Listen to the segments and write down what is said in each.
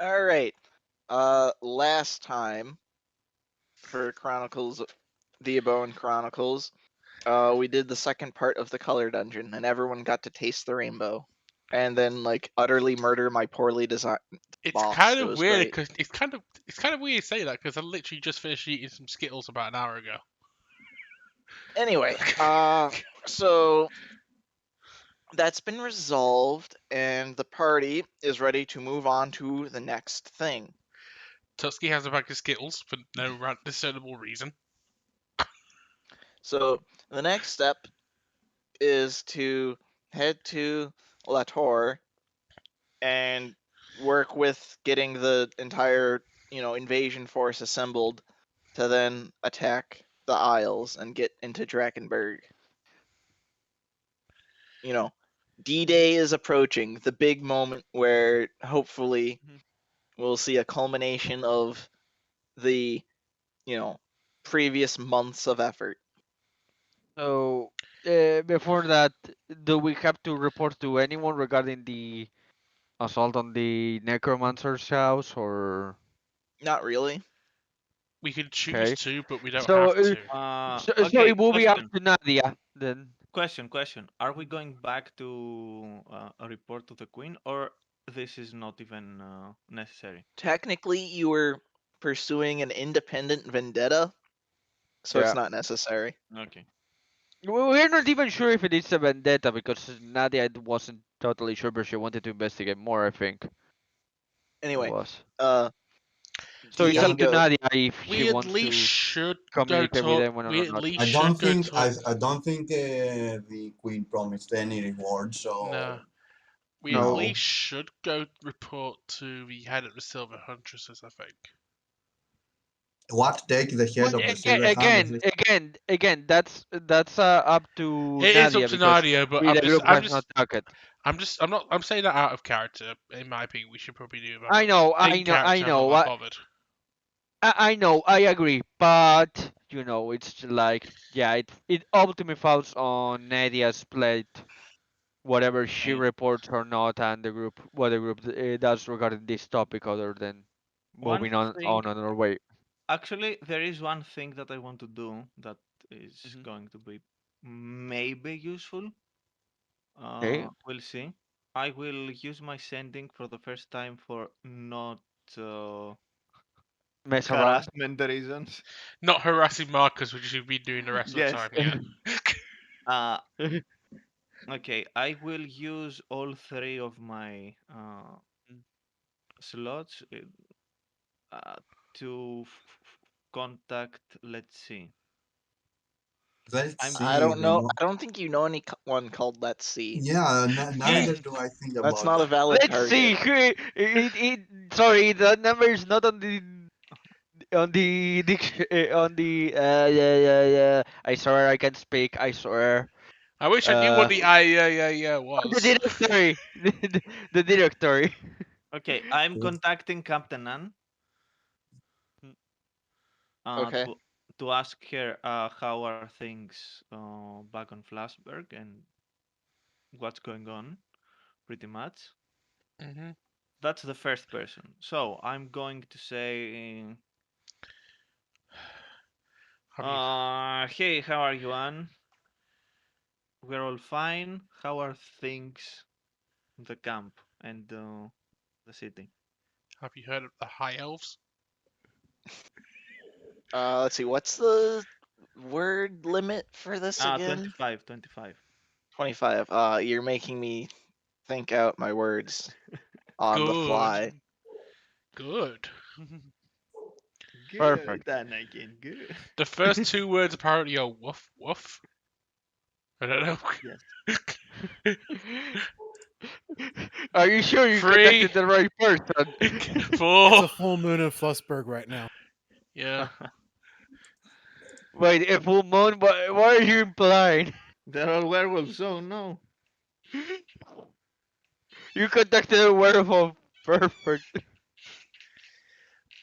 All right. Last time for Chronicles, the Eboa Chronicles, we did the second part of the color dungeon, and everyone got to taste the rainbow, and then like utterly murder my poorly designed It's boss. kind It of was weird great. because it's kind of weird to say that because I literally just finished eating some Skittles about an hour ago. Anyway, so that's been resolved, and the party is ready to move on to the next thing. Tusky has a bag of Skittles for no discernible reason. So the next step is to head to Latour and work with getting the entire, invasion force assembled to then attack the Isles and get into Drakenberg. You know, D-Day is approaching, the big moment where hopefully we'll see a culmination of the, previous months of effort. So, before that, do we have to report to anyone regarding the assault on the necromancer's house, or Not really. We could choose okay? to, but we don't So, have to. so Okay, it will be up question. to Nadia then. Question. Are we going back to a report to the queen, or this is not even necessary? Technically, you were pursuing an independent vendetta, so it's Yeah. not necessary. Okay. We're not even sure if it is a vendetta because Nadia wasn't totally sure, but she wanted to investigate more. I think it Anyway, was. uh, So it's up to Diego, Nadia if she We at wants least to should go communicate with talk. anyone or We at not. least I should don't go think talk. I don't think the queen promised any reward. So No. We at No. least should go report to the head of the Silver Huntresses, I think. what take the head Well, of the silver hand? again, that's up to It is up Nadia to because Nadia, but we the group has not talked. I'm saying that out of character. In my opinion, we should probably do that. I know, In character, I'm not that bothered. I know, I agree, but it's like, yeah, it ultimately falls on Nadia's plate, whatever she Okay. reports or not, and what the group does regarding this topic, other than One moving on thing, on our way. actually, there is one thing that I want to do that is Mhm. going to be maybe useful. Okay, We'll see. I will use my sending for the first time for not uh, mess around. harassment reasons. Not harassing Marcus, which you've been doing the rest of the Yes. time. Yeah. Uh, okay, I will use all three of my slots uh, to contact. Let's see. Let's I'm I see. don't know. I don't think you know anyone called Let's See. Yeah, neither do I think That's about not a that. valid Let's see. target. Sorry, the number is not on the yeah. I swear I can speak. I swear. I wish I knew what the yeah The was. directory. The directory. okay. I'm contacting Captain Ann Okay. to ask her how are things back on Flashberg and what's going on, pretty much. Hmm. That's the first person. So I'm going to say, hey, how are you, Anne? We're all fine. How are things in the camp and the city? Have you heard of the High Elves? Let's see. What's the word limit for this again? 25, 25. 25. You're making me think out my words on the Good. fly. Good. Perfect. Anakin, good. The first two words apparently are woof woof. I don't know. Yes. Are you sure you 3, contacted the right person? It's 4. a full moon in Flussburg right now. Yeah. Wait, a full moon? What are you implying? They're all werewolves, so no. You contacted a werewolf. Perfect.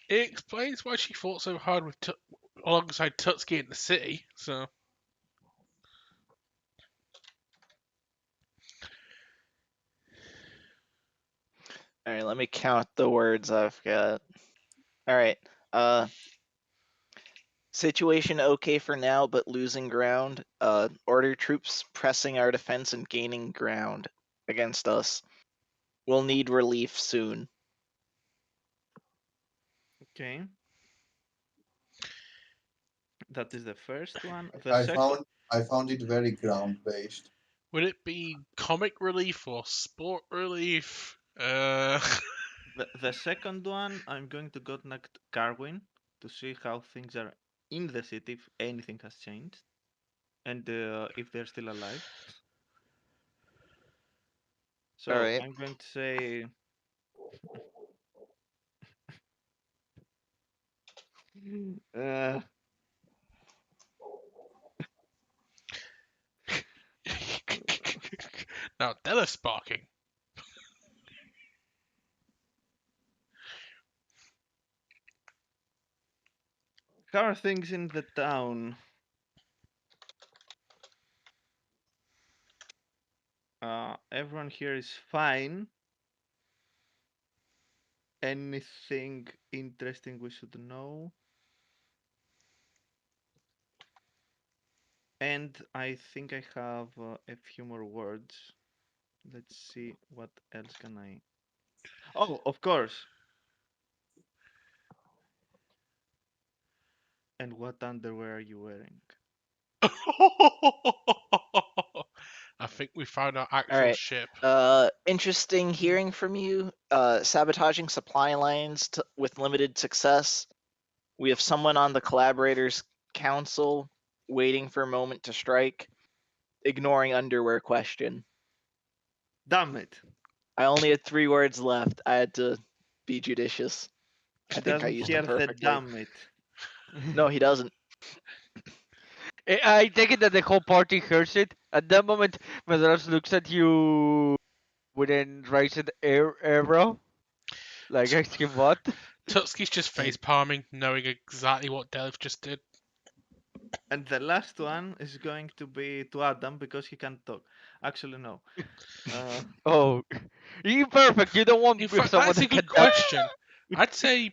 It explains why she fought so hard with alongside Tutski in the city. So All right. let me count the words I've got. All right. Situation okay for now, but losing ground. Order troops pressing our defense and gaining ground against us. We'll need relief soon. Okay. That is the first one. The I second, found it very ground based. Would it be comic relief or sport relief? the second one, I'm going to contact Carwin to see how things are in the city, if anything has changed, and if they're still alive. So Alright. I'm going to say, uh, Now, Della's sparking. how are things in the town? Everyone here is fine. Anything interesting we should know? And I think I have a few more words. Let's see what else can I. Oh, of course. And what underwear are you wearing? I think we found our actual Alright. ship. Interesting hearing from you. Sabotaging supply lines with limited success. We have someone on the collaborators council waiting for a moment to strike. Ignoring underwear question. Damn it! I only had 3 words left. I had to be judicious. He I think I doesn't used hear them the perfectly. damn it. No, he doesn't. I take it that the whole party hears it. At that moment, Madras looks at you with an raised eyebrow, like asking what? Tutski's just face palming, knowing exactly what Delph just did. And the last one is going to be to Adam because he can't talk. Actually, no. Oh, you perfect. You don't In want fact, someone that's a that can good talk. question. I'd say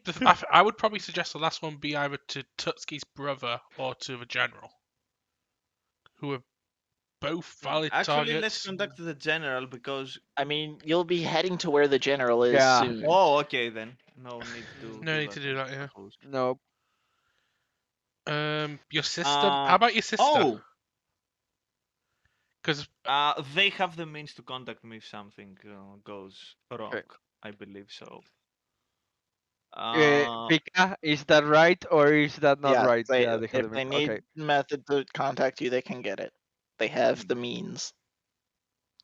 I would probably suggest the last one be either to Tutski's brother or to the general, who are both valid Actually, let's targets. contact the general because. I mean, you'll be heading to where the general is Yeah. soon. Oh, okay then. No need to No do need that. to do that, yeah. Suppose. No. Your sister. How about your sister? Oh, Because they have the means to contact me if something goes wrong. Okay. I believe so. Pika, is that right or is that not Yeah, right? Yeah, they have if the they okay. need method to contact you, they can get it. They have the means.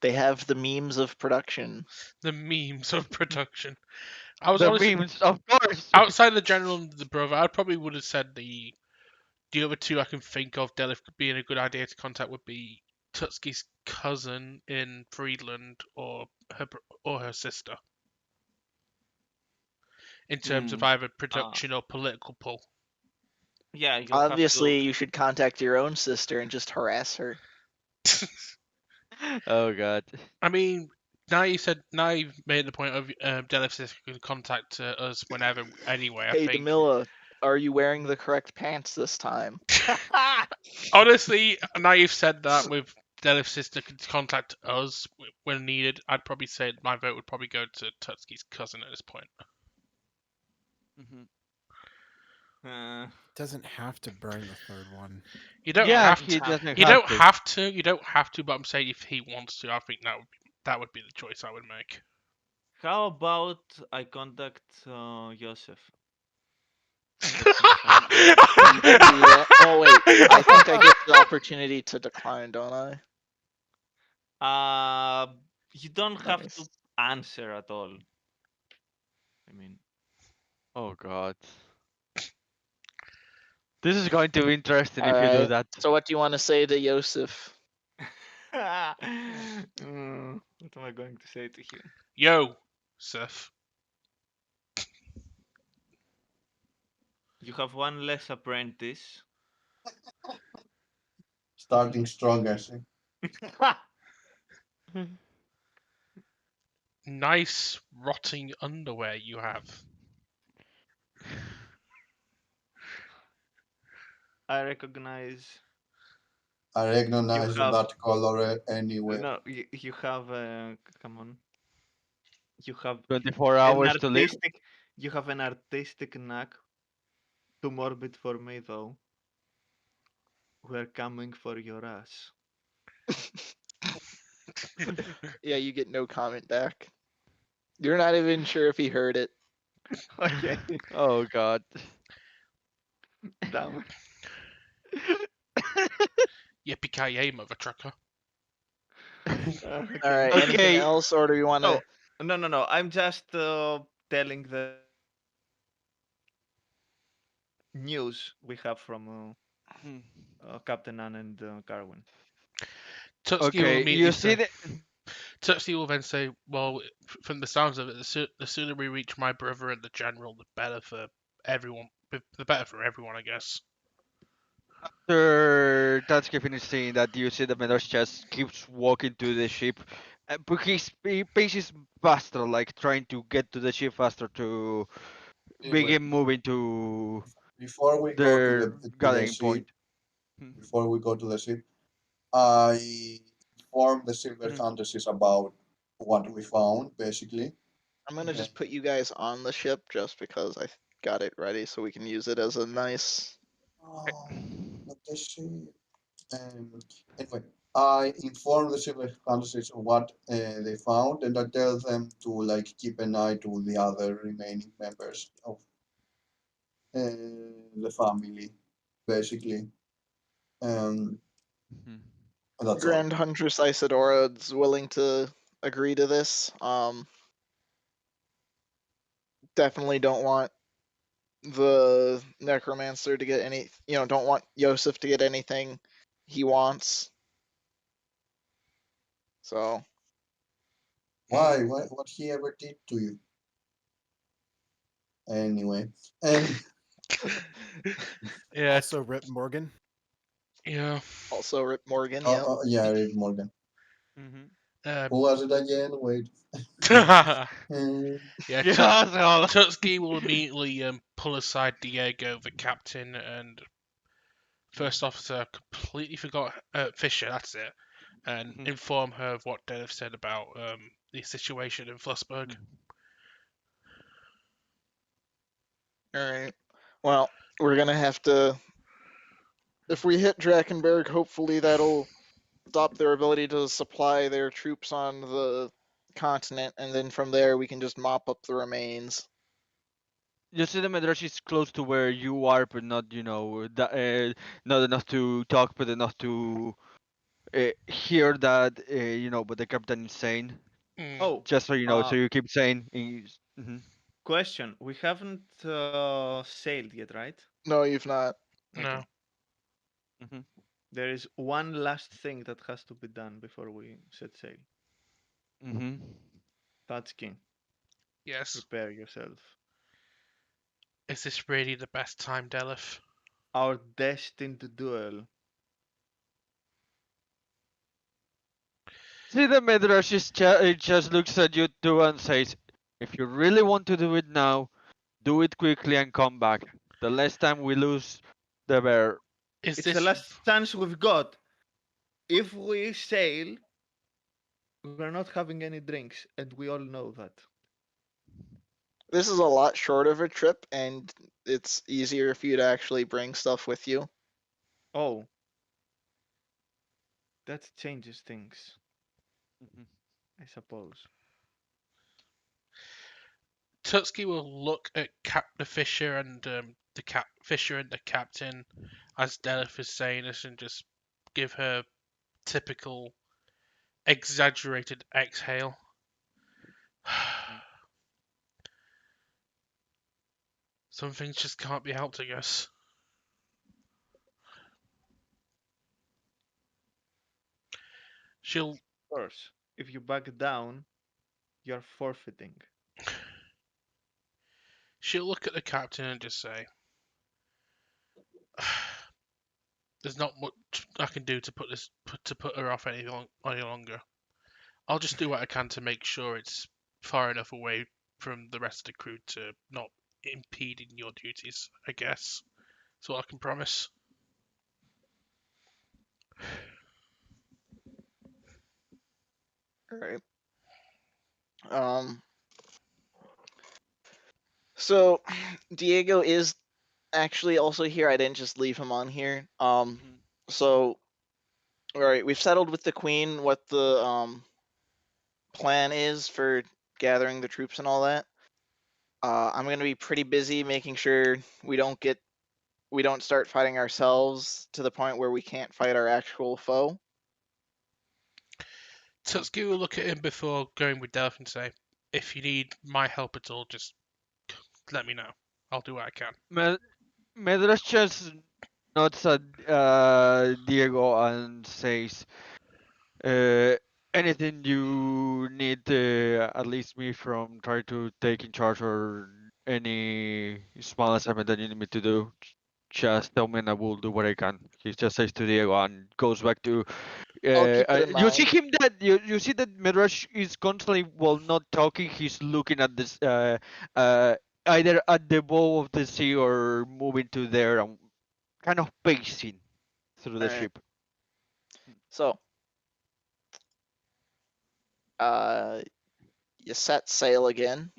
They have the memes of production. the memes of production. I was The honestly memes, of course. outside the general and the brother. I probably would have said the other two I can think of. Delif being a good idea to contact would be Tutski's cousin in Friedland or her sister. In terms of either production or political pull. Yeah, you'll Obviously, have you should contact your own sister and just harass her. Oh god. I mean, now you've made the point of Delif sister can contact us whenever, anyway. I Hey, think Demilla, are you wearing the correct pants this time? to. honestly, now you've said that with Delif's sister could contact us when needed, I'd probably say my vote would probably go to Tutski's cousin at this point. Mhm. Doesn't have to burn the third one. You don't Yeah, have he to. doesn't You have don't to. have to. You don't have to. But I'm saying if he wants to, I think that would be the choice I would make. How about I contact Joseph? Let him help me. You can do that. Oh wait, I think I get the opportunity to decline, don't I? You don't Let have me to s- answer at all. I mean, Oh god. This is going to be interesting if you do Alright. that. So what do you want to say to Yosef? what am I going to say to him? Yo, Seth. You have one less apprentice. Starting strong, I see. nice rotting underwear you have. I recognize. I recognize have- that color anywhere. No, you have. Come on. You have 24 an hours to live. artistic. You have an artistic knack. Too morbid for me, though. We're coming for your ass. Yeah, you get no comment back. You're not even sure if he heard it. Okay. Oh god. Damn. Yippee-ki-yay, mother trucker. All Okay. right. Anything Okay. else, or do we want to? Oh, no. I'm just telling the news we have from Hmm. Captain Ann and Carwin. Tutski will Okay, immediately you see say. the Tutski will then say, "Well, from the sounds of it, the sooner we reach my brother and the general, the better for everyone. The better for everyone, I guess." after Tatsuki finished saying that, you see the Medosh just keeps walking to the ship, but he paces faster, like trying to get to the ship faster to Anyway, begin moving to before we go to their the gathering ship, point. Hmm. before we go to the ship, I informed the Silver Mhm. Huntresses about what we found, basically. I'm gonna Uh, just put you guys on the ship just because I got it ready, so we can use it as a nice. But the ship. Anyway, I inform the Silver Huntresses of what they found, and I tell them to like keep an eye to the other remaining members of the family, basically. Um, Mhm. that's all. Grand Huntress Isadora is willing to agree to this. Definitely don't want the necromancer to get any. Don't want Yosef to get anything he wants. So Why? What he ever did to you? Anyway, and Yeah, Also, Rip Morgan. yeah. also Rip Morgan. Yep. yeah, Rick Morgan. Mhm. Um, Who was it again? Wait. yeah, Yeah, Tutski will immediately pull aside Diego, the captain, and first officer. Completely forgot Fisher. That's it, and Mhm. inform her of what Dave said about the situation in Flussburg. All right. Well, we're gonna have to. If we hit Drakenberg, hopefully that'll stop their ability to supply their troops on the continent, and then from there we can just mop up the remains. You see the Medrash is close to where you are, but not, not enough to talk, but enough to hear that, but the captain is saying. Mm, Oh, Just so you know, so uh, you keep saying. Mhm. question. We haven't sailed yet, right? No, you've not. no. Okay. Mhm. There is one last thing that has to be done before we set sail. Mhm. Tatsuki, Yes. prepare yourself. Is this really the best time, Delif? Our destined duel. See the Medrash is just looks at you two and says, "If you really want to do it now, do it quickly and come back. The less time we lose, the better." Is It's the this last chance we've got. If we sail, we're not having any drinks, and we all know that. This is a lot shorter of a trip, and it's easier for you to actually bring stuff with you. Oh, that changes things, Mhm. I suppose. Tutski will look at the Fisher and Fisher and the captain as Delif is saying this and just give her typical exaggerated exhale. Some things just can't be helped, I guess. She'll Of course, if you back down, you're forfeiting. she'll look at the captain and just say, "There's not much I can do to put her off any longer. I'll just do what I can to make sure it's far enough away from the rest of the crew to not impede in your duties, I guess. That's what I can promise. All right. So Diego is actually also here. I didn't just leave him on here. So all right, we've settled with the queen what the plan is for gathering the troops and all that. I'm gonna be pretty busy making sure we don't start fighting ourselves to the point where we can't fight our actual foe. Tutsuki will look at him before going with Delph and say, if you need my help at all, just let me know. I'll do what I can. Medras just nods at Diego and says, uh, anything you need, at least me from trying to take in charge or any small assignment that you need me to do, just tell me and I will do what I can. He just says to Diego and goes back to. I'll keep it in You see mind. him that you see that Medrash is constantly while not talking, he's looking at this either at the bow of the sea or moving to there and kind of pacing through the All right. ship. So, you set sail again.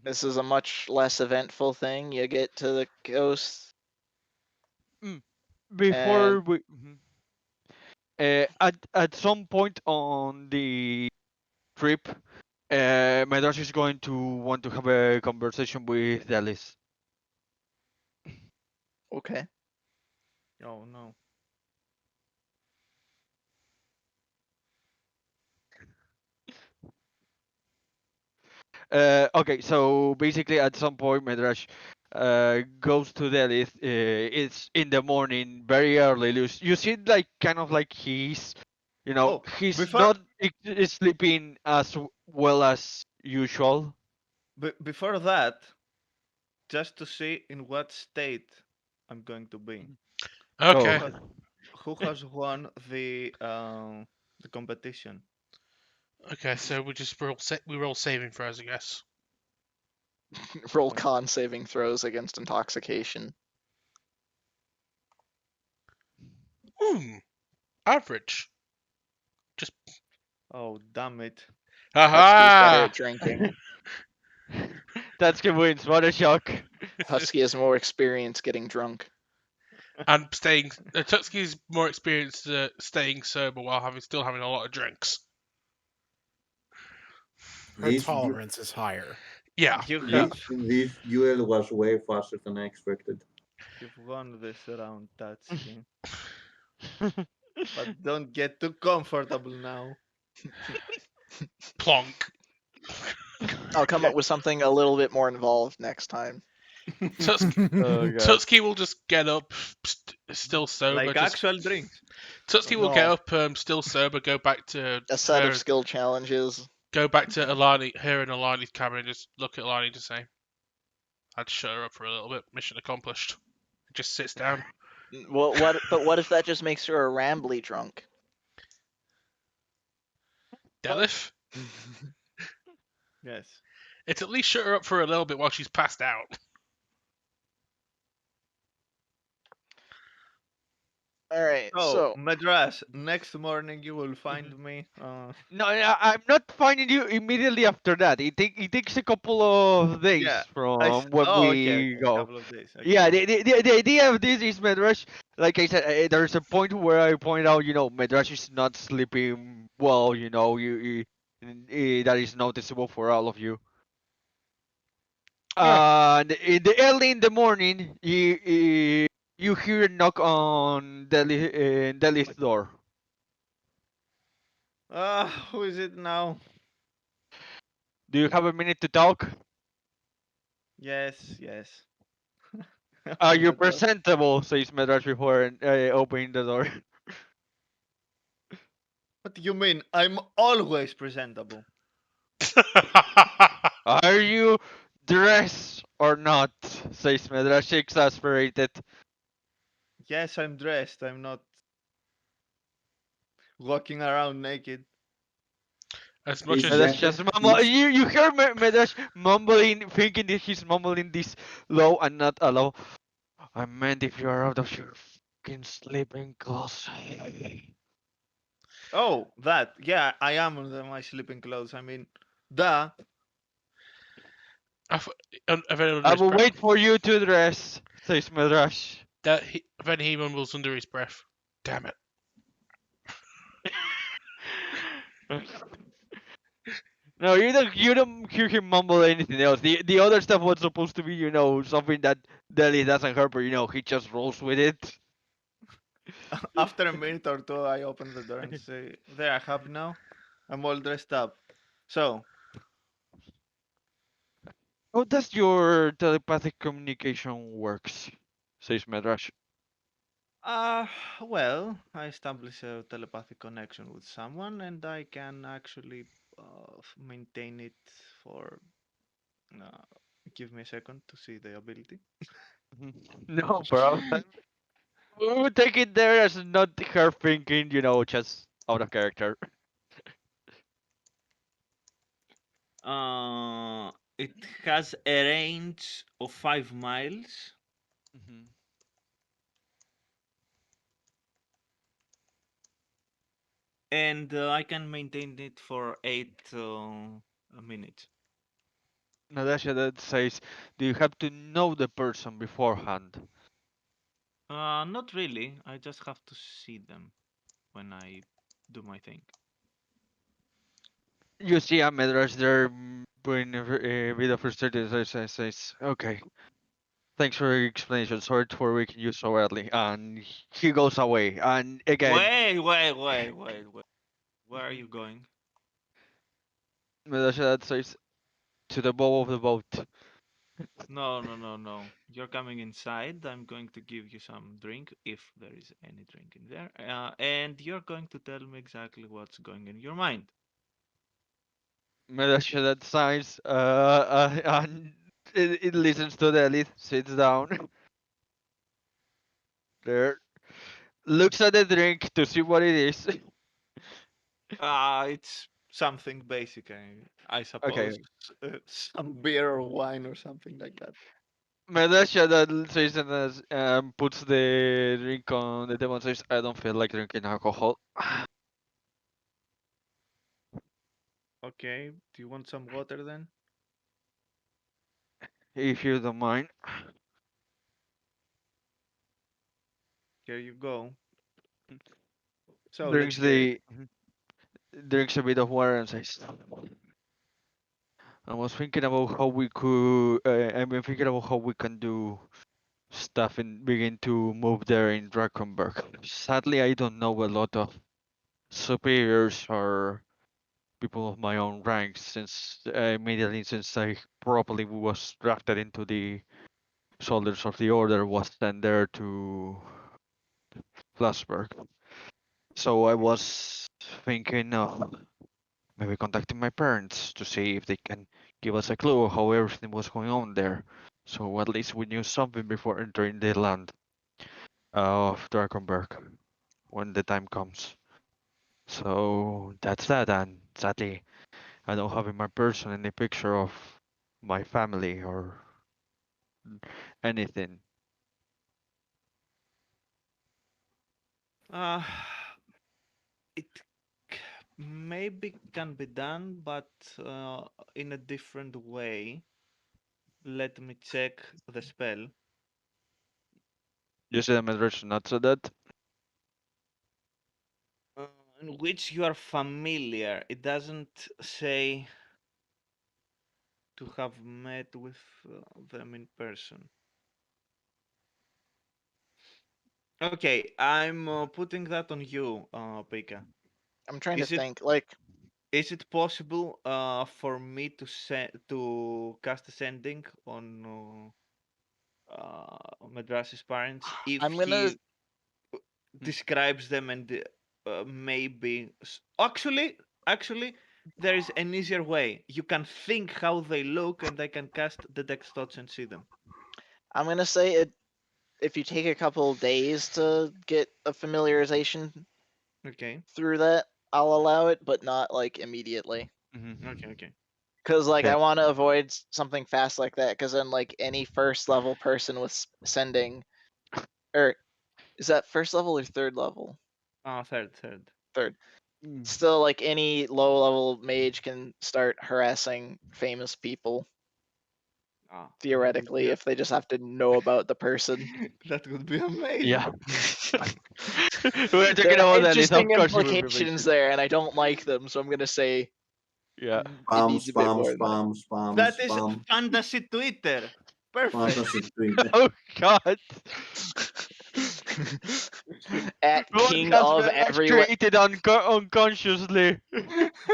This is a much less eventful thing. You get to the coast. Before And we, at some point on the trip, Medrash is going to want to have a conversation with Delis. okay. Oh no. Okay, so basically, at some point, Medrash goes to Delhi. It's in the morning, very early. You see, like kind of like Oh, he's before not sleeping as well as usual. before that, just to see in what state I'm going to be. Okay. Oh, Who has won the competition? Okay, so we roll saving throws, I guess. Roll Okay. con saving throws against intoxication. Average. Just Oh damn it! Husky is better aha. at drinking. that's good wins. What a shock! Husky has more experience getting drunk. And staying. Tutsuki's more experienced at staying sober while still having a lot of drinks. Her This tolerance is higher. Yeah. You Yeah. have this duel was way faster than I expected. you've won this round, Tatsuki. But don't get too comfortable now. Plonk. I'll come up with something a little bit more involved next time. Tutsuki, Oh god. Tutsuki will just get up, still sober. Like Just actual drinks. Tutsuki will get No. up, still sober. Go back to A set her. of skill challenges. Go back to Alani, her and Alani's cabin, and just look at Alani to say, "I'd shut her up for a little bit. Mission accomplished." Just sits down. Well, what? But what if that just makes her a rambly drunk? Delif. Yes. It's at least shut her up for a little bit while she's passed out. All right. Oh, So Madras, next morning you will find me. No, I'm not finding you immediately after that. It takes a couple of days Yeah. from when Oh, okay, we okay. A go. couple of days. Okay. Yeah, the idea of this is Medrash. Like I said, there's a point where I point out, Medrash is not sleeping well. That is noticeable for all of you. Oh, And early in the morning, you hear a knock on Delhi's door. Who is it now? Do you have a minute to talk? Yes, yes. Are you Madras. presentable? Says Medrash before opening the door. What do you mean? I'm always presentable. Are you dressed or not? Says Medrash, exasperated. Yes, I'm dressed. I'm not walking around naked. As much Is as Medash granted. just mumble. It's You hear Medash mumbling, thinking that he's mumbling this low and not low. I meant if you're out of your fucking sleeping clothes. Oh, that. Yeah, I am under my sleeping clothes. I mean, duh. I f- Evan under I his will breath. wait for you to dress, says Medash. Then he mumbles under his breath. Damn it. No, you don't hear him mumble anything else. The other stuff was supposed to be, something that Deli doesn't hurt, but he just rolls with it. After a minute or two, I open the door and say, "There, I happy now. I'm all dressed up." So, How does your telepathic communication works? Says Medrash. uh, well, I establish a telepathic connection with someone, and I can actually maintain it for. Uh, Give me a second to see the ability. No problem. We will take it there as not her thinking, just out of character. It has a range of 5 miles, Mhm. and I can maintain it for 8 minutes. Natasha that says, do you have to know the person beforehand? Not really. I just have to see them when I do my thing. You see a Medrash there being a bit of frustrated, so says, okay, thanks for your explanation, sorry for waking you so early. And he goes away. And again, Wait. Where are you going? Medrash that says, to the bow of the boat. No. You're coming inside. I'm going to give you some drink, if there is any drink in there. And you're going to tell me exactly what's going in your mind. Medrash that signs, and it listens to the elite, sits down there, looks at the drink to see what it is. It's something basic, I Okay, suppose. Some beer or wine or something like that. Medasha that says and puts the drink on the table and says, I don't feel like drinking alcohol. Okay, do you want some water then? If you don't mind. Here you go. So let's Drinks hear it. the drinks a bit of water and says, I was thinking about how we could. I've been thinking about how we can do stuff and begin to move there in Drakenberg. Sadly, I don't know a lot of superiors or people of my own rank since immediately since I properly was drafted into the soldiers of the order was sent there to Flassberg. So I was thinking of maybe contacting my parents to see if they can give us a clue how everything was going on there. So at least we knew something before entering the land of Drakenberg when the time comes. So that's that, and sadly, I don't have in my person any picture of my family or anything. Uh, it maybe can be done, but in a different way. Let me check the spell. You see the message not so that Uh, in which you are familiar. It doesn't say to have met with them in person. Okay, I'm putting that on you, Pika. I'm trying to Is it think. Like, is it possible for me to cast a sending on Madras's parents if I'm gonna. he describes them and maybe actually there is an easier way. You can think how they look and I can cast detect thoughts and see them. I'm gonna say it. If you take a couple days to get a familiarization Okay. through that, I'll allow it, but not like immediately. Okay, okay. Because like Okay. I want to avoid something fast like that. Because then like any first level person with sending, or is that first level or third level? Third. Third. Mm. Still, like any low level mage can start harassing famous people That would theoretically be if they just have to know about the person. that would be amazing. Yeah. We're talking There are about that. interesting Of course, you will be implications mentioned. there, and I don't like them, so I'm gonna say Yeah. it Spam, needs a bit spam, more than that. spam, spam, That is spam. fantasy Twitter. Perfect. Fantasy Twitter. Oh God. At What King has of Vedas everywhere, created unconsciously?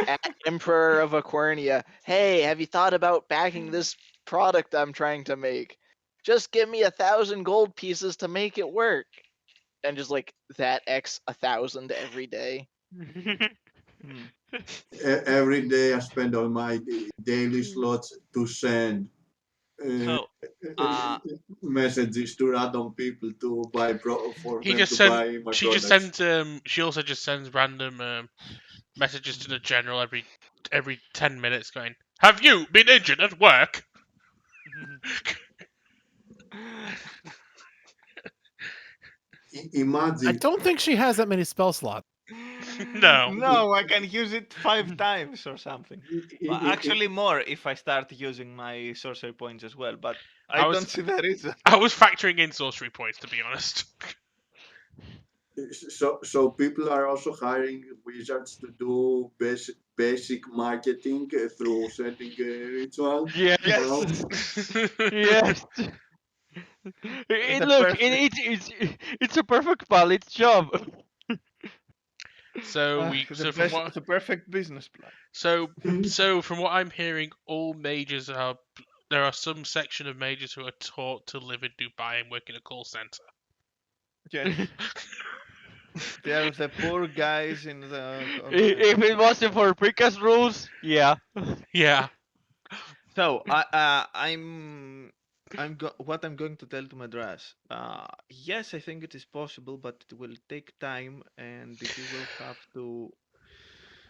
at Emperor of Aquarnia. Hey, have you thought about backing this product I'm trying to make? Just give me 1,000 gold pieces to make it work. And just like that X 1,000 every day. Hmm. Every day I spend all my daily slots to send uh, So, uh, messages to random people to buy for He them just to sent. buy my She just products. sends. She also just sends random messages to the general every 10 minutes, going, "Have you been injured at work?" I Imagine, don't think she has that many spell slots. No. no, I can use it 5 times or something. Well, i- i- actually, more if I start using my sorcery points as well. But I I was don't see the reason. I was factoring in sorcery points, to be honest. so people are also hiring wizards to do basic marketing through sending ritual Yes. around. Yes, Yes. the Look, perfect. it's a perfect pilot job. So from what The perfect business plan. so so from what I'm hearing, all mages are. There are some section of mages who are taught to live in Dubai and work in a call center. Yes, they are the poor guys in the call center. If it wasn't for precast rules, yeah. Yeah. So what I'm going to tell to Madras. Yes, I think it is possible, but it will take time, and you will have to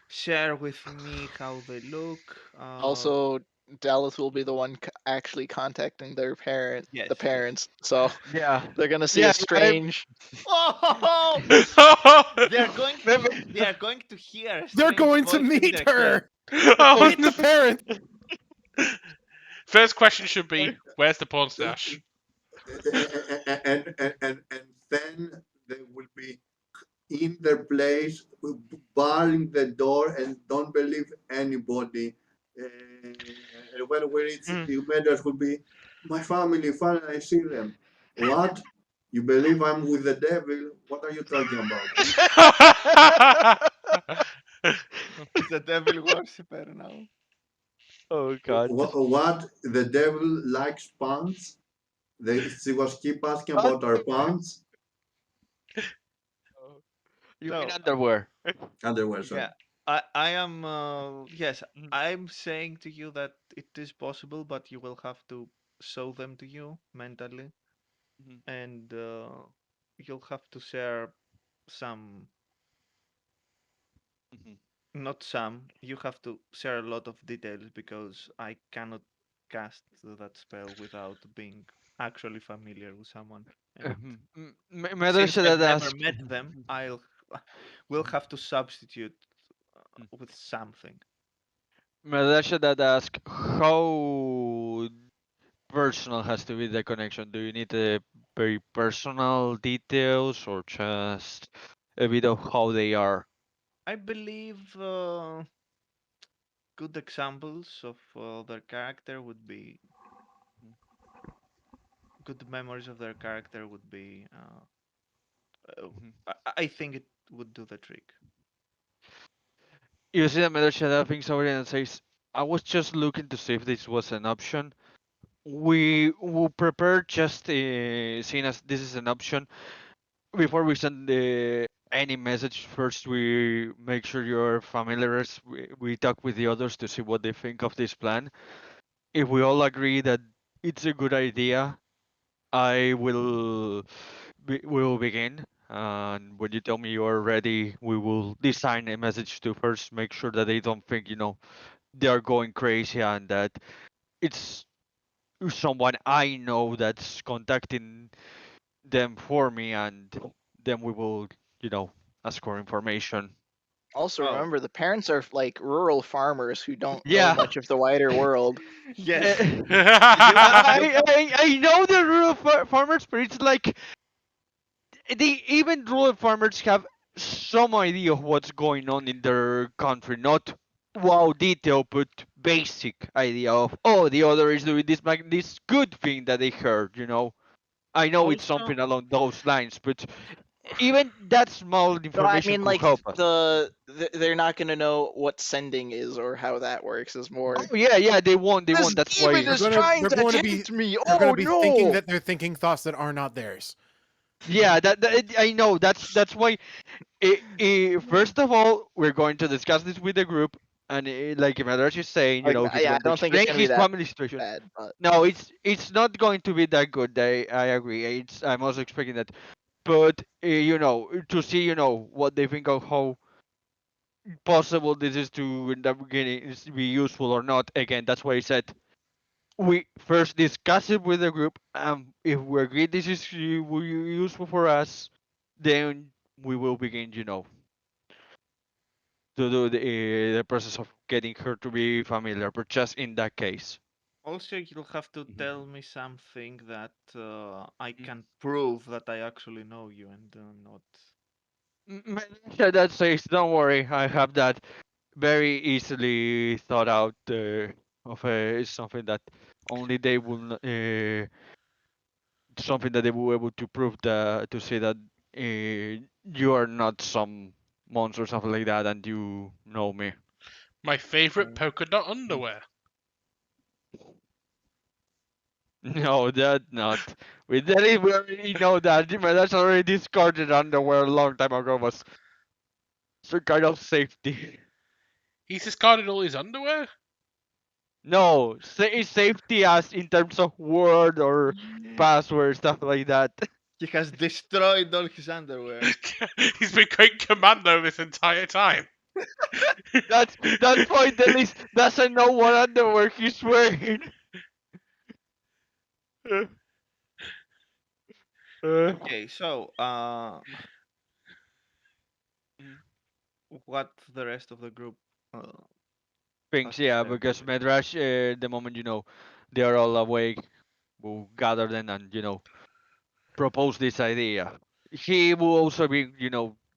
share with me how they look. Also, Dallas will be the one actually contacting the Yes, yes. parents. So Yeah. they're gonna see a Yeah, strange. Oh, they are going maybe. to they are going to hear a They're strange going to voice in meet their head. her. Oh, Meet the parent. first question should be, where's the porn stash? And then they will be in their place, barring the door, and don't believe anybody. When it's Mm. the matters will be my family. Finally, I see them. What? You believe I'm with the devil? What are you talking about? Is the devil worshipper now? Oh God. What? The devil likes pants? She was keep asking What? about our pants. You mean So underwear? Otherwise, sorry. yeah, I am yes, Mm. I'm saying to you that it is possible, but you will have to show them to you mentally, Mhm, and you'll have to share some, mhm. not some. You have to share a lot of details because I cannot cast that spell without being actually familiar with someone. And Mother since should I've have never asked. met them, I'll will have to substitute Mm. with something. Mother should have asked how personal has to be the connection. Do you need very personal details or just a bit of how they are? I believe good examples of their character would be good memories of their character would be. Mhm. I think it would do the trick. You see that Mother should have thinks over it and says, "I was just looking to see if this was an option. We will prepare just seeing as this is an option before we send any message. First, we make sure you're familiar. We talk with the others to see what they think of this plan. If we all agree that it's a good idea, I will we will begin. And when you tell me you're ready, we will design a message to first make sure that they don't think they are going crazy and that it's someone I know that's contacting them for me, and then we will, ask for information. Also, Oh, remember the parents are like rural farmers who don't know Yeah. much of the wider world. yes. Eh, You you I know the rural farmers, but it's like even rural farmers have some idea of what's going on in their country, not wow detail, but basic idea of the other is doing this good thing that they heard. I know it's also something along those lines, but even that small No, I information mean could like help us. they're not gonna know what sending is or how that works. Is more. Oh yeah, they won't. They This won't. That's demon why. They're is gonna trying they're to going to be tempt me. they're gonna Oh be thinking no! that they're thinking thoughts that are not theirs. Yeah, I know. That's why. First of all, we're going to discuss this with the group, and like Madrash is saying, Like, he's yeah, I going to don't think it's explain gonna be his that family situation. bad, but No, it's not going to be that good. I agree. I'm also expecting that, but to see what they think of how possible this is to end up getting is to be useful or not. Again, that's why I said we first discuss it with the group, and if we agree this is will be useful for us, then we will begin, to do the process of getting her to be familiar. But just in that case, also you'll have to Mhm. tell me something that I Mhm. can prove that I actually know you and not. Yeah, that says, don't worry, I have that very easily thought out of something that only they will something that they will be able to prove to say that you are not some monster or something like that, and you know me. My favorite Okay. polka dot underwear. No, that not. We already know that. That's already discarded underwear a long time ago. Was some kind of safety. He's discarded all his underwear? No, say safety as in terms of word or password stuff like that. He has destroyed all his underwear. He's been going commando this entire time. That's why the list doesn't know what underwear he's wearing. Uh, Okay, so what the rest of the group has Things, to yeah, say about because it? Medrash, the moment they are all awake, will gather them and propose this idea. He will also be,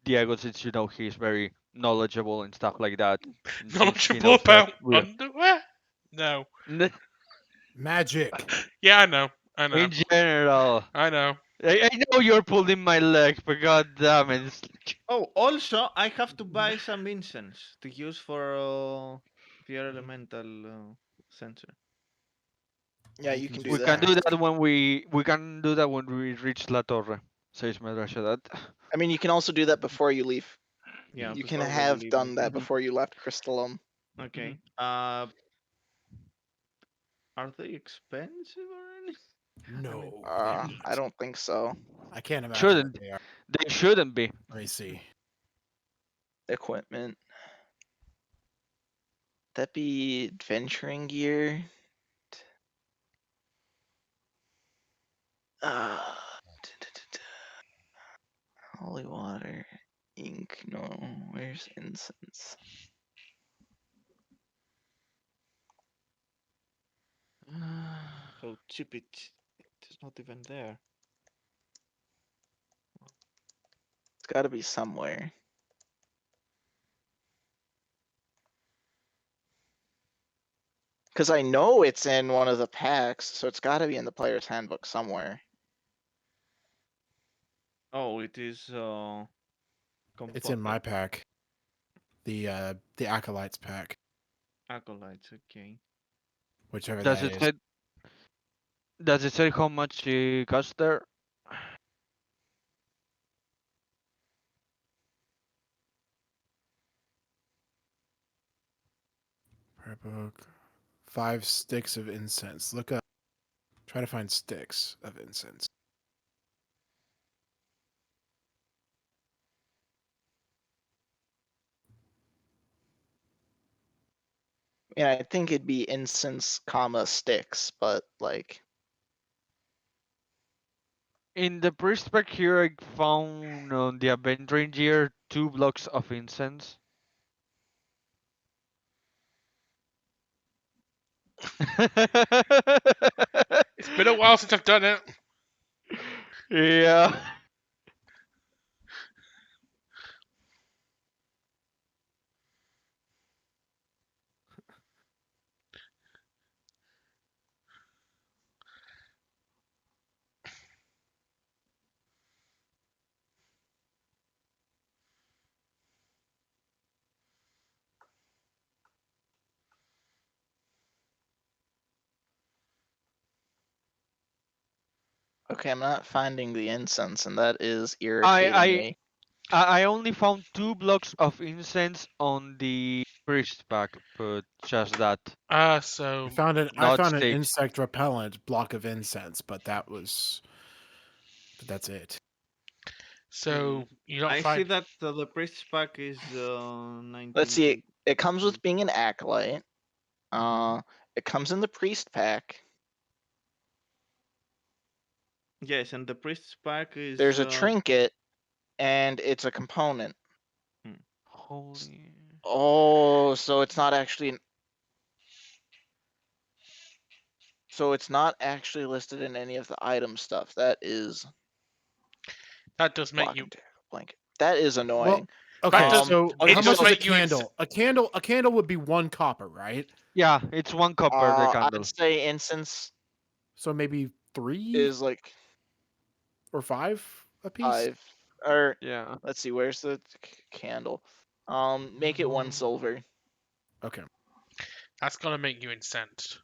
Diego, since he's very knowledgeable and stuff like that, and since he Knowledgeable knows that about we're underwear? No. Magic. Yeah, I know. I know. in general. I know. I know you're pulling my leg, but god damn it. Oh, also I have to buy some incense to use for pure elemental sensor. yeah, you can do We can that. do that when we reach La Torre, says Medrash. That I mean, you can also do that before you leave. Yeah, You can before we have leave the done that game. before you left Crystallum. Okay. Are they expensive or anything? I mean, No, they are I not. don't think so. I can't imagine that shouldn't. they are. They shouldn't be. Let me see. Equipment. That be adventuring gear. Uh, Holy water. Ink. No. Where's incense? so cheap it's not even there. It's got to be somewhere. Because I know it's in one of the packs, so it's got to be in the player's handbook somewhere. Oh, it is It's in my comforter pack. The acolytes pack, acolytes. Okay. whichever Does that it is. say? Does it say how much it costs there? Prayer book. 5 sticks of incense. Look up. Try to find sticks of incense. Yeah, I think it'd be incense, comma sticks, but like In the priest pack here, I found on the adventuring gear 2 blocks of incense. It's been a while since I've done it. Yeah. okay, I'm not finding the incense, and that is I irritating I me. I only found 2 blocks of incense on the priest pack, but just that, So I not found an sticks. insect repellent block of incense, but that's it. you don't I see find. that the priest pack is Let's 19 see. to It comes 20. with being an acolyte. It comes in the priest pack. Yes, and the priest pack is There's a trinket, and it's a component. hmm. Holy. Oh, so it's not actually. So it's not actually listed in any of the item stuff. That is That does make block you. and tackle blanket. That is annoying. Well, okay, does- so it how does much is a make you candle? A candle would be 1 copper, right? Yeah, it's 1 copper the candle. I'd say incense So maybe 3 is like or 5 a piece. 5. Or Yeah. let's see, where's the candle? Make it 1 silver. Okay. That's gonna make you incensed.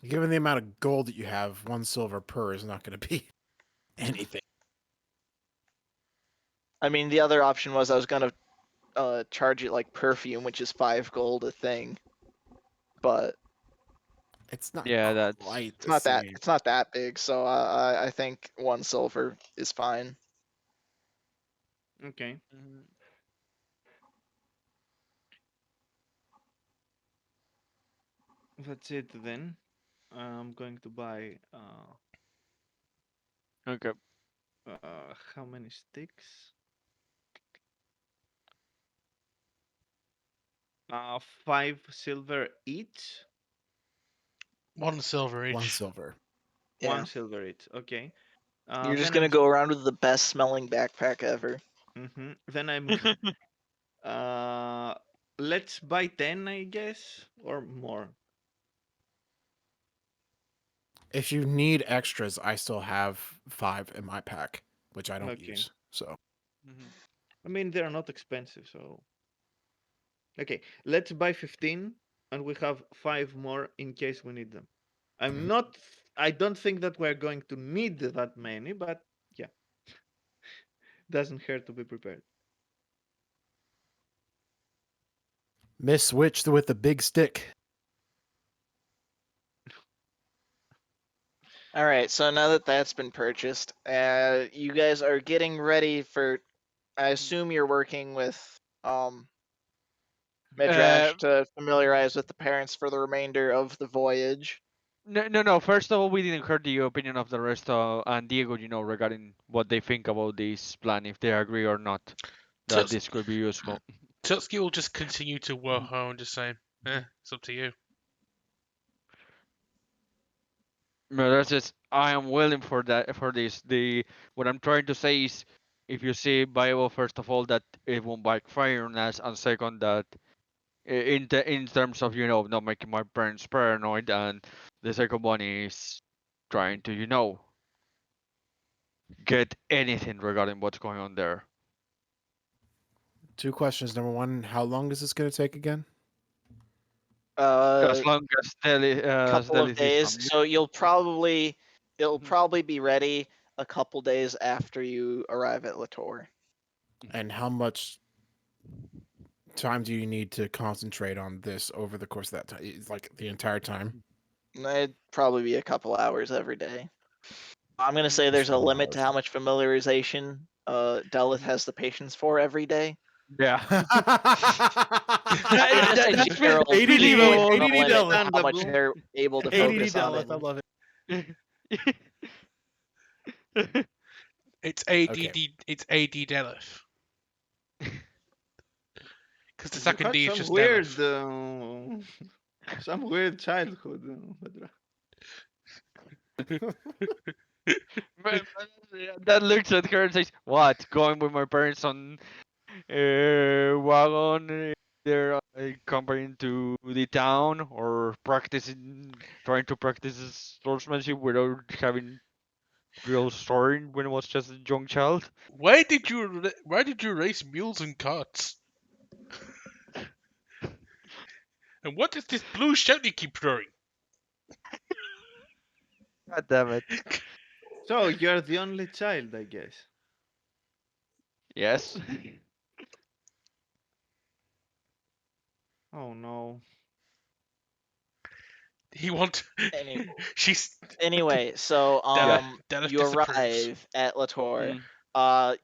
Given the amount of gold that you have, 1 silver per is not going to be anything. I mean, the other option was I was gonna charge it like perfume, which is 5 gold a thing, but It's not Yeah, that's quite it's the not that same. it's not that big. So I think 1 silver is fine. Okay. Mhm. That's it then. I'm going to buy Okay. how many sticks? 5 silver each. 1 silver each. 1 silver. Yeah. 1 silver each. Okay. You're just Then gonna I'm go around with the best smelling backpack ever. Then I'm let's buy 10, I guess, or more. If you need extras, I still have 5 in my pack, which I don't Okay. use. So Mhm. I mean, they're not expensive, so okay. Let's buy 15, and we have 5 more in case we need them. Mhm. I don't think that we're going to need that many, but yeah, doesn't hurt to be prepared. Miss Witch with the big stick. All right, so now that that's been purchased, you guys are getting ready for. I assume you're working with Midrash to familiarize with the parents for the remainder of the voyage. No. First of all, we didn't hear the opinion of the rest and Diego, regarding what they think about this plan, if they agree or not that Tuts- this could be useful. Tutski will just continue to work home and just say, it's up to you. No, that's just I am willing for that for this. What I'm trying to say is, if you see Bible, first of all, that it won't backfire on us, and second that in terms of not making my parents paranoid, and the second one is trying to get anything regarding what's going on there. 2 questions. Number 1, how long is this going to take again? As long as Couple of Delis is days. from So it'll Mhm. probably be ready a couple days after you arrive at Latour. And how much time do you need to concentrate on this over the course of that time? It's like the entire time? It'd probably be a couple hours every day. I'm gonna Mhm. say Just there's a a couple limit to hours. how much familiarization Delith has the patience for every day. Yeah. Just a That's general ADD believable. limit to how much Understandable. they're able to ADD focus on Dallas, I it. love it. It's Okay. ADD. It's AD Deleth. Because the You second had D is some just weird, Deleth. some weird childhood, Pedro. That looks at her and says, "What? Going with my parents on wagon? They're comparing to the town or trying to practice swordsmanship without having real story when I was just a young child." Why did you race mules and carts? And what is this blue shell you keep throwing? God damn it! So you're the only child, I guess. Yes. Oh no. He want. Any, She's. anyway, so Yeah. Deleth you disapproves. arrive at Lator. Mm. Uh,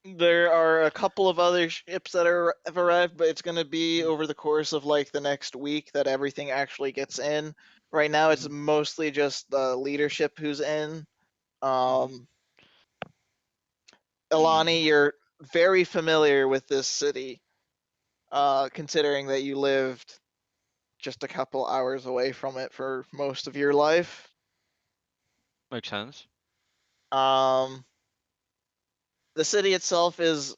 there are a couple of other ships that have arrived, but it's going to be over the course of like the next week that everything actually gets in. Right now, it's mostly just the leadership who's in. Ilani, you're very familiar with this city, considering that you lived just a couple hours away from it for most of your life. Makes sense. Um, the city itself is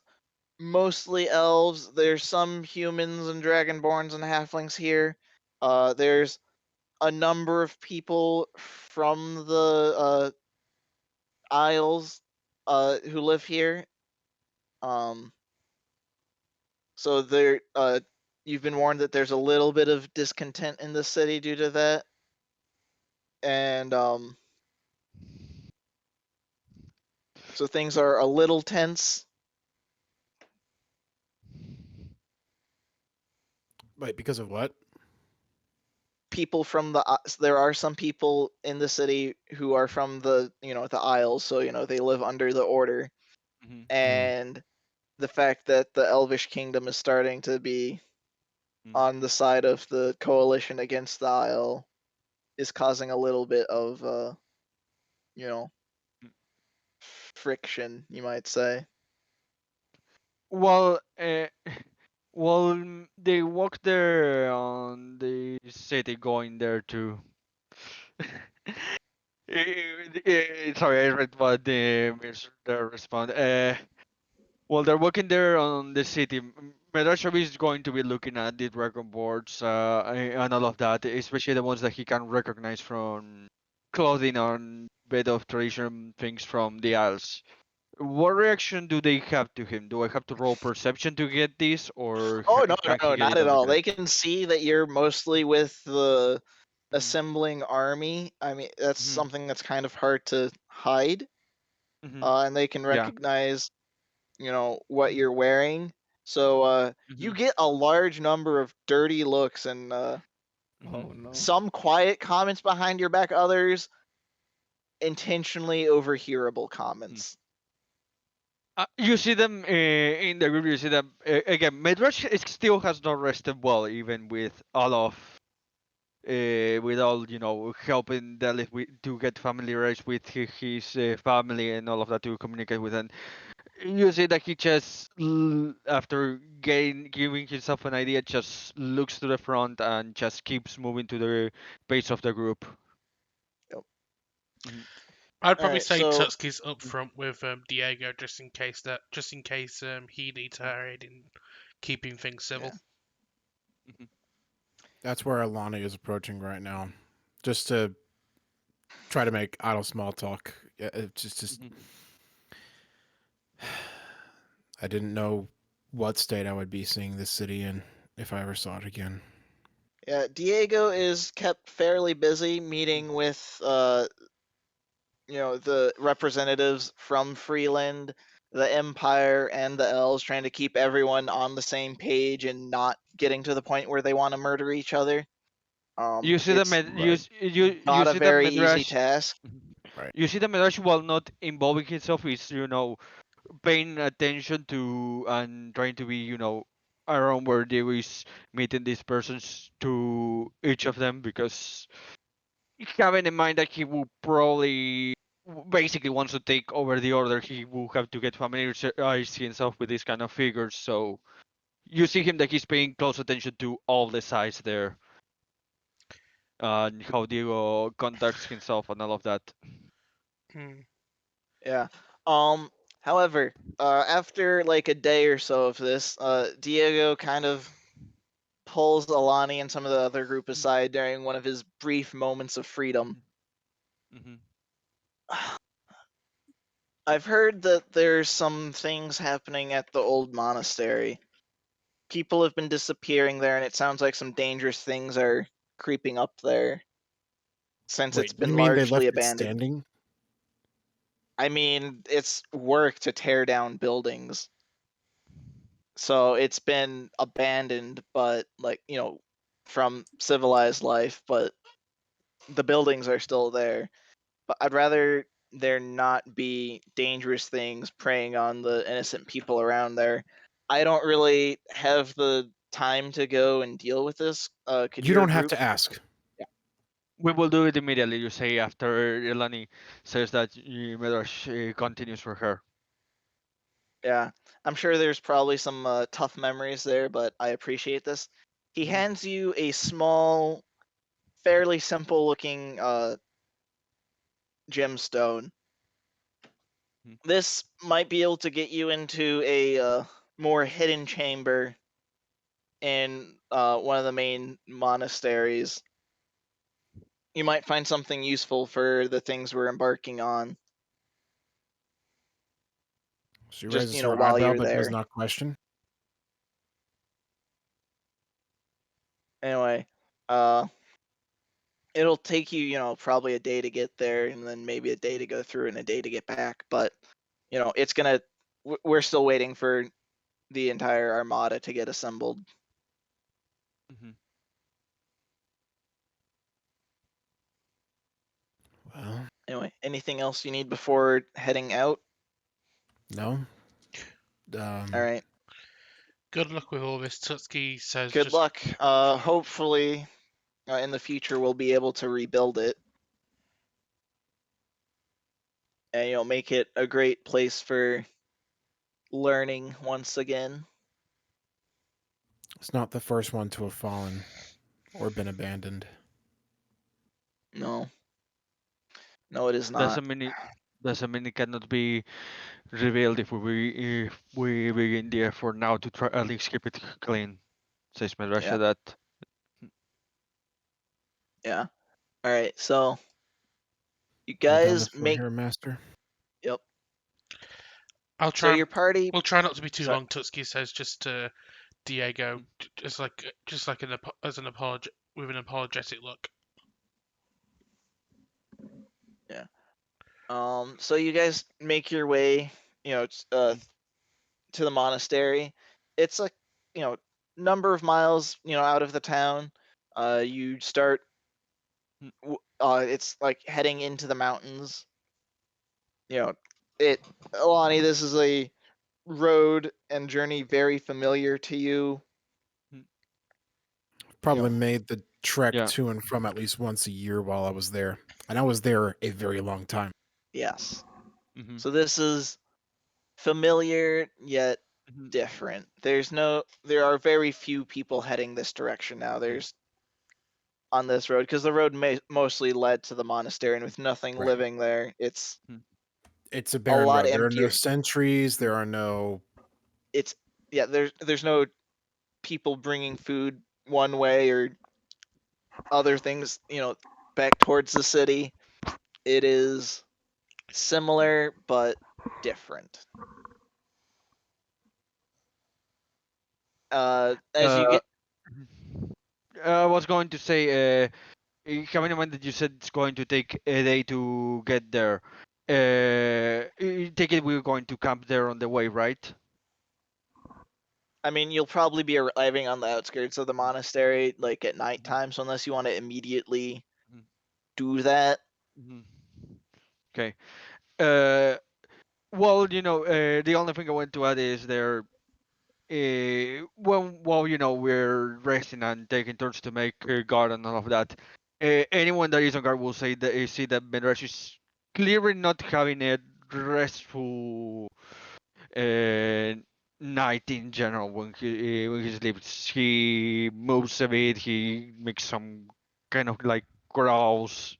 mostly elves. There's some humans and dragonborns and halflings here. There's a number of people from the Isles who live here. Um, so there, you've been warned that there's a little bit of discontent in the city due to that, and so things are a little tense. Wait, because of what? People from there are some people in the city who are from the the Isles, so they live under the Order, Mhm. and the fact that the Elvish Kingdom is starting to be on the side of the coalition against the Isle is causing a little bit of you know friction, you might say. Well, they walk there on the city going there to. Sorry, I read what the respond. Well, they're walking there on the city. Medrashavi is going to be looking at the dragon boards and all of that, especially the ones that he can recognize from clothing and bit of tradition things from the Isles. What reaction do they have to him? Do I have to roll perception to get this, or Oh no, no, can he no, get not it at on the all. gut? They can see that you're mostly with the Mhm, assembling army. I mean, that's mhm, something that's kind of hard to hide. mhm. And they can Yeah. recognize, what you're wearing. So you Mhm, get a large number of dirty looks and mhm. Oh no. some quiet comments behind your back, others intentionally overhearable comments. You see them in the group. You see them again. Medrash still has not rested well, even with all helping Delhi to get familiarized with his family and all of that to communicate with them. You see that he just after giving himself an idea, just looks to the front and just keeps moving to the base of the group. Yep. Mhm. I'd All probably right, say so Tutski's up front with Diego just in case he needs her aid in keeping things yeah, civil. Mhm. That's where Alani is approaching right now, just to try to make idle small talk. It's just Mhm. I didn't know what state I would be seeing this city in if I ever saw it again. yeah. Diego is kept fairly busy meeting with the representatives from Freeland, the Empire, and the Elves, trying to keep everyone on the same page and not getting to the point where they want to murder each other. You see the It's med- you Right. s- you not a see the very easy Midrash. task. Right. You see the Medrash, while not involving himself, is paying attention to and trying to be around where they is meeting these persons to each of them, because having in mind that he will probably basically wants to take over the order, he will have to get familiarize himself with these kind of figures. So you see him that he's paying close attention to all the sides there, and how Diego conducts himself and all of that. Hmm. Yeah. Um. However, after like a day or so of this, Diego kind of pulls Alani and some of the other group aside during one of his brief moments of freedom. Mm-hmm. I've heard that there's some things happening at the old monastery. People have been disappearing there, and it sounds like some dangerous things are creeping up there since it's Wait, you been mean they largely left it abandoned. standing? I mean, it's work to tear down buildings. So it's been abandoned, but like, from civilized life, but the buildings are still there. But I'd rather there not be dangerous things preying on the innocent people around there. I don't really have the time to go and deal with this. Could You your don't have group? to ask. We will do it immediately, you say, after Ilani says that Medrash continues for her. Yeah, I'm sure there's probably some tough memories there, but I appreciate this. He hands you a small, fairly simple looking gemstone. Mhm. This might be able to get you into a more hidden chamber in one of the main monasteries. You might find something useful for the things we're embarking on. She Just raises her while eyebrow you're but does there. not question. Anyway, it'll take you, probably a day to get there, and then maybe a day to go through and a day to get back. But it's gonna. We're still waiting for the entire armada to get assembled. Mm-hmm. Well, Anyway, anything else you need before heading out? no. All right. Good luck with all this. Tutski says Good just luck. Hopefully, in the future we'll be able to rebuild it and make it a great place for learning once again. It's not the first one to have fallen or been abandoned. No, no, it is not. Doesn't mean it cannot be revealed if we begin the effort now to try at least keep it clean. Says Yeah, Medrash that. yeah. All right, so you You done guys this for make. here, Master? Yep. I'll So try. your party. We'll try not to be too Sorry. long. Tutski says just to Diego, just like as an apology with an apologetic look. Yeah. So you guys make your way, to the monastery. It's a, you know, number of miles, out of the town. You start. It's like heading into the mountains. You know, it. Alani, this is a road and journey very familiar to you. Probably You made the trek Yeah. to and from at least once a year while I was there. And I was there a very long time. Yes. Mm-hmm. So this is familiar yet Mm-hmm. different. There are very few people heading this direction now. There's on this road because the road mostly led to the monastery, and with nothing Right. living there, it's It's a a barren lot road. There are no emptier. sentries. There are no. It's yeah. There's no people bringing food one way or other things. Back towards the city. It is similar but different. As you Uh, get. I was going to say, having in mind that you said it's going to take a day to get there, take it we're going to camp there on the way, right? I mean, you'll probably be arriving on the outskirts of the monastery, like at nighttime. So unless you want to immediately Mhm. do that, Mhm. Okay. Well, the only thing I want to add is there. Well, we're resting and taking turns to make guard and all of that. Anyone that is on guard will see that Midrash is clearly not having a restful uh, night in general when he sleeps. He moves a bit. He makes some kind of like growls,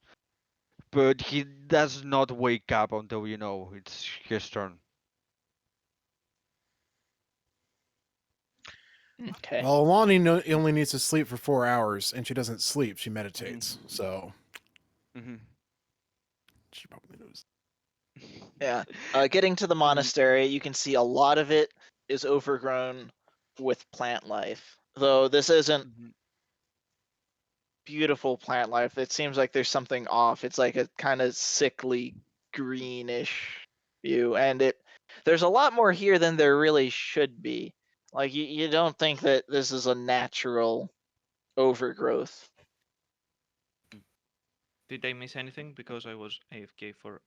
but he does not wake up until it's his turn. Okay. Well, Alani only needs to sleep for 4 hours, and she doesn't sleep; she meditates. So Mm-hmm. she probably knows. Yeah. Getting to the monastery, you can see a lot of it is overgrown with plant life. Though this isn't Mm-hmm. beautiful plant life, it seems like there's something off. It's like a kind of sickly greenish view, and there's a lot more here than there really should be. Like you don't think that this is a natural overgrowth. Did I miss anything? Because I was AFK for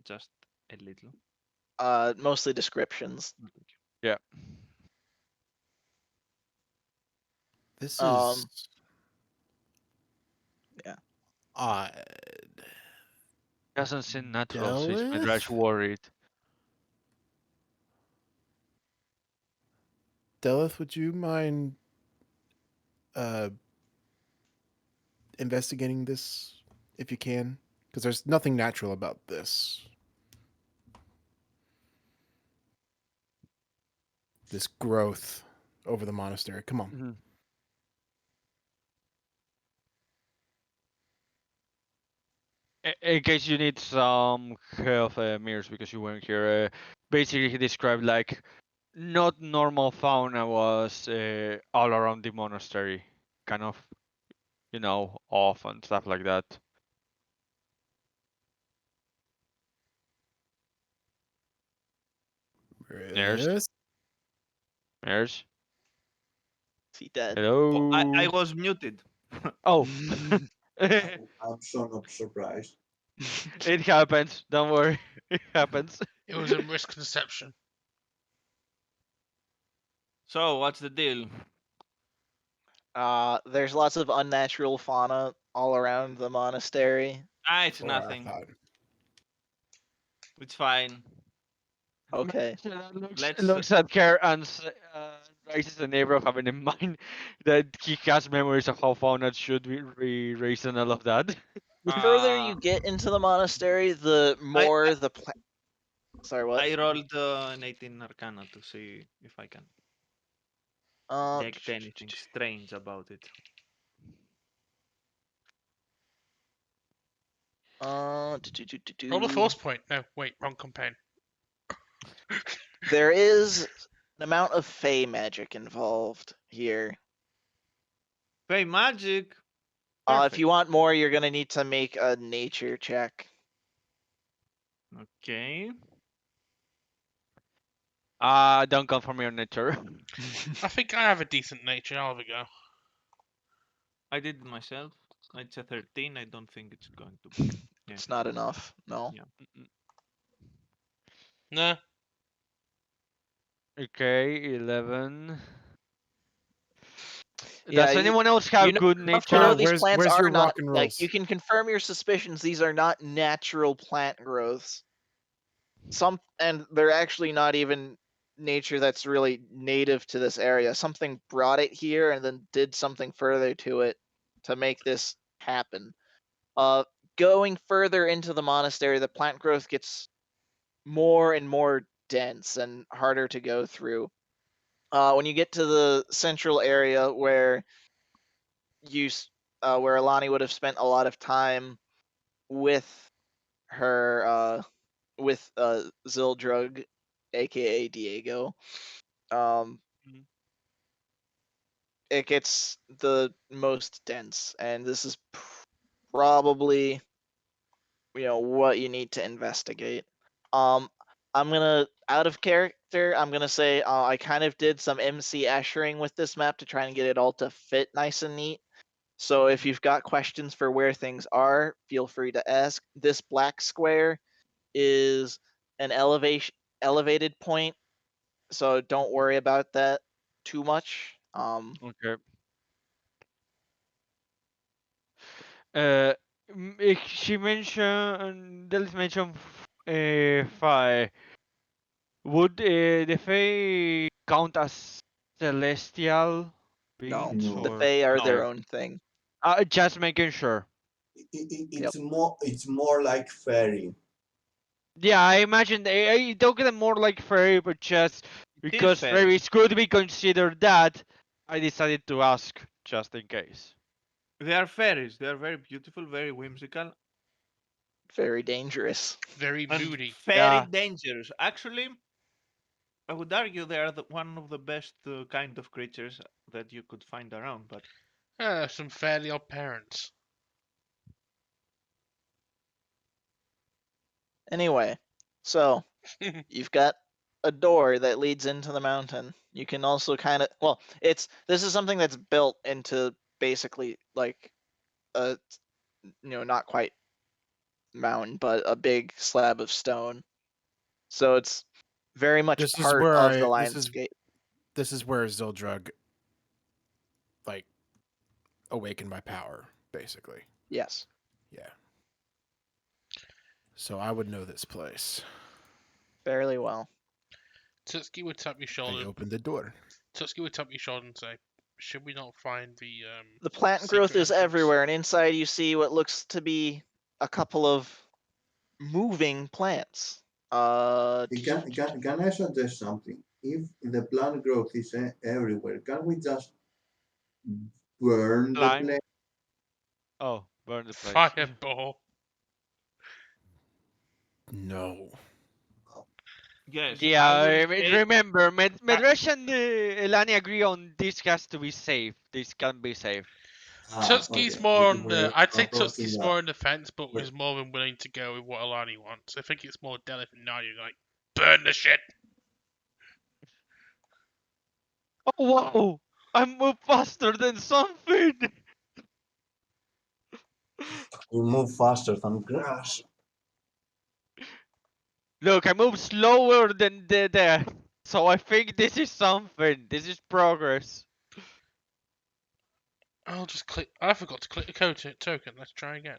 just a little. Mostly descriptions. No, thank you. Yeah. This Um, is yeah. odd. Doesn't seem natural, says Delith? Midrash worried. Delith, would you mind investigating this if you can? Because there's nothing natural about this. This growth over the monastery. Come on. Mm-hmm. In case you need some help, mirrors, because you weren't here, basically he described like not normal fauna was all around the monastery, kind of, off and stuff like that. Mirrors, Yes. mirrors. Is he dead? Oh, I Hello. was muted. Oh, I'm so not surprised. it happens. Don't worry, it happens. It was a misconception. So, what's the deal? There's lots of unnatural fauna all around the monastery. Ah, it's Or I nothing. thought. It's fine. Okay. Let's. Looks at Care and raises an eyebrow, having in mind that he has memories of how fauna should be raised and all of that. The further Uh, you get into the monastery, the I more the Sorry, what? I rolled an 18 Arcana to see if I can Uh, detect anything strange about it. Roll a force point. No, wait, wrong campaign. There is an amount of fey magic involved here. Fey magic. If Perfect. you want more, you're gonna need to make a nature check. Okay. Don't come for me on nature. I think I have a decent nature. I'll have a go. I did it myself. It's a 13. I don't think it's going to be. Yeah. It's not enough. No. Yeah. No. Okay, 11. Yeah, Does anyone else have you know good enough to know nature? these plants where's are your not rock and like rolls? you can confirm your suspicions. These are not natural plant growths. And they're actually not even nature that's really native to this area. Something brought it here and then did something further to it to make this happen. Going further into the monastery, the plant growth gets more and more dense and harder to go through. When you get to the central area where where Alani would have spent a lot of time with her Zildrug, aka Diego, Mhm. it gets the most dense, and this is probably what you need to investigate. Um, I'm gonna out of character. I'm gonna say I kind of did some MC Ashering with this map to try and get it all to fit nice and neat. So if you've got questions for where things are, feel free to ask. This black square is an elevated point, so don't worry about that too much. Okay. She mentioned. Let's mention. Fire. Would the Fae count as celestial No, beings the No, or Fae are their no? own thing. Just making sure. Yep. it's more like fairy. Yeah, I imagine I don't get them more like fairy, but just It is because fairies. fairies could be considered that, I decided to ask just in case. They are fairies. They are very beautiful, very whimsical, Very dangerous. Very and moody. very Yeah. dangerous. Actually, I would argue they are one of the best kind of creatures that you could find around. But Some fairly odd parents. Anyway, so you've got a door that leads into the mountain. You can also kind of this is something that's built into basically like a not quite mountain, but a big slab of stone. So it's very much This is part where of the I landscape. this is where Zildrug like awakened my power, basically. Yes. Yeah. So I would know this place. Fairly well. Tutski would tap your I shoulder. opened the door. Tutski would tap your shoulder and say, "Should we not find the The plant growth secret is entrance?" everywhere, and inside you see what looks to be a couple of moving plants. Can I suggest something? If the plant growth is everywhere, can we just burn the Line. place? Oh, burn the place. Fireball. No. yes, Yeah, I will say remember, I, Medresh and Elani agree on this has to be safe. This can be safe. Tutski's Okay. more on the. We're I'd say approaching Tutski's that. more on the fence, but We're, is more than willing to go with what Alani wants. I think it's more Delith and Nadia like, burn the shit. Oh wow! I move faster than something. we move faster than grass. Look, I move slower than the death. So I think this is something. This is progress. I'll just click. I forgot to click the code token. Let's try again.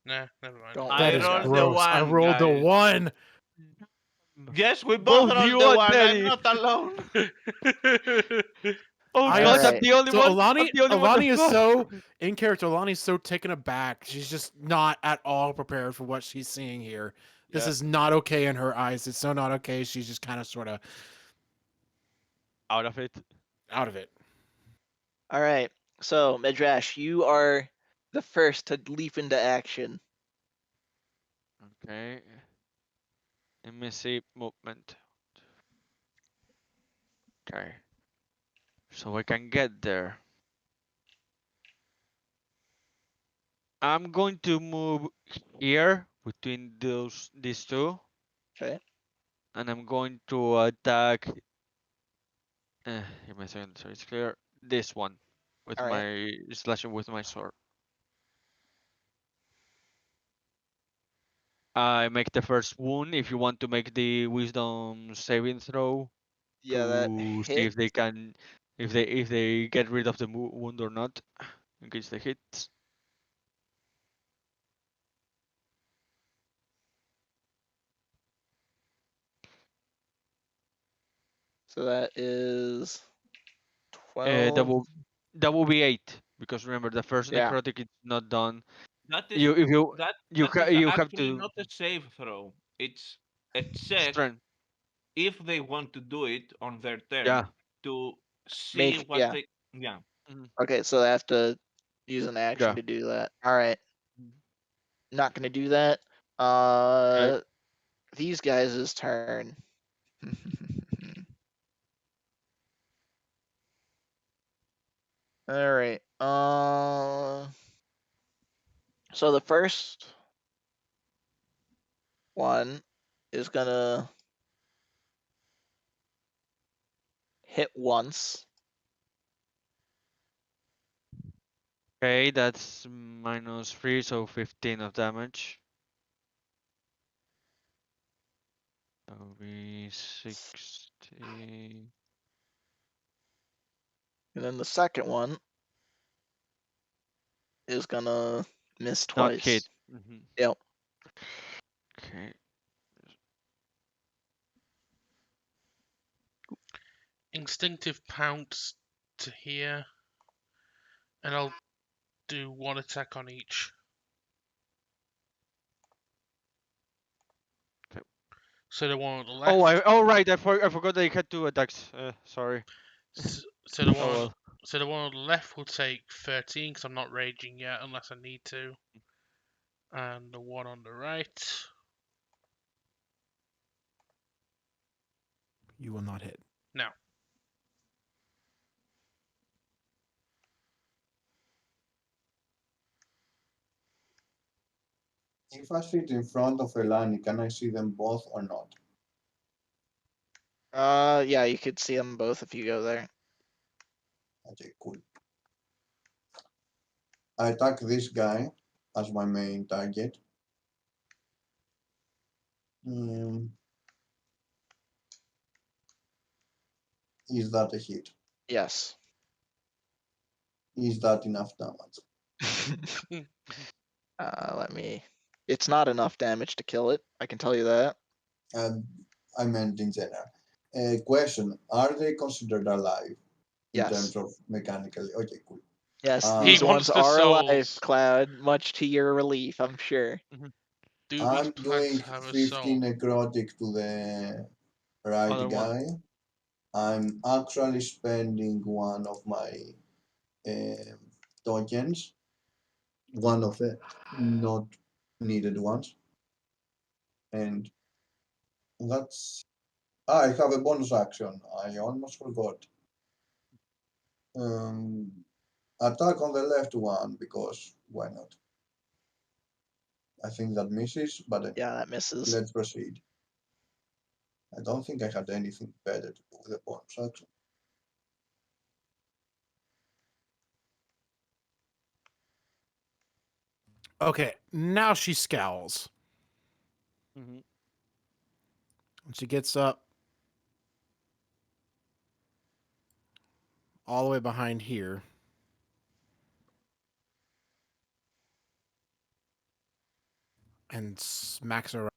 Nah, never mind. Don't I That worry is about rolled it. the gross. I one, rolled a guys. 1. Yes, we both Both rolled you the and one. I'm Daddy. not alone. Oh I god, just I'm Alright. the only so one. I'm the only one that Alani is fuck. so in character. Alani's so taken aback. She's just not at all prepared for what she's seeing here. This Yeah. is not okay in her eyes. It's so not okay. She's just kind of sort of Out of it. out of it. Alright. So, Medrash, you are the first to leap into action. Okay. Let me see movement. Okay. So I can get there. I'm going to move here between these two, Okay. and I'm going to attack. Give me a second, so it's clear. This one with Alright. my slashing with my sword. I make the first wound. If you want to make the wisdom saving throw Yeah, that to see hit. if they can, if they get rid of the wound or not, in case they hit. So that is Uh, that 12. will that will be 8 because remember the first Yeah. necrotic is not done. That is You if you that you that is you have actually to not a save throw. It's a check strength. if they want to do it on their Yeah. turn to see Make, what yeah. they. Yeah. Mhm. Okay, so I have to use an action Yeah. to do that. Alright. Not gonna do that. Okay. These guys' turn. Alright. So the first one is gonna hit once. Okay, that's -3, so 15 of damage. That would be 60. And then the second one is gonna miss Not hit. twice. Mm-hmm. Yep. Okay. Instinctive pounce to here, and I'll do one attack on each. Okay. So the one on the Oh, left. right. I forgot that you had 2 attacks. Sorry. So the one Oh on, well. so the one on the left will take 13 because I'm not raging yet unless I need to, and the one on the right. You will not hit. No. If I sit in front of Elani, can I see them both or not? Yeah, you could see them both if you go there. Okay, cool. I attack this guy as my main target. Is that a hit? Yes. Is that enough damage? Let me. It's not enough damage to kill it. I can tell you that. I meant in general. Question: are they considered alive in Yes. terms of mechanically? Okay, cool. Yes, He these ones wants the are alive, souls. Cloud, much to your relief, I'm sure. Do these I'm plants doing have a 15 soul? necrotic to the right Other one. guy. I'm actually spending one of my tokens, one of the not needed ones, and that's. I have a bonus action. I almost forgot. Um, Attack on the left one because why not? I think that misses, but anyway, Yeah, that misses. let's proceed. I don't think I had anything better to do with the bonus action. Okay, now she scowls. Mm-hmm. And she gets up all the way behind here. And smacks her.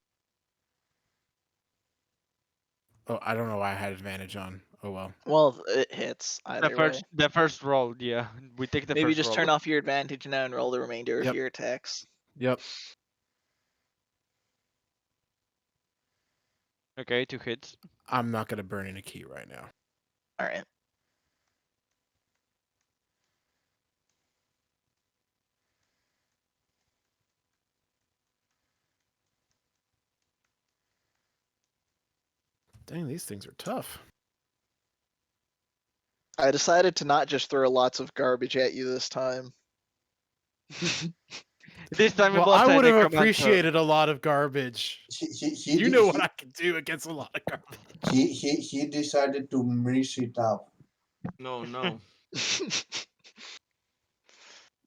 Oh, I don't know why I had advantage on. Oh well. Well, it hits either way. The first roll, yeah. We take the Maybe first just roll. turn off your advantage now and roll the remainder of Yep. your attacks. Yep. Okay, 2 hits. I'm not gonna burn in a key right now. Alright. Dang, these things are tough. I decided to not just throw lots of garbage at you this time. This time we Well, lost I a would have necromancer. appreciated a lot of garbage. You know what I can do against a lot of garbage. He decided to mess it up. No.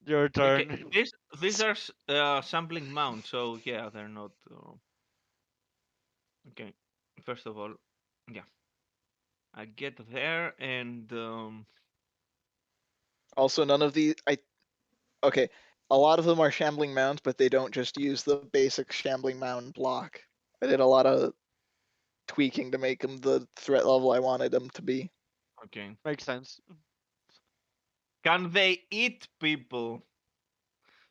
Your turn. Okay, these are sampling mounts, so yeah, they're not. Okay, first of all, yeah, I get there and Also, none of the okay, a lot of them are shambling mounds, but they don't just use the basic shambling mound block. I did a lot of tweaking to make them the threat level I wanted them to be. okay. Makes sense. Can they eat people?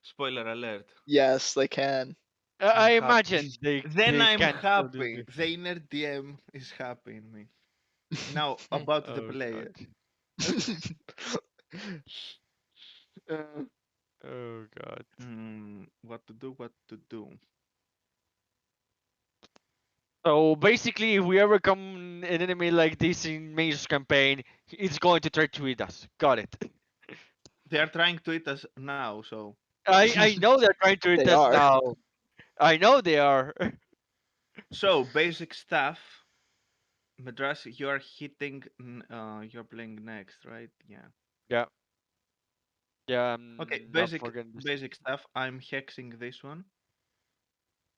Spoiler alert. Yes, they can. I I'm happy. imagine Then they I'm can still do happy. this. The inner DM is happy in me. Now about the Oh player. god. Oh god. What to do? What to do? So basically, if we ever come an enemy like this in Major's campaign, it's going to try to eat us. Got it. They are trying to eat us now, so I know they're trying to eat They us are. now. I know they are. basic stuff. Madras, you are hitting. You're playing next, right? Yeah. Yeah. Yeah, Okay, I'm not basic forgetting this. basic stuff. I'm hexing this one.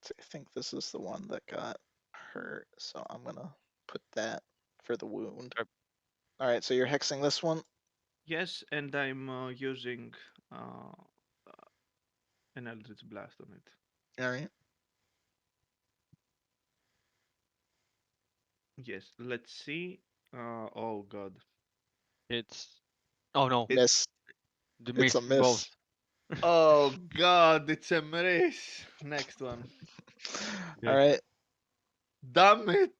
I think this is the one that got hurt, so I'm gonna put that for the wound. Okay. All right, so you're hexing this one. Yes, and I'm using uh, an Eldritch Blast on it. All right. Yes, let's see. Oh god. It's. Oh no, It. Miss. the It's a miss both. miss. Oh god, it's a miss. Next one. All Okay. right. Damn it.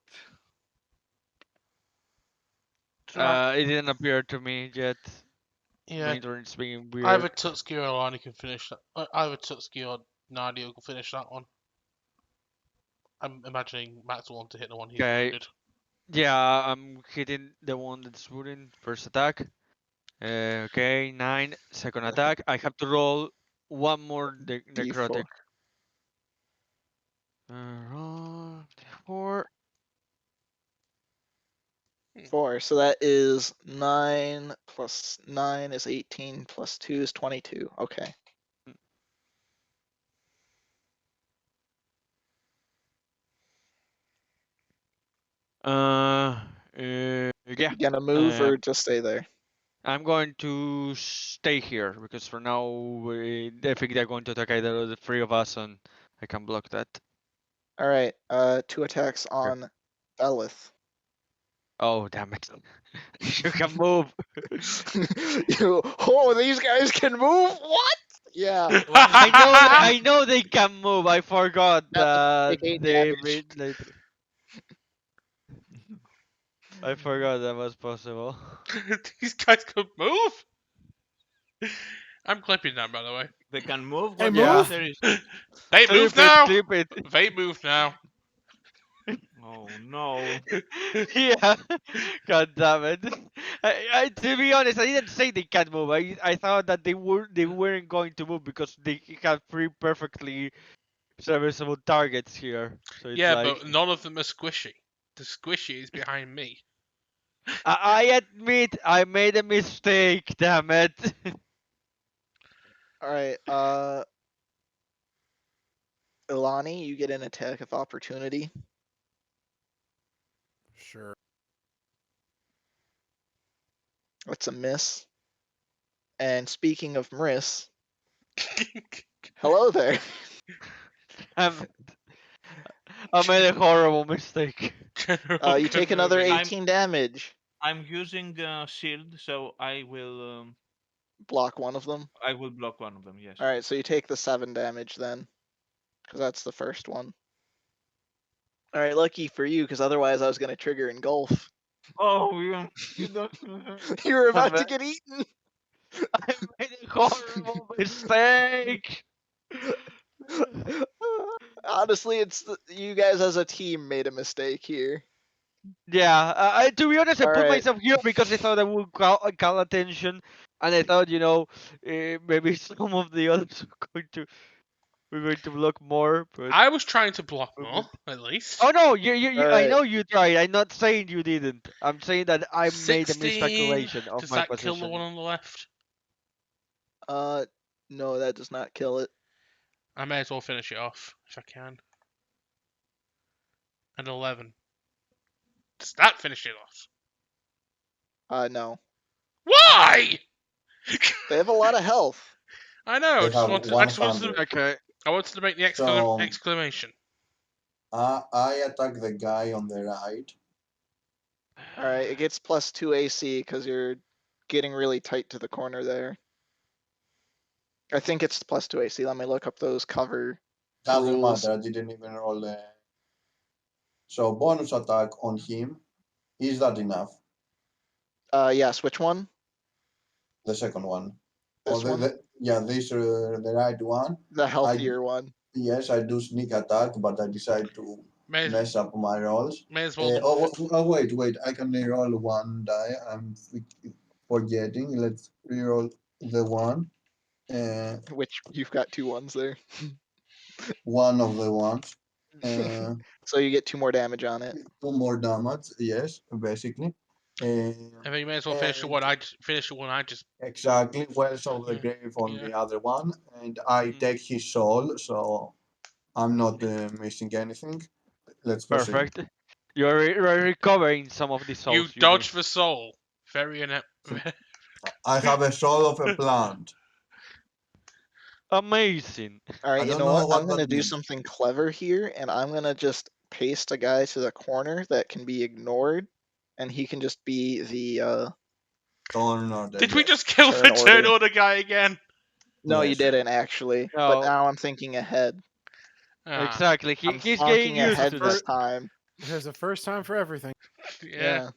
It didn't appear to me yet. My Yeah, internet's being either weird. Tutski or Alani can finish that. Either Tutski or Nadia can finish that one. I'm imagining Max will want to hit the one he's Okay. wounded. Yeah, I'm hitting the one that's wounded. First attack. Okay, 9. Second attack. I have to roll one more necrotic. D4. Roll 4. 4. So that is 9 plus 9 is 18 plus 2 is 22. Okay. Yeah. You gonna move Uh, or just stay there? I'm going to stay here because for now I think they're going to attack either of the three of us, and I can block that. All right. 2 attacks on Belith. Oh damn it! You can move. Oh, these guys can move? What? Yeah. I know they can move. I forgot that Take 8 they damage. made later. I forgot that was possible. These guys can move. I'm clipping that, by the way. They can move. Hey, What Yeah. move! there is? They move Clip it, now. clip it. They move now. Oh no. Yeah. God damn it. To be honest, I didn't say they can't move. I thought that they weren't going to move because they have three perfectly serviceable targets here. So it's Yeah, like but none of them are squishy. The squishy is behind me. I admit I made a mistake. Damn it. All right. Ilani, you get an attack of opportunity. Sure. That's a miss. And speaking of miss, hello there. I'm, I made a horrible mistake. General You take another Kenobi. 18 damage. I'm using shield, so Block one of them. I will block one of them. Yes. All right, so you take the 7 damage then, because that's the first one. All right, lucky for you, because otherwise I was gonna trigger engulf. Oh, you don't. You were I about to made, get eaten. I made a horrible mistake. Honestly, you guys as a team made a mistake here. Yeah, to be honest, I All put right. myself here because I thought I would call attention, and I thought, maybe some of the others were going to block more, but. I was trying to block more, at least. Oh no, All I right. know you tried. I'm not saying you didn't. I'm saying that I made a 16. miscalculation of Does my that kill the one position. on the left? No, that does not kill it. I may as well finish it off if I can. And 11. Does that finish it off? No. Why? They have a lot of health. I know. They I just have wanted. 100. Okay. I wanted to make the So exclamation. I attack the guy on the right. All right, it gets +2 AC because you're getting really tight to the corner there. I think it's +2 AC. Let me look up those cover Doesn't rules. matter. I didn't even roll. So bonus attack on him. Is that enough? Yes. Which one? The second one. This one? This the right one. The healthier one. Yes, I do sneak attack, but I decide to May, mess up my rolls. may as well. Wait. I can reroll one die. I'm forgetting. Let's reroll the one. Which you've got 2 ones there. One of the ones. Uh, So you get 2 more damage on it. 2 more damage. Yes, basically. I think you may as well finish the And one I just. exactly. Wells of the Yeah, Grave on yeah. the other one, and I take his soul, so I'm not missing anything. let's proceed. Perfect. You're recovering some of the You souls you dodge missed. the soul. Very I have a soul of a plant. Amazing. All I right, you don't know know what? I'm what gonna that do means. something clever here, and I'm gonna just paste a guy to the corner that can be ignored, and he can just be the Turn order, Did we yes. just kill the turn turn order. order guy again? No, you Yes. didn't actually, but No, now I'm thinking ahead. Ah, exactly. I'm He's getting thinking used There's a to ahead that. this first. time. There's a first time for everything. yeah. Yeah.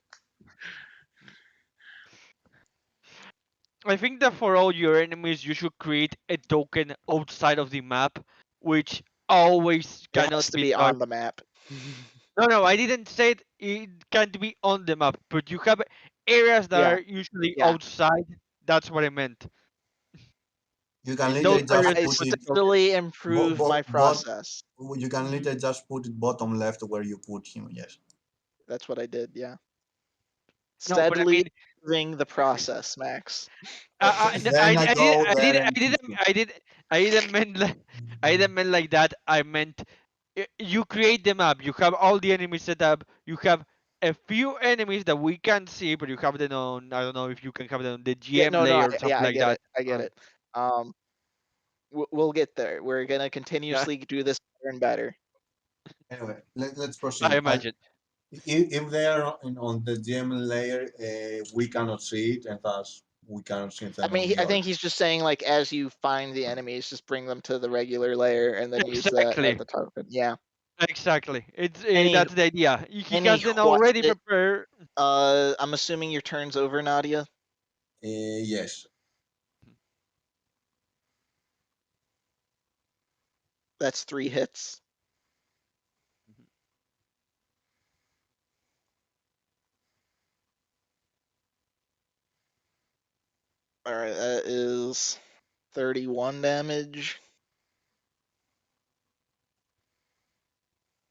I think that for all your enemies, you should create a token outside of the map, which always It has cannot to be be touched. on the map. No, no, I didn't say it can't be on the map, but you have areas that Yeah, are usually yeah. outside. That's what I meant. You can In those literally areas, just I you put put it the token. steadily improve my bot. process. You can literally just put it bottom left where you put him. Yes. That's what I did, yeah. No, but I Steadily mean, improving the process, Max. Then I go there and kiss him. I didn't mean like, I didn't mean like that. I meant you create the map. You have all the enemies set up. You have a few enemies that we can't see, but you have them on. I don't know if you can have them on the Yeah, GM no, layer or yeah, something I like get that. it. I get Um, it. Um, we'll get there. We're gonna yeah, continuously do this better and better. Anyway, let's I proceed. imagine. If they are on the GM layer, we cannot see it, and thus we cannot see I them mean, on the I order. think he's just saying like as you find the enemies, just bring them to the regular layer and then use that as Exactly. a token. Yeah. Exactly. It's Any that's the idea. He any has them what? already prepared. I'm assuming your turn's over, Nadia. Yes. That's 3 hits. All right, that is 31 damage.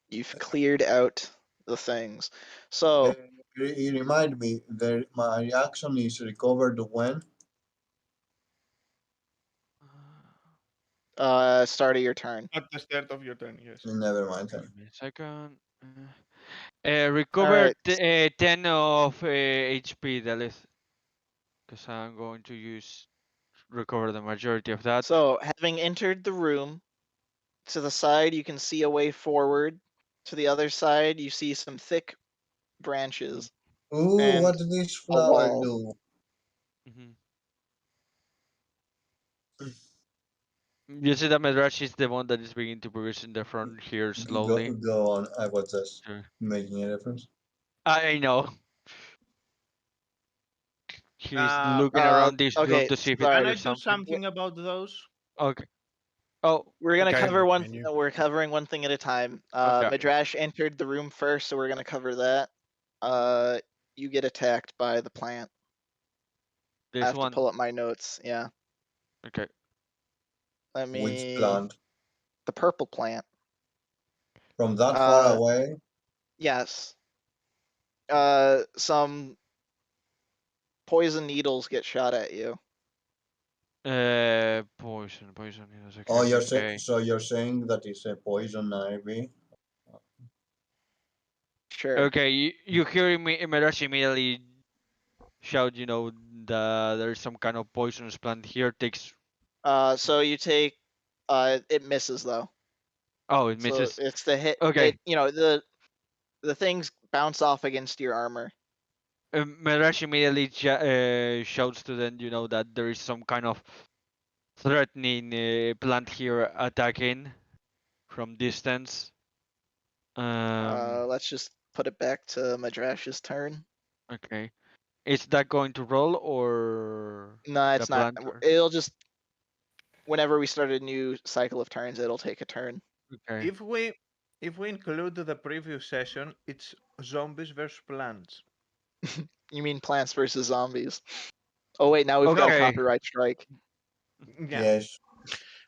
You've cleared out the things. So, You remind me that my reaction is recovered when. start of your turn. At the start of your turn, yes. Never mind. Give me a second. All Recover right. 10 of HP, Dalith, because I'm going to use recover the majority of that. So, having entered the room, to the side you can see a way forward. To the other side, you see some thick branches Ooh, and what did this a flower wall. do? Mhm. You see that Medrash is the one that is beginning to progress in the front here slowly. Go on. I was just Sure. making a reference. I know. He's Uh, looking around this room Okay, to see if it can sorry. I triggers do something. something about those? Okay. Oh, We're gonna okay. cover one. Can you? We're covering one thing at a time. Okay. Madrash entered the room first, so we're gonna cover that. You get attacked by the plant. I This have to one. pull up my notes. Yeah, Okay. let Which me. plant? The purple plant. From that far Uh, away? yes. Some poison needles get shot at you. Poison. Yes, Oh, okay, okay. so you're saying that it's a poison ivy? Sure. Okay, you hear me, Merashi immediately shout, that there's some kind of poisonous plant here. Takes. So you take. It misses though. Oh, it So misses. it's the hit. Okay. It the things bounce off against your armor. Merashi immediately shouts to them, that there is some kind of threatening plant here attacking from distance. Let's just put it back to Madrash's turn. Okay. Is that going to roll or No, the it's not. plant? Or... It'll just whenever we start a new cycle of turns, it'll take a turn. Okay. If we include the previous session, it's zombies versus plants. You mean Plants vs Zombies? Oh wait, now we've got a No, Okay. copyright strike. yeah. Yes.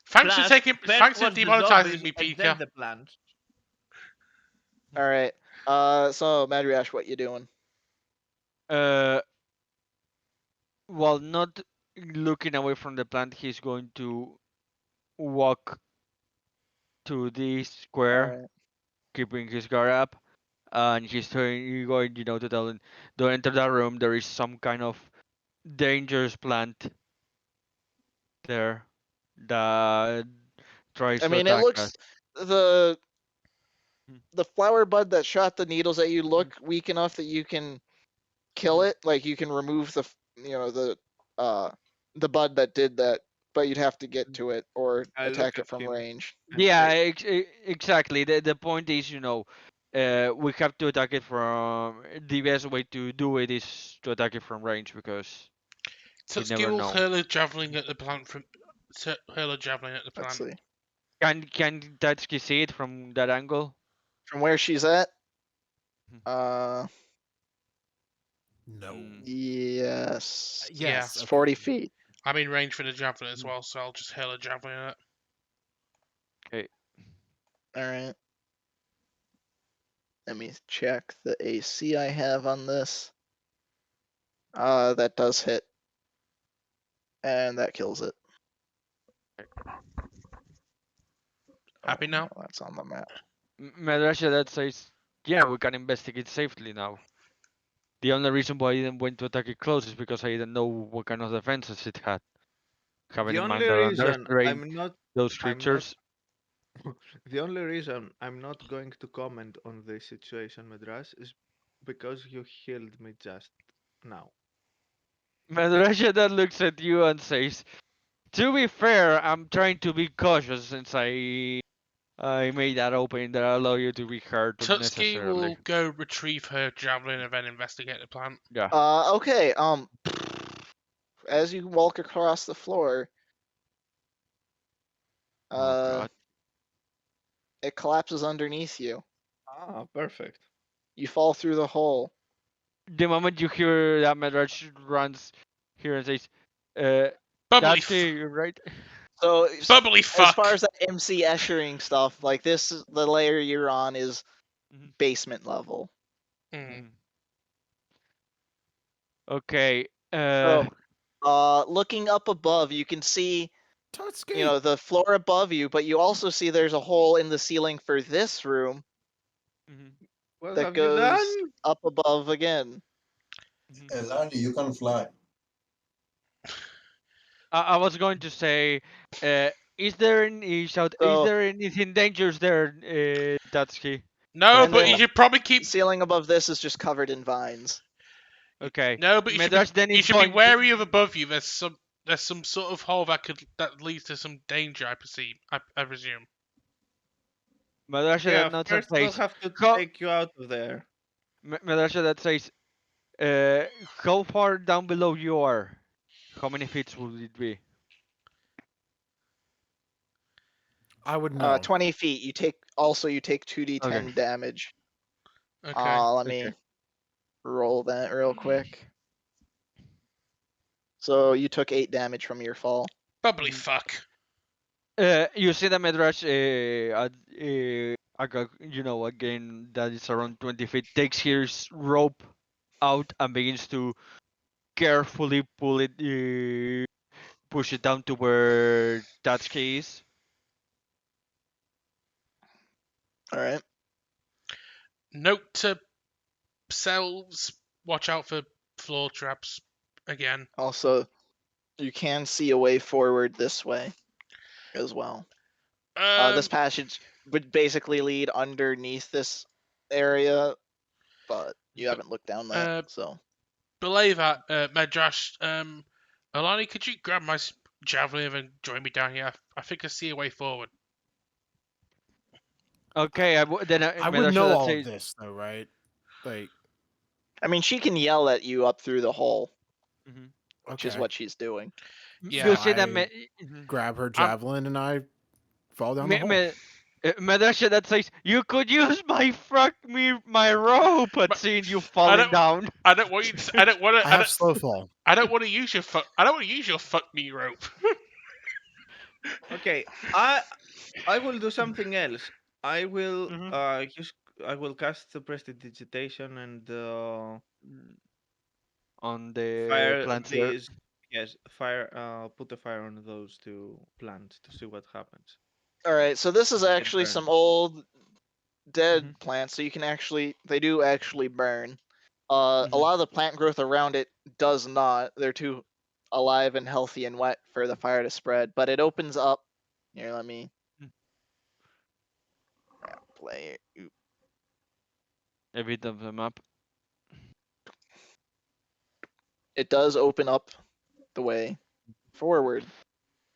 Thanks for Plus, taking. first Thanks for was the demonetizing zombies me, and then Pika. the plants. All right. So Madrash, what you doing? Uh, while not looking away from the plant, he's going to walk to this All square right. keeping his guard up, and he's going, to tell him, don't enter that room. There is some kind of dangerous plant there that tries I to mean, it attack us. looks the Mhm. the flower bud that shot the needles at you Mhm. look weak enough that you can kill Mhm. it. Like you can remove uh the bud that did that, but you'd have to get to it or I look attack at it from him range. and Yeah, say, exactly. The point is, we have to attack it from. The best way to do it is to attack it from range because we Tutski never will know. hurl a javelin at the plant hurl a javelin at the Let's plant. see. Can Tatsuki see it from that angle? From where she's at, Mhm. uh, No. Mm, yes, Yeah. Yes. it's Okay. 40 feet. I'm in range for the javelin as Mhm. well, so I'll just hurl a javelin at it. Okay. All right. Let me check the AC I have on this. That does hit, and that kills it. Happy now? Oh, that's on the map. Madrasha that says, yeah, we can investigate safely now. The only reason why I didn't went to attack it close is because I didn't know what kind of defenses it had. Having the in mind only that reason underterrain, I'm not, those I'm not, creatures. the only reason I'm not going to comment on this situation, Madras, is because you healed me just now. Madrasha that looks at you and says, to be fair, I'm trying to be cautious since I made that opening that allow you to be hurt Tutski unnecessarily. will go retrieve her javelin and then investigate the plant. Yeah. Okay. As you walk across the floor, Oh uh, god. it collapses underneath you. Ah, perfect. You fall through the hole. The moment you hear that Madrash runs here and says, uh, Bubbly, that's it, right? So bubbly as far fuck. as that MC Eschering stuff, like this, the layer you're on is Mhm, basement level. Mm. mhm. Okay. So, looking up above, you can see, Tutski. the floor above you, but you also see there's a hole in the ceiling for this room Mhm, What that have you done? goes up above again. mhm. Elani, you can fly. I was going to say, uh, is there any shout? Is So, there anything dangerous there, Tatsuki? No, and but then you should probably keep. ceiling above this is just covered in vines. Okay. No, but Madrash then you is should be going. wary of above you. There's some sort of hole that leads to some danger. I perceive. I presume. Madrasha that Yeah, nods and first we'll says, have to how, take you out of there. Madrasha that says, how far down below you are? How many feet would it be? I would know. 20 feet. You take 2d10 Okay. damage. Okay. Let Okay. me roll that real quick. So you took 8 damage from your fall. Bubbly Mhm. fuck. You see the Madrash, again, that is around 20 feet, takes his rope out and begins to carefully pull it, push it down to where Tatsuki is. All right. Note to selves: watch out for floor traps again. Also, you can see a way forward this way as well. This Um, passage would basically lead underneath this area, but you but, haven't looked down that, uh, so. belay that, Madrash. Alani, could you grab my javelin and join me down here? I think I see a way forward. Okay, then I would Madrash know that all of says, this though, right? Like, I mean, she can yell at you up through the hole, mhm. which is okay. what she's doing. So You Yeah. see that I grab her I'm javelin and I fall down the hole. Madrasha that says, you could use my rope, at But seeing you I falling don't. down. I don't want you to. I don't want I to. have slow fall. I don't want to use your fuck. I don't want to use your fuck me rope. Okay, I will do something else. I will Mhm. I will cast the prestidigitation and Mm, on the fire plants there. these, yes, fire put the fire on those two plants to see what happens. All right, so this is They get actually burned. some old dead Mhm. plants, so you can they do actually burn. A Mhm. lot of the plant growth around it does not. They're too alive and healthy and wet for the fire to spread. But it opens up. Here, let me Mm. play. A bit of the map. It does open up the way forward.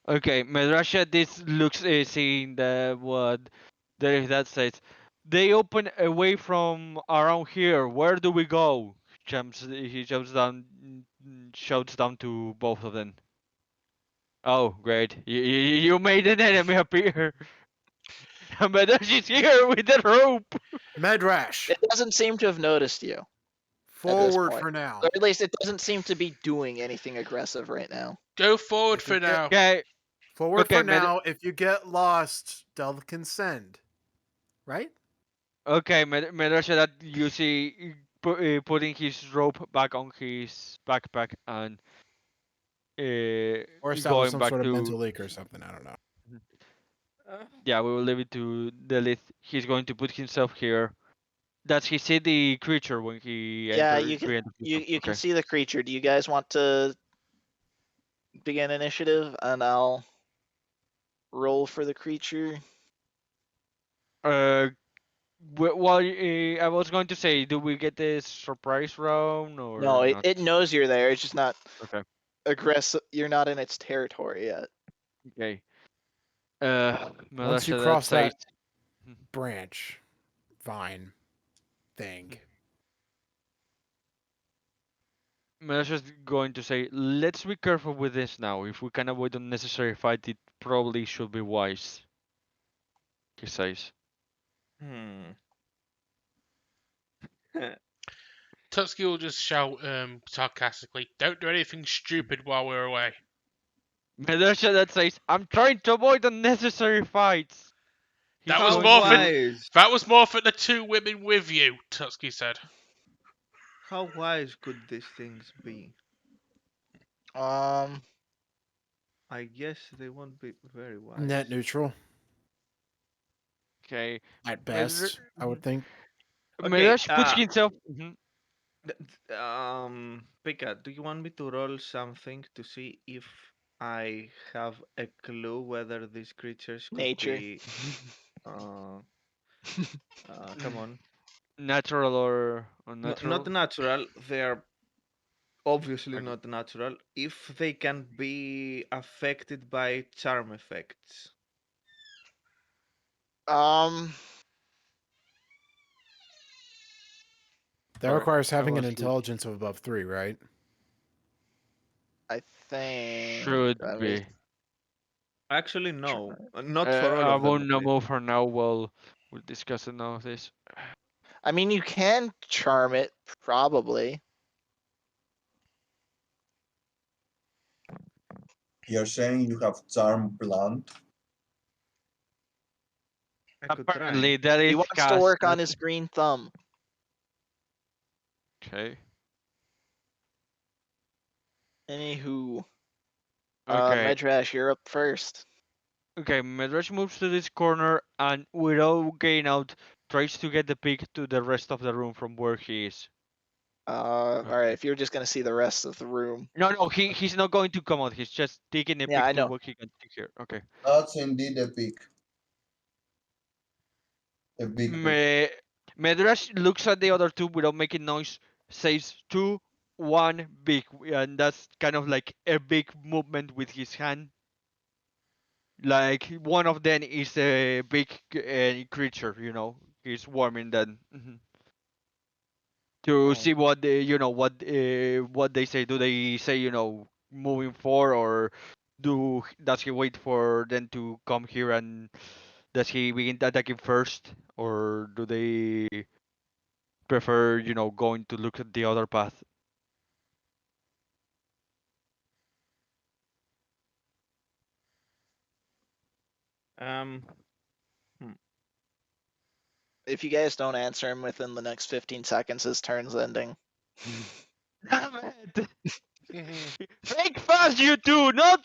Okay, Medrasha, this looks seeing the what that says. They open away from around here. Where do we go? He jumps down, shouts down to both of them. Oh, great! You made an enemy appear. Medrasha's here with the rope. Medrash, It doesn't seem to have noticed you at this forward point. for now. Or at least it doesn't seem to be doing anything aggressive right now. Go forward If you for get- now. Okay, Forward Okay, for now. If you get lost, Del can send. Right? okay, Medrasha, that you see putting his rope back on his backpack and Or establish going some back sort of to. mental leak or something. I don't know. Yeah, we will leave it to the list. He's going to put himself here. Does he see the creature when he Yeah, enters? you can Okay. see the creature. Do you guys want to begin initiative and I'll roll for the creature? Uh, well, I was going to say, do we get this surprise round No, or it, not? it knows you're there. It's just not Okay. aggressive. You're not in its territory yet. Okay. Once you Melasha, that cross says. that branch, vine thing. Melasha's going to say, let's be careful with this now. If we can avoid unnecessary fight, it probably should be wise. He says. Hmm. Tutski will just shout sarcastically, "Don't do anything stupid while we're away." Melasha that says, I'm trying to avoid unnecessary fights. That He's was How going more for to. wise? that was more for the two women with you, Tutski said. How wise could these things be? Um, I guess they won't be very wise. Net neutral Okay. at best, I would think. Okay. Melash puts himself. Pika, do you want me to roll something to see if I have a clue whether these creatures could nature. be? Uh, come on. Natural or Not unnatural? natural. They are obviously Okay. not natural. If they can be affected by charm effects. Um, That Sorry, requires I having an was. intelligence of above 3, right? I think. Should Let me be. Actually, try. no. Not for all I of them, won't at know least. more for now. We'll discuss it now. This. I mean, you can charm it, probably. You're saying you have charm plant. I could try. Apparently, that He is wants to cast. work on his green thumb. Okay. Anywho, Okay. Medrash, you're up first. Okay. Medrash moves to this corner and, without getting out, tries to get the pig to the rest of the room from where he is. Alright, if you're just gonna see the rest of the room. No. He's not going to come out. He's just taking a Yeah, I pig to know. what he can take here. Okay. That's indeed a pig. A big pig. Medrash looks at the other two without making noise, says two, one, big, and that's kind of like a big movement with his hand. Like one of them is a big creature, he's warming them to Oh. see what what they say. Do they say moving forward, or does he wait for them to come here, and does he begin attacking first, or do they prefer, going to look at the other path? Um, If you guys don't answer him within the next 15 seconds, his turn's ending. Damn it! Think fast, you two! No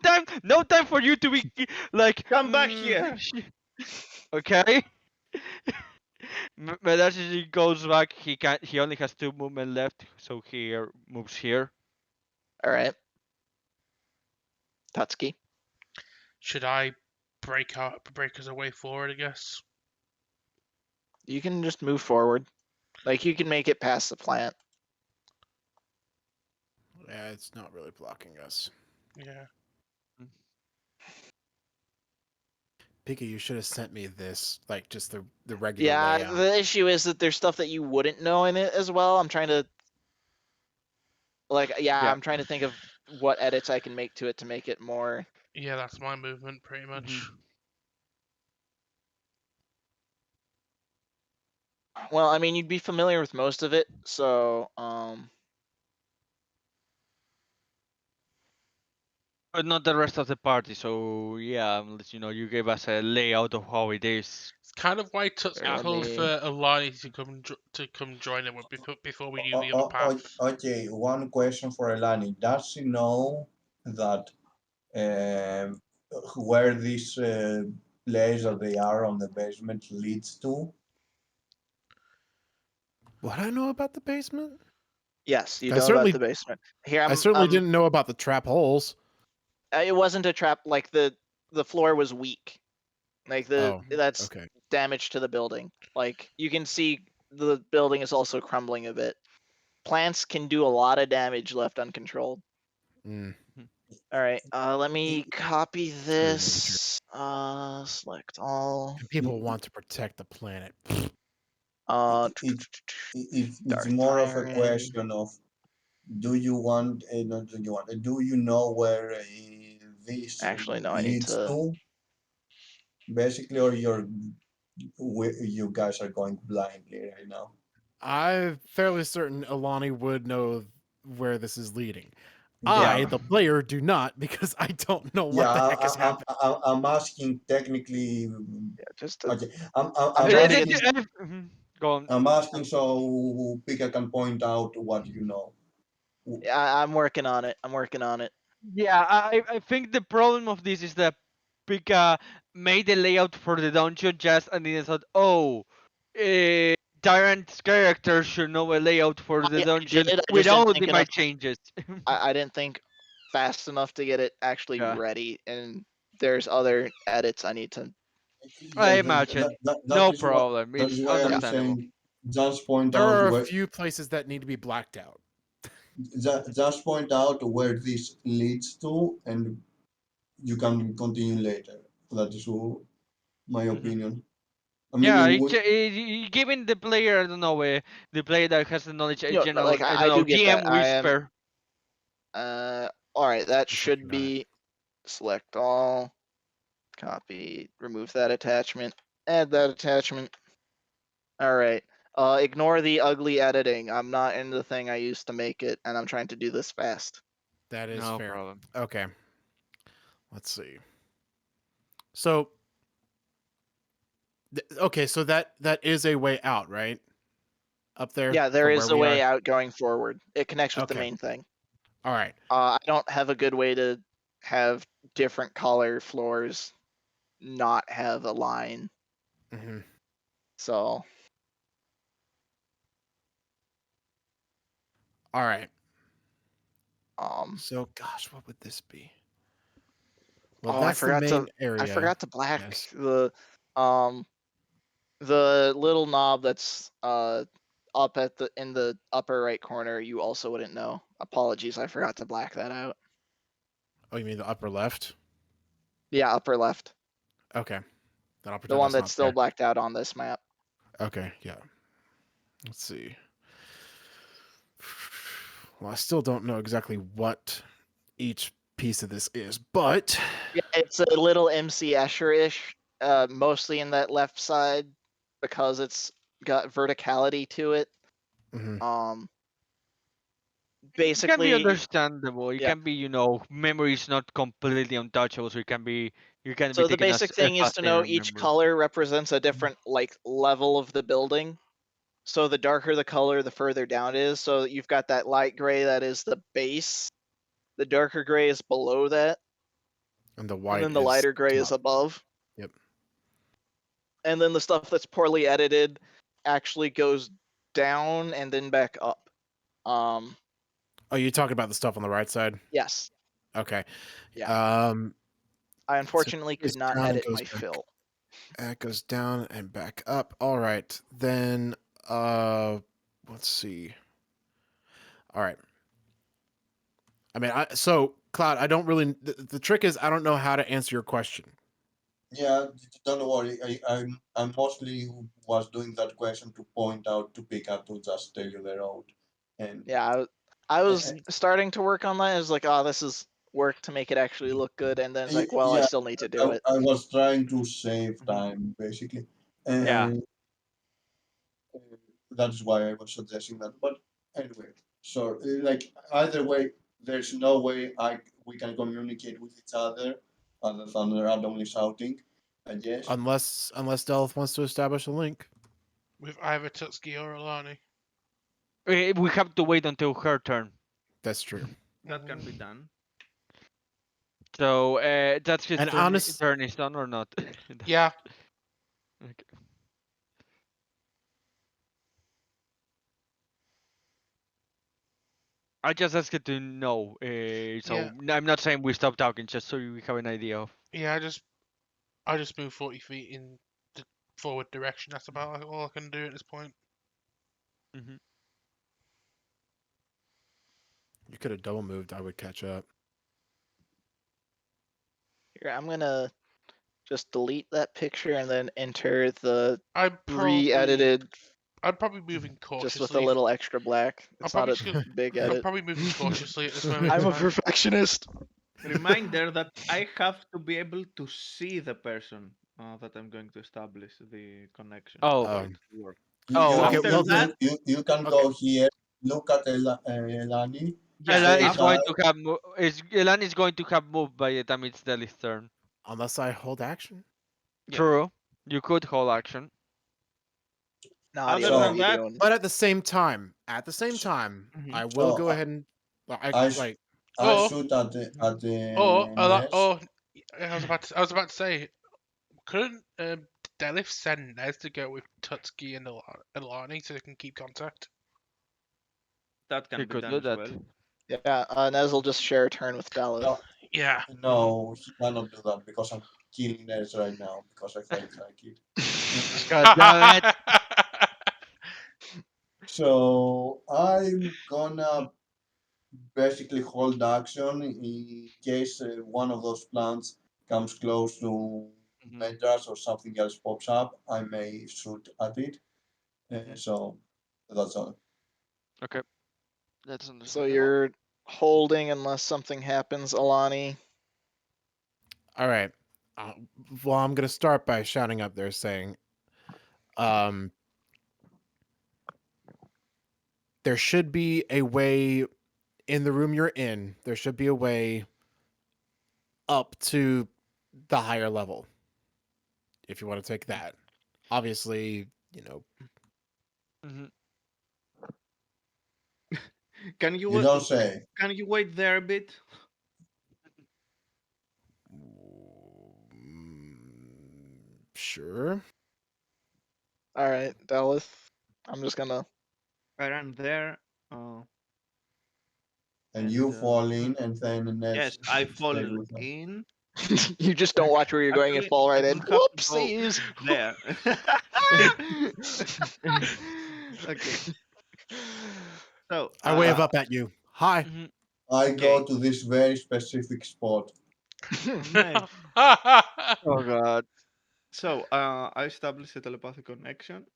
time for you to be like. Come back here! Okay. Medashi goes back. He only has 2 movement left, so he moves here. All right. Tutski. Should I break us a way forward? I guess. You can just move forward. Like you can make it past the plant. Yeah, it's not really blocking us. Yeah. Pika, you should have sent me this, like just the regular Yeah, layout. the issue is that there's stuff that you wouldn't know in it as well. I'm trying to Yeah. I'm trying to think of what edits I can make to it to make it more. Yeah, that's my movement pretty much. Mhm. Well, I mean, you'd be familiar with most of it, so But not the rest of the party. So yeah, unless you gave us a layout of how it is. It's kind of why Tutski let called me. for Alani to come join him before we knew the other path. Okay, one question for Elani. Does she know that um, where this place that they are on the basement leads to? What I know about the basement? Yes, you I know about certainly, the basement. Here, I certainly didn't know about the trap holes. It wasn't a trap. Like the floor was weak. Like that's okay. damage to the building. Like you can see the building is also crumbling a bit. Plants can do a lot of damage left uncontrolled. Mm. All right, let me copy nature. this. Select all. And people want to protect the planet. It's Darth more of a Iron. question of do you want, not do you want, do you know where this Actually, no, I need leads to. to? Basically, or you guys are going blindly right now? I'm fairly certain Alani would know where this is leading. Yeah, I, the player, do not because I don't know yeah. what the heck is happening. I'm asking technically. Yeah, just to. Okay, I'm I'm trying to get. asking. Mhm. Go on. I'm asking so Pika can point out what you know. I'm working on it. I'm working on it. Yeah, I think the problem of this is that Pika made the layout for the dungeon just and then thought, oh, Tyrant's character should know a layout for the I dungeon did. I with just didn't all think the enough. my changes. I didn't think fast enough to get it actually Yeah. ready, and there's other edits I need to. I Yeah, imagine. that No is what problem. that is It's why I'm understandable. saying just point There out are a where few places that need to be blacked out. just point out where this leads to, and you can continue later. That is my Mhm. opinion. I mean, Yeah, giving the player, I don't know, the player that has the knowledge, a general, Like I don't I know, do get GM that. I am. whisper. All right, that Just should looking at it. be select all, copy, remove that attachment, add that attachment. All right. Ignore the ugly editing. I'm not in the thing I used to make it, and I'm trying to do this fast. That is No fair. problem. Okay. Let's see. So, okay, so that is a way out, right? Up there. Yeah, there from is where a we way are? out going forward. It connects with the Okay. main thing. All right. I don't have a good way to have different color floors not have a line. Mm-hmm. So All right. um So, gosh, what would this be? Well, I that's the forgot main to area. black Yes. um the little knob that's up at the in the upper right corner. You also wouldn't know. Apologies, I forgot to black that out. Oh, you mean the upper left? Yeah, upper left. Okay. Then I'll The pretend one that's that's not still there. blacked out on this map. Okay, yeah. Let's see. Well, I still don't know exactly what each piece of this is, but Yeah, it's a little MC Escher-ish, mostly in that left side because it's got verticality to it. mhm. It can be Basically, understandable. It yeah. can be, memory is not completely untouchable, so you can be So the taken basic as a thing is fast to thing know to each remember. color represents a different like level of the building. So the darker the color, the further down it is. So you've got that light gray that is the base. The darker gray is below that, And the and white then the is lighter gray is top. above. Yep. And then the stuff that's poorly edited actually goes down and then back up. Oh, you're talking about the stuff on the right side? Yes. Okay. Yeah. Um, I so unfortunately it goes could not down and edit goes my back. fill. It goes down and back up. All right. Then, let's see. All right. I mean, so Cloud, I don't really. The trick is I don't know how to answer your question. Yeah, don't worry. I mostly was doing that question to point out to Pika to just tell you the road, and Yeah, I was uh, starting to work on that. I was like, oh, this is work to make it actually look good, and then it's like, well, I yeah, still need to do it. I was trying to save Mhm. time basically, Yeah. and that is why I was suggesting that. But anyway, so like either way, there's no way we can communicate with each other other than randomly shouting, I guess. Unless Delph wants to establish a link. With either Tutski or Alani. We have to wait until her turn. That's true. That can be done. So that's his And turn is done or not? Yeah. Okay. I just asked to know. So Yeah. I'm not saying we stop talking, just so we have an idea of. Yeah, I just moved 40 feet in the forward direction. That's about all I can do at this point. Mhm. You could have double moved. I would catch up. Here, I'm gonna just delete that picture and then enter the I'm probably re-edited I'm probably moving just with a cautiously. little extra black. I'm It's not probably a just gonna, big I'm edit. probably moving cautiously at this moment. I'm in a time. perfectionist. Reminder that I have to be able to see the person that I'm going to establish the connection Oh. for it to work. Oh. Okay, After well that, then. You can Okay. go here, look at Elani, yeah, say Is after going hi. to have Elan is going to have moved by the time it's Deli's turn. Unless I hold action. Yeah. True. You could hold action. Nadia, other what are than So- you that, doing? But at the same time, Mhm. I will So go ahead and like. I Or shoot at the or nest. I was about to say, couldn't Delif send Nez to go with Tutski and Alani so they can keep contact? that can He be could done do as that. well. Yeah, Nez will just share a turn with Dalith. No, Yeah. no, he cannot do that because I'm killing Ness right now because I felt like it. God damn it! So I'm gonna basically hold action in case one of those plants comes close to Mhm. Medras or something else pops up. I may shoot at it. So that's all. Okay. That's So understandable. you're holding unless something happens, Alani. All right. Uh, well, I'm gonna start by shouting up there, saying, there should be a way in the room you're in. There should be a way up to the higher level. If you want to take that, obviously, Mhm. Can you You don't say. can you wait there a bit? Sure. All right, Dalith. I'm just gonna. I ran there. Uh, And you and fall in, and then yes, Ness I fall stays with us. in. You just don't watch where you're going and Actually, fall I right in. don't have to go Whoopsies. there. Okay, so I wave up at you. Hi. Mhm. I okay, go to this very specific spot. nice. Oh god. So I established a telepathic connection,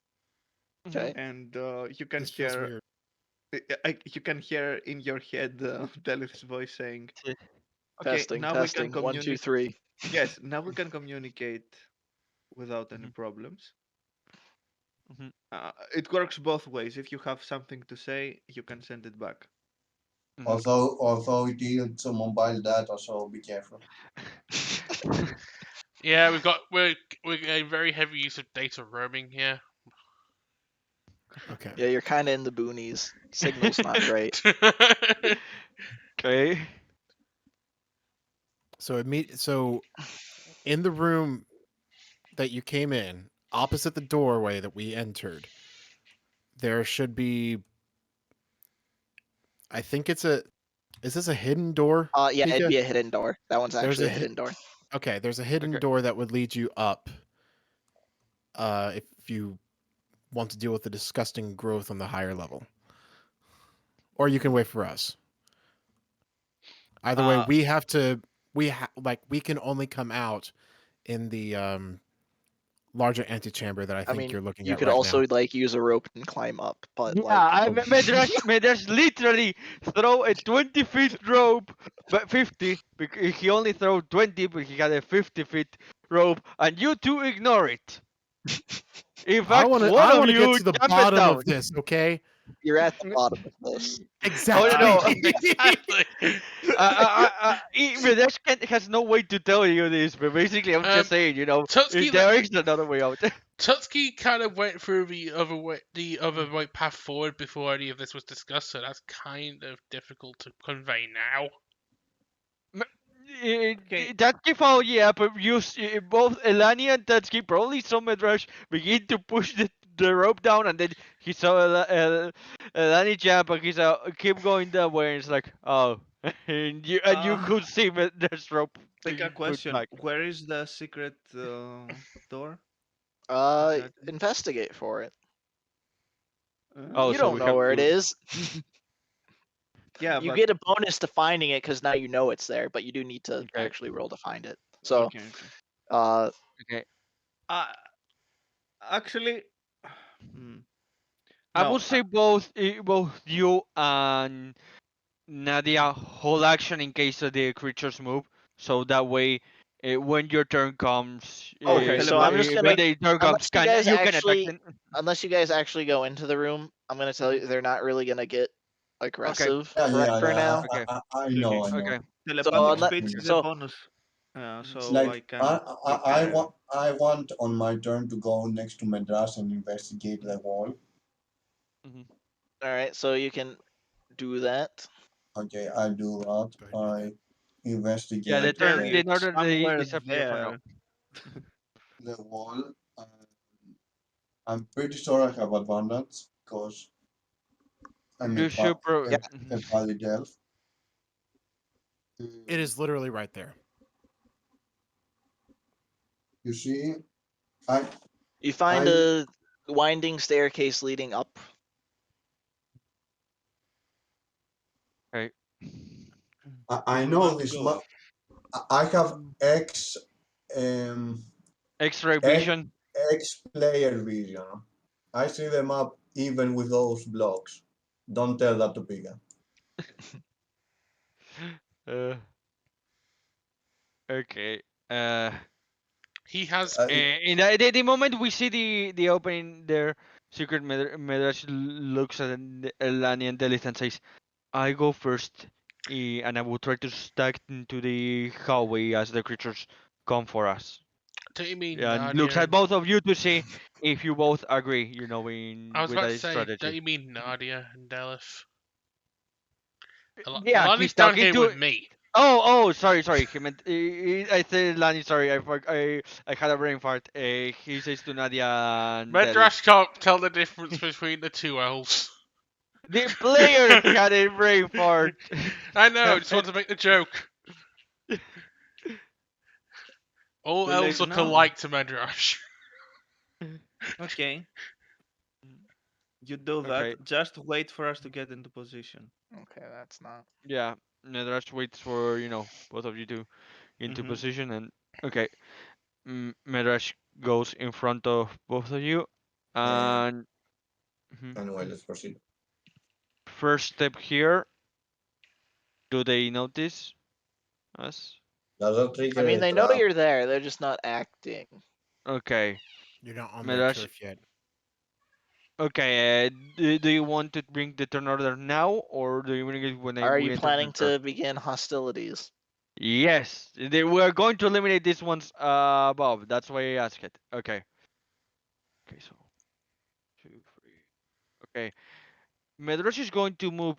Mhm. Okay. and you can This feels hear weird. you can hear in your head Delith's voice saying, Shit. "Okay, Testing, now we can testing. 1, 2, communicate." 3. Yes, now we can communicate without any Mhm. problems. Mhm. It works both ways. If you have something to say, you can send it back. Mhm. Although it is a mobile data, so be careful. Yeah, we're getting very heavy use of data roaming here. Okay. Yeah, you're kind of in the boonies. Signal's not great. Okay. So in the room that you came in, opposite the doorway that we entered, there should be. I think it's a. Is this a hidden door? Yeah, it'd Pika? be a hidden door. That one's There's actually a a hidden door. Okay, there's a hidden Okay. door that would lead you up. If you want to deal with the disgusting growth on the higher level, or you can wait for us. Either way, Uh, we have to. We can only come out in the larger antechamber that I I think mean, you're looking you at could right also now. like use a rope and climb up, but Yeah, like Medrash literally throw a 20-feet rope, but 50, because he only throw 20, but he had a 50-feet rope, and you two ignore it. In fact, one I of want to get you to the jump it bottom down. of this, okay? you're at the bottom of this. Oh no, Exactly. no. exactly. Medrash has no way to tell you this, but basically, I'm just saying, Tutski, there is another way out. Tutski kind of went through the other right path forward before any of this was discussed, so that's kind of difficult to convey now. okay. Tatsuki found, yeah, but both Elani and Tatsuki probably saw Medrash begin to push the rope down, and then he saw Elani jump, and he saw keep going that way, and it's like, oh, and you Uh, could see Medrash rope like a being put question. back. Where is the secret door Uh, exactly? investigate for it. Oh, You so don't we know have where it to. is. Yeah, You but get a bonus to finding it because now you know it's there, but you do need to Okay, actually roll to find it. So, okay, okay. uh, okay. Uh, actually, hmm, I no. would say both you and Nadia hold action in case of the creatures move, so that way, when your turn comes, okay. So I'm just when gonna, the turn comes, unless you guys you can attack actually, them. unless you guys actually go into the room, I'm gonna tell you they're not really gonna get Okay, aggressive Yeah, yeah, for yeah. now. okay, I Okay, know, okay. I know. okay. So Telepathic unless, speech Okay. is a so bonus, Mhm. so I Like can prepare. I want on my turn to go next to Madras and investigate the wall. Mhm. all right. So you can do that. Okay, I do that. Go ahead and do I that. Yeah, investigate the Tell turn, you, the it's order they somewhere disappear for now. there. the wall. I'm pretty sure I have advantage because I'm You should Yeah. a pallid elf. It is literally right there. You see, I You find I a winding staircase leading up. Okay. I So know let's this. go. I have X-ray X vision. X player vision. I see them up even with those blocks. Don't tell that to Pika. Uh, okay. Uh, He has. in the moment we see the opening there, Secret Medrash looks at Lani and Delis and says, "I go first, and I will try to stack into the hallway as the creatures come for us." Don't you mean And looks Nadia? at both of you to see if you both agree, I was with about to that say, don't strategy. you mean Nadia and Delith? Yeah, he's Alani's down talking here to. with me. Oh, sorry. He meant. I said Lani. Sorry, I had a brain fart. He says to Nadia and Delis. Medrash can't tell the difference between the two elves. The player had a brain fart. I know, I just want to make the joke. All Too late elves look now. alike to Medrash. Okay, you do that. Okay. Just wait for us to get into position. Okay, that's not. Yeah. Nedrash waits for both of you to into Mm-hmm. position, and okay. Medrash goes in front of both of you, Um, and mhm. anyway, let's proceed. First step here. Do they notice us? Does that I trigger mean, a they know trap? you're there. They're just not acting. Okay. You're not on their Medrash. turf yet. Okay. Do you want to bring the turn order now, or do you bring it when Are you we enter the planning turn? to begin hostilities? Yes, we are going to eliminate these ones above. That's why I asked it. Okay. Okay, so 2, 3. Okay. Medrosh is going to move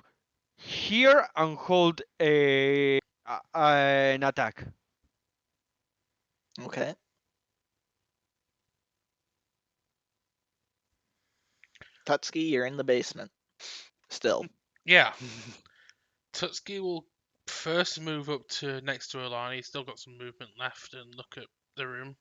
here and hold an attack. Okay. Tutski, you're in the basement. Still. Yeah. Tutski will first move up to next to Alani. He's still got some movement left and look at the room.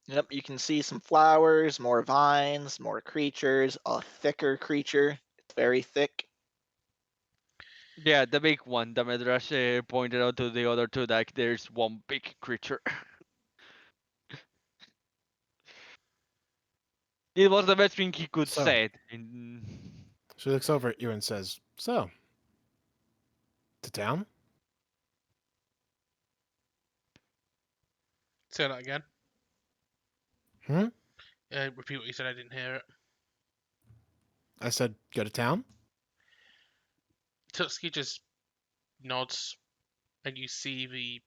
Yep, you can see some flowers, more vines, more creatures, a thicker creature. It's very thick. Yeah, the big one. The Medrash pointed out to the other two that there's one big creature. It was the best thing he could So- say. She looks over at you and says, "So, to town?" Say that again. Hmm? Repeat what you said. I didn't hear it. I said, "Go to town?" Tutski just nods, and you see the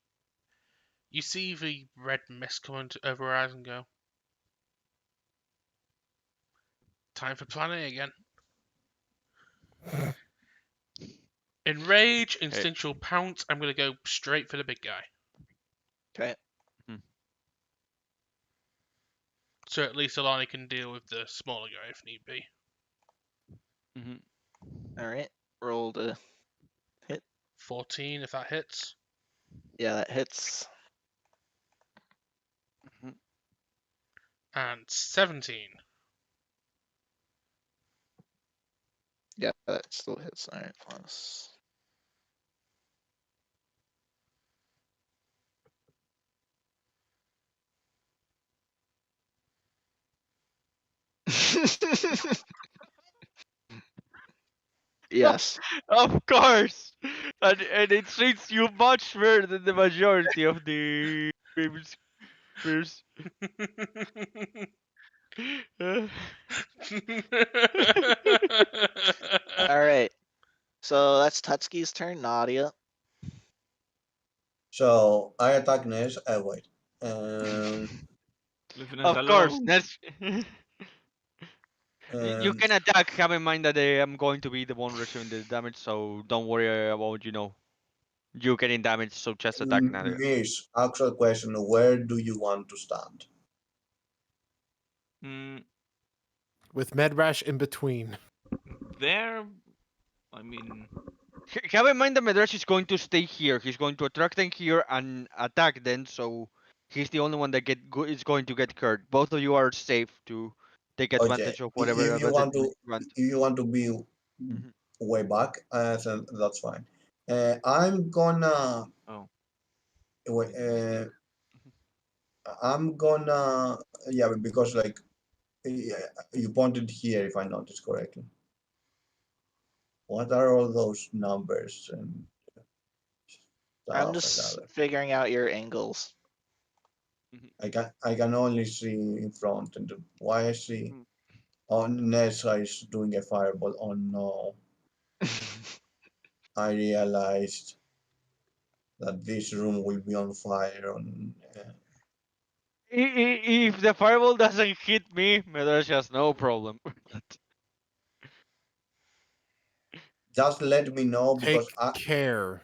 red mist come over her eyes and go, "Time for planning again." In rage, instinctual pounce, I'm gonna go straight for the big guy. Okay. So at least Alani can deal with the smaller guy if need be. Alright. Roll to hit. 14 if that hits. Yeah, that hits. And 17. Yeah, that still hits. Alright, plus. Yes. Of course, and it treats you much better than the majority of the Spears. Alright. So that's Tutski's turn. Nadia. So I attack Ness. Wait. Um, Leaving us Of course, alone. that's. You and can attack. Have in mind that I am going to be the one receiving the damage, so don't worry about you getting damage. So just attack Nadia. Miss, actual question: where do you want to stand? Mm, With Medrash in between. there, I mean, Have in mind that Medrash is going to stay here. He's going to attract them here and attack them. So he's the only one that is going to get hurt. Both of you are safe to take Okay, advantage of whatever if you advantage want you to, want. if you want to be Mhm. way back, then that's fine. I'm gonna oh, wait. did I think? I'm gonna yeah, because like yeah, you pointed here, if I noticed correctly. What are all those numbers and I'm stuff like just that? figuring out your angles. I can only see in front, and why I see Mm. on Nessa is doing a fireball. Oh no! I realized that this room will be on fire. If the fireball doesn't hit me, Medrash has no problem. Just let me know because Take care.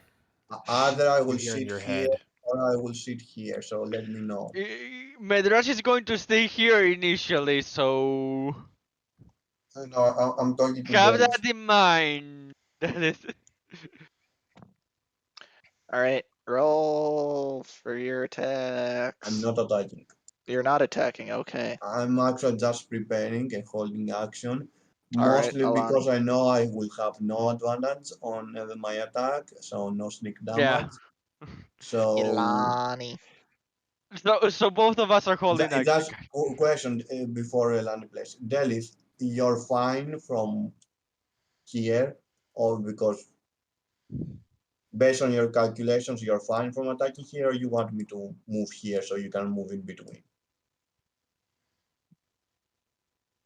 either I You will hear in sit your here head. or I will sit here. So let me know. Medrash is going to stay here initially, so No, I'm talking to have Dennis. that in mind. That is. Alright, roll for your I'm attacks. not attacking. You're not attacking, okay. I'm actually just preparing and holding action, Alright, mostly because Alani. I know I will have no advantage on my attack, so no sneak Yeah. damage. So Ilani. So both of us are holding action. that's a question before Elani plays. Delis, you're fine from here, or because based on your calculations, you're fine from attacking here, or you want me to move here so you can move in between?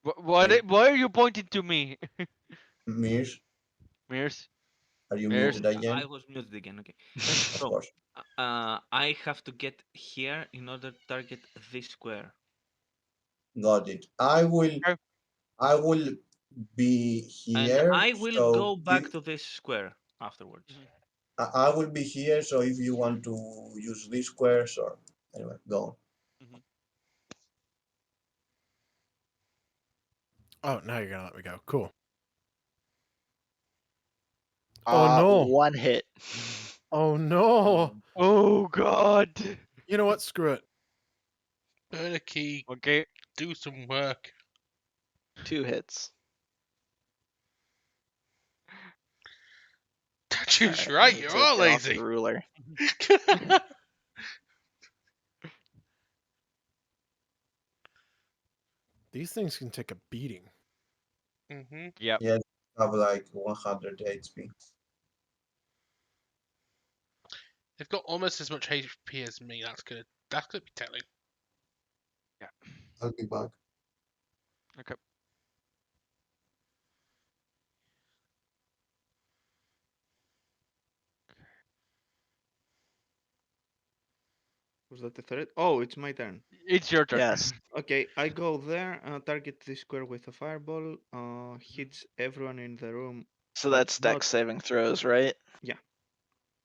Why are you pointing to me? Mirs, Mears? are you Mears? muted I again? was muted again. Okay. Of So, course. I have to get here in order to target this square. Got it. I will be And here, I will so go back to this square afterwards. I will be here. So if you want to use this square, sure. Anyway, go on. Oh, now you're gonna let me go. Cool. Oh no! One hit. Oh no! Oh God. You know what? Screw it. Burn a key. Okay. Do some work. 2 hits. That's Alright, I right. need You're to all get off the lazy. ruler. These things can take a beating. Mhm. Yep. Yeah, have like 100 HP. They've got almost as much HP as me. That's good. That's gonna be telling. I'll be back. Okay. Was that the third? Oh, it's my turn. It's your turn. Yes. Okay, I go there, target the square with a fireball, hits everyone in the room, So but that's not. dex saving throws, right?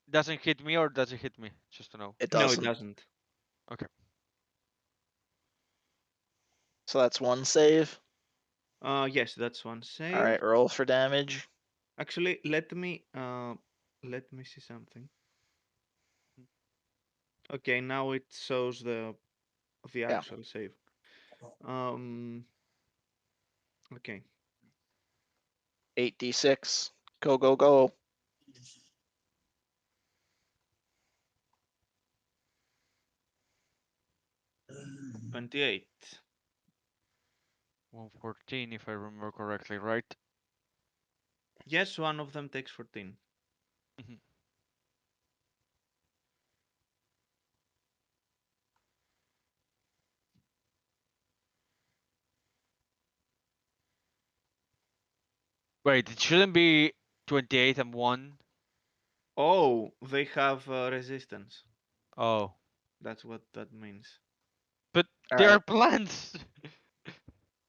Doesn't hit me or does it hit me? Just to know. It No, it doesn't. doesn't. Okay. So that's 1 save. Yes, that's one save. Alright, roll for damage. Actually, let me see something. Okay, now it shows the Yeah. actual save. Okay. 8d6. Go, go, go. 28. 114 if I remember correctly, right? Yes, one of them takes 14. Mhm. Wait, it shouldn't be 28 and 1. Oh, they have resistance. Oh. That's what that means. But they Alright, are plants.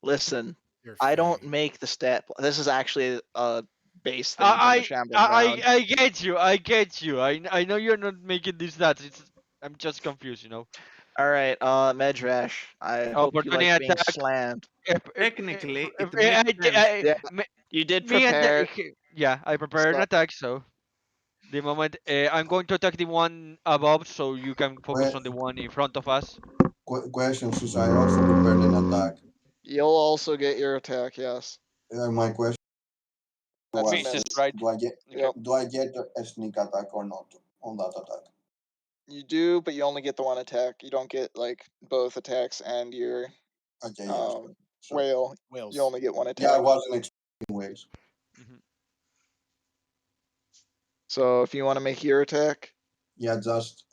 listen. You're I don't failing. make the stat. This is actually a base thing from the Shambling Ground. I get you. I get you. I know you're not making these stats. I'm just confused, you know. Alright, Medrash. I hope you Opportunity like being attack. slammed. Technically, it makes sense. Yeah, you did Me and prepare. yeah, I prepared an So, attack, so the moment I'm going to attack the one above, so you can focus on the one in front of us. Question, since I also prepared an attack. you'll also get your attack, yes. My question That's a was, miss. Misses, right? do I get Okay. Yep. do I get a sneak attack or not on that attack? You do, but you only get the one attack. You don't get like both attacks and your Okay, yeah, sure. whale. Whales. You only get one Yeah, I attack. wasn't expecting waves. Mhm. So if you want to make your attack, Yeah, just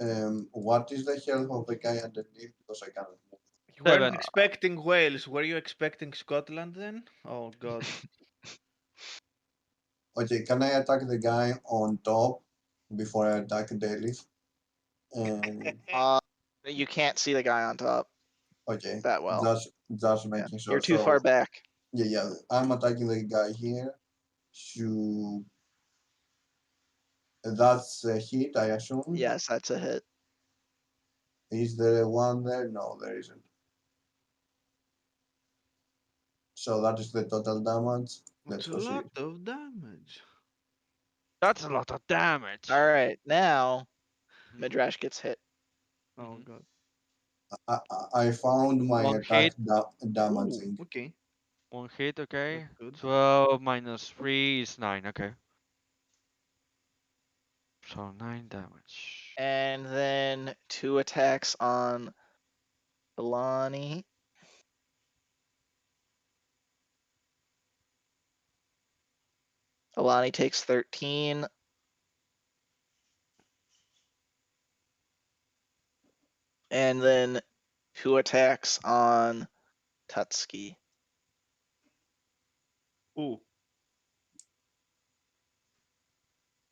what is the health of the guy underneath? Because I can't move. You weren't 7. expecting Wales. Were you expecting Scotland then? Oh god. Okay, can I attack the guy on top before I attack Delith? uh, you can't see the guy on top Okay, that well. just Yeah. making sure. You're too So far back. yeah, I'm attacking the guy here. To that's a hit, I assume. Yes, that's a hit. Is there one there? No, there isn't. So that is the total damage. That's Let's a proceed. lot of damage. That's a lot of damage. All right, now Mhm. Midrash gets hit. Oh Mhm. god. I found my One attack hit. Ooh, damaging. okay. One hit, okay. That's good. 12 minus 3 is 9, okay. So 9 damage. And then 2 attacks on Alani. Alani takes 13. And then 2 attacks on Tutski. Ooh.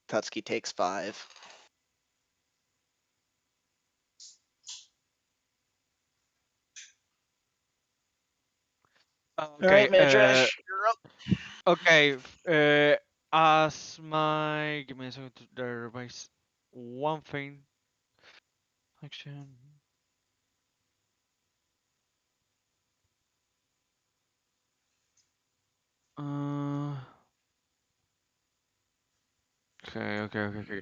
Tutski takes 5. All Okay, right, Midrash, you're up. okay. As my give me a second to revise one thing. Action. Okay.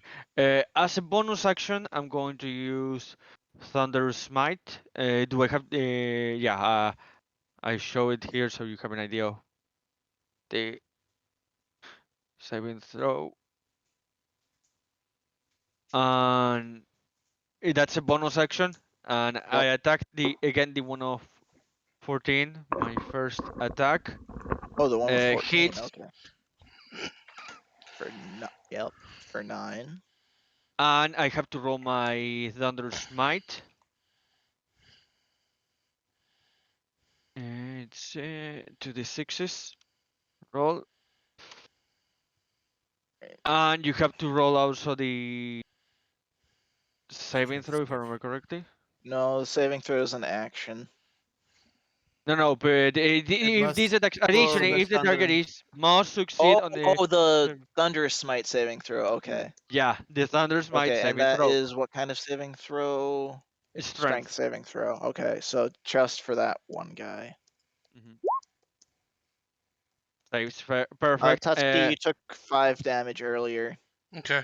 As a bonus action, I'm going to use Thunder Smite. Do I have the? Yeah. I show it here so you have an idea of the saving throw. And that's a bonus action. And I attack the one of 14. My first attack Oh, the one with 14. hits, Okay. Yep. For 9. and I have to roll my Thunder Smite. It's 2d6s. Roll. And you have to roll also the saving throw, if I remember correctly. No, saving throw is an action. No, but if must- these attacks, For additionally, the if the target thunder. is must succeed on the The Thunderous Smite saving throw. Okay. yeah, the Thunder Smite Okay, and saving that throw. is what kind of saving throw? Strength Strength. saving throw. Okay, so just for that one guy. Saves perfect. Tutski, you took 5 damage earlier. Okay.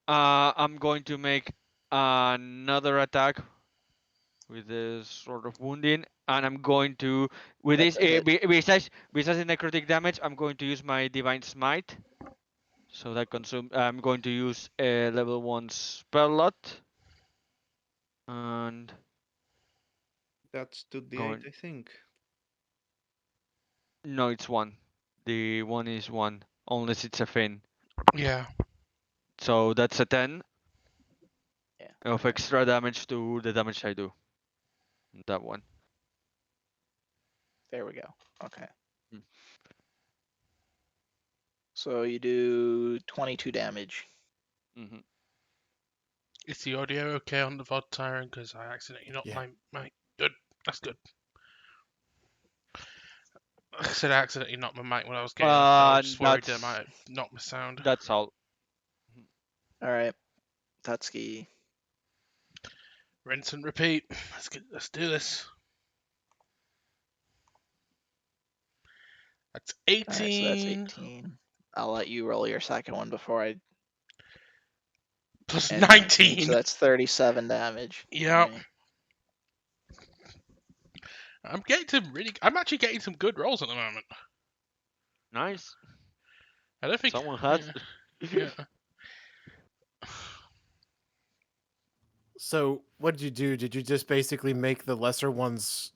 I'm going to make another attack with this sort of wounding, and I'm going to with That's this a hit. besides the necrotic damage, I'm going to use my divine smite. So that I'm going to use a level 1 spell lot, and That's 2d8, going. I think. No, it's 1. The one is 1, unless it's a fin. Yeah. So that's a 10 Yeah. of Okay. extra damage to the damage I do. That one. There we go. Okay. Mm. So you do 22 damage. Mm-hmm. Is the audio okay on the VOD, Tyron? Because I accidentally knocked Yeah. my. Good. That's good. Like I said, I accidentally knocked my mic when I was getting up. I was just worried that I might have knocked my sound. That's all. All right. Tutski. Rinse and repeat. Let's do this. That's 18. All right, so that's 18. I'll let you roll your second one before I Plus end 19. So that's 37 damage. Yep. Right. I'm actually getting some good rolls at the moment. Nice. I don't think Someone has. Yeah. So what did you do? Did you just basically make the lesser ones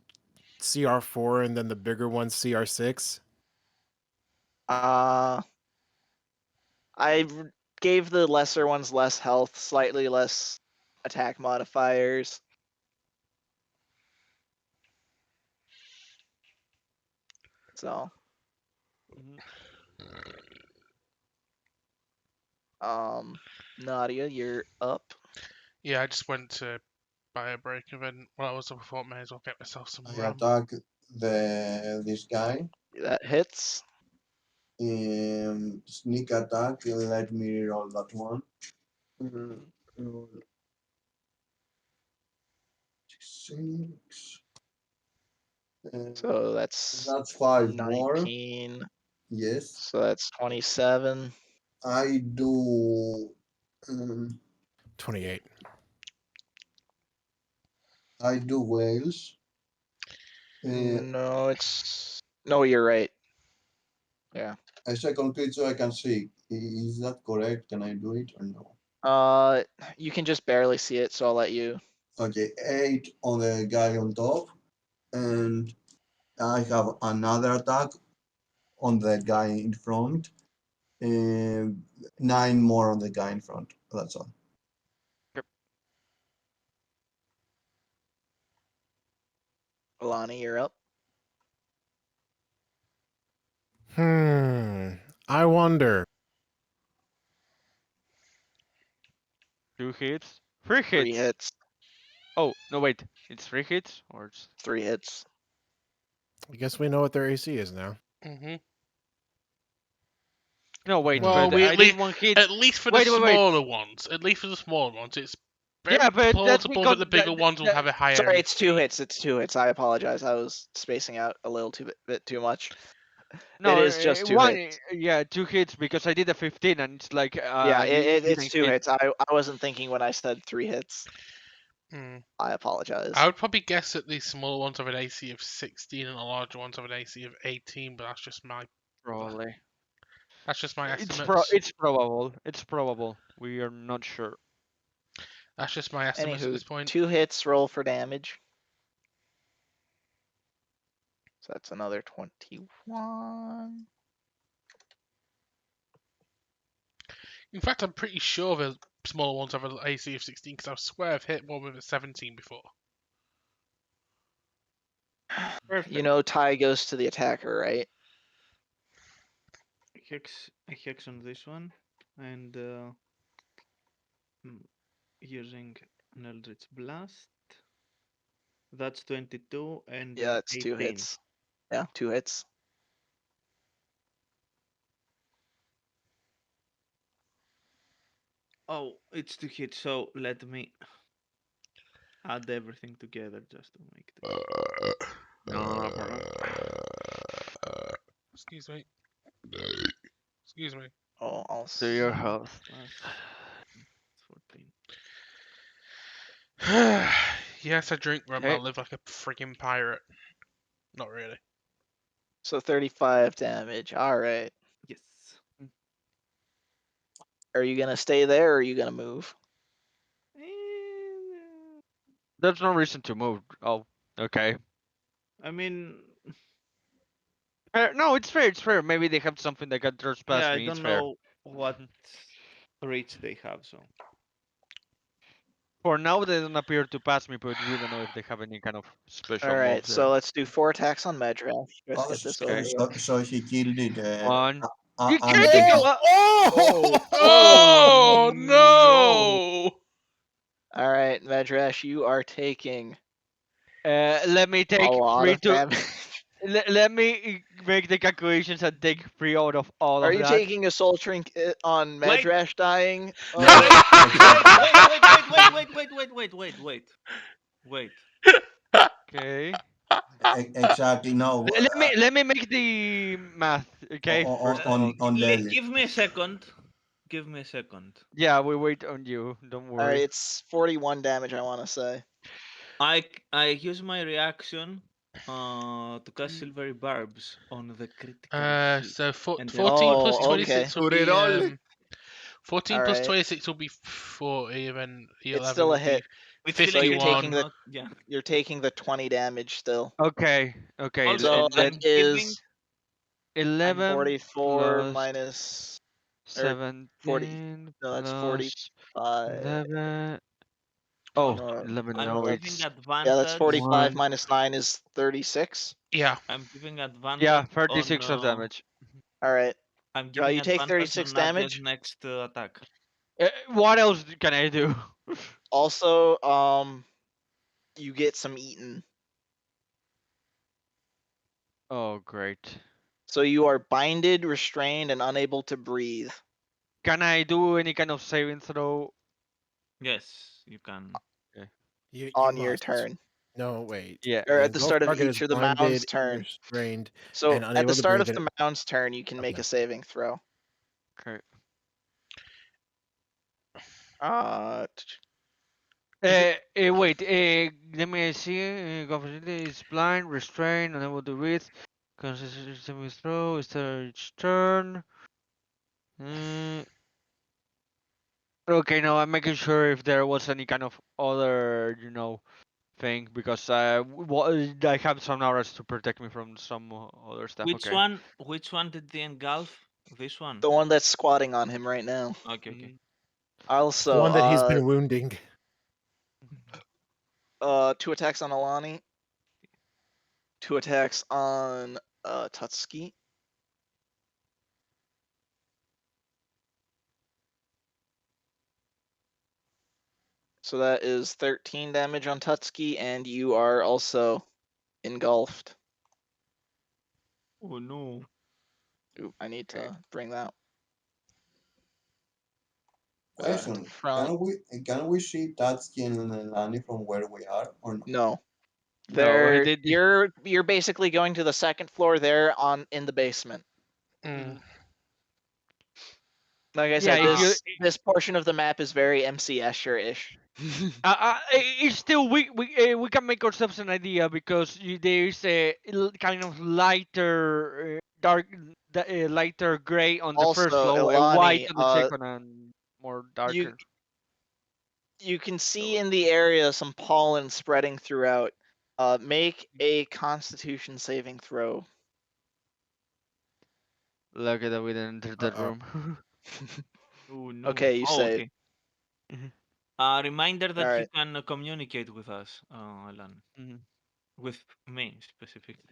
CR4 and then the bigger ones CR6? I gave the lesser ones less health, slightly less attack modifiers. So, Nadia, you're up. Yeah, I just went to buy a break and then while I was up, I thought may as well get myself some I rum. attack this guy. That hits. Sneak attack. Let me roll that one. Roll 6. So that's That's 5 more. 19. Yes. So that's 27. I do 28. I do whales. No, you're right. Yeah. A second creature I can see. Is that correct? Can I do it or no? You can just barely see it, so I'll let you. Okay, 8 on the guy on top, and I have another attack on the guy in front, and 9 more on the guy in front. That's all. Alani, you're up. I wonder. 2 hits. 3 hits. 3 hits. Oh, no, wait. It's 3 hits? Or it's... 3 hits. I guess we know what their AC is now. Mm-hmm. No, wait, Well, but I did 1 hit. At least for the smaller ones. At least for the smaller ones, it's very Yeah, but that's plausible that because the bigger ones will have a higher. Sorry, it's 2 hits. It's 2 hits. I apologize. I was spacing out a little bit too much. No, is just two one. hits. Yeah, 2 hits because I did a 15, and it's like Yeah, you it's didn't two hit. hits. I wasn't thinking when I said 3 hits. Hmm. I I apologize. would probably guess that the smaller ones have an AC of 16 and the larger ones have an AC of 18, but Probably. that's just my It's estimates. it's probable. It's probable. We are not sure. That's just my estimates at Anywho, this point. 2 hits, roll for damage. So that's another 21. In fact, I'm pretty sure the smaller ones have an AC of 16 because I swear I've hit one with a 17 before. Perfect. You know, tie goes to the attacker, right? A hex on this one, and using an Eldritch Blast. That's 22 and Yeah, it's 18. 2 hits. Yeah, 2 hits. Oh, it's 2 hits, so let me add everything together just to make this. No problem. Excuse me. Excuse me. Oh, I'll. To your health. Plus 14. Yes, I drink rum. I Okay. live like a freaking pirate. Not really. So 35 damage. All right. Yes. Are you gonna stay there or are you gonna move? And, There's no reason to move. Oh, okay. I mean, Fair. No, it's fair. It's fair. Maybe they have something that can trespass yeah, I me. It's don't fair. know what reach they have, so. For now, they don't appear to pass me, but we don't know if they have any kind of special All right. moves. So let's do 4 attacks on Medrash. Let's Oh, get this so, over Okay. with. so he killed it One. You can't take undead. a. Oh! Oh no! no! All right, Medrash, you are taking Let me a take lot three of to. damage. Let me make the calculations and take 3 out of all Are of you that. taking a soul trinket on Wait. Medrash dying? Yeah, Wait, exactly. wait. Okay. Exactly. No, Let me make the math. Okay. First of all. on Lilith. Give me a second. Give me a second. Yeah, we wait on you. Don't All right, worry. it's 41 damage, I want to say. I use my reaction to cast silvery barbs on the critical hit. So And then 14 plus Oh, okay. 26 will Put it be all. 14 All plus right. 26 will be 40, and then the It's 11 still a will be hit. it's So you're 51. taking the not, yeah. you're taking the 20 damage still. Okay. Okay. Also, So And that then I'm giving is 11 44 plus minus or 40. 17 No, that's plus 45. 11. Oh Oh, no, 11. I'm no, No, giving it's yeah, that's advantage. 45 1. minus 9 is 36. Yeah. I'm giving Yeah, advantage on. 36 of damage. All right. I'm giving You take advantage 36 on Nadia's damage. next attack. What else can I do? Also, you get some eaten. Oh, great. So you are binded, restrained, and unable to breathe. Can I do any kind of saving throw? Yes, you can. You On your must. turn. No, wait. Yeah. Or The at the engulfed start of target each is of the mound's blinded, turn. restrained, So and at unable the to start breathe. of the mound's turn, you can make Okay. a saving throw. Okay. Wait. Let me see. Confidently is blind, restrained, unable to breathe. Consistent saving throw. Start each turn. Okay, no, I'm making sure if there was any kind of other, thing because I have some auras to protect me from some other stuff. Which Okay. one? Which one did they engulf? This one. The one that's squatting on him right now. Okay. Mm, The Also, one that he's been wounding. 2 attacks on Alani. 2 attacks on Tutski. So that is 13 damage on Tutski, and you are also engulfed. Oh no. Oop, I need Okay. to bring that Question: front. Can we see Tatsuki and Lani from where we are or no? No. No, There, did. you're basically going to the second floor there in the basement. Mm. Like I Yeah, said, if you. this portion of the map is very MCS-ish. It's still we can make ourselves an idea because there is a kind of lighter lighter gray on the first Also, floor, and white Ilani, on the second, and more you darker. you can see in the area some pollen spreading throughout. Make a Constitution saving throw. Lucky that we didn't enter that Uh-oh. room. Oh no. Okay, you Oh, save. okay. Reminder that you Alright. can communicate with us, Alan. Mhm. With me specifically.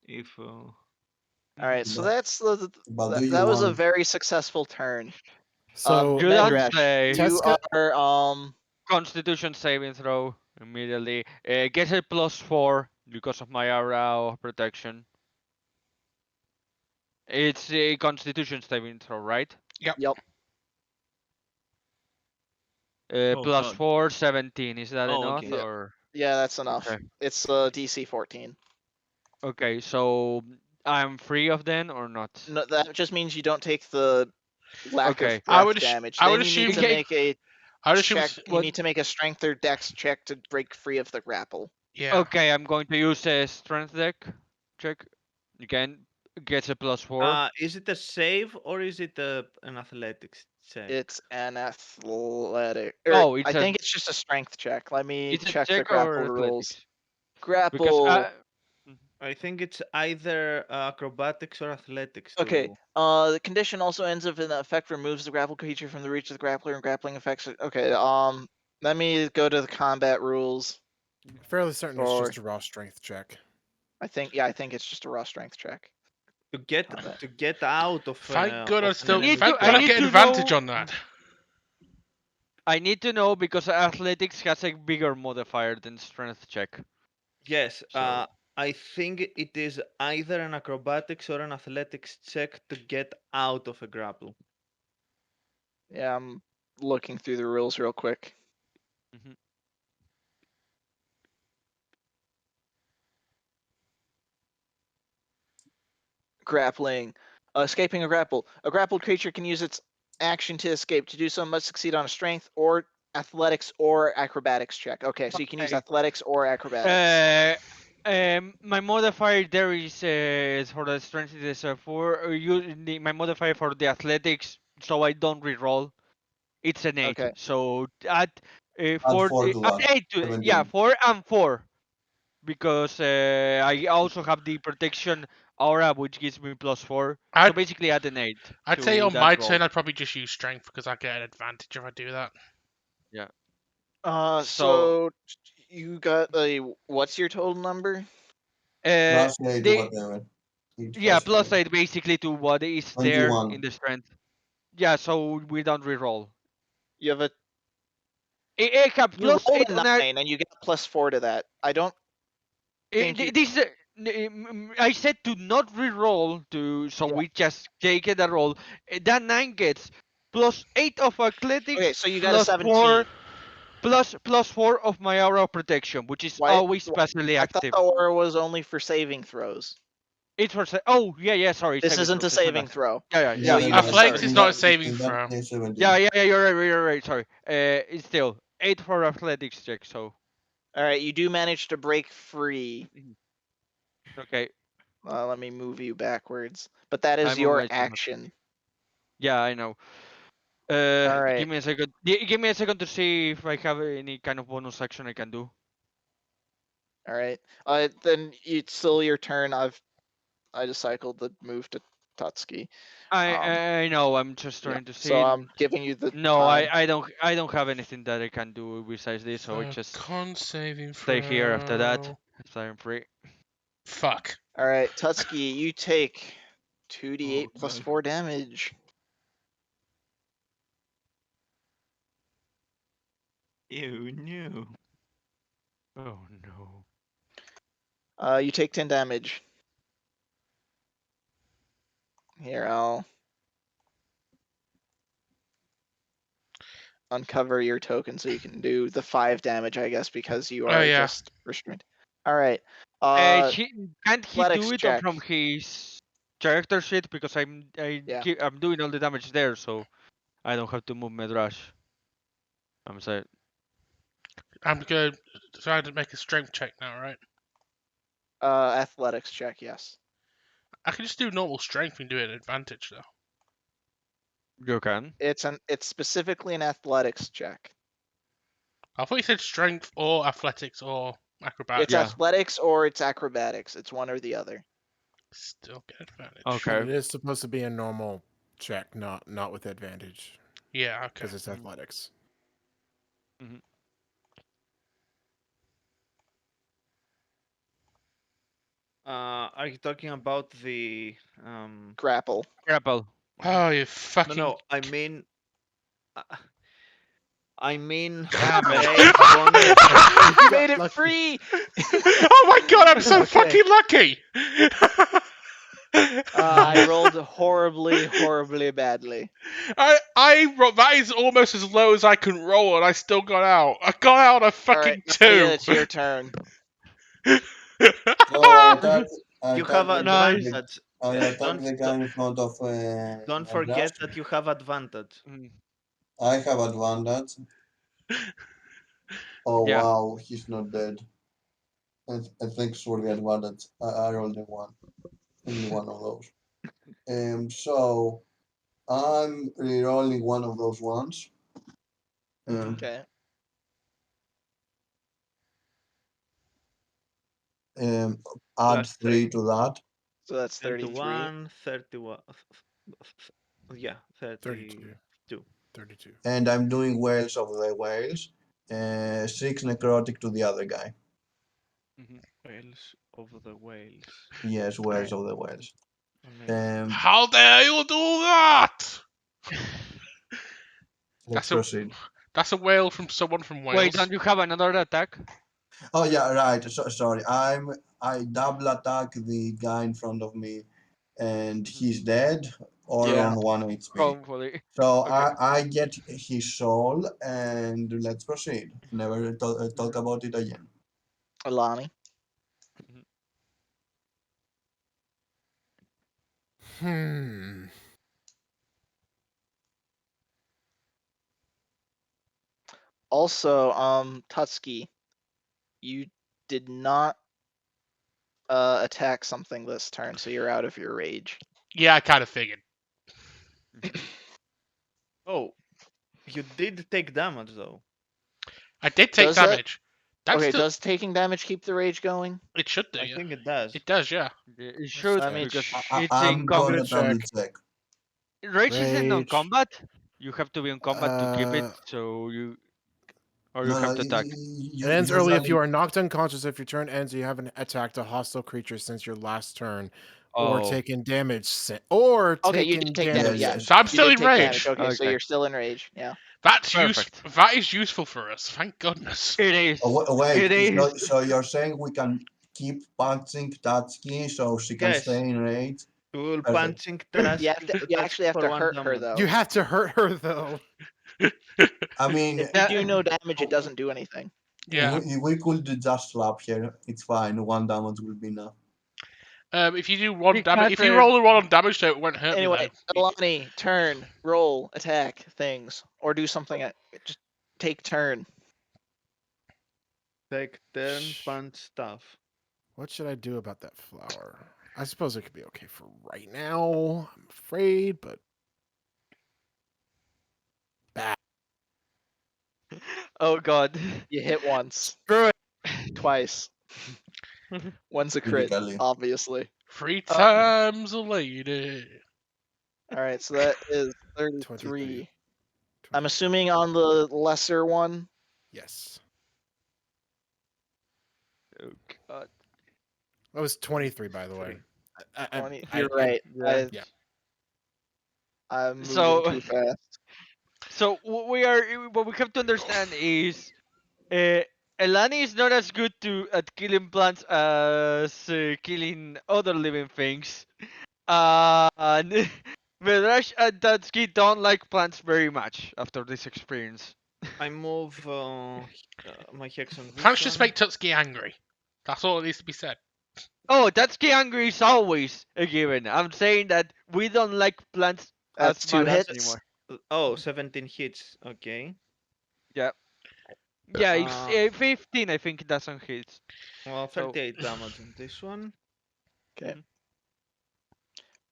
If All right, so But, that's but do you that was a want very successful turn. So You don't Medrash, say. you Teska, are Constitution saving throw immediately. Get a +4 because of my aura of protection. It's a Constitution saving throw, right? yep. Oh, Plus God. 4, 17. Is that Oh, enough okay. Yeah, or? yeah, that's enough. Okay. It's DC 14. Okay, so I'm free of then or not? No, that just means you don't take the lack of Okay. breath damage. I would Then you need assume. to Okay. make a I would assume. check. You What? need to make a strength or dex check to break free of the grapple. Yeah. Okay, I'm going to use a strength deck check. Again, gets a +4. Is it a save or is it an athletics check? It's an athletic. Oh, I think it's just a strength check. Let me it's a check the check or grapple rules. athletics? Because Grapple. I think it's either acrobatics or athletics. Okay. To... The condition also ends if an effect removes the grapple creature from the reach of the grappler and grappling effects. Okay. Let me go to the combat rules. fairly certain it's For just a raw strength check. I think it's just a raw strength check. to get out of. Thank God of an enemy Thank I God I need get to advantage know- on that. I need to know because athletics has a bigger modifier than strength check. Yes. So- I think it is either an acrobatics or an athletics check to get out of a grapple. Yeah, I'm looking through the rules real quick. Mhm. Grappling. Escaping a grapple. A grappled creature can use its action to escape. To do so, must succeed on a strength or athletics or acrobatics check. Okay, so you can use Okay. athletics or acrobatics. My modifier there is for the strength is 4. My modifier for the athletics, so I don't reroll. It's an 8. Okay. So add add 4, 4 to that? 8 to 17. 4 and 4 because I also have the protection aura which gives me +4. So I'd, basically add an 8 I'd say to on that my roll. turn I'd probably just use strength because I get an advantage if I do that. Yeah. So you got a what's your total number? Plus 8 they whatever. yeah Plus plus 8 basically to what is there 21. in the strength. Yeah, so we don't reroll. You have a It have you rolled +8 a on our. 9 and you get +4 to that. I don't think you. This I said to not re-roll so Yeah. we just take it a roll. That 9 gets +8 of athletics Okay, so you got a +4 17. +4 of my aura of protection, which is Why? always passively I thought active. the aura was only for saving throws. It's for oh yeah sorry. This Saving isn't a throws, it's my saving bad. throw. Yeah Yeah, So then you Athletics sorry. is not a in saving that throw. case 17. Yeah, you're right. Sorry. It's still 8 for athletics check. So All right, you do manage to break free. okay, Let me move you backwards. But that is I'm on your my turn. action. Yeah, I know. All right. Give me a second. Give me a second to see if I have any kind of bonus action I can do. All right. Then it's still your turn. I just cycled the move to Tutski. I know. I'm just Yeah. trying to see. So I'm giving you the No, time. I don't have anything that I can do besides this, so I just Con saving throw. stay here after that. So I'm free. Fuck. All right, Tutski, you take 2d8 Oh, plus God. 4 damage. Ew, no. Oh no. You take 10 damage. Here, I'll. uncover your token so you can do the 5 damage, I guess, because you Oh, are yeah. just restrained. All right. Can't he athletics do it check. from his character sheet because Yeah. I'm doing all the damage there, so I don't have to move Medrash. I'm sorry. I'm going to try to make a strength check now, right? Athletics check. Yes. I can just do normal strength and do it at advantage, though. You can. It's specifically an athletics check. I thought you said strength or athletics or acrobatics. It's Yeah. athletics or it's acrobatics. It's one or the other. Still get advantage. Okay. But it is supposed to be a normal check, not with advantage, Yeah, okay. because it's athletics. Are you talking about the Grapple. Grapple. Oh, you No, fucking. no. I mean, Damn it. based on You made it Lucky. free. Oh my god, I'm so Okay. fucking lucky! I rolled horribly badly. That is almost as low as I can roll, and I still got out. I got out a All fucking right, 2. Nadia, it's your turn. So I attack. I you attack have the, advantage. I attack Don't the guy in front of. don't Medrash. forget that you have advantage. I have advantage. Oh Yeah. wow, he's not dead. And thanks for the advantage. I rolled a one. Only one of those. So I'm rerolling one of those ones. Okay. Add Plus 3 to that. So that's 33. 21, 31. Yeah, 32. 32. 32. And I'm doing Whales of the Whales. 6 necrotic to the other guy. Whales over the whales. Yes, Whales of the Whales. Amazing. How dare you do that? Let's That's a- proceed. That's a whale from someone from Wales. Wait, don't you have another attack? Oh yeah, right. Sorry. I double attack the guy in front of me, and he's dead or Yeah. on 1 HP. Hopefully. So Okay. I get his soul, and let's proceed. Never talk about it again. Alani. Also, Tutski, you did not attack something this turn, so you're out of your rage. Yeah, I kind of figured. Oh, you did take damage though. I did take Does that- damage. That's Okay, the- does taking damage keep the rage going? It should do, I yeah. think it does. It does, yeah. It should, I mean, because I'm it's in gonna combat. double check. check. Rage isn't on Rage. combat. You have to be on combat to keep it, Uh, so you or No, you have to attack. It ends early if you are knocked unconscious. If your turn ends, you haven't attacked a hostile creature since your last turn, or Oh. taken damage. Okay, you did take damage. Yeah. yes. So I'm You still did in take rage. damage. Okay, so Okay. you're still in rage. Yeah. That's Perfect. That is useful for us. Thank goodness. It is. Wait, It is. so you're saying we can keep punching Tatsuki so she can Yes. stay in rage? We will Perfect. punching Taras. You actually have to hurt her though. You have to hurt her though. I mean, If you do no damage, it doesn't do anything. Yeah. we could just slap here. It's fine. 1 damage will be enough. If you do 1 You damage, if you can't, roll a 1 on damage, so it won't hurt me Anyway, though. Alani, turn, roll, attack things, or do something. Just take turn. Take turn, punch stuff. What should I do about that flower? I suppose it could be okay for right now. I'm afraid, but Oh god. You hit once, Screw it. twice. One's a crit, Critically. obviously. 3 times a lady. All right, so that is 33. 23. I'm assuming on the lesser one. Yes. Oh god. That was 23, by the way. 20, you're right. yeah. Yeah. I'm moving So- too fast. So what we have to understand is Elani is not as good at killing plants as killing other living things. And Vedrash and Tatsuki don't like plants very much after this experience. I move my hex on this Can't just one. make Tutski angry. That's all that needs to be said. Oh, Tatsuki angry is always a given. I'm saying that we don't like plants That's as two much as hits. anymore. Oh, 17 hits. Okay. Yeah. Yeah, it's Uh, 15, I think that's on hits. well, So, 38 damage on this one. Okay, mhm.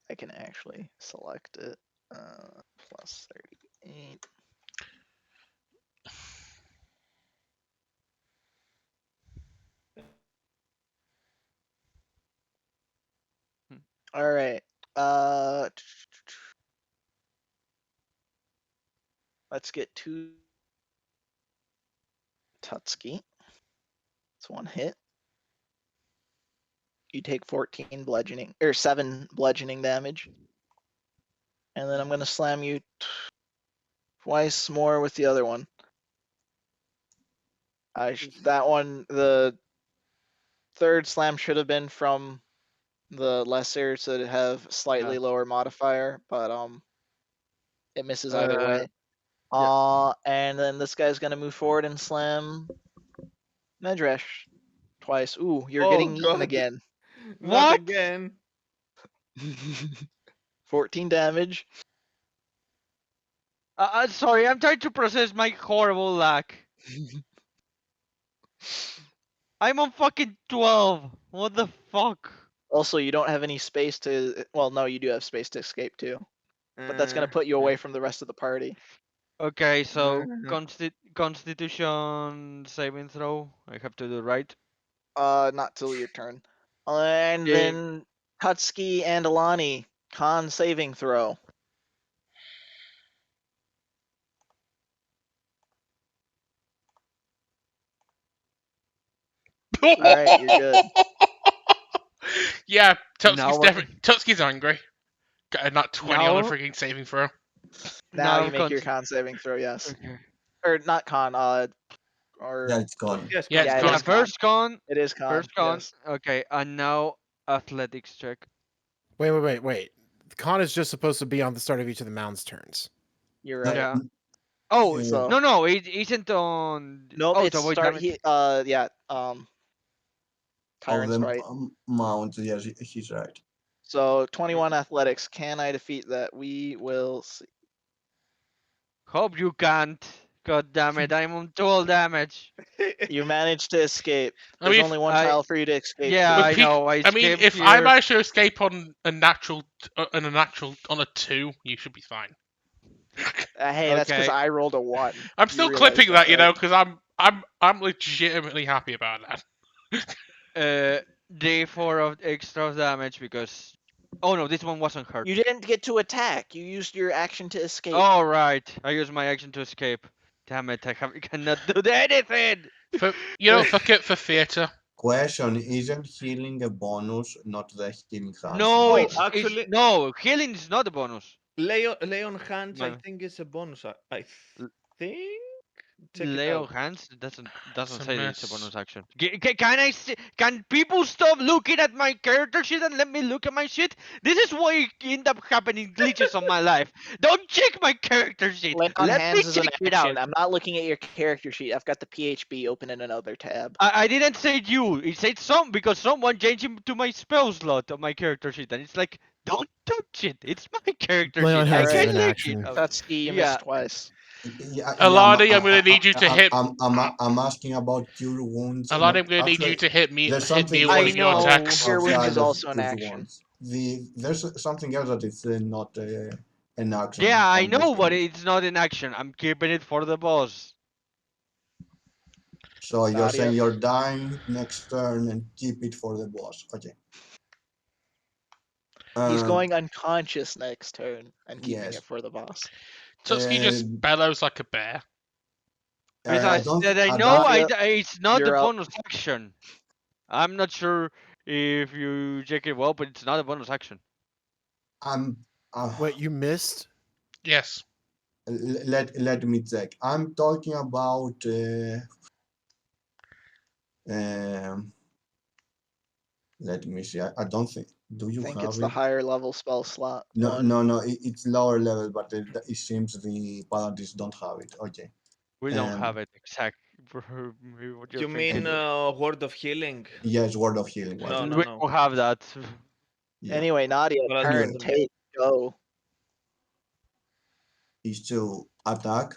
I can actually select it. Plus 38. Hmm. All right. Uh, let's get two Tutski. It's one hit. You take 14 bludgeoning or 7 bludgeoning damage, and then I'm gonna slam you twice more with the other one. That one, the third slam should have been from the lesser, so to have slightly Yeah. lower modifier, but it misses either Uh, way. yeah. And then this guy's gonna move forward and slam Medresh twice. Ooh, you're Oh getting eaten god, again. not What? again. 14 damage. Sorry, I'm trying to process my horrible luck. I'm on fucking 12. What the fuck? Also, you don't have any space to. Well, no, you do have space to escape too, but that's gonna put you Yeah. away from the rest of the party. Okay, so Uh, Constitution saving throw. I have to do right. Not till your turn. And Yeah. then Tutski and Alani, con saving throw. All right, you're good. Yeah, Now Tutski's what? definitely Tutski's angry. Got a nat 20 on a Now, freaking saving throw. Now now you make your con saving throw. Yes, Okay. or not con. Yeah, Or it's gone. yes, Yeah, con, it's yeah, it Yeah, is gone. con. first con, It is con. first con. Yes, Okay, and now athletics check. Wait. The con is just supposed to be on the start of each of the mound's turns. you're No, right. Yeah. Oh, So no, it isn't on. nope, Oh, it's to avoid start. damage. Yeah. of Tyrant's the right. mount. Yes, he's right. So 21 athletics. Can I defeat that? We will see. Hope you can't. God damn it, I'm on 12 damage. You managed to escape. I There's mean, only one I tile for you to escape Yeah, to. with I peak, know. I I mean, escaped if I here. manage to escape on a natural on a 2, you should be fine. Hey, that's because Okay. I rolled a 1. I'm You still realize clipping that, that, right? because I'm legitimately happy about that. D4 of extra damage because. Oh no, this one wasn't hurt. You didn't get to attack. You used your action to escape. All right, I used my action to escape. Damn it, cannot do anything. For theatre. Question: Isn't healing a bonus, not the healing hands? No, oh, it's actually, no healing is not a bonus. Leon hands, I My think is a bonus. I L- think. Check it Leo out. hands doesn't That's a say that it's a miss. bonus action. Can I see? Can people stop looking at my character sheet and let me look at my shit? This is why end up happening glitches on my life. Don't check my character sheet. Lent on Let me hands is an check it action. out. I'm not looking at your character sheet. I've got the PHB open in another tab. I didn't say you. It said some because someone changed him to my spell slot on my character sheet, and it's like, don't touch it. It's my character Lay on sheet. I hands is can an look it action. out. Tutski, you Yeah. missed twice. Yeah, Alani, I'm gonna need you to hit. I'm asking about cure wounds. Alani, Not I'm gonna need you actually. to hit me. There's Hit me something with one I of else your know. attacks. Cure wounds outside is of also an cure action. wounds. There's something else that is not an action Yeah, I on this know, but case. it's not in action. I'm keeping it for the boss. So you're Sadia. saying you're dying next turn and keep it for the boss. Okay. He's Um. going unconscious next turn and keeping Yes. it for the boss. Tutski just And bellows like a bear. As I I don't. said, I I know don't. Sadia, it's not a you're up. bonus action. I'm not sure if you check it well, but it's not a bonus action. I'm. Wait, you missed? Yes. Let me check. I'm talking about. Um. Let me see. I don't think. Do I you think it's have the it? higher level spell slot No, one. no, no. It's lower level, but it seems the paladins don't have it. Okay. We don't have Um, it exact. Maybe what you're You mean thinking. and word of healing? yes, word of healing, right? No, We no, no. don't have that. Yeah. Anyway, Nadia, But I'll give turn, it Anyway, to me. take, go. he's still attack.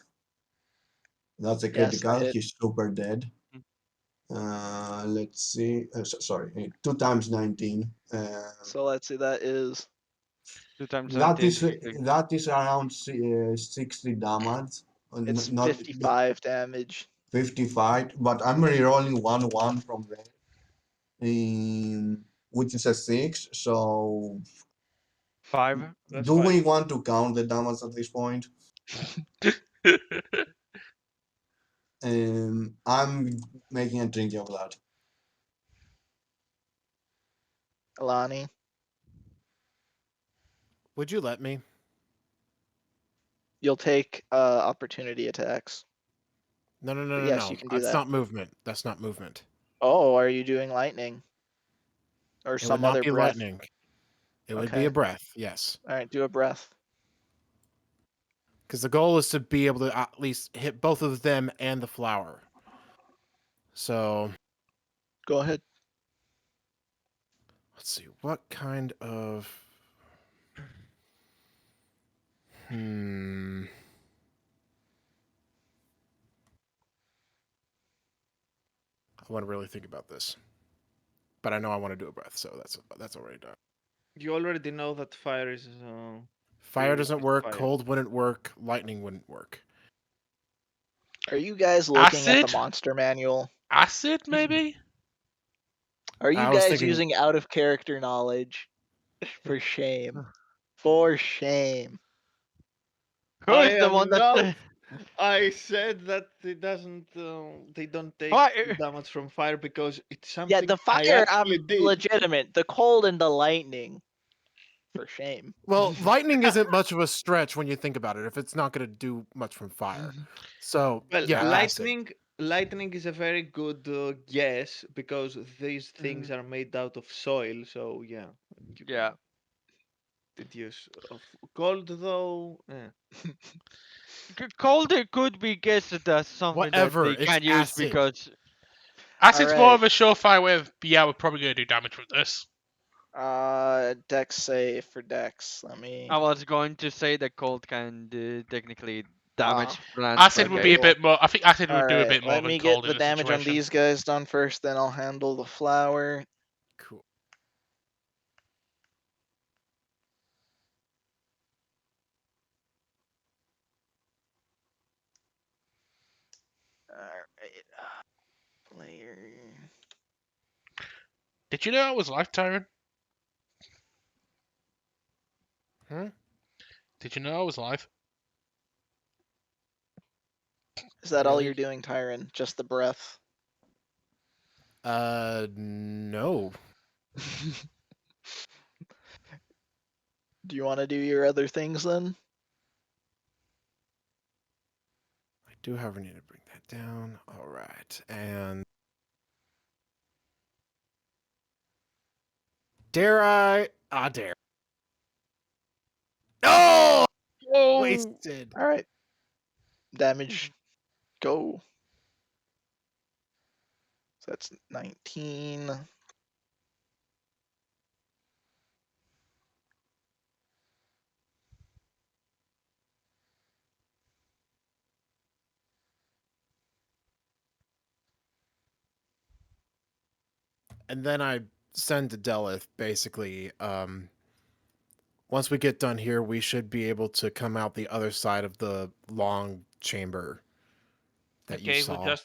That's a Yes, that critical. hit. He's super dead. Let's see. Sorry, 2 times 19. So let's see, that is 2 times 17. That is around 60 damage. it's Not 55 damage. 55, but I'm rerolling 1 1 from there, which is a 6. So, 5. That's do fine. we want to count the damage at this point? I'm making a drink of that. Alani, Would you let me? you'll take opportunity attacks. No, no, no, But no, yes, no. you can do That's that. not movement. That's not movement. Oh, are you doing lightning or It would some not other be breath? lightning. It would be Okay. a breath, yes. All right, do a breath. Because the goal is to be able to at least hit both of them and the flower. So, Go ahead. let's see. What kind of. Hmm. I want to really think about this. But I know I want to do a breath, so that's already done. You already know that fire is Fire doesn't work, fire. cold wouldn't work, lightning wouldn't work. Are you guys looking at the Acid? monster manual? Acid, maybe? Are you I was guys thinking. using out of character knowledge? For shame. For shame. Who I is the one am that? not. I said that it doesn't. They don't take Fire. damage from fire because it's Yeah, something the I fire, actually I'm did. legitimate. The cold and the lightning. For shame. Well, lightning isn't much of a stretch when you think about it, if it's not going to do much from fire. So, Well, yeah, acid. lightning is a very good guess because these things Mhm. are made out of soil. So yeah, you can Yeah. deduce. Of cold though, Cold it could be guessed as something that Whatever, they it's can use acid. because Acid's more Alright. of a surefire way of, yeah, we're probably going to do damage with this. Dex save for Dex. Let me. I was going to say that cold can technically damage Ah, plants, Acid but would okay, be a cool. bit more. I think acid would do a Alright, bit more let than me get cold the in this damage on situation. these guys done first, then I'll handle the flower. Cool. Alright. Player. Did you know I was life, Tyron? Hmm? Did you know I was live? Is that all Really? you're doing, Tyron? Just the breath? No. Do you want to do your other things then? I do, however, need to bring that down. All right. And. Dare I? Ah, dare. No! oh, Wasted. Alright. Damage. Go. So that's 19. And then I send to Delith, basically, once we get done here, we should be able to come out the other side of the long chamber that you okay. saw.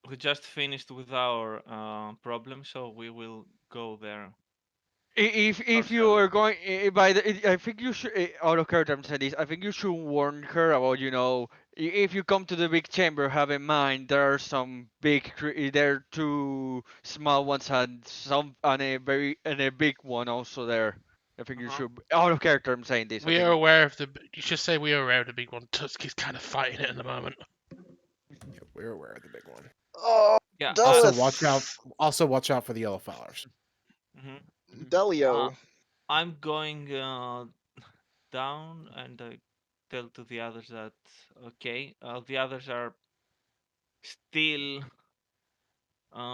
We just finished with our problem, so we will go there if you ourselves. are going by the, I think you should out of character. I'm saying this. I think you should warn her about if you come to the big chamber, have in mind there are some there are two small ones and some and a big one also there. I think you Uh-huh. should out of character. I'm saying this. I We are think aware of the. You should say we are aware of the big one. Tuski's kind of fighting it at the moment. Yeah, we're aware of the big one. Oh, Yeah. Also, watch out. Delith! Also, watch out for the yellow flowers. Mhm. Uh, Delio. I'm going down, and I tell to the others that okay. The others are still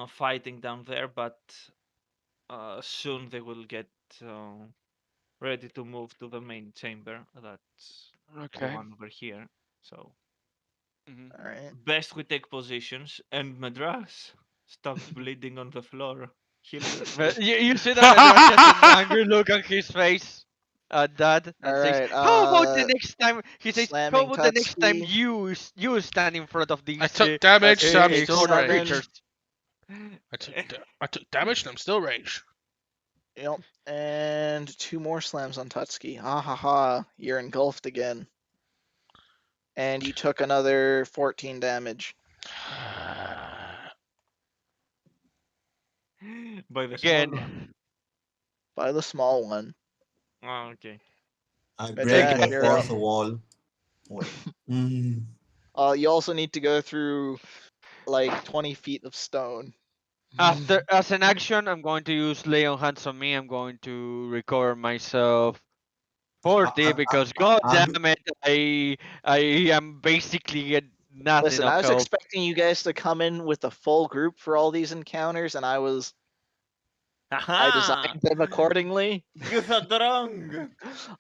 fighting down there, but soon they will get ready to move to the main chamber. That's the Okay. one over here. So Mhm. All right. best we take positions. And Madras, stop bleeding on the floor. Heal But yourself. you see that Medras has an angry look on his face at that All and says, right. "How about the next time?" He says, "How Slamming about the next time Tutski. you stand in front of I these took damage, so I'm Tutski takes still corner seven. raged. creatures?" I took damage, and I'm still raged. Yep. And 2 more slams on Tutski. Ah ha ha. You're engulfed again. And you took another 14 damage By the small one. Again, by the small one. Oh, okay. I break Midrash, the again. you're up. fourth wall. Wait. Mm. You also need to go through like 20 feet of stone. After, as an action, I'm going to use lay on hands on me. I'm going to recover myself 40 because god I'm damn it, I am basically at nothing Listen, of I was health. expecting you guys to come in with a full group for all these encounters, and I Aha! designed them accordingly. You thought wrong.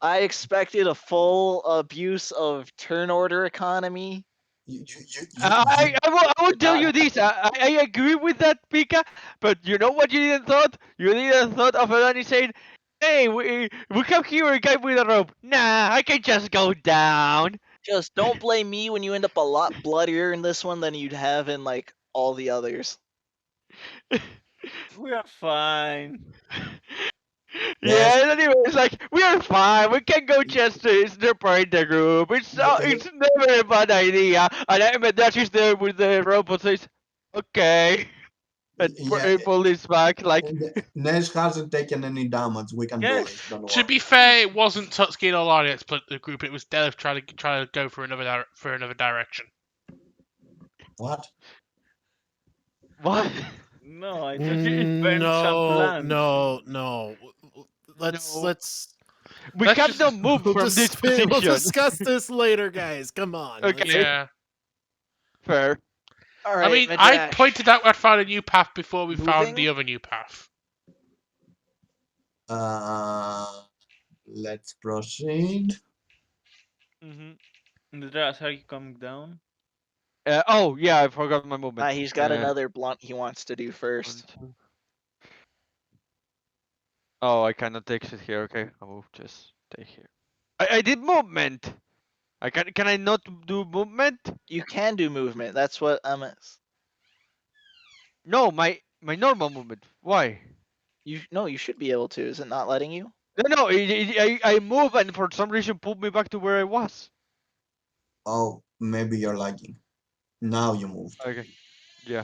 I expected a full abuse of turn order economy. I will Did tell not you this. I agree with that, Pika. But you know what you didn't thought? You didn't thought of Elani saying, "Hey, we come here a guy with a rope. Nah, I can just go down." Just don't blame me when you end up a lot bloodier in this one than you'd have in like all the others. We are fine. Yeah. yes. And anyway, it's like we are fine. We can go just separate the group. It's never a bad idea. And that is there with the robot says, "Okay," and Yeah. pull this back like. Ness hasn't taken any damage. We can do it. Yes. Don't To worry. be fair, it wasn't Tutski and Alani that split the group. It was Delph trying to go for another direction. What? What? No, I just burned some No, plants. no. Let's No. let's We Let's have just not moved from this we'll position. discuss this later, guys. Come on. Let's, Okay, yeah. fair. All I right, mean, I Midrash. pointed out I'd found a new path before we found Moving. the other new path. Uh, let's proceed. Mm-hmm. Madras, are you coming down? Oh yeah, I forgot my movement. He's got another blunt he wants to do One, first. two. Oh, I cannot exit here. Okay, I will just stay here. I did movement. Can I not do movement? You can do movement. That's what No, my normal movement. Why? you should be able to. Is it not letting you? No, I move and for some reason pulled me back to where I was. Oh, maybe you're lagging. Now you moved. Okay, yeah.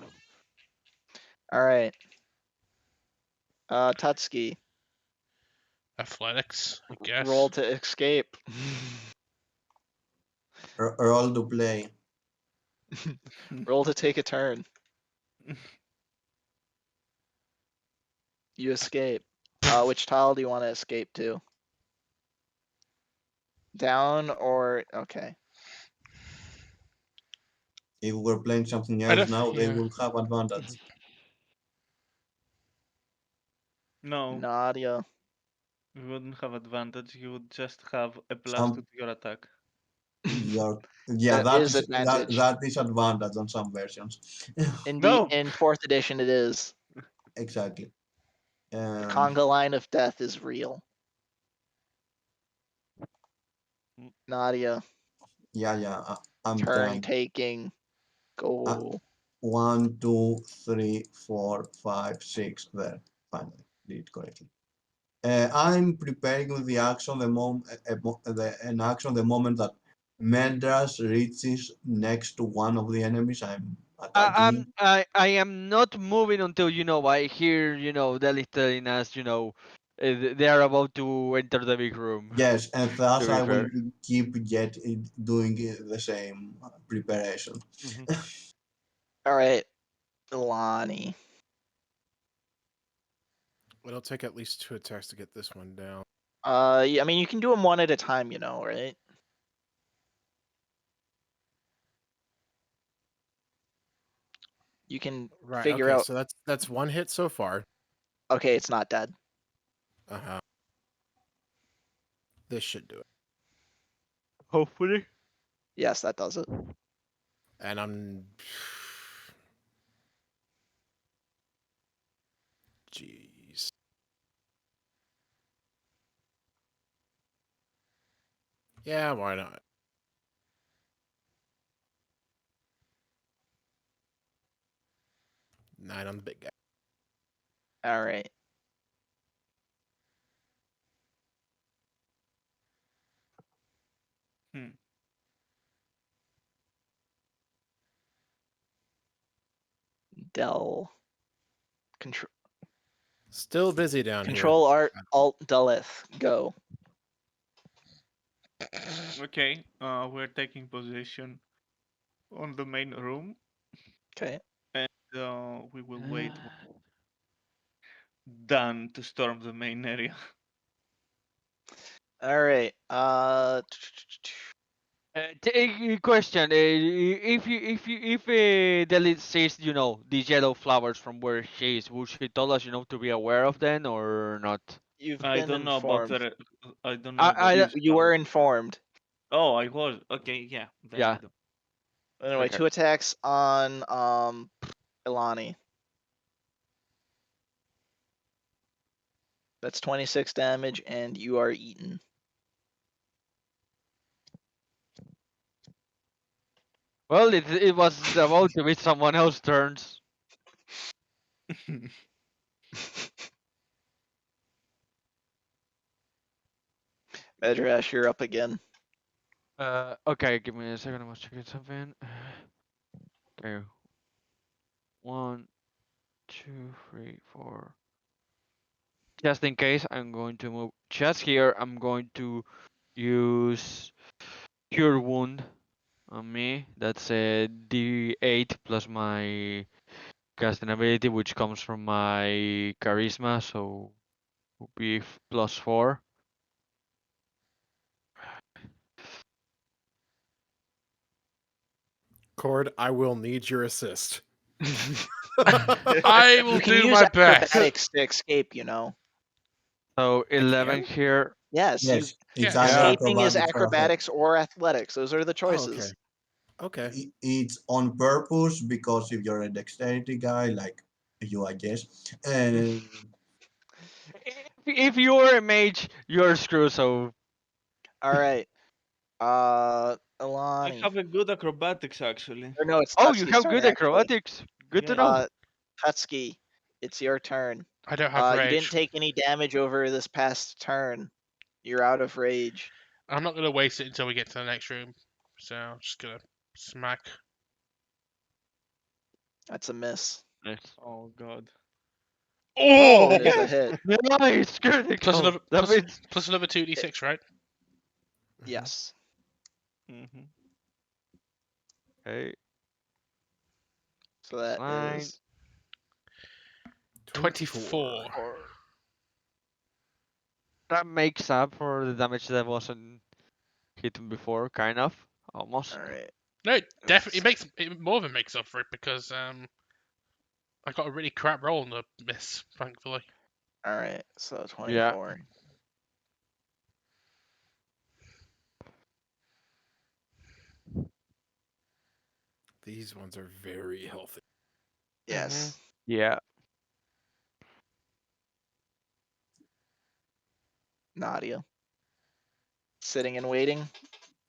All right. Tutski, Athletics, I guess. roll to escape. Roll to play. Roll to take a turn. You escape. Which tile do you want to escape to? Down or okay? If we're playing something I else don't. now, they Yeah. will have advantage. No, Nadia. you wouldn't have advantage. You would just have a plus Some to your attack. your yeah, That that is is advantage. that is advantage on some versions. No. In fourth edition, it is. Exactly. The conga line of death is real. Nadia, Yeah. I'm turn trying. taking. Go. 1, 2, 3, 4, 5, 6. There, finally, did it correctly. I'm preparing with the action an action the moment that Medras reaches next to one of the enemies I'm attacking him. I am not moving until I hear Delhi telling us they are about to enter the big room. Yes, and To thus be I will fair. keep doing the same preparation. Mhm. All right, Lonnie. it'll take at least 2 attacks to get this one down. Yeah, I mean, you can do them one at a time, right? You can Right. figure Okay. out. So that's one hit so far. Okay, it's not dead. Uh huh. This should do it. Hopefully. Yes, that does it. And I'm. Jeez. Yeah, why not? 9 on the big guy. All right. Hmm. Del. Control. Still busy down Control Alt Deleth. Go. Okay, we're taking position on the main room, Okay. and we will wait done to storm the main area. All right. Question: if Delit sees these yellow flowers from where she is, would she tell us to be aware of them or not? You've I been don't know about informed. the. I don't know about I You these you were flowers. informed. Oh, I was. Okay, yeah, then I yeah. do. Anyway, Okay. 2 attacks on Ilani. That's 26 damage, and you are eaten. Well, it was about to be someone else's turns. Medrash, you're up again. Okay, give me a second. I must check something. Okay. 1, 2, 3, 4. Just in case, I'm going to move just here. I'm going to use Cure Wound on me. That's a D8 plus my casting ability, which comes from my charisma, so will be +4. Cord, I will need your assist. I will You can do use my best. acrobatics to escape, So I 11 can? here. Yes, Yes, it's Yes. either Yeah. escaping is acrobatics or ahead. acrobatics or athletics. Those are the Oh, okay. choices. Okay. It's on purpose because if you're a dexterity guy, like you, I guess, and If you're a mage, you're screwed. So All right. I Ilani. have a good acrobatics actually. Or no, it's you Tutski's have turn good actually. acrobatics. Good to Yeah. know. Tutski, it's your turn. I don't have You didn't rage. take any damage over this past turn. You're out of rage. I'm not going to waste it until we get to the next room. So I'm just going to smack. That's a miss. Nice. Oh God. Oh! That is a Yes. hit. Nice, critical. Plus another, That plus, means plus another 2d6, right? Yes. Mm-hmm. okay. So that Fine. is 24. That makes up for the damage that wasn't hitting before, kind of, almost. all right. No, it definitely it more than makes up for it because I got a really crap roll on the miss, thankfully. All right. So Yeah. 24. These ones are very healthy. Yes. Yeah. Nadia. Sitting and waiting.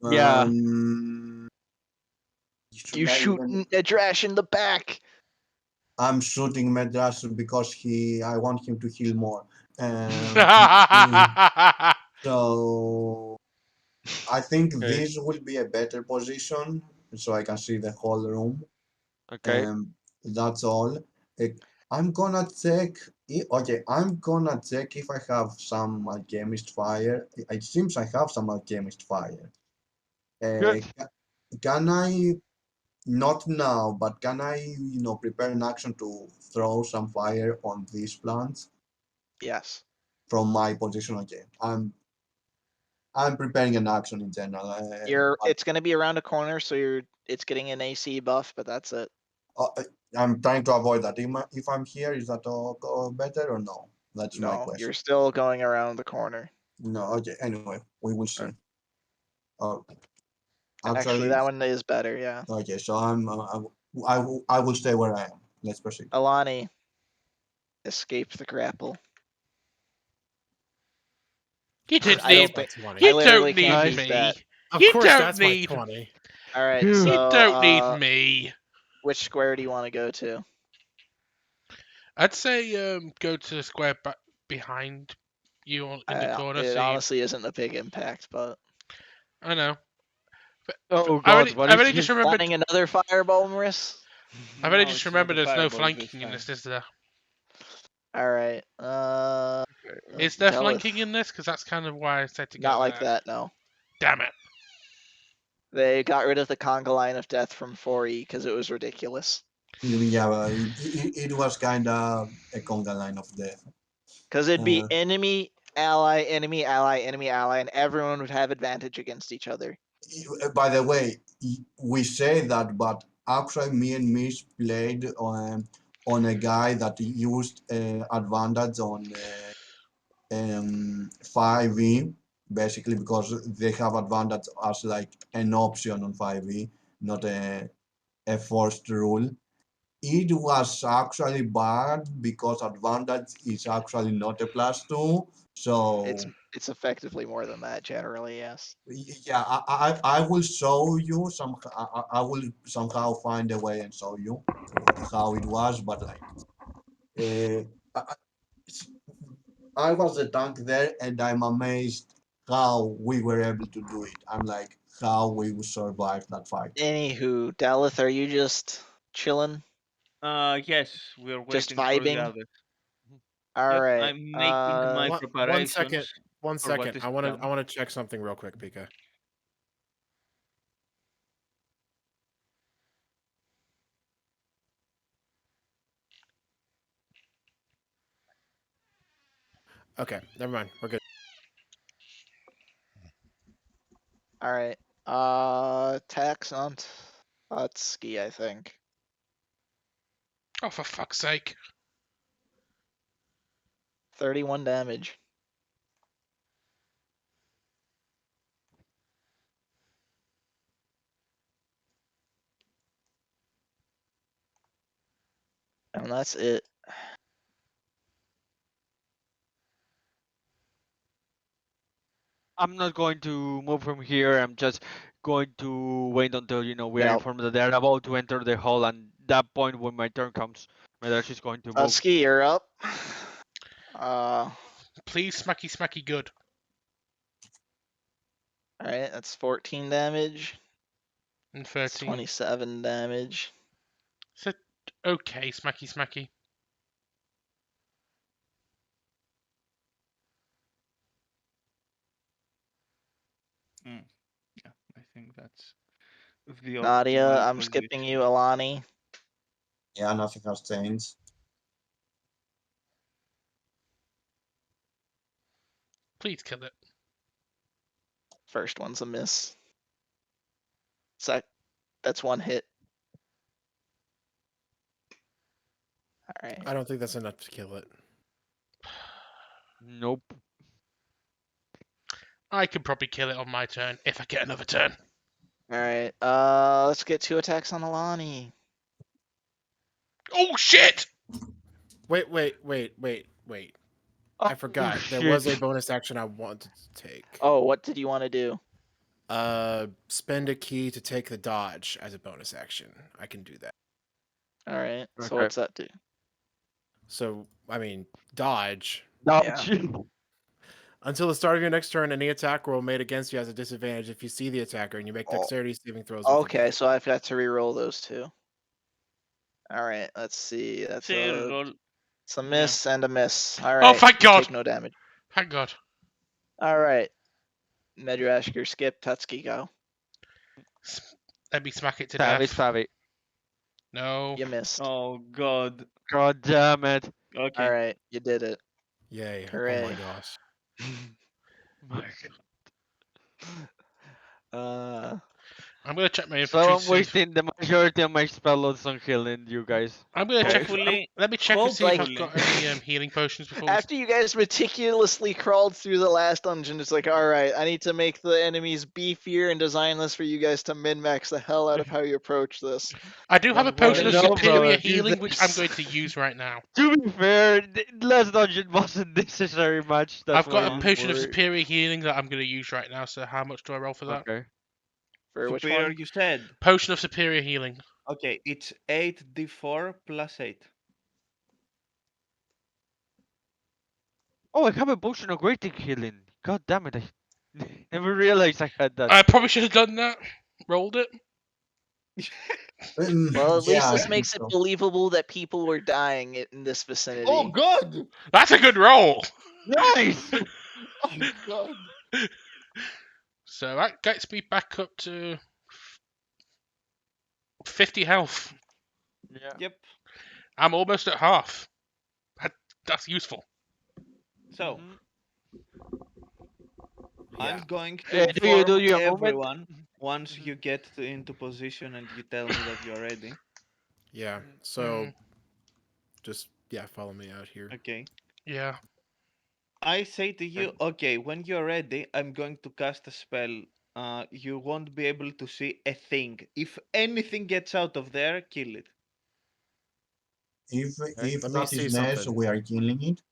Yeah. should You I shoot even? Nadrash in the back. I'm shooting Medras because I want him to heal more. So I think Okay. this will be a better position, so I can see the whole room. Okay. That's all. Eh, I'm gonna check. Okay, I'm gonna check if I have some alchemist fire. It seems I have some alchemist fire. Good. Can I? Not now, but can I, prepare an action to throw some fire on these plants Yes. from my position? Okay, I'm preparing an action in general. It's gonna be around a corner, so it's getting an AC buff, but that's it. Uh, I'm trying to avoid that. If I'm here, is that all better or no? That's my No, question. you're still going around the corner. No, okay. Anyway, we will see. Oh, Actually, actually, that one is better, yeah. okay. So I will stay where I am. Let's proceed. Alani escaped the grapple. You didn't I don't need me. think 20. I You literally don't can't need use me. that. Of You course, don't that's my need. 20. All right, Phew. so You don't need me. which square do you want to go to? I'd say go to the square back behind you in the corner. It So you, honestly isn't a big impact, but I know. Oh I God, already, what I is already just this? remembered. planning another fireball, Maris. I've already No, just it's not remembered the there's no fireballs this flanking in time. this, is there? All right. Is there Delith. flanking in this? Because that's kind of why I said to go Not like there. that, no. Damn it. They got rid of the conga line of death from 4E because it was ridiculous. Yeah, well, it was kind of a conga line of death. Because it'd be Uh, enemy, ally, enemy, ally, enemy, ally, and everyone would have advantage against each other. By the way, we say that, but actually, me and Mish played on a guy that used advantage on 5e, basically because they have advantage as like an option on 5e, not a forced rule. It was actually bad because advantage is actually not a +2. So It's effectively more than that generally, yes. yeah, I will show you some. I will somehow find a way and show you how it was. But like, I was the tank there, and I'm amazed how we were able to do it. I'm like, how we survived that fight. Anywho, Daleth, are you just chilling? Yes, we're Just waiting for the vibing? others. All Yep, right. I'm making my One preparations second. One for what second. is I to want to. come. I want to check something real quick, Pika. Okay, never mind. We're good. All right. Tax on Tutski, I think. Oh, for fuck's sake. 31 damage. And that's it. I'm not going to move from here. I'm just going to wait until we are Yep. informed that they're about to enter the hall, and that point when my turn comes, Medash is going to move. Tutski, you're up. Uh, Please, smacky, smacky, good. all right, that's 14 damage. And That's 13. 27 damage. So, okay, smacky, smacky. Yeah, I think that's the Nadia, optimal I'm skipping position. you. Alani. Yeah, nothing has changed. Please kill it. First one's a miss. That's one hit. All right. I don't think that's enough to kill it. Nope. I could probably kill it on my turn if I get another turn. All right. Let's get 2 attacks on Alani. Oh, shit! Wait. I forgot. There was a Shit. bonus action I wanted to take. Oh, what did you want to do? Spend a key to take the dodge as a bonus action. I can do that. All right. So Okay. what's that do? So, I mean, dodge. Dodge. Until the start of your next turn, any attack roll made against you has a disadvantage if you see the attacker, and you make Oh, dexterity saving throws. With Okay, advantage. so I've got to re-roll those two. All right. Let's see. That's Say a roll. it's a miss and a miss. All Oh, right. thank You God! take no damage. Thank God. All right. Medrashker, skip, Tutski, go. Let me smack it to Spabby, death. spabby. No. You missed. Oh God. God damn it. Okay. All right. You did it. Yay. Hooray. Oh my gosh. My God. I'm gonna check my So infantry I'm to see if wasting the majority of my spell slots on healing you guys. I'm gonna check. Hopefully, Let me check and see if I've hopefully. got any healing potions before. After you guys meticulously crawled through the last dungeon, it's like, all right, I need to make the enemies beefier and design this for you guys to min-max the hell out of how you approach this. I do have a Don't potion of worry. No, superior bro. healing, which I'm Jesus. going to use right now. To be fair, the last dungeon wasn't necessary much. That's I've why got a I'm potion of worried. superior healing that I'm going to use right now. So how much do I roll for that? Okay. For which Superior, one? you said. Potion of superior healing. Okay, it's 8d4 plus 8. Oh, I have a potion of great healing. God damn it! I never realized I had that. I probably should have done that. Rolled it. Well, at least Yeah, I this think makes it so. believable that people were dying in this Oh vicinity. god! That's a good roll. Nice. Oh god! So that gets me back up to 50 health. Yeah. Yep. I'm almost at half. That's useful. So, Mhm. I'm Yeah. going to Do you do inform your movement? everyone once Mhm. you get into position and you tell me that you're ready. Yeah. So just follow me out here. Okay. Yeah. I say to Okay. you, okay, when you're ready, I'm going to cast a spell. You won't be able to see a thing. If anything gets out of there, kill it. If Let me that see is something. necessary, we are killing it.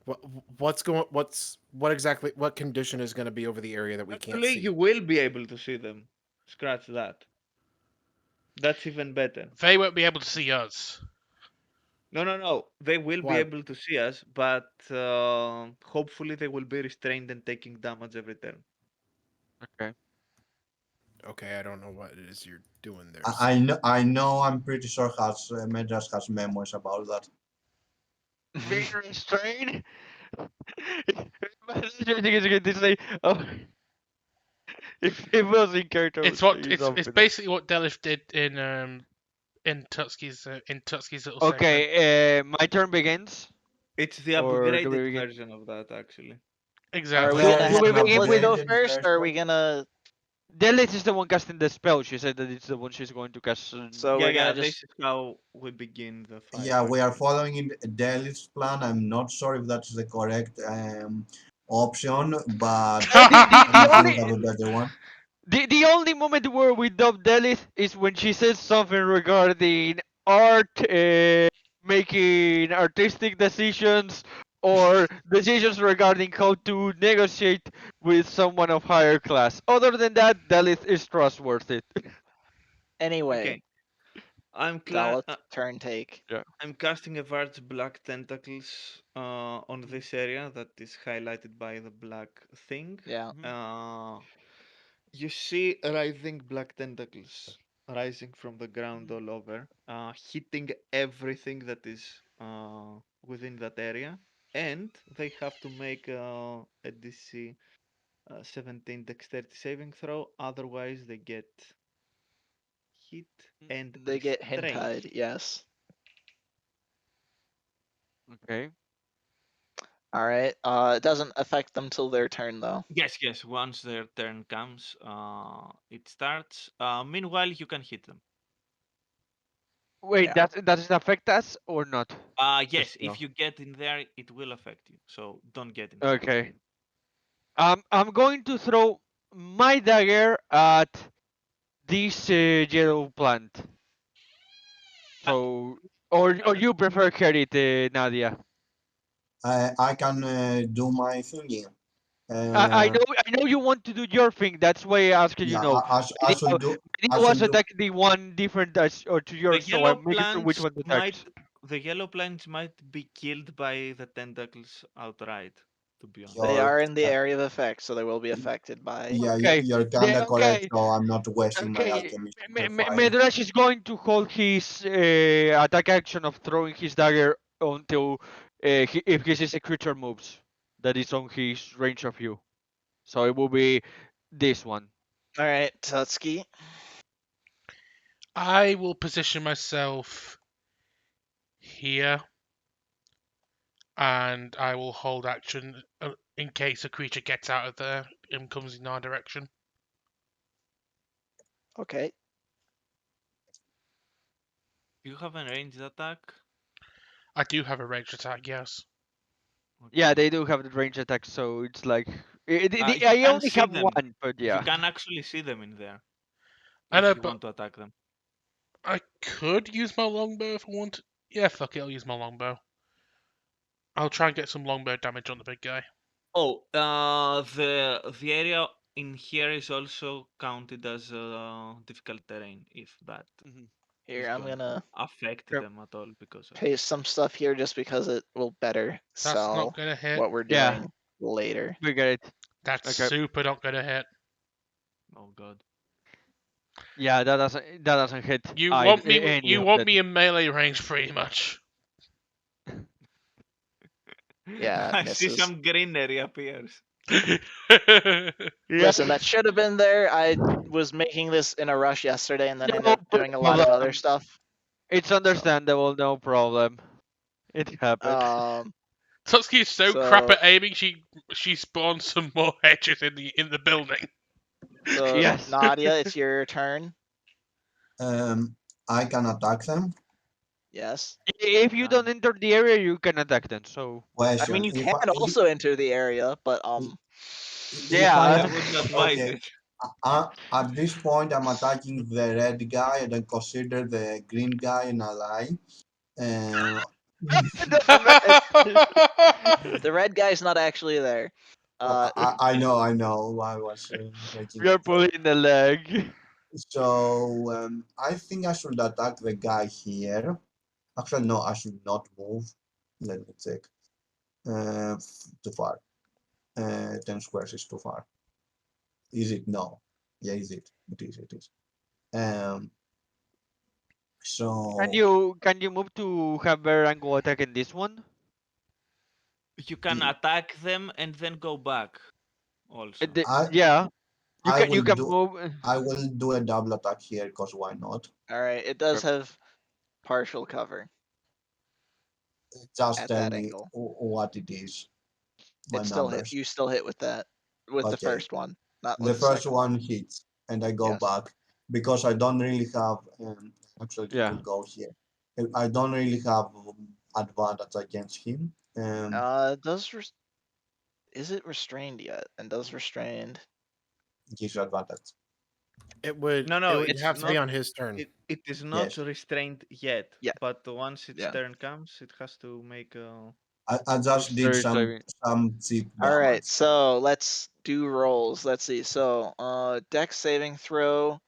What exactly what condition is going to be over the area that we can't Actually, you see? will be able to see them. Scratch that. That's even better. They won't be able to see us. No, no, no. They will be Why? able to see us, but hopefully they will be restrained and taking damage every turn. Okay. Okay, I don't know what it is you're doing there. I know. I know. I'm pretty sure has Medras has memories about that. Being restrained. I think it's going to say, oh, if it was in character, I would say It's something. basically what Delif did in Tutski's little segment. Okay. My turn begins, It's the or do we upgraded begin? version of that, actually. Are we Exactly. There gonna Do is have we an begin Devlin with go upgraded first, or are we version. gonna? Delis is the one casting the spell. She said that it's the one she's going to cast. So Yeah, we're yeah, gonna this just. is how we begin the fight, Yeah, we are actually. following in Delhi's plan. I'm not sure if that's the correct option, but The maybe we only have a better one. the only moment where we dub Delis is when she says something regarding art, making artistic decisions, or decisions regarding how to negotiate with someone of higher class. Other than that, Delis is trustworthy. Anyway, Okay, I'm cla- Dalit, turn take. Yeah. I'm casting a large black tentacles on this area that is highlighted by the black thing. Yeah. Mhm. You see rising black tentacles rising from the ground all over, hitting everything that is within that area, and they have to make a DC 17 dexterity saving throw, otherwise they get hit and They get restrained. hentai, yes. Okay. Alright. It doesn't affect them till their turn, though. Yes, yes. Once their turn comes, it starts. Meanwhile, you can hit them. Wait, Yeah. does it affect us or not? The Yes. spell. If you get in there, it will affect you. So don't get in there. Okay. I'm going to throw my dagger at this yellow plant. Uh, So, or you prefer carry it, Nadia? I can do my thingy. I Uh, know I know you want to do your thing. That's why I asked you. yeah, Know, I should do. my I idea was should do. attacking the one different as or to the yours, so yellow I'm making sure which plants one might attacks. the yellow plants might be killed by the tentacles outright. To be honest. They Your are in the area of effect, so they will be affected by. yeah, Okay, you're kinda correct. okay, So I'm not wasting my okay. alchemist fire. Medrash is going to hold his attack action of throwing his dagger until if he sees a creature moves that is on his range of view. So it will be this one. Alright, Tutski. I will position myself here, and I will hold action in case a creature gets out of there and comes in our direction. Okay. Do you have a ranged attack? I do have a ranged attack, yes. Yeah, Okay. they do have the range attack, so it's like If you I can only see have them, one, but you yeah. can actually see them in there I know, if you but want to attack them. I could use my longbow if I want. Yeah, fuck it, I'll use my longbow. I'll try and get some longbow damage on the big guy. Oh, the area in here is also counted as difficult terrain if that Mhm. Here, is I'm going gonna to affect Yep. them at all because of paste some stuff here just because it will better That's not sell gonna hit. what we're Yeah, doing later. we get it. That's Okay. super not gonna hit. oh god. Yeah, that doesn't hit You want me? any You of want them. me in melee range, pretty much. Yeah, I see misses. some greenery appears. Yeah. Listen, that should have been there. I was making this in a rush yesterday and then ended No up doing a lot of other problem. stuff. It's understandable, no problem. It happened. Tutsuki is so crap So at aiming. She spawns some more hedges in the building. so Yes. Nadia, it's your turn. I can attack them. Yes. If you don't enter the area, you can attack them. So I mean, Question: you can also enter the area, but if I yeah, I am wouldn't advise okay, it. at this point, I'm attacking the red guy, and I consider the green guy an ally. Uh, doesn't matter. the red guy's not actually there. I know, I know. I was making We a are joke. pulling the leg. So I think I should attack the guy here. Actually, no, I should not move. Let me check. Too far. 10 squares is too far. Is it? No. Yeah, is it? It is. It is. Um. Can So you move to have better angle attack in this one? You can the- attack them and then go back also. I Yeah, you I can will you can do move. I will do a double attack here because why not? all right, it does have partial cover Just at tell that me angle. what it is. My It still hit. numbers. You still hit with that, with the Okay. first one, not The with the first second one. one hits, and I go Yes. back because I don't really have. Actually, it Yeah. will go here. I don't really have advantage against him. Does is it restrained yet? And does restrained? Gives you advantage. It would. No, It no, would it's have to be not. on his turn. It is not Yes. restrained yet. Yeah. But once its Yeah. turn comes, it has to make a. I just did There is some cheap All right, damage. so let's do rolls. Let's see. So, Dex saving throw.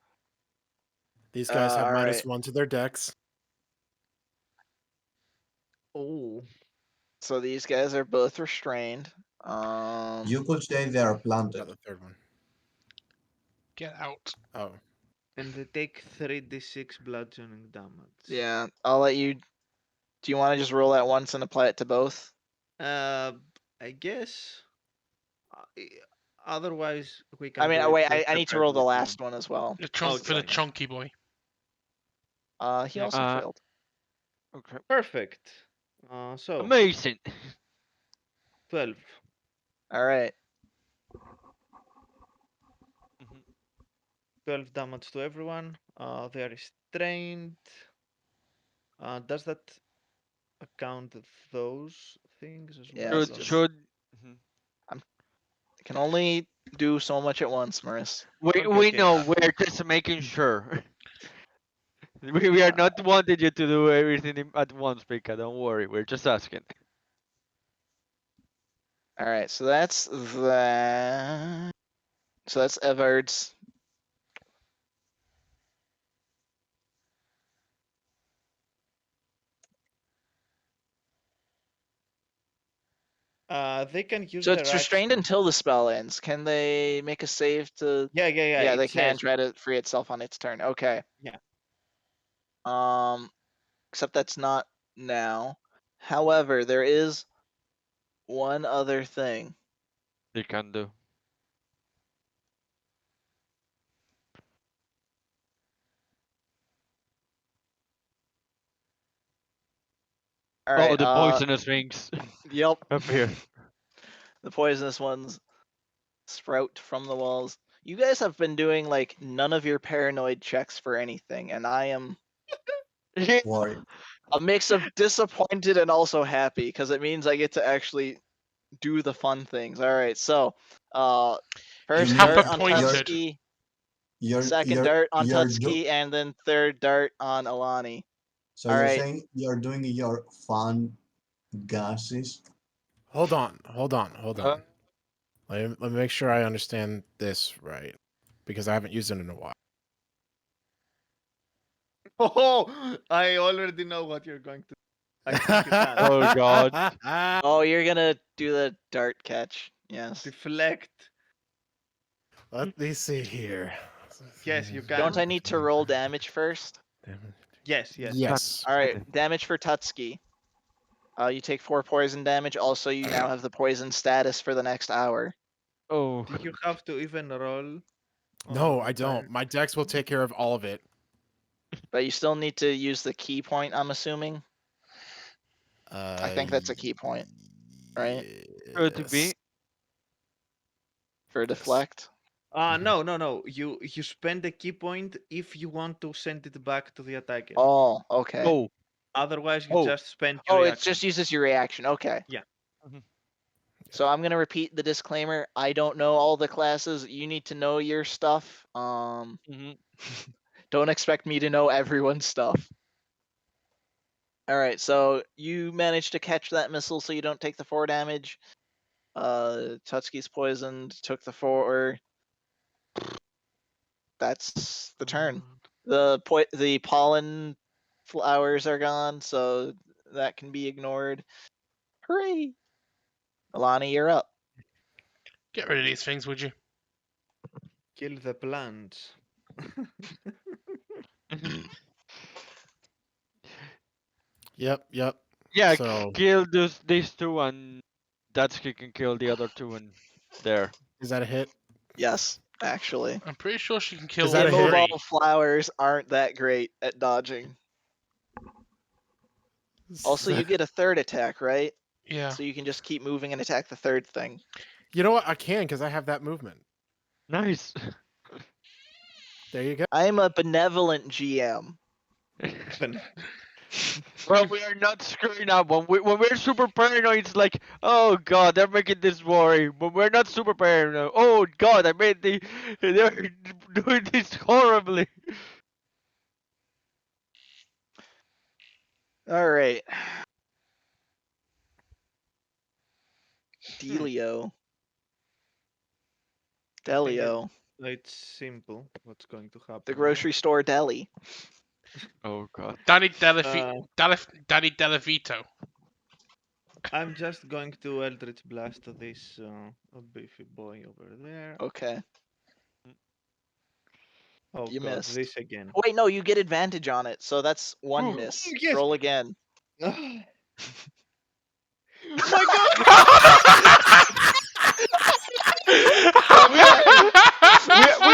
These guys have all right. -1 to their decks. Oh. So these guys are both restrained. You could say they are What planted. about the third one? Get out. Oh, And they take 3d6 bludgeoning damage. Yeah, I'll let you. Do you want to just roll that once and apply it to both? I guess. Otherwise, we can I mean, do it wait. I need to roll the separately too. last one as well. For the Okay. chunky boy. He Yeah. also failed. Okay. Perfect. So Amazing. 12. All right. Mhm. 12 damage to everyone. They are restrained. Does that account those things as Yeah, well? it's Should Or just should. Mhm. can only do so much at once, Maurice. We Okay, we okay. know. We're just making sure. We are not wanting you to do everything at once, Pika. Don't worry. We're just asking. All right, so that's that. So that's Everard's. They can use So their it's restrained action. until the spell ends. Can they make a save to? Yeah. Yeah, they It can says. try to free itself on its turn. Okay. Yeah. Except that's not now. However, there is one other thing. They can do. All Oh, right. the poisonous rings Yep. appear. The poisonous ones sprout from the walls. you guys have been doing like none of your paranoid checks for anything, and I am Yeah. Worry. a mix of disappointed and also happy because it means I get to actually do the fun things. All right, so He's first mean dart on appointed. Tutski, you're second you're dart on you're do Tutski, and then third dart on Alani. so All you're right. saying you're doing your fun gases? Hold on. Uh, Let me make sure I understand this right, because I haven't used it in a while. Oh, I already know what you're going to. I think you can Oh God. Oh, you're gonna do the dart catch. Yes. deflect. Let me see here. Yes, you Don't can. I need to roll damage first? Yes, yes. Yes. All right, damage for Tutski. You take 4 poison damage. Also, you now have the poison status for the next hour. Oh. Do you have to even roll? No, on I don't. fire? My dex will take care of all of it. But you still need to use the key point, I'm assuming. I think that's a key point, right? To be. Yes. For deflect. No, no, no. You spend the key point if you want to send it back to the attacker. Oh, okay. Oh. Otherwise, you Oh. just spend your Oh, it reaction. just uses your reaction. Okay. Yeah. Mhm. So I'm gonna repeat the disclaimer. I don't know all the classes. You need to know your stuff. Mhm. Don't expect me to know everyone's stuff. All right, so you managed to catch that missile, so you don't take the 4 damage. Tutski's poisoned, took the 4. That's the turn. The pollen flowers are gone, so that can be ignored. Hooray! Alani, you're up. Get rid of these things, would you? Kill the plants. Yep. Yeah, So kill these two, and Datsky can kill the other two, and there. is that a hit? Yes, actually. I'm pretty sure she can kill Is that all a hit? three. Immobile flowers aren't that great at dodging. Also, you get a third attack, right? Yeah. So you can just keep moving and attack the third thing. You know what? I can because I have that movement. Nice. There you go. I'm a benevolent GM. Well, we are not screwing up. When we're super paranoid, it's like, oh God, they're making this worry. When we're not super paranoid, oh God, they're doing this horribly. All right. Delio. Delio. It's simple. What's going to happen? The now. grocery store deli. Oh God. Daddy Uh, Delavito. I'm just going to Eldritch Blast this beefy boy over there. Okay. Oh You God, missed. this again. Oh, wait, no, you get advantage on it, so that's 1 miss. Yes. Roll again. My God!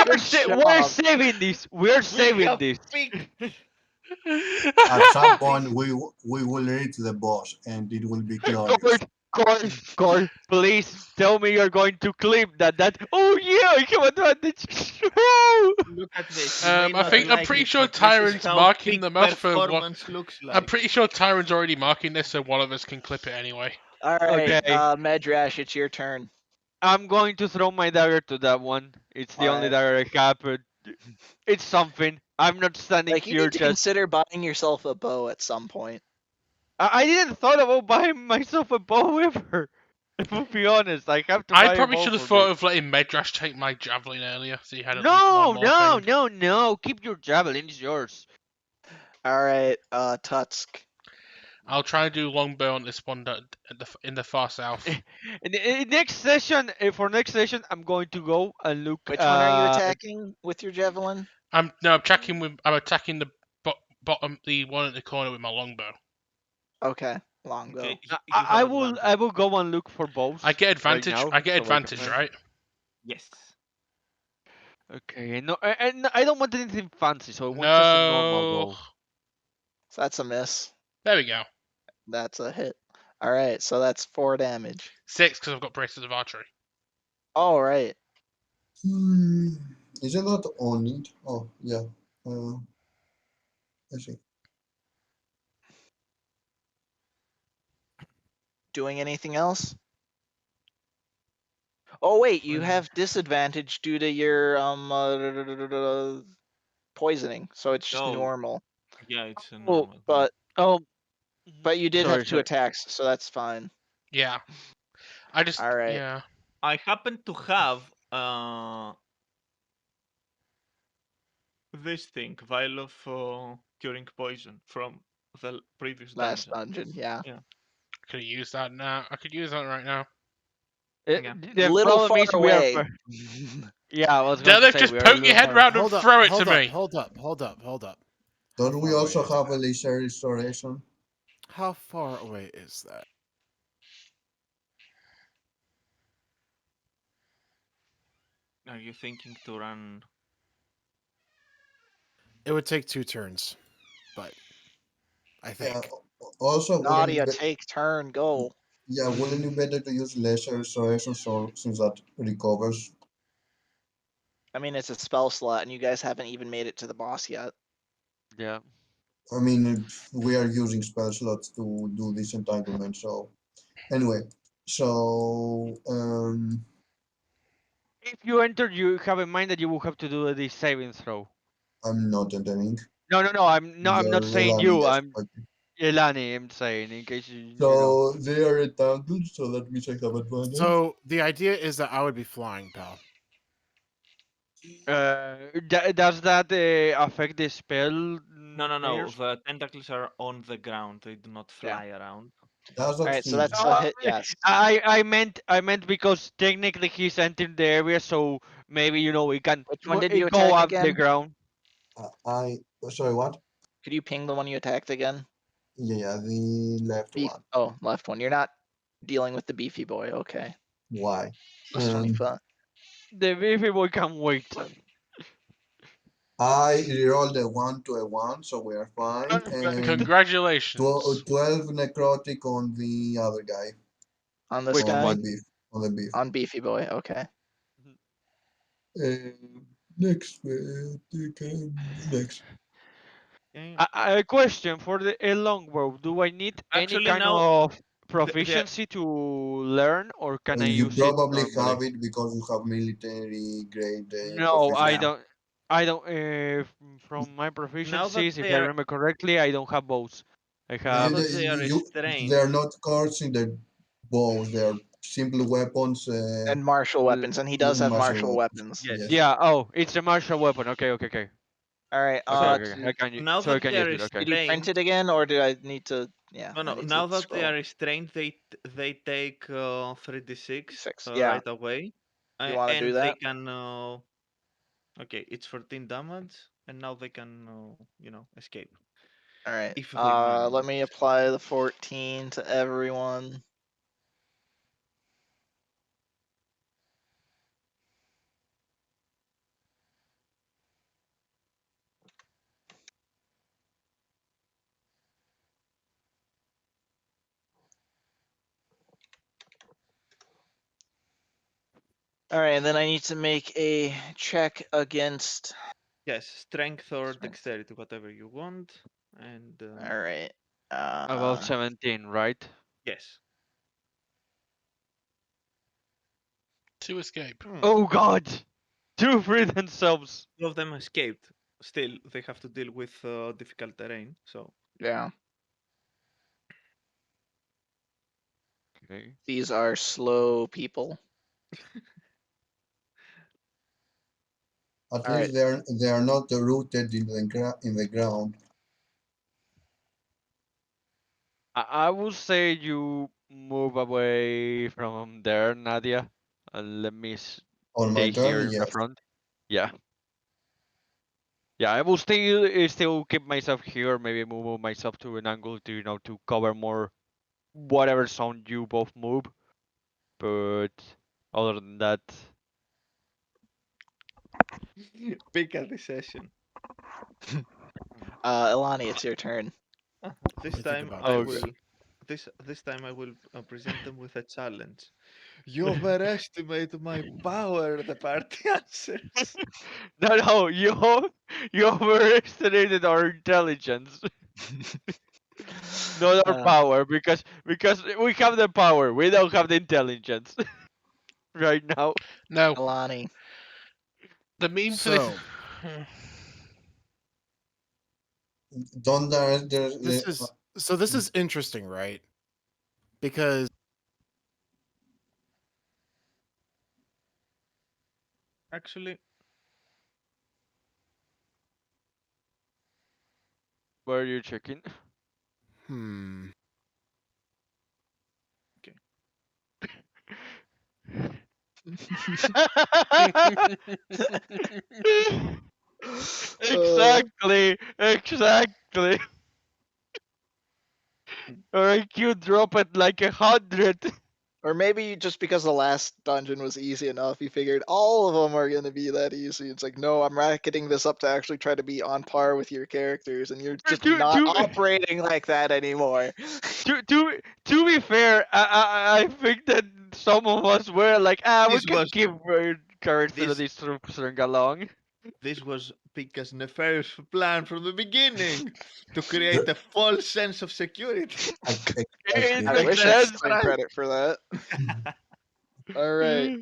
We're Good we're job. saving this. We're saving have this. picked. At some point, we will reach the boss, and it will be glorious. Cord, please tell me you're going to clip that. Oh yeah, I have advantage. Look at this. You may I not think I'm like pretty it, sure but this is Tyrant's how marking peak them off for one. performance looks like. I'm pretty sure Tyrant's already marking this, so one of us can clip it anyway. All right, Okay. Medrash, it's your turn. I'm going to throw my dagger to that one. It's the only Alright. dagger I have, but it's something. I'm not standing Like, you here need to just. consider buying yourself a bow at some point. I didn't thought about buying myself a bow ever. To be honest, I have to buy I a probably bow should have for thought me. of letting Medrash take my javelin earlier, so you had at least No, one more thing. no. Keep your javelin. It's yours. Alright, Tutsk. I'll try and do longbow on this one in the far south. Next session, for next session, I'm going to go and look. Which one are you attacking with your javelin? I'm attacking the bottom, the one at the corner with my longbow. Okay, longbow. Okay, I will go and look for bows. I get advantage. Right now, I get so advantage, right? Yes. Okay, no, and I don't want anything fancy, so I want just a normal No. bow. So that's a miss. There we go. That's a hit. Alright, so that's 4 damage. 6 because I've got braces of archery. Alright. Isn't that on it? Oh, yeah. I see. Doing anything else? Oh wait, you Well, have disadvantage due to your poisoning, so it's just oh, normal. yeah, it's a Oh, normal. But oh. but you did have Sorry, two sorry. attacks, so that's fine. Yeah. I just All right. yeah. I happen to have this thing, vial of curing poison from the previous Last dungeon. dungeon, yeah. Yeah. I could use that now. I could use that right now. Yeah. The Little problem far is we are. away. Yeah, I was going to Delif, say just we are a poke your little head far. round and Hold up, throw it hold to up, me. hold up, hold up, hold up. How Don't we far away also is have that? a laser restoration? How far away is that? Are you thinking to run? It would take 2 turns, but I Yeah. think. Also, Nadia, take turn, go. wouldn't it better to use laser restoration so since that recovers? I mean, it's a spell slot, and you guys haven't even made it to the boss yet. Yeah. I mean, we are using spell slots to do this entanglement. So anyway, so If you enter, you have in mind that you will have to do this saving throw. I'm not entering. No, no, no. I'm not You're saying Elani, you. yes. I'm Okay. Elani. I'm saying in case you know. So they are entangled, so that means I have advantage. So the idea is that I would be flying, pal. Does that affect the spell? No, no, no. Mears? The tentacles are on the ground. They do not Yeah. fly around. Does All that right, so hit? that's a hit. Yes. I meant because technically he's entered the area, so maybe we can Which one did you go attack up the again? ground. Sorry, what? Could you ping the one you attacked again? Yeah, the left Beef. one. Oh, left one. You're not dealing with the beefy boy. Okay. Why? Plus 25. The beefy boy can wait. I rerolled a 1 to a 1, so we are fine. And Congratulations. 12 necrotic on the other guy. On this Which On the guy? one? beef. On the beef. On beefy boy. Okay. Next, next. Yeah. A question for the longbow. Do I need any Actually, kind now of the proficiency to learn, or can I You use it probably normally? have it because you have military grade No, I proficiency. don't. I don't. From my now that proficiencies, if they I are remember correctly, I don't have bows. I now have. that they are They are restrained. not cards in the bows. They are simple weapons. And martial l- weapons, and he does have Martial martial weapons. weapons. Yes. Yes. Yeah. Oh, it's a martial weapon. Okay. Okay. Okay. All right. Okay. So Okay. Okay. I can. now So I that can they use are it. Okay. Did you print it restrained, again, or did I need to? Yeah, no, I no. need Now to that they scroll. are restrained, they take 3d6 6. Yeah. right away, You want to and do they that? can. Okay, it's 14 damage, and now they can escape All right. if they manage. Let me apply the 14 to everyone. All right, and then I need to make a check against. Yes, strength or Strength. dexterity, whatever you want, and All right. About 17, right? yes. To escape. Oh God! Two free themselves. Two of them escaped. Still, they have to deal with difficult terrain. So Yeah. Okay. These are slow people. At All right. least they are not rooted in the ground. I would say you move away from there, Nadia, and let me On my stay turn, here in the yes. front. Yeah. Yeah, I will still keep myself here. Maybe move myself to an angle to to cover more whatever sound you both move. But other than that, pick a decision. Ilani, it's your turn. Let This me think time about I oh, this. will. This time I will present them with a challenge. You overestimate my power, the party answers. No, you overestimated our intelligence, not our Uh, power, because we have the power, we don't have the intelligence right now. No, Alani. the meme for this. So Don't there, this is interesting, right? Because Actually, Where are you checking? hmm. Exactly. Our IQ drop it like 100. Or maybe just because the last dungeon was easy enough, you figured all of them are going to be that easy. It's like, no, I'm racketing this up to actually try to be on par with your characters, and you're just to, not to, operating like that anymore. to be fair, I think that some of us were like, we this can was keep character this this string along. this was Pika's nefarious plan from the beginning to create a false sense of security. It I makes wish I could sense. claim credit for that. All right,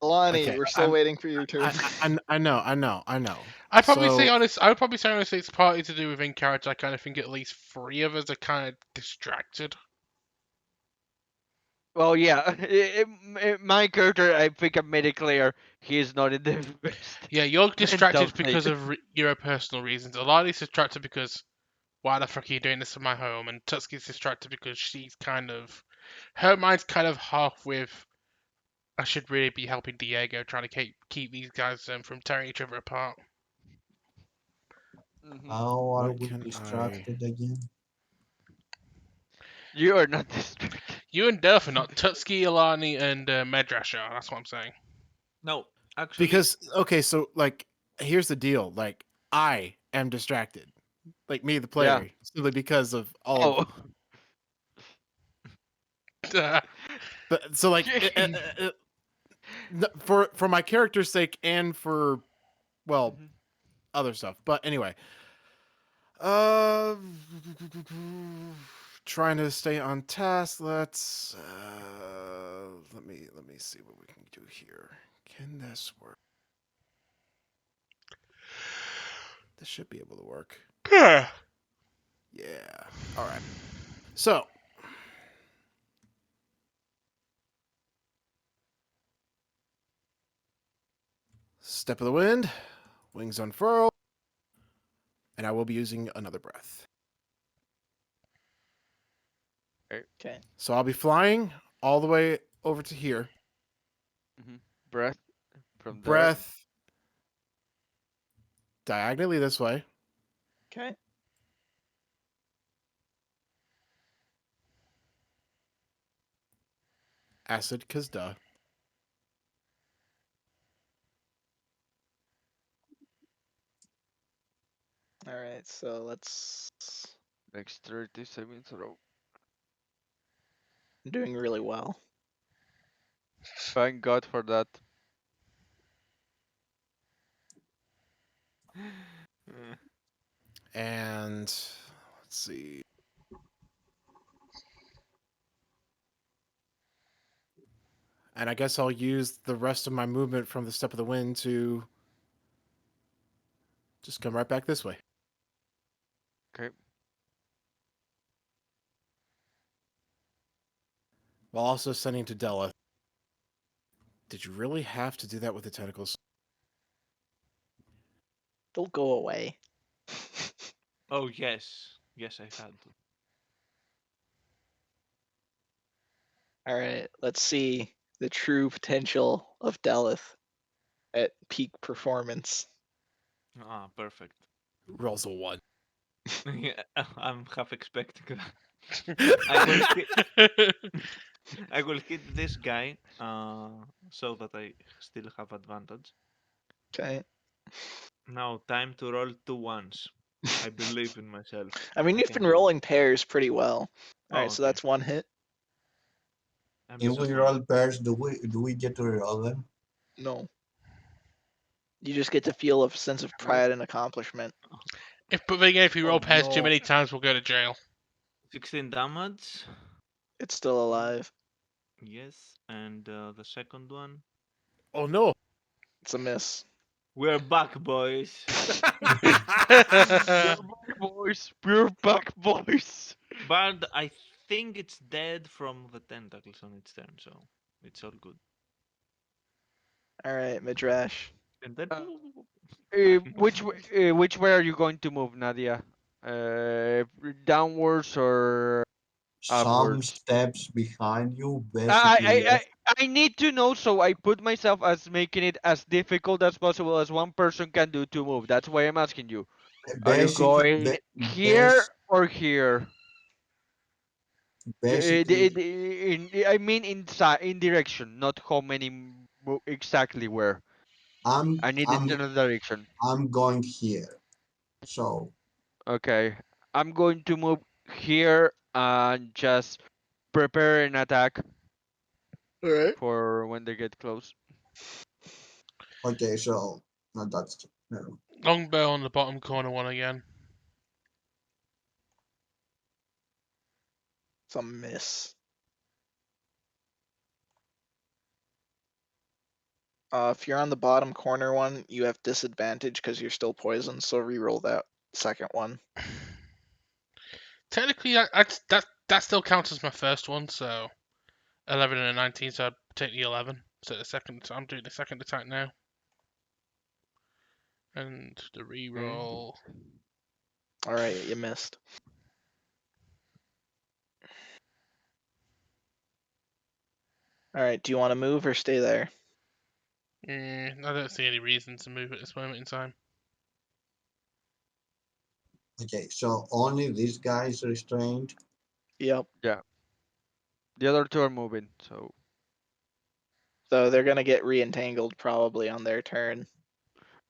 Alani, Okay, we're still waiting for your turn. I know. I'd probably say So- honest. I would probably say honestly, it's partly to do with in character. I kind of think at least 3 of us are kind of distracted. Well, yeah, my character, I think I made it clear, he is not in the best Yeah, you're distracted mental because state. of your personal reasons. Alani's distracted because why the fuck are you doing this in my home? And Tutski's distracted because she's kind of her mind's kind of half with I should really be helping Diego trying to keep these guys from tearing each other apart. Mhm. How are What we can I? distracted again? You are not distracted. You and Durf are not Tutski, Alani, and Medrash are. That's what I'm saying. No, actually, Because okay, so like here's the deal. Like I am distracted. Like me, the Yeah. player, simply because of all Oh. of but so like for my character's sake and for well Mhm. other stuff. But anyway, uh, trying to stay on task. Let's let me see what we can do here. Can this work? This should be able to work. Yeah. All right. So. Step of the wind, wings unfurl, and I will be using another breath. Okay. So I'll be flying all the way over to here. Breath from there. Breath diagonally this way. Okay. Acid, cause duh. All right. So let's. Next 30 seconds row. I'm doing really well. Thank God for that. And let's see. And I guess I'll use the rest of my movement from the step of the wind to just come right back this way. Okay. While also sending to Della. Did you really have to do that with the tentacles? They'll go away. oh yes, yes, I had to. All right. Let's see the true potential of Delith at peak performance. Ah, perfect. Rolls a 1. Yeah, I'm half expecting that. I will hit this guy, so that I still have advantage. Okay. Now, time to roll 2 ones. I believe in myself. I mean, I you've can been do it. rolling pairs pretty well. All right, Oh, so okay. that's one hit. I'm If so we sorry. roll pairs, do we get to reroll them? No. You just get to feel a sense of pride and accomplishment. But then again, if we roll Oh pairs too no! many times, we'll go to jail. 16 damage. It's still alive. Yes, and the second one. Oh no! It's a miss. We're back, boys. We're back, boys. We're back, boys. But I think it's dead from the tentacles on its turn, so it's all good. All right, Midrash. And then Uh, which way are you going to move, Nadia? Downwards or Some upwards? steps behind you, I, basically I I left. I need to know, so I put myself as making it as difficult as possible as one person can do to move. That's why I'm asking you. Are you Basically, going here or here? basically, I mean inside, in direction, not how many exactly where. I'm I need the I'm general direction. I'm going here. So Okay, I'm going to move here and just prepare an attack All right. for when they get close. okay, so no, that's no. Longbow on the bottom corner one again. It's a miss. If you're on the bottom corner one, you have disadvantage because you're still poisoned. So re-roll that second one. Technically, that still counts as my first one, so 11 and a 19, so I'd take the 11. So the second, I'm doing the second attack now, and the Okay. reroll. All right, you missed. All right, do you want to move or stay there? I don't see any reason to move at this moment in time. Okay, so only this guy is restrained. Yep. Yeah. The other two are moving, so So they're gonna get re-entangled probably on their turn.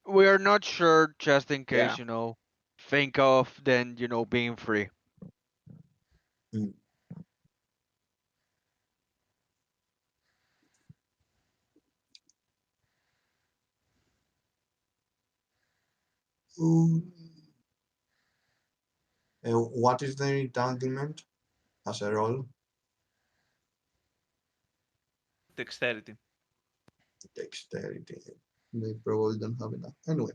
we are not sure, just in Yeah. case, think of then, being free. Mm. Ooh. What is the entanglement as a roll? dexterity. Dexterity. They probably don't have enough. Anyway,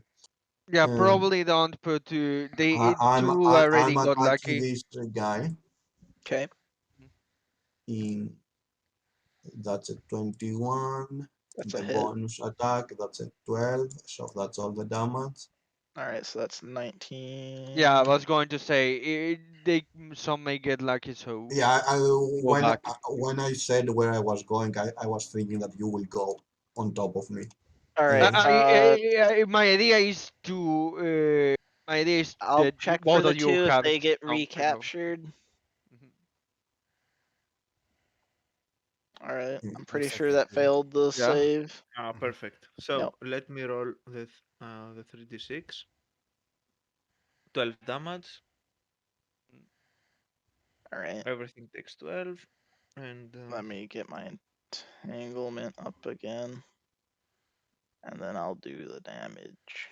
Yeah, um, probably don't put two. I'm Two I, already I'm got attacking lucky. this guy. Okay. In That's a 21. That's a The hit. bonus attack, that's a 12. So that's all the damage. All right, so that's 19. Yeah, I was going to say some may get lucky, so Yeah, go back. when I said where I was going, I was thinking that you will go on top of me. All right. Anyway, My idea is to. My idea is I'll that check for both the of you two if have they get some kind of. recaptured. Mhm. All right. I'm pretty it's sure that effective. failed the Yeah. save. Perfect. So Yep. let me roll the 3d6. 12 damage. All right. Everything takes 12. And Let me get my entanglement up again. And then I'll do the damage.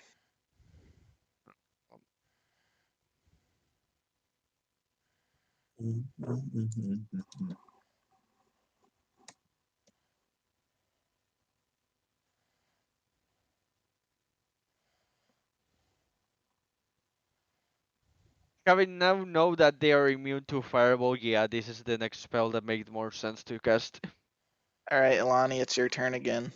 Having now know that they are immune to fireball, yeah, this is the next spell that makes more sense to cast. All right, Ilani, it's your turn again.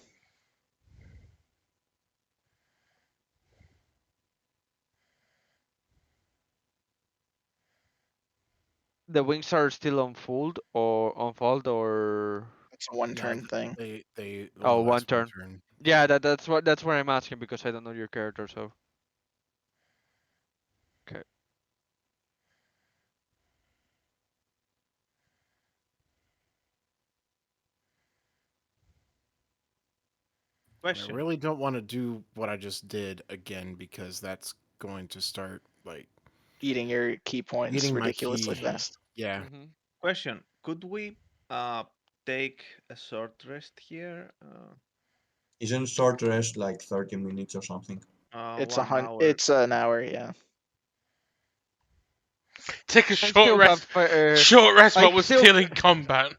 The wings are still unfold or It's a one Yeah, turn thing. they oh, only one last one turn. turn. Yeah, that's what I'm asking because I don't know your character. So okay, I question. really don't want to do what I just did again because that's going to start like Eating your key points eating my ridiculously key. fast. Yeah. hmm Question. Could we take a short rest here? Isn't short rest like 30 minutes or something? It's 1 hour. It's an hour. Yeah. Take a I short still rest. have Short rest I while we're still still in combat.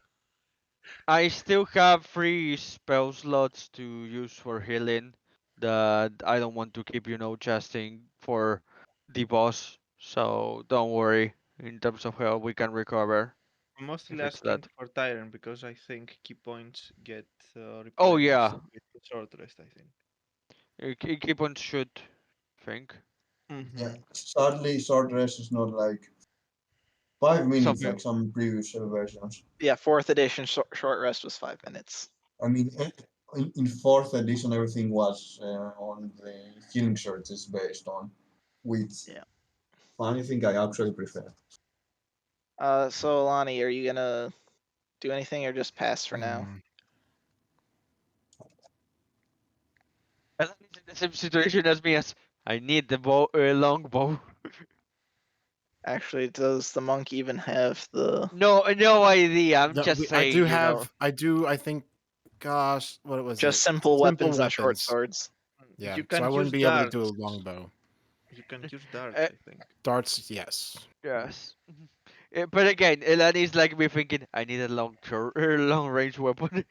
I still have 3 spell slots to use for healing that I don't want to keep, justing for the boss. So don't worry. In terms of health, we can recover I'm if mostly it's asking that. for Tyrant because I think key points get Oh replenished yeah, with the short rest, I think. keep on should think Yeah. Mm-hmm. Sadly, short rest is not like 5 minutes something. like some previous versions. Yeah. Fourth edition short rest was 5 minutes. I mean, in fourth edition, everything was on the healing searches based on, which Yeah. funny thing I actually prefer. So Lonnie, are you gonna do anything or just pass for now? Hmm. And it's in the same situation as me as I need the long bow. Actually, does the monk even have the? No idea. I'm No, just I do saying, have. I do. I think. Gosh, what was Just it? simple Simple weapons, not short weapons. swords. Yeah. You So can I wouldn't use be able to do a darts. longbow. You can use darts, Uh, I think. Darts, yes. yes. But again, Elani is like me thinking, I need a long range weapon.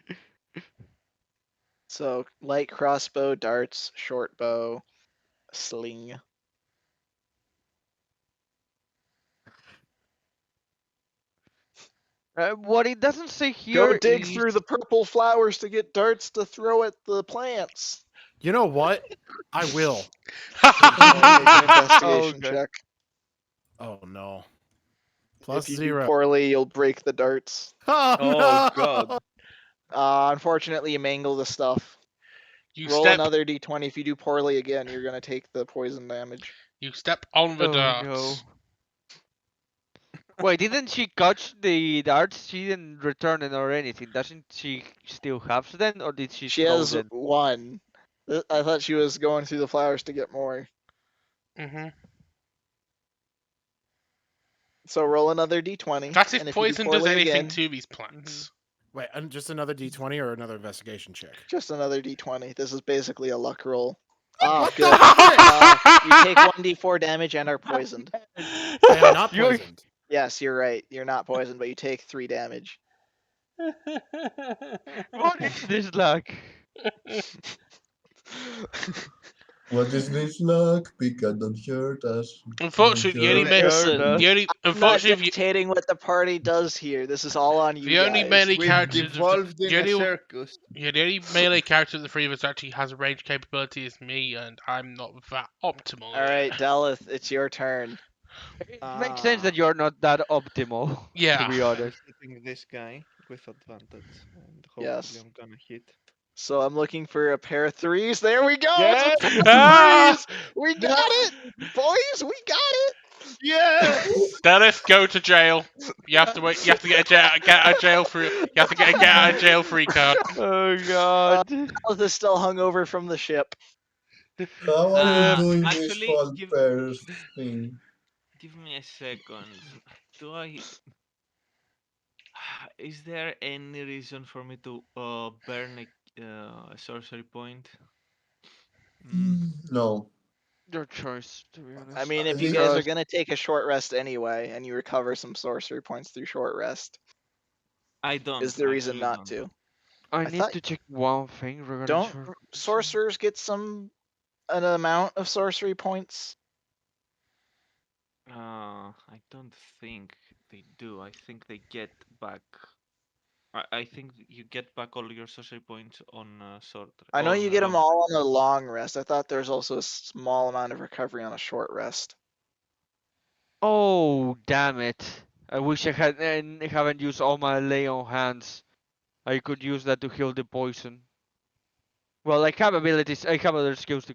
So light crossbow, darts, short bow, sling. What it doesn't say Go here dig is through the purple flowers to get darts to throw at the plants. You know what? I will. Make an oh investigation god. check. Oh no. Plus If you do 0. poorly, you'll break the darts. Oh Oh god. no! Unfortunately, you mangle the stuff. you Roll step. another d20. If you do poorly again, you're gonna take the poison damage. You step on the Oh no. darts. Wait, didn't she catch the darts? She didn't return it or anything. Doesn't she still have them, or did she She throw has them? one. I thought she was going through the flowers to get more. Hmm. So roll another d20, That's if and if you do poison does poorly anything again, to these plants. Wait, just another d20 or another investigation check? just another d20. This is basically a luck roll. Ah, What good. the frick? You take 1d4 damage and are poisoned. I am not You're poisoned. Yes, you're right. You're not poisoned, but you take 3 damage. what is this luck? What is this luck? Pika, don't hurt us. Don't Unfortunately, hurt Heard Listen, us. I'm not unfortunately, dictating what the party does here. This is all on you the only guys. melee We've characters of devolved in the a only circus. yeah, the only melee character of the three of us actually has a range capability is me, and I'm not that optimal. All right, Daleth, it's your turn. It makes sense that Ah, you're not that optimal, to Yeah. be I'm honest. hitting this guy with advantage, and hopefully Yes. I'm gonna hit. So I'm looking for a pair of threes. There we go. It's Yeah. a pair of Ah! threes. We got it, boys. We got it. Yes! Dennis, go to jail. You have to wait. You have to get a jail free. You have to get a out of jail free card. Oh god. Daleth is still hungover from the ship. How are you doing this Actually, fall pairs thing? give me a second. Do I? Is there any reason for me to burn a sorcery point? Mm, No. Your choice, to be I honest. mean, if you The, guys are Because gonna take a short rest anyway, and you recover some sorcery points through short rest, I is don't the reason actually not don't. to. I I need thought to check one thing regarding don't sorcery. sorcerers get an amount of sorcery points? I don't think they do. I think they get back. I think you get back all your sorcery points on short I know on you get them long. all on a long rest. I thought there's also a small amount of recovery on a short rest. Oh, damn it. I wish I haven't used all my lay on hands. I could use that to heal the poison. Well, I have abilities, I have other skills to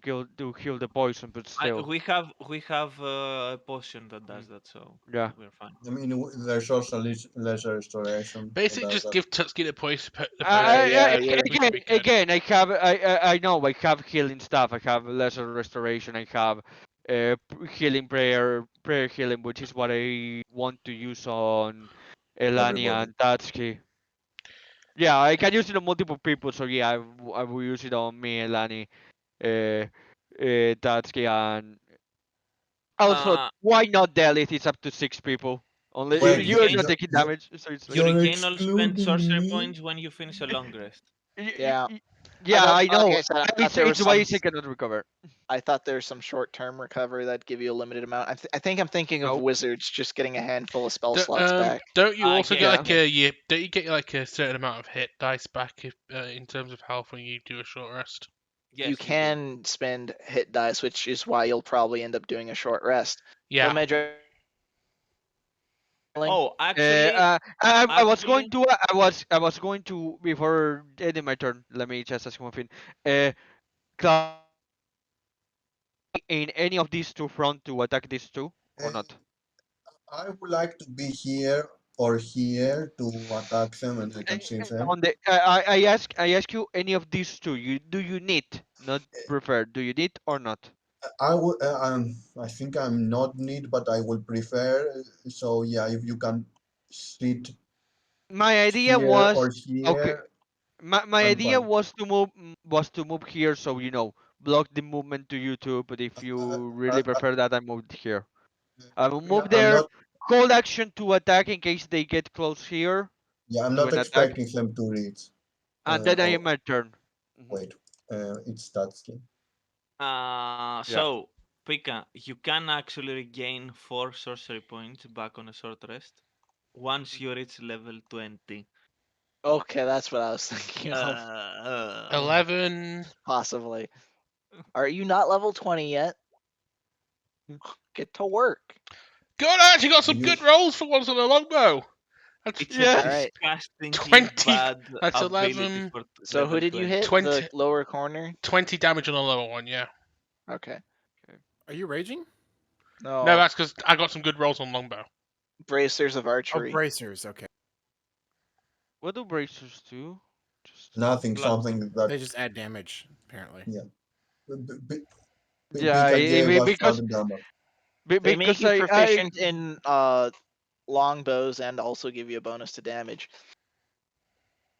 heal the poison, but still. We have a potion that does that, so Yeah. we're fine. I mean, there's also lesser restoration that Basically, does just that. give Tutsuki the Okay, potion. yeah, I, you're We should be good. again, I know I have healing stuff. I have lesser restoration. I have healing prayer healing, which is what I want to use on Elani Everybody. and Tatsuki. Yeah, I can use it on multiple people. So yeah, I will use it on me and Lani, uh, Tatsuki, and also Uh, why not Delith? It's up to 6 people. Only Wait, you're Hurricane not taking damage, so it's fine. you're Hurricane will spend excluding sorcery me? points when you finish a long rest. Yeah. I Yeah, thought, I like know. I said, I thought It's there was it's why some. I cannot recover. I thought there was some short-term recovery that'd give you a limited amount. I think I'm thinking of Nope. wizards just getting a handful of spell slots back. Don't you also get Yes, Yeah. like yes. don't you get like a certain amount of hit dice back if, in terms of health when you do a short rest? You Yes, you do. can spend hit dice, which is why you'll probably end up doing a short rest. Yeah. But Medra, Oh, I was going actually, to I was going to before ending my turn. Let me just ask one thing. Cloud, in any of these two front to attack these two or Uh, not? I would like to be here or here to attack them and I can see them. On the I ask you any of these two. You do you need not prefer? Do you need or not? I would. I think I'm not need, but I would prefer. So yeah, if you can sit My idea here or was okay. here, My I'm idea fine. was to move here, so block the movement to YouTube. But if I, you I, really prefer that, I moved here. I will yeah, move I'm there. not. Hold action to attack in case they get close here Yeah, I'm to not an attack, expecting them to reach. and then I am Oh my turn. wait, it's that skin. Yeah. so Pika, you can actually regain 4 sorcery points back on a short rest once you reach level 20. okay, that's what I was thinking of. Uh, 11. Possibly. Are you not level 20 yet? Get to work. God, I actually got Are some you? good rolls for once on a longbow. That's it's a Yeah. All right. disgustingly 20. bad That's ability 11. for So who level did you 20. hit? 20, The lower corner? 20 damage on the lower one, yeah. Okay. Are you raging? No, No, that's because I got some good rolls on longbow. bracers of Oh, archery. bracers. Okay. What do bracers do? Just Nothing. Blood. Something that. They just add damage, apparently. Yeah. B- B- yeah, Pika gave us because sudden damage. They make because you I proficient in longbows and also give you a bonus to damage.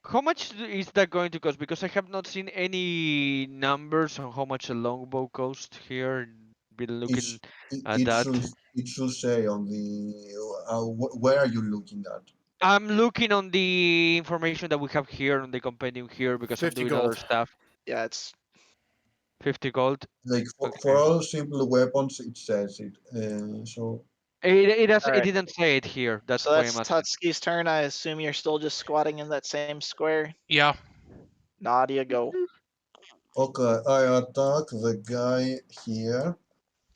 how much is that going to cost? Because I have not seen any numbers on how much a longbow cost here. Been looking It's, it, at it that. should it should say on the where are you looking at? I'm looking on the information that we have here on the compendium here because I'm 50 doing other gold. stuff. Yeah, it's 50 gold. Like for Okay. all simple weapons, it says it. So It all it right. didn't say it here. That's So why I'm that's asking. Tutski's turn. I assume you're still just squatting in that same square. Yeah. Nadia, go. okay, I attack the guy here.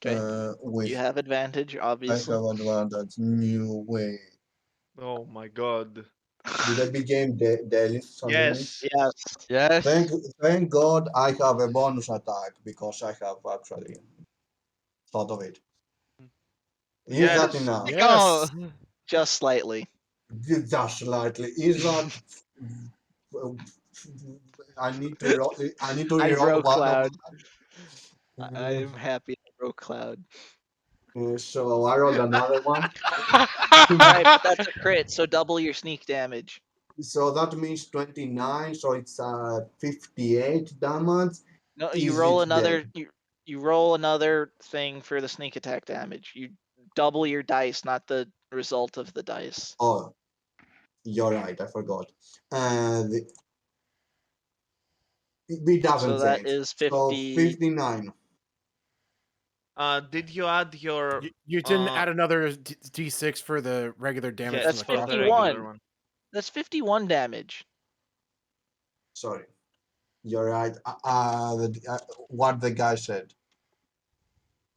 Okay. You With have advantage, I obviously. have advantage. New way. Oh my god. Did I begin daily suddenly? Yes. Yes. Thank Yes. thank God I have a bonus attack because I have actually thought of it. Is that Yes. enough? Oh. Yes. Just slightly. Just slightly. Is that? I need to roll. I need to I reroll row one of. cloud. I'm happy I row cloud. So I rolled another one. All right, but that's a crit, so double your sneak damage. So that means 29. So it's 58 damage. No, you Is roll it dead? another. You roll another thing for the sneak attack damage. You double your dice, not the result of the dice. Oh, you're right. I forgot. And it doesn't So that change. is So 50. 59. Did you add your You didn't add another d6 for the regular damage from yes That's the for the crossbow. 51. regular one? That's 51 damage. Sorry. You're right. What the guy said.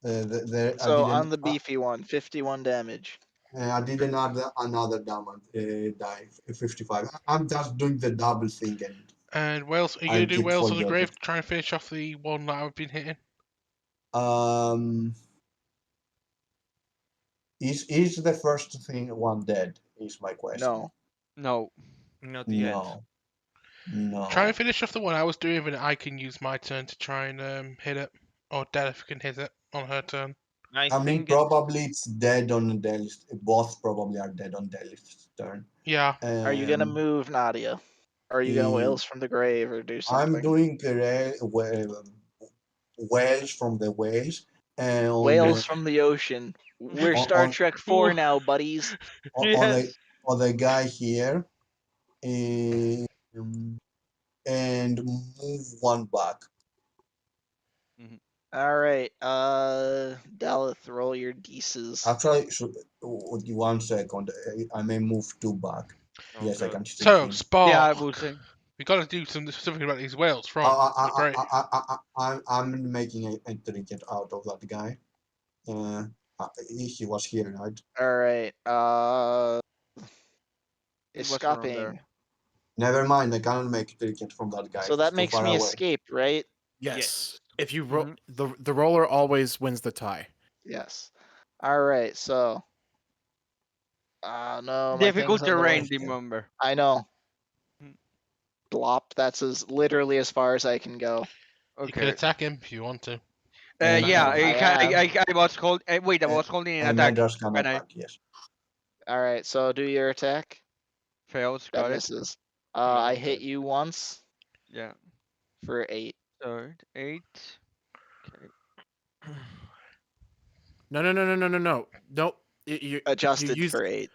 I So didn't. on the beefy one, 51 damage. I didn't add another damage die 55. I'm just doing the double thing, and And Wales, are you I going to do keep Wales of the forgetting. Grave to try and finish off the one that I've been hitting? Um, is the first thing one dead? Is my question. No. No. Not yet. No, Try no. and finish off the one I was doing, and I can use my turn to try and hit it. Or Delph can hit it on her turn. I I mean, think it's probably it's dead on Delith. Both probably are dead on Delith's turn. Yeah. Are you gonna Um, move, Nadia? Or are you gonna Eh, whales from the grave or do I'm something? doing whales from the whales and Whales from the ocean. We're Star on Trek Ooh. 4 now, buddies. on Yes. the guy here, um, and move one back. All right. Daleth, roll your d6s. Actually, 1 second. I may move 2 back. Yes, I Okay. can see So, him. Yeah, I Spark. will say. We got to do something about these whales from the grave. I'm making a ticket out of that guy. He was here, right? All right. It was around there. Escaping. Never mind. I cannot make a ticket from that guy. So He's that too makes far me away. escape, right? Yes. If you Mhm. the roller always wins the tie. Yes. All right. So. No, my Difficult thing's in the way. terrain, remember. I know. Mm. Glop. That's literally as far as I can go. You can Okay. attack him if you want to. And Yeah, I I was hold. Wait, I was holding an and attack. Medras can Can I attack. Yes. All right. So do your attack. fails? That Got it. misses. Yeah, I got hit it. you once Yeah. for 8. Third, 8. Okay. No. No. You Adjusted use for 8.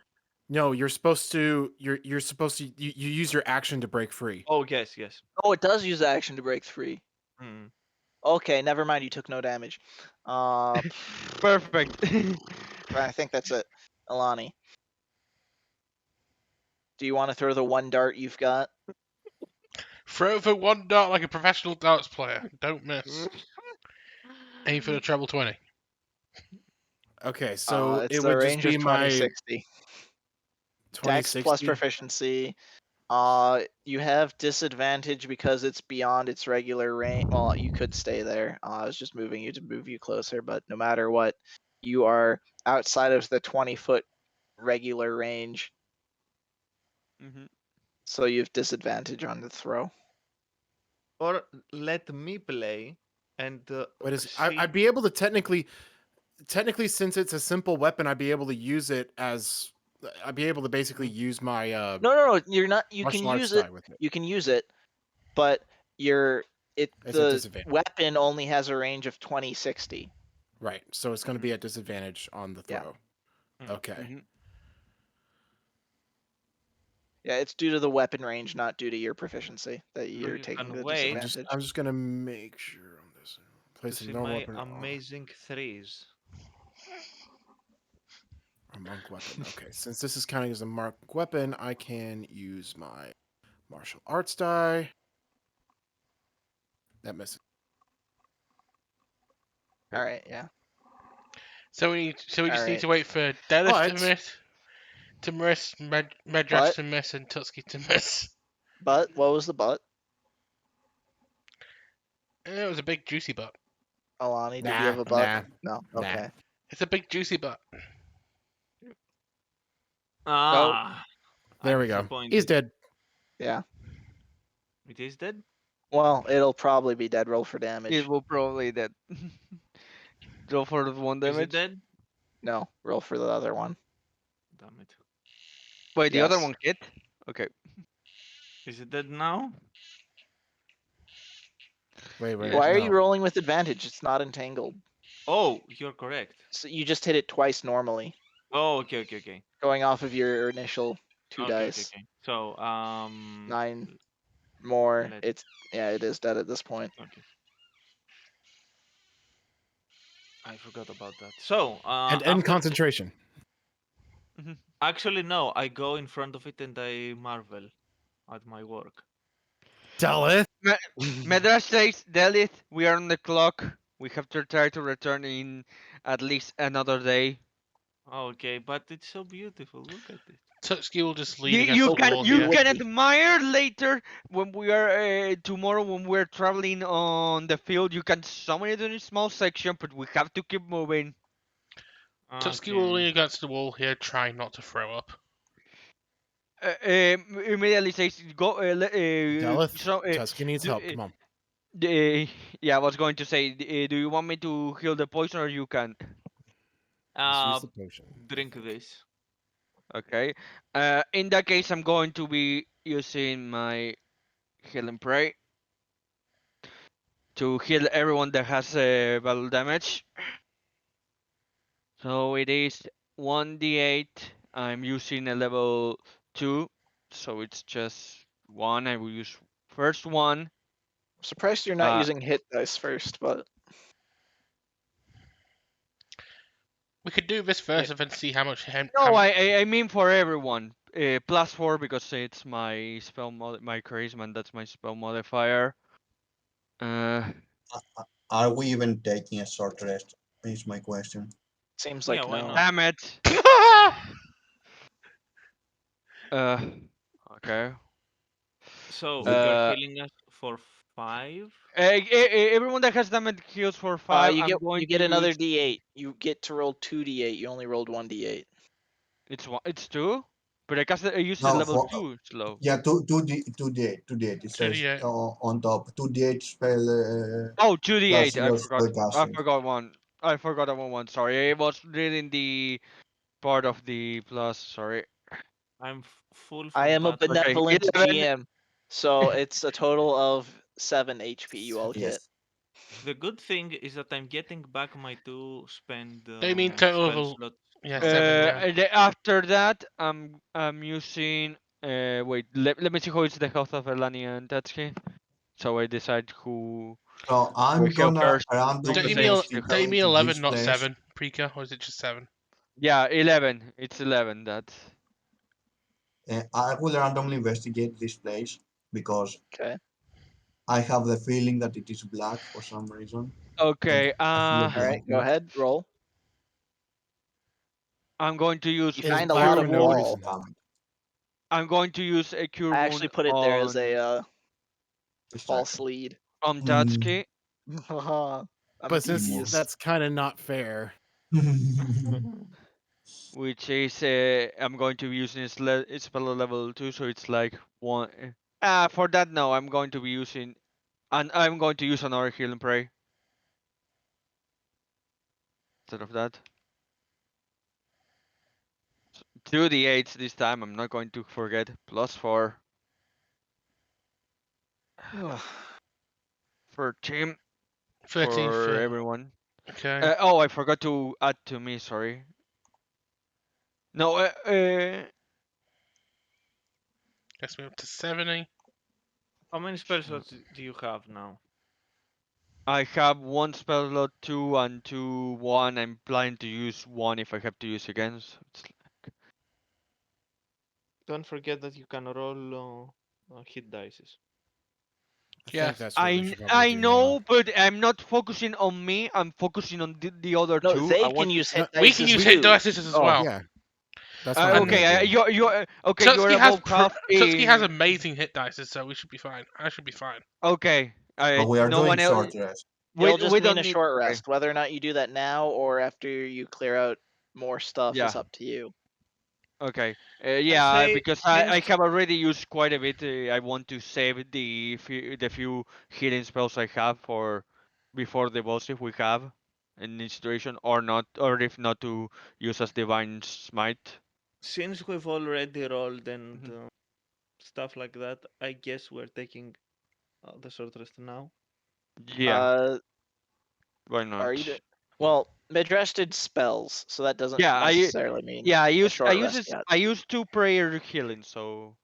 no. You're supposed to. You're supposed to. You use your action to break free. Oh yes, yes. Oh, it does use action to break free. Mm. Okay, never mind. You took no damage. Perfect. I think that's it. Alani. Do you want to throw the one dart you've got? Throw for one dart like a professional darts player. Don't miss. Aim for the treble 20. Okay, so It's it the would just range of be my 2060. Dex plus 2060. proficiency. You have disadvantage because it's beyond its regular range. Well, you could stay there. I was just moving you to move you closer, but no matter what, you are outside of the 20-foot regular range, Mhm. so you have disadvantage on the throw. Or let me play and What is? see. I'd be able to technically, since it's a simple weapon, I'd be able to use it as. I'd be able to basically use my No, you're not. You can martial arts use it. die with it. You can use it, but It's a the disadvantage. weapon only has a range of 2060. Right. So it's going to be at disadvantage on the Yeah. throw. Mm. Okay. Mhm. Yeah, it's due to the weapon range, not due to your proficiency that So you're you taking can the wait disadvantage. I'm just going to make sure on this. To Place a see normal my weapon. amazing threes. A monk weapon. Okay. Since this is counting as a monk weapon, I can use my martial arts die. That misses. All right, yeah. So we just need Alright. to wait for Dennis But- to miss, Medras But- to miss, and Tutski to miss. But what was the but? It was a big juicy butt. Alani, did you Nah, have a but? nah. No. Nah. Okay. It's a big juicy butt. Ah. There I'm we go. disappointed. He's dead. Yeah. It is dead. Well, it'll probably be dead roll for damage. It will probably that. Roll for the 1 Is it damage. dead? No, roll for the other one. Damn it. Wait, the other Yes. one hit. Okay. Is it dead now? Wait. Why are you no. rolling with advantage? It's not entangled. Oh, you're correct. So you just hit it twice normally, Oh, okay. going off of your initial 2 dice. Okay. So, 9 more. Let- It is dead at this point. Okay. I forgot about that. So, And end concentration. Actually, no. I go in front of it and I marvel at my work. Daleth. Medras says, Delith, we are on the clock. We have to try to return in at least another day. Okay, but it's so beautiful. Look at it. Tutski will just lean You, against you the can wall you here. can admire later when we are tomorrow when we're traveling on the field. You can summon it in a small section, but we have to keep moving. Tutski will lean against the wall here, trying not to throw up. Immediately says, "Go." Daleth. So, Tusky needs help. Come on. yeah, I was going to say, do you want me to heal the poison or you can? Just use the potion. Drink this. Okay. In that case, I'm going to be using my heal and pray to heal everyone that has battle damage. So it is 1d8. I'm using a level 2, so it's just one. I will use first one. I'm surprised you're not Uh, using hit dice first, but We could do this first and then see how much. No, I mean for everyone. +4 because it's my my charisma, and that's my spell modifier. Are we even taking a short rest? Is my question. seems Yeah, like why no. not? Damn it. Uh, okay. So We- you're Uh, healing us for 5. everyone that has damage heals for 5. You I'm get going you to get another use. d8. You get to roll 2d8. You only rolled 1d8. It's one. It's 2. But I use a No, level for 2 slow. yeah, two d8. It says 2d8. on top 2d8 spell Oh, plus 2d8. I your forgot. spell I casting. forgot one. I forgot that one. Sorry, I was reading the part of the plus. Sorry. I'm full I for am a that. Okay, benevolent 11. GM, so it's a total of 7 HP you all get. Yes. The good thing is that I'm getting back my 2 spend I mean, total spell of slots. yeah, from 7. before. Yeah. After that, I'm using. Wait. Let me see who is the health of Elani and Tatsuki. So I decide who So we I'm heal gonna first. It's Don't the you randomly mean? same. Don't you mean investigate 11, this not place. 7, Prika, or is it just 7? Yeah, 11. It's 11. That's I will randomly investigate this place because Okay. I have the feeling that it is black for some reason, and okay. I feel All right, go blackness. ahead, roll. I'm going to use You It is find a black lot cure for of no wound. wall. reason. Damn it. I'm going to use a cure I wound actually put it there as a false Distraction. lead. on Mm. Tatsuki, I'm But since devious. that's kind of not fair. which is I'm going to be using spell level 2, so it's like one. For that no, I'm going to be using, and I'm going to use another heal and pray instead of that. 2d8s this time. I'm not going to forget. +4 for team 13 for for. everyone. Okay. Oh, I forgot to add to me. Sorry. No. Guess we're up to 70. How many spell slots do you have now? I have one spell slot 2 and 2 1. I'm planning to use one if I have to use again. So it's Don't forget that you can roll hit dice. I Yeah. think that's what we should probably I do now. know, but I'm not focusing on me. I'm focusing on the other No, two. I they can want to. use No, hit We dice can as use hit too. dice as Oh, well. Yeah, that's what I'm okay. gonna do. You're okay. You're Tutsuki has above half Tutsuki has in. amazing hit dice, so we should be fine. I should be fine. Okay. But we are No doing one else. short rest. It'll We just mean don't a need. short Okay. rest. Whether or not you do that now or after you clear out more stuff is Yeah. up to you. Okay. I'd Yeah, say because since I have already used quite a bit. I want to save the few healing spells I have for before the boss if we have in this situation, or not, or if not to use as divine smite. since we've already rolled and Mhm. stuff like that, I guess we're taking the short rest now. Yeah, Uh, why are you? not? Well, Midrash did spells, so that doesn't Yeah, necessarily mean yeah, a short rest yet. I use two prayer healing, so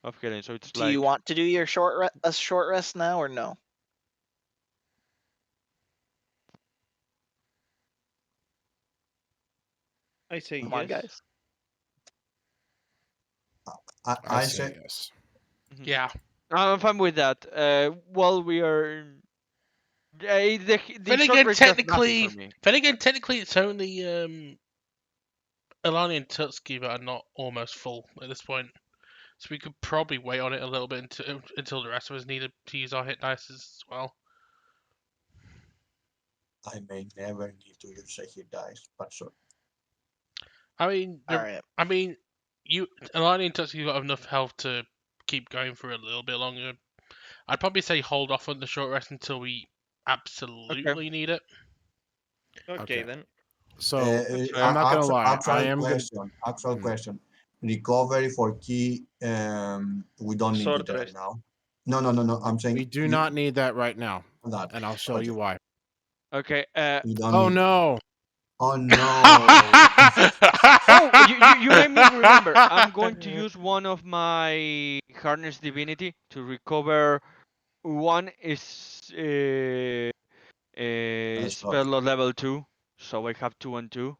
of healing, so it's Do you like want to do your a short rest now or no? I say Come on, yes. guys. I I say say yes. Mhm. Yeah. I'm fine with that. Well, we are. The Then short again, rest does nothing for technically, me. it's only Alani and Tutsuki that are not almost full at this point. So we could probably wait on it a little bit until the rest of us need to use our hit dice as well. I may never need to use a hit dice, but sure. I mean, All right. you Alani and Tutsuki got enough health to keep going for a little bit longer. I'd probably say hold off on the short rest until we absolutely need it. Okay Okay. then. So That's I'm fair. not gonna lie. I Actual am gonna. question. Actual Mhm. question. Recovery for key. We don't need it Short right rest. now. No. I'm saying We do not need that right now, that. and I'll show Okay. you why. Okay. You don't Oh need. no! Oh no. Oh, you made me remember. I'm going to use one of my harness divinity to recover. One is That's not. spell of level 2, so I have 2 and 2.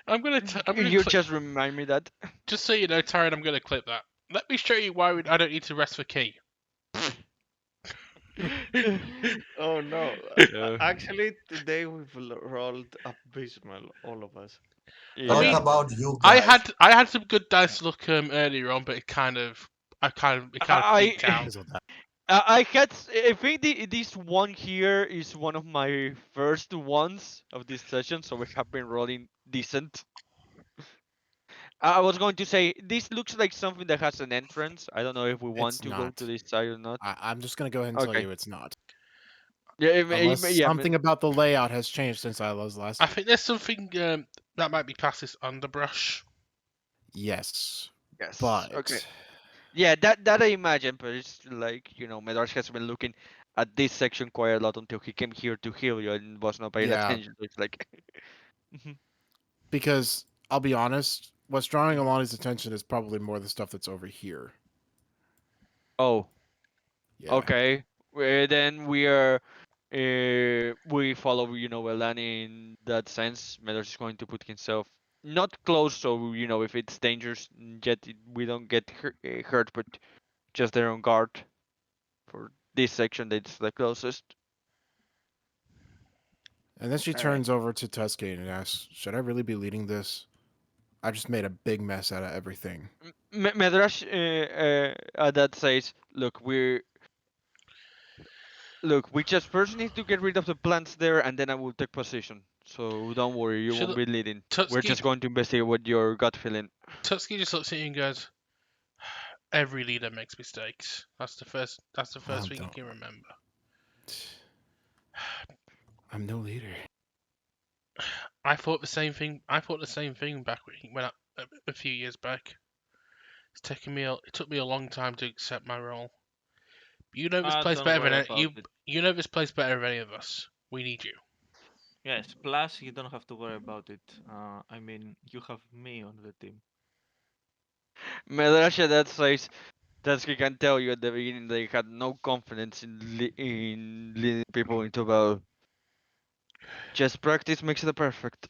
I'm gonna You clip. just remind me that. Just so you know, Tyron, I'm gonna clip that. Let me show you why I don't need to rest for key. Oh no! Yeah. Actually, today we've rolled abysmal, all of us. What mean, Yeah. about you I guys? had some good dice luck earlier on, but it kind of peaked I out. Fizzled out. I had I think this one here is one of my first ones of this session, so we have been rolling decent. I was going to say this looks like something that has an entrance. I don't know if we want It's to go to not. this side or not. I'm just gonna go ahead and tell Okay. you it's not. Yeah, Unless yeah. something about the layout has changed since I was last. I think there's something that might be past this underbrush. Yes, Yes. Okay. but Yeah, that I imagine, but it's like Medarsh has been looking at this section quite a lot until he came here to heal you and was not paying yeah, attention. So it's like, Mhm. because I'll be honest, what's drawing Alani's attention is probably more the stuff that's over here. Oh, Yeah. okay. Then we follow Elani in that sense. Medarsh is going to put himself not close, so if it's dangerous, yet we don't get hurt, but just there on guard for this section. That's the closest. And then she All right. turns over to Tuscany and asks, "Should I really be leading this? I just made a big mess out of everything." Medrash that says, look, we just first need to get rid of the plants there, and then I will take position. So don't worry, you Should won't be leading. We're Tutski just going to investigate what your gut feeling. Tutski just looks at you and goes, "Every leader makes mistakes. That's the first. That's the first thing you Don't. can remember." I'm no leader. I thought the same thing. I thought the same thing back a few years back. It took me a long time to accept my role. You know this place Don't better worry than about it. you know this place better than any of us. We need you. Yes, plus you don't have to worry about it. I mean, you have me on the team. Medrash that says that he can tell you at the beginning they had no confidence in leading people into battle. Just practice makes it perfect.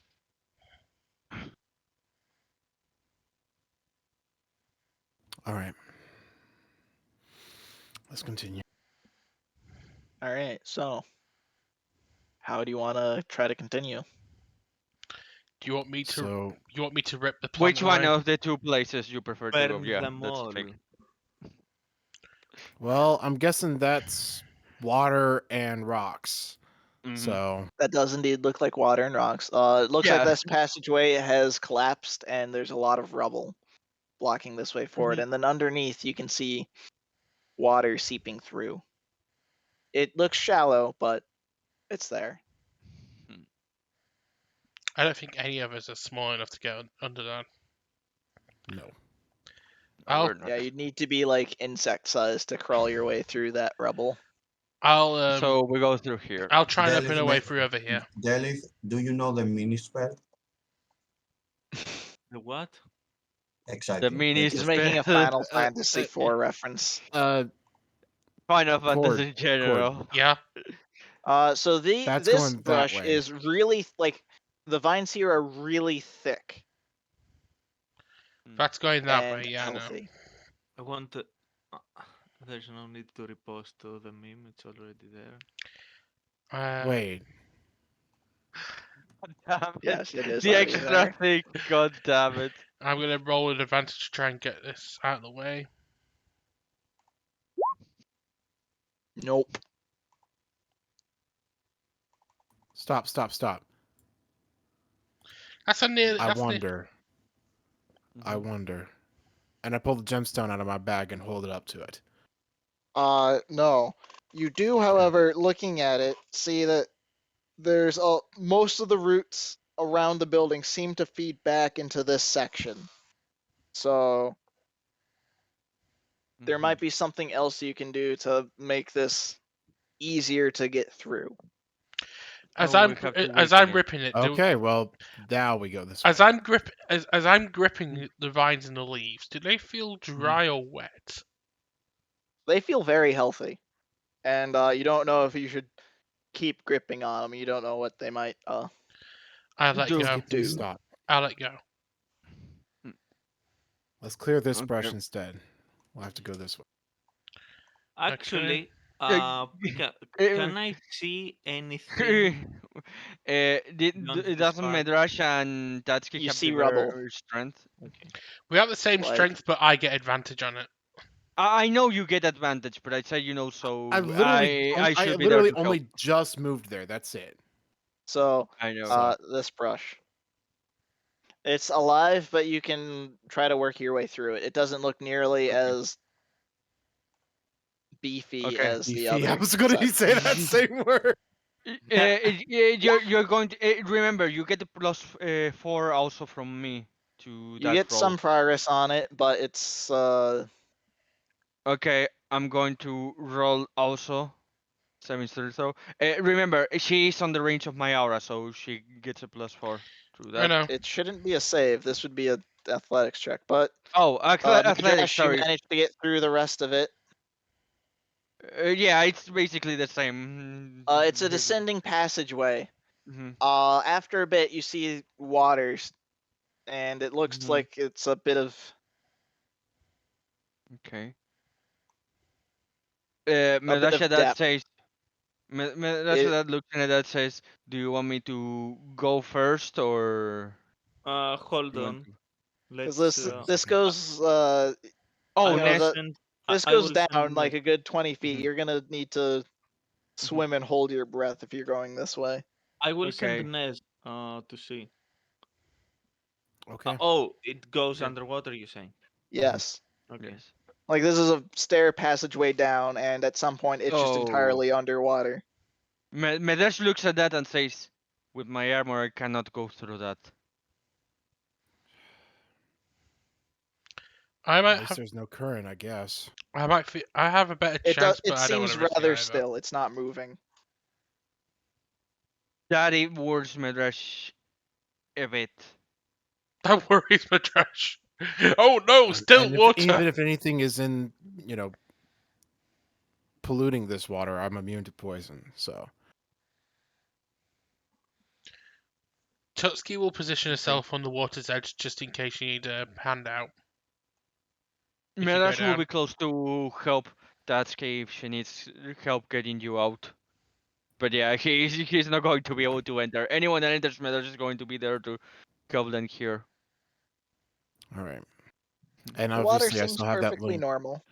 All right. Let's continue. All right. So, how do you want to try to continue? Do you want me to? So You want me to rip the Which plant one away? of the two places you prefer to go? Burn Yeah, them that's the all. thing. well, I'm guessing that's water and rocks. Mhm. So That does indeed look like water and rocks. It looks like Yeah. this passageway has collapsed, and there's a lot of rubble blocking this way forward. Mhm. And then underneath, you can see water seeping through. It looks shallow, but it's there. I don't think any of us are small enough to get under that. no. No, I'll we're not. Yeah, you'd need to be like insect sized to crawl your way through that rubble. So we go through here. I'll try and open Delith, a way through over here. Delith, do you know the mini spell? The what? The Exactly. mini Thank He's you. making a Final uh, Fantasy IV reference. Final Fantasy in Cord. general. Yeah. So That's this going that brush way. is really like the vines here are really thick That's going that and way. Yeah, I know. healthy. I want to. There's no need to repost to the meme. It's already there. Wait. Damn it. Yes, it is The already extra there. thing. God damn it. I'm gonna roll an advantage to try and get this out of the way. Nope. Stop. That's a near. I That's near. wonder. I wonder. And I pull the gemstone out of my bag and hold it up to it. No. You do, however, looking at it, see that there's most of the roots around the building seem to feed back into this section. So there might be something else you can do to make this easier to get through. As Oh, I'm we have to as weaken I'm it. ripping it, Okay, well now we go this way. as I'm gripping the vines and the leaves, do they feel dry or wet? They feel very healthy, and you don't know if you should keep gripping on them. You don't know what they might I let Do. go. Skip, please do. stop. I let go. Let's clear this Okay. brush instead. We'll have to go this way. Actually, Yeah, Pika, eh, can I see anything beyond this doesn't part? Medrash and Tatsuki You have see rubble. their strength? Okay. We have the same Like strength, but I get advantage on it. I know you get advantage, but I said so I I should be there literally to help. only just moved there. That's it. so. I know. So This brush. It's alive, but you can try to work your way through it. It doesn't look nearly Okay. as beefy Okay. as the beefy. I other was gonna set. say that same word. You're going to remember you get the plus 4 also from me to You that get roll. some progress on it, but it's Okay, I'm going to roll also. 7 so. Remember, she is on the range of my aura, so she gets a plus 4 through I that. know. it shouldn't be a save. This would be a athletics check, but Oh, athletics. Midrash, you Sorry. managed to get through the rest of it. Yeah, it's basically the same. It's a descending passageway. Mm-hmm. After a bit, you see waters, and it looks Mhm. like it's a bit of Okay. a bit Medasha of that depth. says. Medasha It, that looks at it that says, "Do you want me to go first or Hold you want on. to?" because Let's. this I, goes Oh, I you know will Ness. send. this I goes will down send. like a good 20 feet. Mhm. You're gonna need to Mhm. swim and hold your breath if you're going this way. I will send Okay. Nez to see. Okay. Oh, it goes Okay. underwater. You saying? Yes. Okay. Yes. Like this is a stair passageway down, and at some point it's just Oh. entirely underwater. Medesh looks at that and says, "With my armor, I cannot go through that." I At might least have. there's no current, I guess. I have a better It does. chance, It but I don't want seems to risk it rather either. still. It's not moving. That it worries Medesh a bit. That worries my trash. Oh no, still And if water. even if anything is in, polluting this water, I'm immune to poison. So Tutski will position Okay. herself on the water's edge just in case you need a handout. If you go Medesh will down. be close to help Tatsuki if she needs help getting you out. But yeah, he's not going to be able to enter. Anyone that enters Medesh is going to be there to help them here. all right. And The water obviously I seems still have that perfectly link. normal.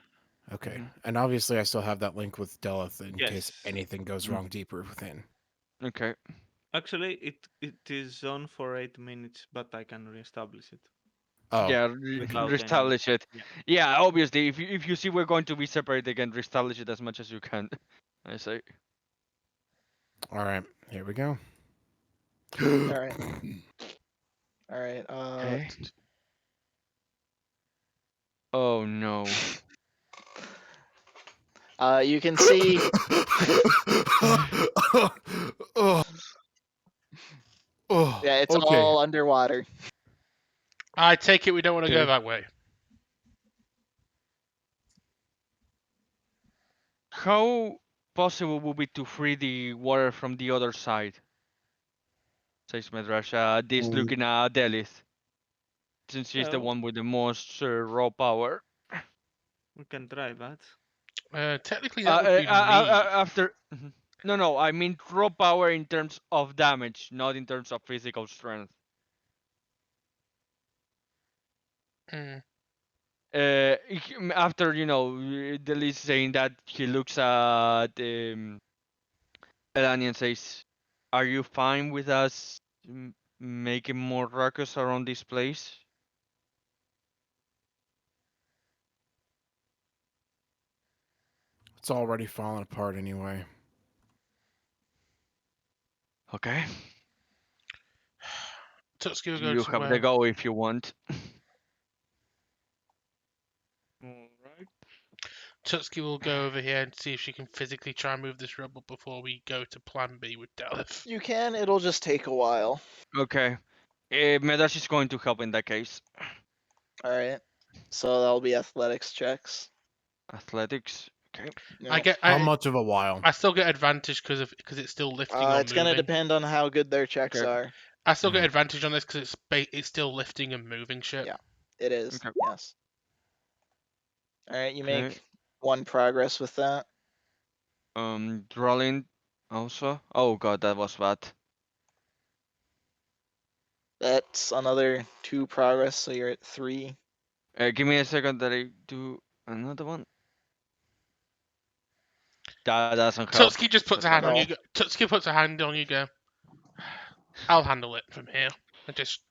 Okay. Mhm. And obviously I still have that link with Deleth in case Yes. anything goes Mhm. wrong deeper within. Okay. Actually, it is on for 8 minutes, but I can reestablish it Oh. Yeah, without any. reestablish it. Yeah. Yeah, obviously, if you see we're going to be separate again, reestablish it as much as you can. I say. All right. Here we go. All right. All right. Okay. Oh no. You can see. oh, Yeah, it's okay. all underwater. I take it we don't want to go Okay. that way. How possible would be to free the water from the other side? Says Medrash. This Mm, looking at Delith, since she's the Well, one with the most raw power. we can try that. Technically, that would be me. After. Mhm. No, I mean raw power in terms of damage, not in terms of physical strength. Mm. After the list saying that he looks at Elani and says, "Are you fine with us making more ruckus around this place?" It's already fallen apart anyway. Okay. Tutski will go You to have the where. go if you want. All right. Tutski will go over here and see if she can physically try and move this rubble before we go to Plan B with Delph. You can. It'll just take a while. Okay. Medrash is going to help in that case. All right. So that'll be athletics checks. Athletics. Okay. How much of a while? I still get advantage because it's still lifting or It's gonna moving. depend on how good their checks Okay. are. I still get advantage on this because it's still lifting and moving shit. Yeah. It is. Okay. Yes. All right. You Okay. make 1 progress with that. Rolling also. Oh god, that was bad. That's another 2 progress, so you're at 3. Give me a second that I do another one. That doesn't help. Tutski just puts a hand on you. Tutski puts a hand on you. Go. I'll handle it from here. And just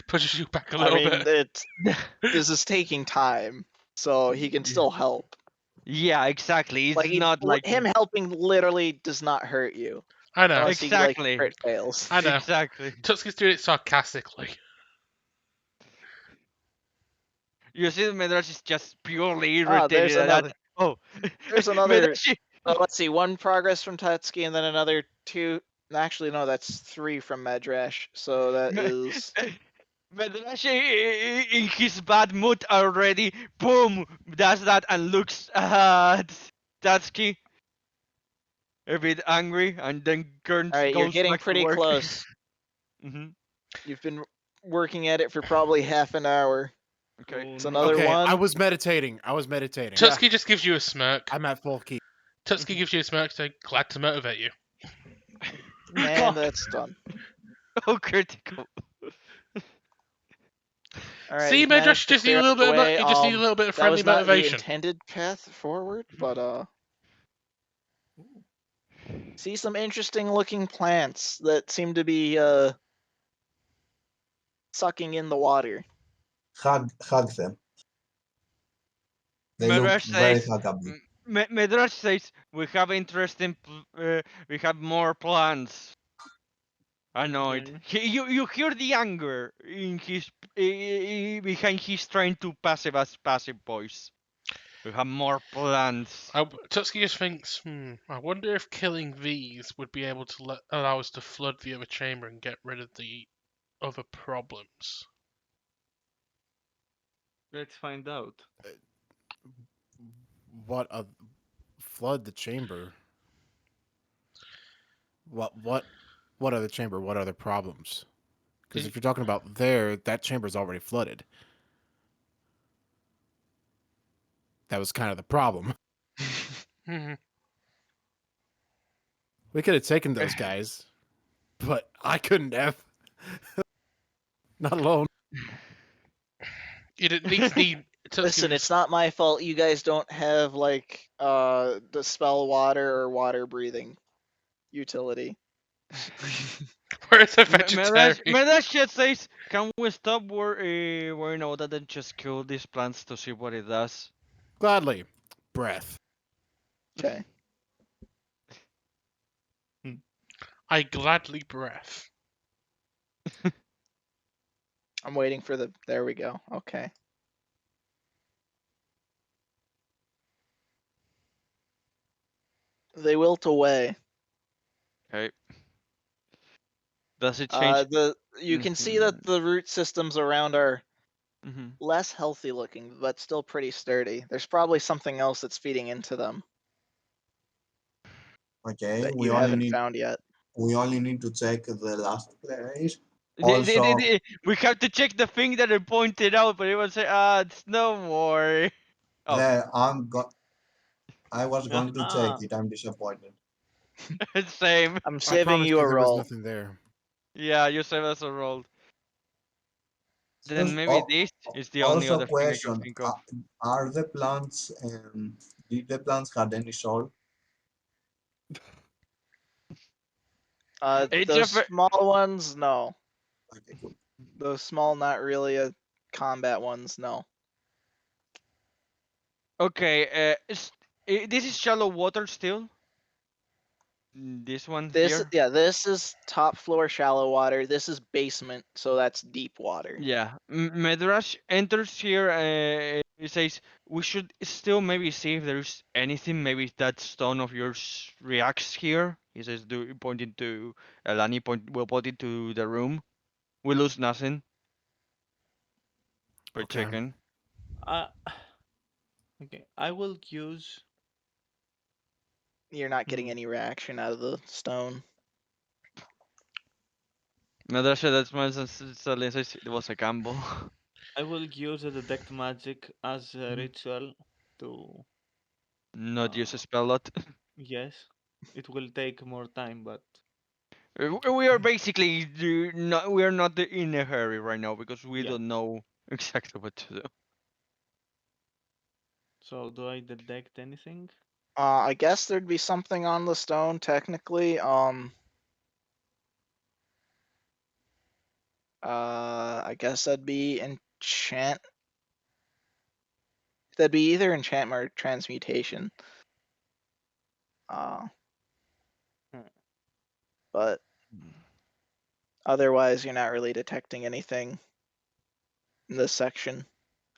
pushes you back a little bit. This is taking time, so he can still help. Yeah, exactly. It's Like not like him helping literally does not hurt you. I know. Unless Exactly. he crit fails. I know. Exactly. Tutski's doing it sarcastically. You see, Medrash is just purely Ah, irritated there's at another. that. Oh, There's another. Medrash, Let's see, 1 progress from Tatsuki, and then another 2. Actually, no, that's 3 from Medrash. So that is. Medrash in his bad mood already. Boom, does that and looks at Tatsuki a bit angry, and then All right, you're goes getting back to pretty work. close. Mm-hmm. You've been working at it for probably half an hour. Okay. It's another Okay, 1. I was meditating. Tutski just gives you a smirk. I'm at full key. Tutski gives you a smirk, saying, "Glad to motivate you." And that's done. Oh, critical. All right. See, you've Medrash, managed to just need a clear little out the bit. way. You just need a little bit of That friendly was not the motivation. intended path forward, but see some interesting looking plants that seem to be sucking in the water. Hug them. They look Medrash very says, huggable. Medrash says, we have interesting, we have more plans. Annoyed. Okay. You hear the anger in his behind his trying to passive voice. We have more plans. Tutski just thinks, I wonder if killing these would be able to allow us to flood the other chamber and get rid of the other problems. Let's find out. What flood the chamber? What other chamber? What other problems? Because if you're talking about there, that chamber's already flooded. That was kind of the problem. We could have taken those guys, but I couldn't have. Not alone. It at least need. Listen, it's not my fault you guys don't have like the spell water or water breathing utility. Where's a vegetarian? Medrash just says, can we stop worrying about that and just kill these plants to see what it does? Gladly. Breath. Okay. I gladly breath. I'm waiting for the. There we go. Okay. They wilt away. Okay. Does it change? You can see that the root systems around are Mhm. less healthy looking, but still pretty sturdy. There's probably something else that's feeding into them Okay, that we you only haven't need found yet. to check the last place. We have to check the thing that I pointed out, but it was it's no more. Oh, There, I was going to check Aha. it. I'm disappointed. same. I'm I saving promised you a there was roll. nothing there. Yeah, you said us a roll. Then Just- maybe this is the only Also, other thing I can question: think of. Are the plants? Did the plants had any soul? It's Those a small ones, no. Okay, cool. Those small, not really a combat ones, no. okay. This is shallow water still. This one here. This is top floor shallow water. This is basement, so that's deep water. Yeah, Medrash enters here He says we should still maybe see if there's anything. Maybe that stone of yours reacts here. He says, pointing to Elani. Will pointing to the room. We lose nothing by Okay. checking. Uh, okay, I will use. You're not getting Hmm, any reaction out of the stone. Madrasha, that's my says it was a gamble. I will use a detect magic as a Mhm. ritual to. Not use a Uh, spell lot. yes, it will take more time, but We are basically not. We are not in a hurry right now because we yeah. don't know exactly what to do. So do I detect anything? I guess there'd be something on the stone technically. I guess that'd be enchant. That'd be either enchantment or transmutation. Uh, Hmm. but otherwise, you're not really detecting anything in this section.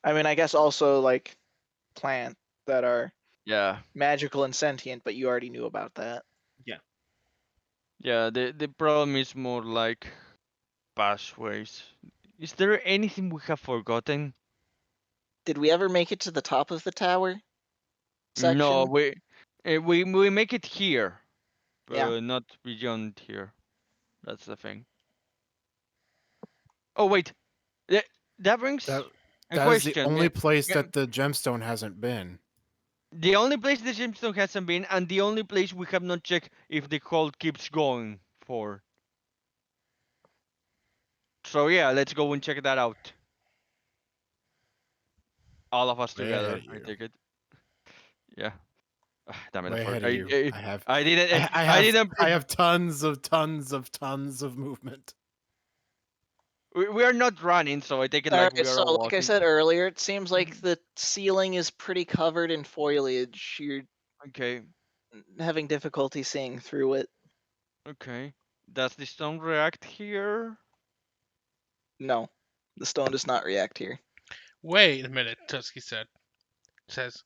I mean, I guess also like plant that are Yeah, magical and sentient, but you already knew about that. Yeah. yeah. The problem is more like pathways. Is there anything we have forgotten? Did we ever make it to the top of the tower No, section? we make it here, Yeah. but not beyond here. That's the thing. Oh wait, that that brings That a that is the question. only place Yeah, that the gemstone hasn't been. the only place the gemstone hasn't been, and the only place we have not checked if the cult keeps going for. So yeah, let's go and check that out. All of us Way ahead together. of I you. take it. Yeah. Damn it! Way ahead of you. I have I didn't. I I have didn't. I have tons of movement. We are not running, so I take it All like right. we are So, all like I walking. said earlier, it seems like Mhm. the ceiling is pretty covered in foliage. You're Okay. having difficulty seeing through it. Okay. Does the stone react here? No, the stone does not react here. Wait a minute, Tusky says,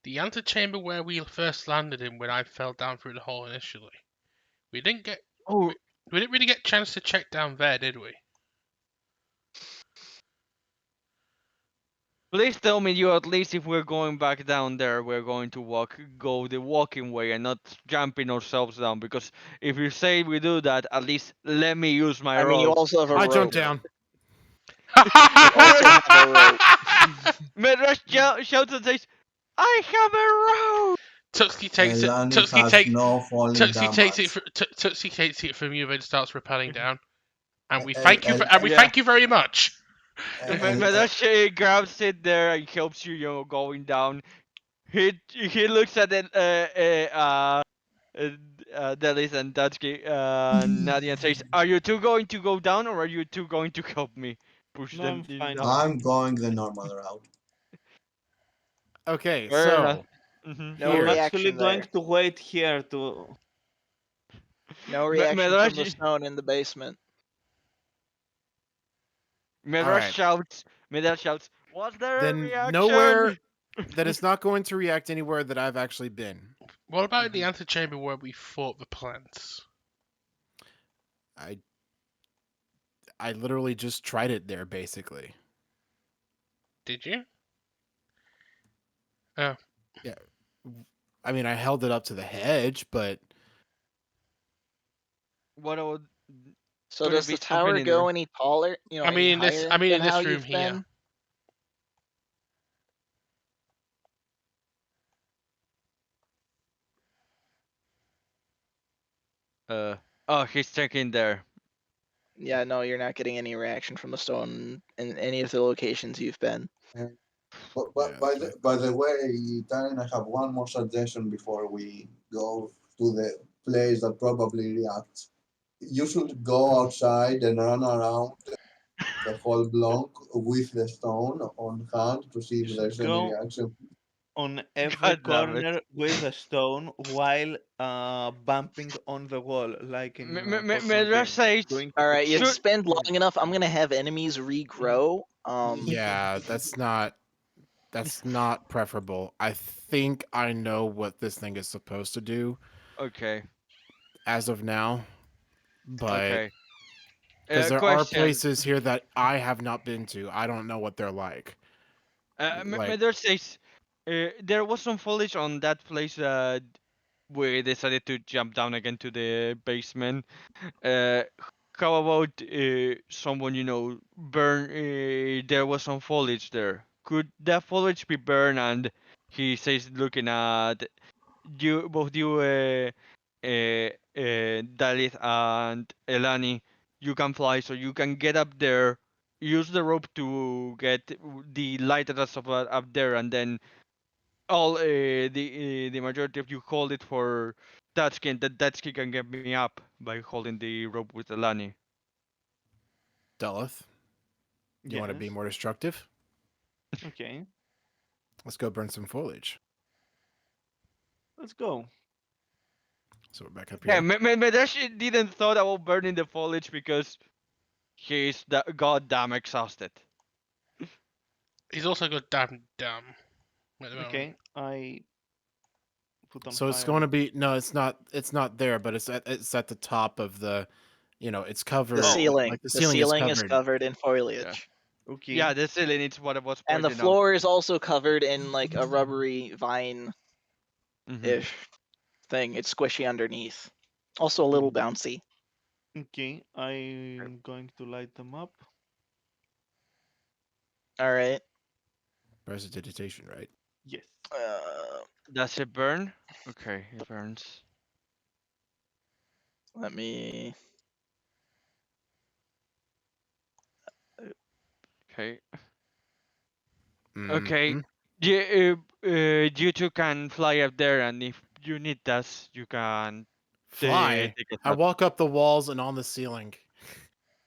the antechamber where we first landed in when I fell down through the hole initially. We didn't get Oh, we didn't really get a chance to check down there, did we? please tell me you at least if we're going back down there, we're going to go the walking way and not jumping ourselves down. Because if you say we do that, at least let me use my I mean, you rope. also have a I jumped rope. down. You also have a rope. Medrush shouts and says, "I have a rope." Tuxky takes it. Elani has no falling damage. Tuxky takes it from you, then starts rappelling down. And El, el, we Yeah. thank you very much. el, el, Medrush grabs it there and helps you, going down. He looks at it, Delis and Datsky, Nadia, and says, "Are you two going to go down, or are you two going to help me push No, I'm them fine. down?" I'm going the normal route. Okay, Fair enough. so No I'm here. actually reaction going there. to wait here to. No reaction from the Medrush, stone in the basement. All right. Medrush shouts, "Was there a Then nowhere reaction?" that is not going to react anywhere that I've actually been. What about the Mhm. antechamber where we fought the plants? I I literally just tried it there basically. Did you? Oh, Yeah. I mean, I held it up to the hedge, but What would So could it does be the something tower in go there? any taller, I any mean in this. I higher mean than in how this room you've here. been? Uh, oh, he's checking there. Yeah, no, you're not getting any reaction from the stone in any of the locations you've been. Uh, yeah, by that's what I by thought. the way, Darren, I have one more suggestion before we go to the place that probably reacts. You should go outside and run around the whole block with the stone on hand to see You if there's should any go reaction. on every God damn it. corner with a stone while bumping on the wall, like in Pokemon Medrush games, says, doing All right, you've "Should." spent long enough. I'm gonna have enemies regrow. Yeah, that's not That's not preferable. I think I know what this thing is supposed to do Okay. as of now, but Okay. because there are Question. places here that I have not been to, I don't know what they're like. Like, Medor says there was some foliage on that place that we decided to jump down again to the basement. Uh, how about someone burn? There was some foliage there. Could that foliage be burned? And he says, looking at you, both you, Dalit and Elani, you can fly, so you can get up there. Use the rope to get the light that's up there, and then all the majority of you hold it for Tatsuki, and Tatsuki can get me up by holding the rope with Elani. Delith, you want to be Yes. more destructive? Okay. Let's go burn some foliage. Let's go. So we're back up Yeah, here. Medeshi didn't thought about burning the foliage because he's goddamn exhausted. He's also got damn dumb at the moment. Okay. I put on So it's fire. going to be no, it's not. It's not there, but it's at the top of the, it's covered. The ceiling. Like the The ceiling ceiling is is covered. covered in foliage. Okay. Yeah, the ceiling is what I was And the pointing floor is also covered in like a rubbery out. vine-ish thing. It's squishy underneath. Also a little bouncy. Okay. I'm going to light them up. All right. Prestidigitation, right? Yes. Does it burn? Okay, it burns. Let me. Okay. Mhm. Okay. You two can fly up there, and if you need us, you can Fly. take us I up. walk up the walls and on the ceiling.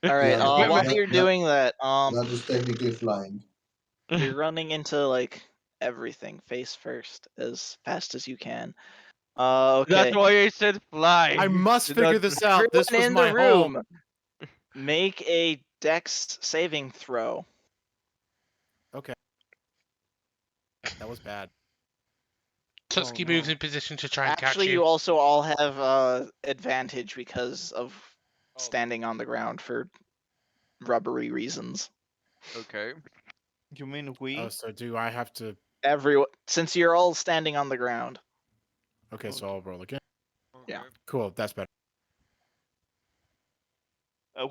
All right. Yeah, that, While that, you're that, doing that, that is technically flying. you're running into like everything face first as fast as you can. Okay. That's why I said fly. I must figure this out. This Everyone was in my the room, home. make a Dex saving throw. Okay. That was bad. Tutsuki no. moves in position to try and catch Actually, you. you also all have advantage because of standing on the ground for rubbery reasons. Okay. You mean we? Oh, so do I have to? Since you're all standing on the ground. Okay, so I'll roll again. Yeah. Cool. That's better.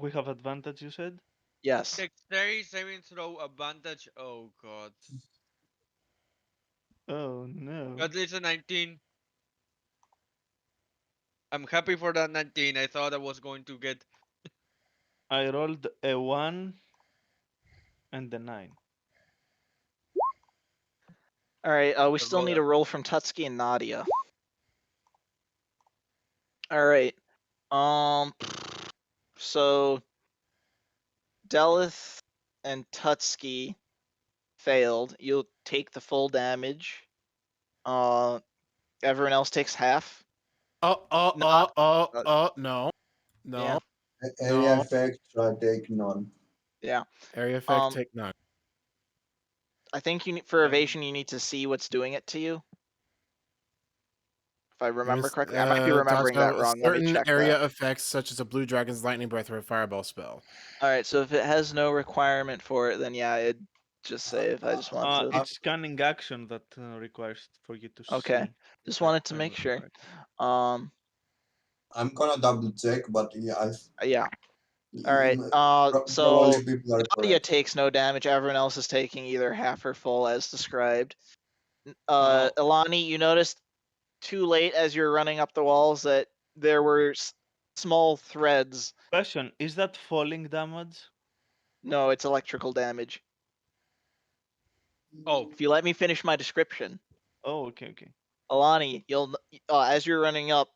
We have advantage, you said? Yes. Dexterity saving throw advantage. Oh god. Oh no. At least a 19. I'm happy for that 19. I thought I was going to get. I rolled a 1 and a 9. All right. We still need a roll from Tutsuki and Nadia. All right. So Delith and Tutsuki failed. You'll take the full damage. Everyone else takes half. No. Yeah. No. Area No. effects, I take none. Yeah. Area effect, Um, take none. I think for evasion you need to see what's doing it to you. If I remember correctly, I might be remembering that wrong. Let me Certain check area that. effects, such as a blue dragon's lightning breath or a fireball spell. All right. So if it has no requirement for it, then yeah, it'd just save. I just want to. It's scanning action that requires for you to Okay. see. Just if wanted to I make sure. remember correctly. I'm gonna double check, but yeah, Yeah. All right. So probably people are Nadia correct. takes no damage. Everyone else is taking either half or full, as described. Now, Ilani, you noticed too late as you're running up the walls that there were small threads. question, is that falling damage? No, it's electrical damage. Oh. If you let me finish my description, Oh, okay. Ilani, you'll as you're running up,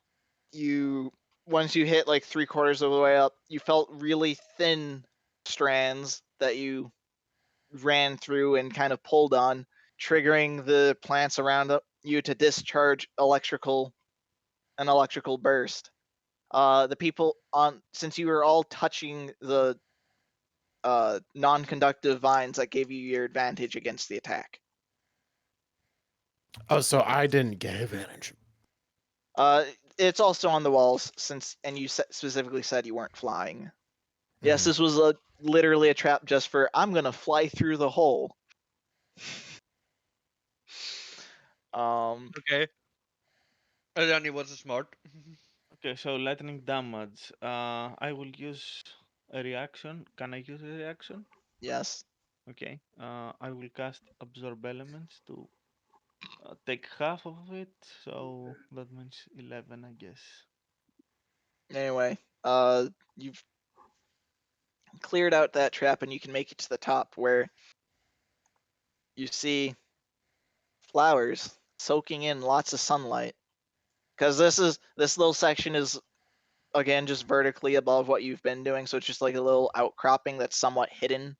once you hit like 3/4 of the way up, you felt really thin strands that you ran through and kind of pulled on, triggering the plants around you to discharge an electrical burst. The people since you were all touching the non-conductive vines, that gave you your advantage against the attack. Oh, so I didn't get advantage. It's also on the walls and you specifically said you weren't flying. Yes, Mhm. this was literally a trap just for I'm gonna fly through the hole. Okay. And then he was smart. Okay, so lightning damage. I will use a reaction. Can I use a reaction? Yes. Okay. I will cast absorb elements to take half of it. So that means 11, I guess. Anyway, you've cleared out that trap and you can make it to the top where you see flowers soaking in lots of sunlight. Because this little section is again just vertically above what you've been doing, so it's just like a little outcropping that's somewhat hidden.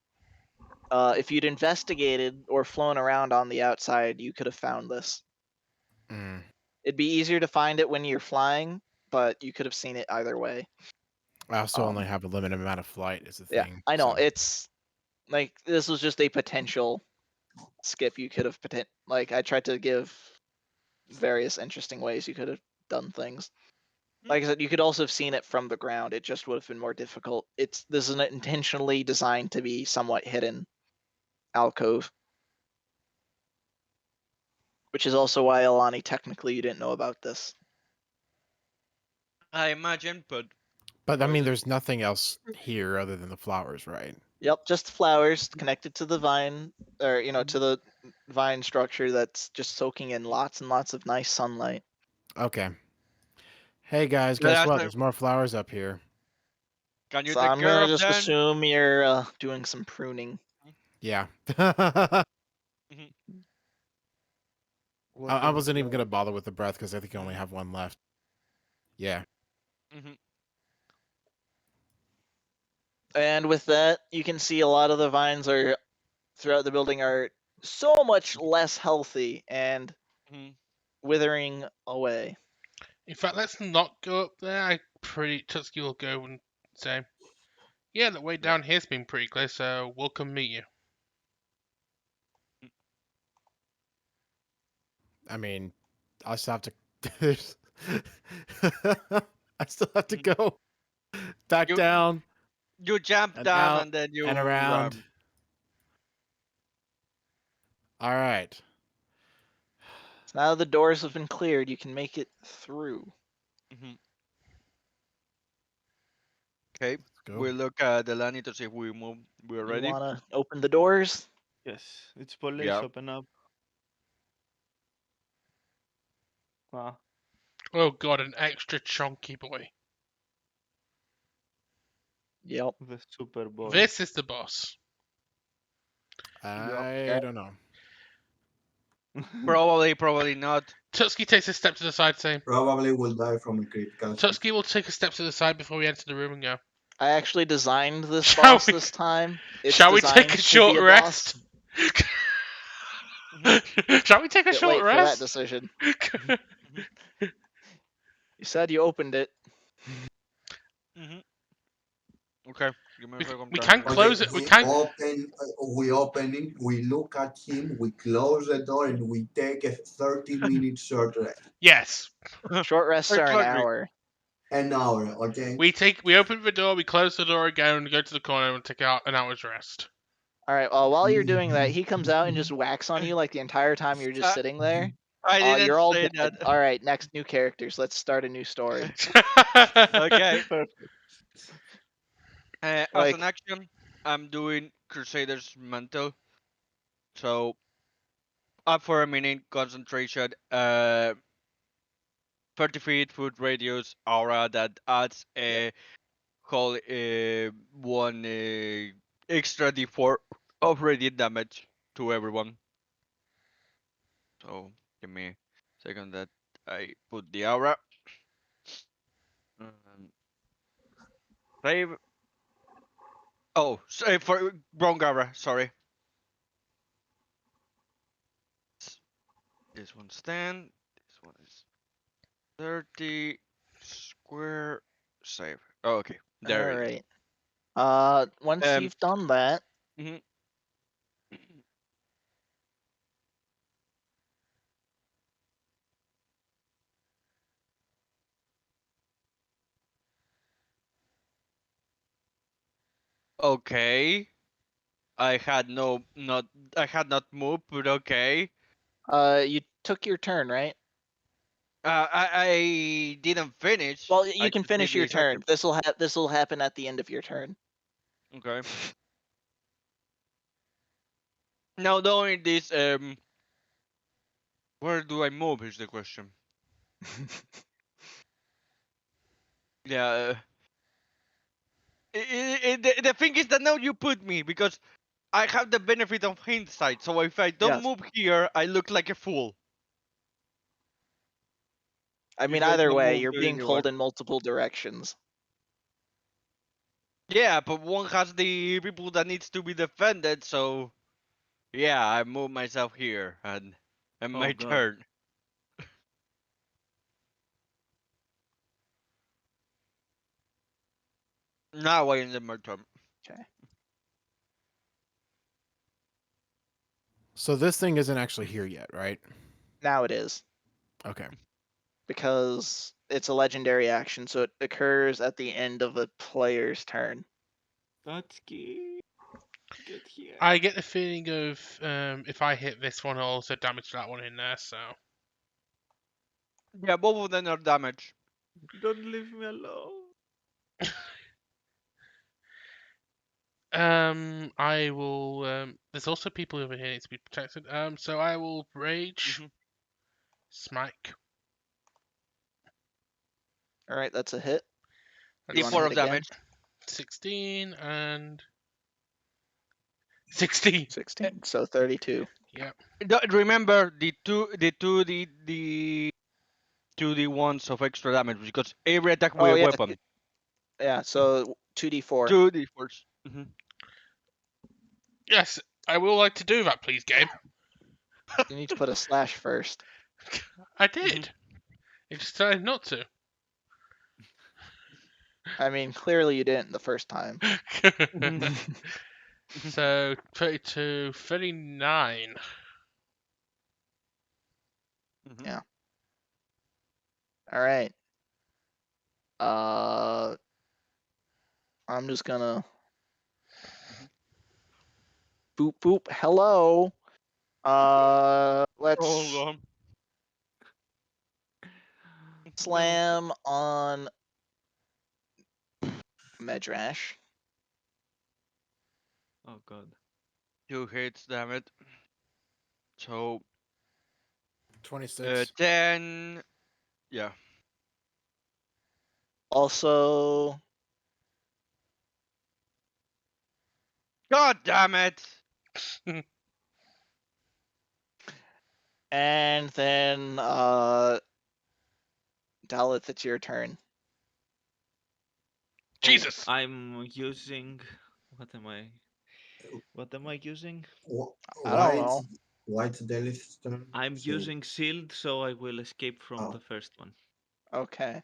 If you'd investigated or flown around on the outside, you could have found this. Mm. It'd be easier to find it when you're flying, but you could have seen it either way. I also only Um, have a limited amount of flight, is the yeah, thing. I know. So. It's like this was just a potential skip you could have like I tried to give various interesting ways you could have done things. Like I said, you could also have seen it from the ground. It just would have been more difficult. This is intentionally designed to be somewhat hidden alcove, which is also why Alani technically you didn't know about this. I imagine, but But I mean, was it? there's nothing else here other than the flowers, right? Yep, just flowers connected to the vine, or to the vine structure that's just soaking in lots and lots of nice sunlight. Okay. Hey guys, Yeah, guess that's what? a- There's more flowers up here. Can you So take I'm care gonna of just them? assume you're doing some pruning. Yeah. Mhm. I Water the wasn't even gonna flowers. bother with the breath because I think I only have one left. Yeah. Mhm. And with that, you can see a lot of the vines are throughout the building are so much less healthy and Mhm. withering away. In fact, let's not go up there. Tutski will go and say, "Yeah, the way down here's been pretty clear, so we'll come meet you." I mean, I still have to. there's- I still have to Mhm. go back You down you jump and down out and then and you around. All right. So now the doors have been cleared, you can make it through. Mhm. Okay. Let's go. We look at the landing to see if we're You ready. wanna open the doors? Yes, it's police. Yeah. Open up. Ah, Oh god, an extra chunky boy. Yep. the super boy. This is the boss. I Okay. don't know. Probably not. Tutski takes a step to the side, saying, Probably will die from a critical hit. Tutski will take a step to the side before we enter the room and go, I actually designed this Shall boss we- this time. It's Shall we take a designed to be short a rest? Mhm. Shall we take a Bit short late for that rest? decision. Mhm. You said you opened it. Mhm. Okay. Give me a we, second we time. can Okay, close it. We we can. open, we open it, we look at him, we close the door, and we take a 30-minute short rest. Yes. Short rests are an Exactly. hour. An hour, okay? We open the door. We close the door again and go to the corner and take out an hour's rest. All right. Well, while you're doing that, he comes out and just whacks on you like the entire time you're just Uh, sitting there. I didn't You're all say dead. that. All right. Next, new characters. Let's start a new story. Okay. Perfect. As an Like, action, I'm doing Crusader's Mantle. So up for a minute, concentration, 30 feet foot radius aura that adds a whole one extra d4 of radiant damage to everyone. So give me a second that I put the aura. Um, save. Oh, for wrong aura. Sorry. This one's 10. This one is 30 square save. Oh, okay. all There it is. right. Once Um, you've done that, mhm. Okay. I had not moved, but okay. You took your turn, right? I didn't finish. Well, I you can just did finish the your turn. action. This'll happen at the end of your turn. Okay. Now knowing this, where do I move is the question. Yeah. The thing is that now you put me because I have the benefit of hindsight. So if I don't Yes. move here, I look like a fool. I If mean, I either don't way, move you're being anywhere. pulled in multiple directions. Yeah, but one has the people that needs to be defended. So yeah, I move myself here and Oh my god. turn. Now I end my turn. Okay. So this thing isn't actually here yet, right? Now it is, Okay. because it's a legendary action, so it occurs at the end of a player's turn. Tatsuki, get here. I get the feeling of if I hit this one, I'll also damage that one in there. So Yeah, both of them are damaged. Don't leave me alone. I will. There's also people over here need to be protected. So I will rage, Mhm. smite. All right, that's a hit. That's You want to D4 hit of again? damage. 16 and 16. 16, so 32. Yep. Remember the two D1s of extra damage because every attack with Oh a yeah, weapon. yeah. So 2d4. 2 D4s. Yes, I will like to do that, please, game. You need to put a slash first. I did. I just decided not to. I mean, clearly you didn't the first time. So 32, 39. Yeah. All right. I'm just gonna boop boop. Hello. Let's Oh god. slam on Medrash. Oh god. 2 hits, damn it. So 26. 10. Yeah. Also, God damn it! and then Dalith, it's your turn. Jesus! I'm using. What am I? What am I using? I don't Why know. it's Delith's turn? I'm So, using shield, so I will escape from Oh. the first one. Okay.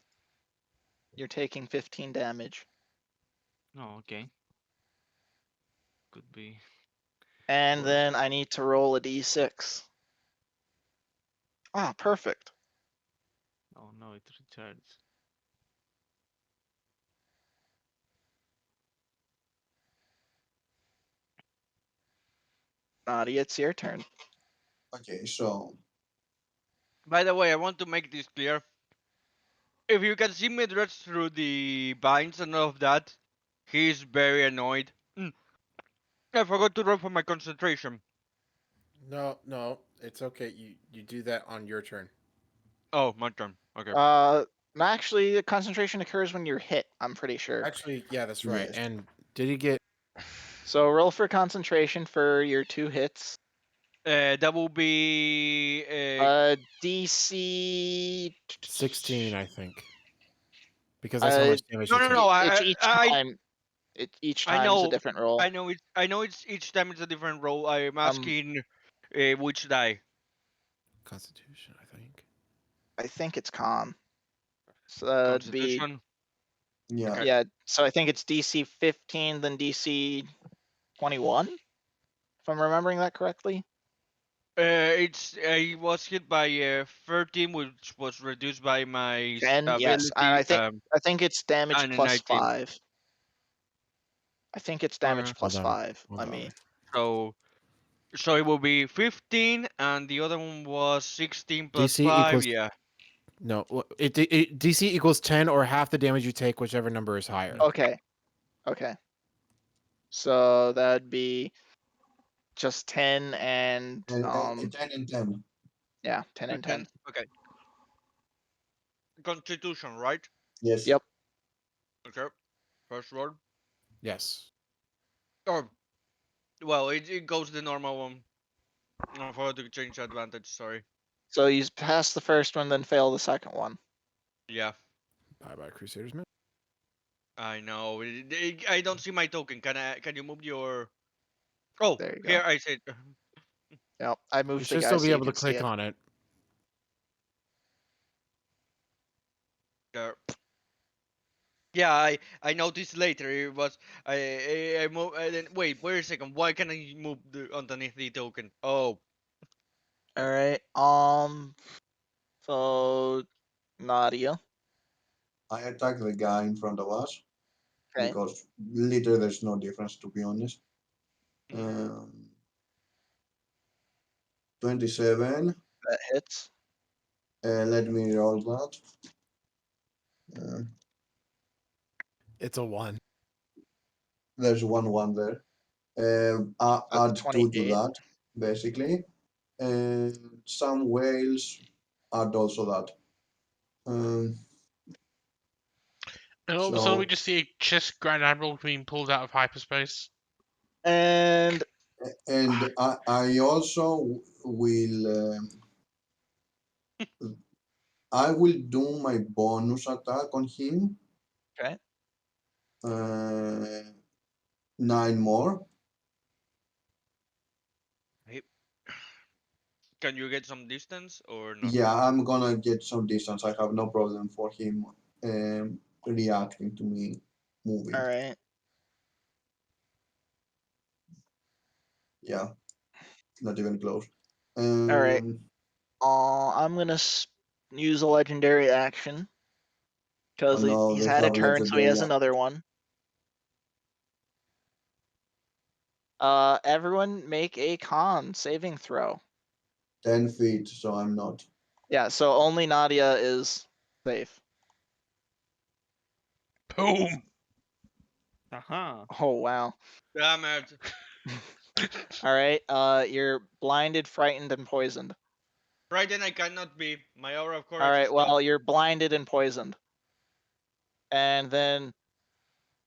You're taking 15 damage. Oh, okay. Could be. And worse. then I need to roll a d6. Ah, perfect. Oh no, it recharges. Nadia, it's your turn. okay, so By the way, I want to make this clear. If you can see Midrash through the vines and all of that, he's very annoyed. I forgot to roll for my concentration. No, it's okay. You do that on your turn. Oh, my turn. Okay. Actually, the concentration occurs when you're hit, I'm pretty sure. Actually, yeah, that's right. Yes. And did he get So roll for concentration for your 2 hits. That will be DC 16? I think because that's how much damage no, you no, take. no. It's each time. Each I time is a know, different roll. I know. It's each time it's a different roll. I'm asking which die. Constitution, I think. I think it's con. So that'd be Constitution. Yeah. Okay. yeah. So I think it's DC 15, then DC 21. If I'm remembering that correctly. It's I was hit by 13, which was reduced by my 10, yes. And ability. I think it's damage And a plus 19. 5. I think it's Or- damage plus Hold on, 5. hold Let on. me. So it will be 15, and the other one was 16 plus DC 5. equals Yeah. no. DC equals 10 or half the damage you take, whichever number is higher. Okay. Okay. So that'd be just 10 and 10 and 10. yeah, 10 and 10. Okay. Constitution, right? Yes. Yep. Okay. First roll. Yes. Oh, well, it goes the normal one. I forgot to change advantage. Sorry. So you pass the first one, then fail the second one. Yeah, Bye, Crusaders, man. I know. I don't see my token. Can you move your? Oh, There you go. here I said. Yep. I You moved the should guy still so be you able to can see click it. on it. There. Yeah, I noticed later. It was I move. Then wait a second. Why can I move underneath the token? Oh, All right. So Nadia. I attack the guy in front of us Okay. because literally there's no difference, to be honest. Mhm. 27. That hits. Let me roll that. Uh, It's a 1. there's 1 there. That's Add 2 to 28. that, basically. And some whales add also that. And all of a sudden, we So, just see a chest Grand Admiral being pulled out of hyperspace. And and I also will I will do my bonus attack on him. okay. 9 more. Can you get some distance or not? Yeah, I'm gonna get some distance. I have no problem for him reacting to me moving. All right. Yeah, not even close. All right. Um, I'm gonna use a legendary action because oh no, he's they had a have turn, so he has legendary. another one. Everyone make a con saving throw. 10 feet, so I'm not. Yeah, so only Nadia is safe. Boom! Aha. Oh wow. Damn it! All right. You're blinded, frightened, and poisoned. Right then I cannot be. My aura of All courage right. is not. Well, you're blinded and poisoned. And then,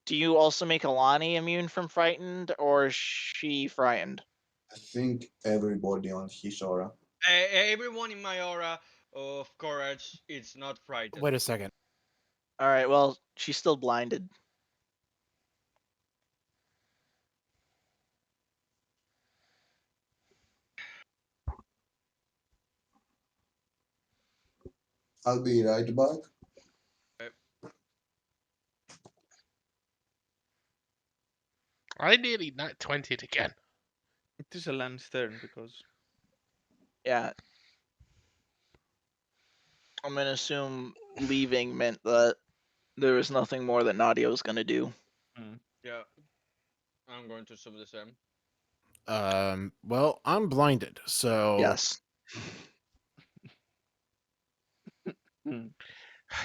do you also make Alani immune from frightened, or is she frightened? I think everybody on his aura. Everyone in my aura of courage is not frightened. Wait a second. All right. Well, she's still blinded. I'll be right back. I nearly nat 20'd again. It is Alani's turn because Yeah. I'm gonna assume leaving meant that there was nothing more that Nadia was gonna do. Yeah, I'm going to assume the same. Well, I'm blinded, so Yes.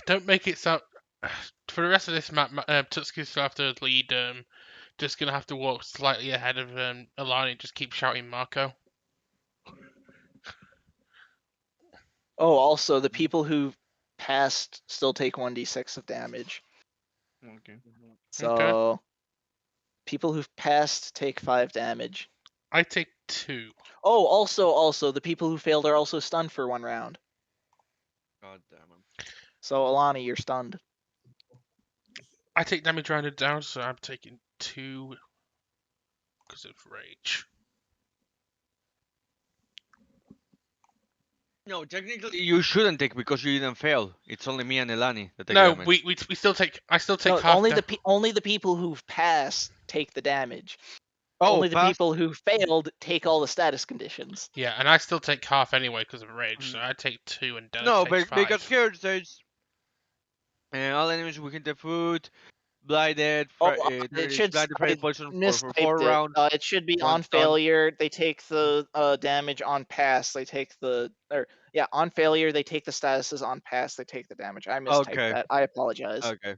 Don't make it sound. For the rest of this map, Tutski's still have to lead. Just gonna have to walk slightly ahead of Alani and just keep shouting Marco. Oh, also the people who passed still take 1d6 of damage. okay. So people who've passed take 5 damage. I take 2. Oh, also the people who failed are also stunned for 1 round. God damn it. So Alani, you're stunned. I take damage rounded down, so I'm taking 2 because of rage. No, technically you shouldn't take because you didn't fail. It's only me and Elani that take No, damage. we still take. I still take No, half. only the people who've passed take the damage. Oh, Only the pass. people who failed take all the status conditions. Yeah, and I still take half anyway because of rage. So I take 2 and Derek No, takes but because 5. here it says all enemies within the foot blinded, Oh, it it's should. blinded, I friendly poison for four mistyped it. rounds. It should be One on stun. failure. They take the damage on pass. They take the on failure. They take the statuses on pass. They take the damage. I mistyped Okay. that. I apologize. Okay.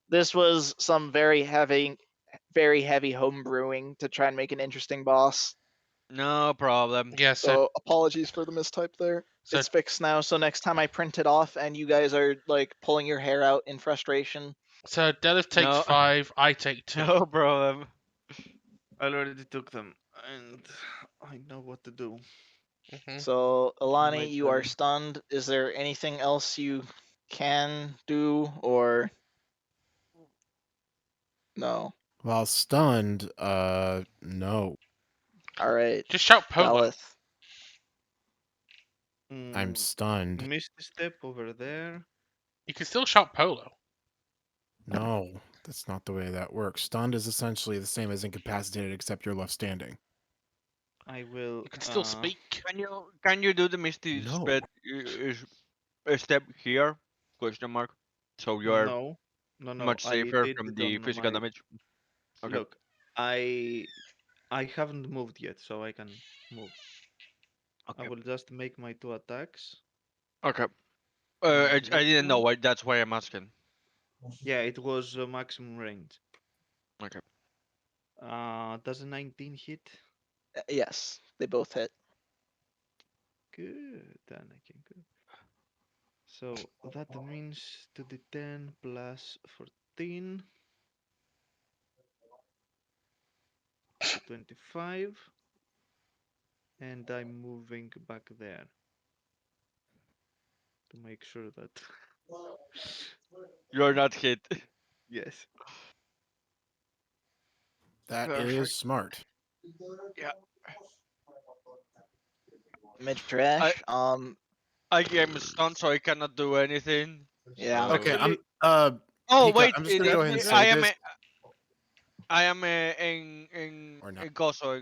This was some very heavy home brewing to try and make an interesting boss. No problem. Yeah, So apologies for the mistype there. So- It's fixed now. So next time I print it off and you guys are like pulling your hair out in frustration, so Delith takes No. 5, I take 2. No problem. I already took them, and I know what to do. Mhm. so Alani, My you are turn. stunned. Is there anything else you can do or no? While stunned, no. All right, Just shout Polo. Daleth. I'm stunned. Misty step over there. You can still shout Polo. No, that's not the way that works. Stunned is essentially the same as incapacitated, except you're left standing. I will. You can still speak. Can you do the misty No. spread step here? Question mark. So you're No. much I safer did from it the on physical my. damage. Okay. Look, I haven't moved yet, so I can move. Okay. I will just make my 2 attacks. Okay. Minus I this didn't know one. why. That's why I'm asking. Yeah, it was maximum range. Okay. Does a 19 hit? Yes, they both hit. Good, Anakin. Good. So that means 2d10 plus 14. So 25. And I'm moving back there to make sure that. You're not hit. Yes. That is Perfect. smart. Yeah. Midrash. I am stunned, so I cannot do anything. Yeah. So... Okay, I'm Oh Pika, wait, I'm just gonna go ahead and say I am this. in Or not. Gozo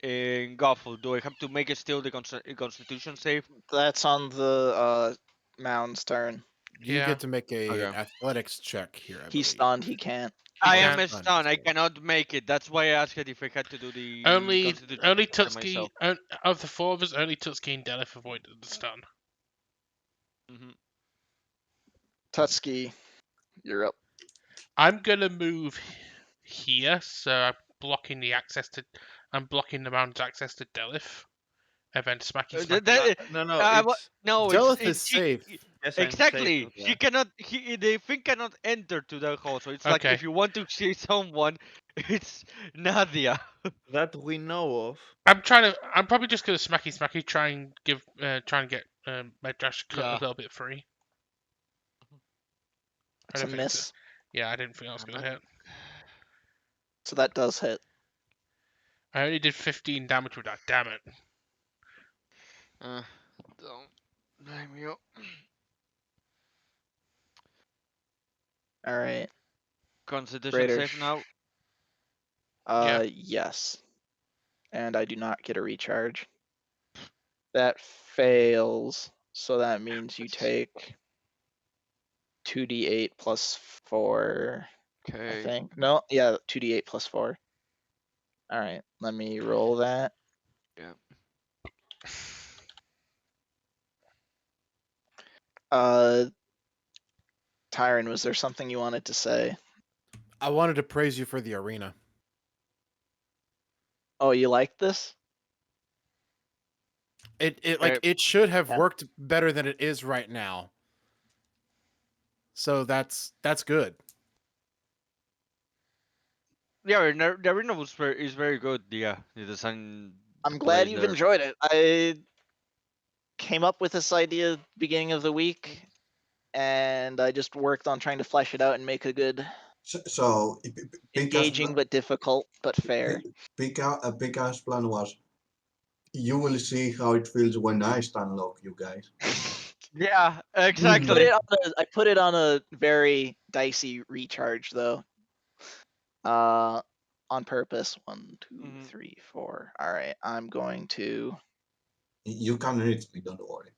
in Goffle. Do I have to make it still the Constitution save? That's on the mound's turn. You Yeah. get to make a Okay. athletics check here, I He's believe. stunned. He can't. I can. am stunned. I cannot make it. That's why I asked if I had to do the Only Constitution only save by Tutski myself. of the 4 of us, only Tutski and Delith avoided the stun. Mm-hmm. Tutski, you're up. I'm gonna move here, so I'm blocking the access to. I'm blocking the mountain's access to Delith, and then Smacky. No, It's Delith is safe. yes, I'm exactly. safe. He cannot. The thing cannot enter to the hole. So it's like Okay. if you want to see someone, it's Nadia. That we know of. I'm probably just gonna Smacky try and get Midrash cut Yeah. a little bit free. It's a miss. Yeah, I didn't think I was gonna hit. So that does hit. I only did 15 damage with that. Damn it. Don't blame you. All right. Constitution Greater save now. Yeah. Yes. And I do not get a recharge. That fails. So that means you take 2d8 plus 4. I Okay. think. No, yeah, 2d8 plus 4. All right, let me roll that. Yeah. Tyron, was there something you wanted to say? I wanted to praise you for the arena. Oh, you like this? It should have Yeah. worked better than it is right now. So that's good. Yeah, the arena is very good. Yeah, the design. I'm glad you've there. enjoyed it. I came up with this idea beginning of the week, and I just worked on trying to flesh it out and make a good, So engaging but difficult but fair. Pika's plan was, you will see how it feels when I stunlock you guys. Yeah, I exactly. put it on a very dicey recharge though. On purpose. 1, 2, 3, 4. All right, I'm going to. You can reach me, don't worry.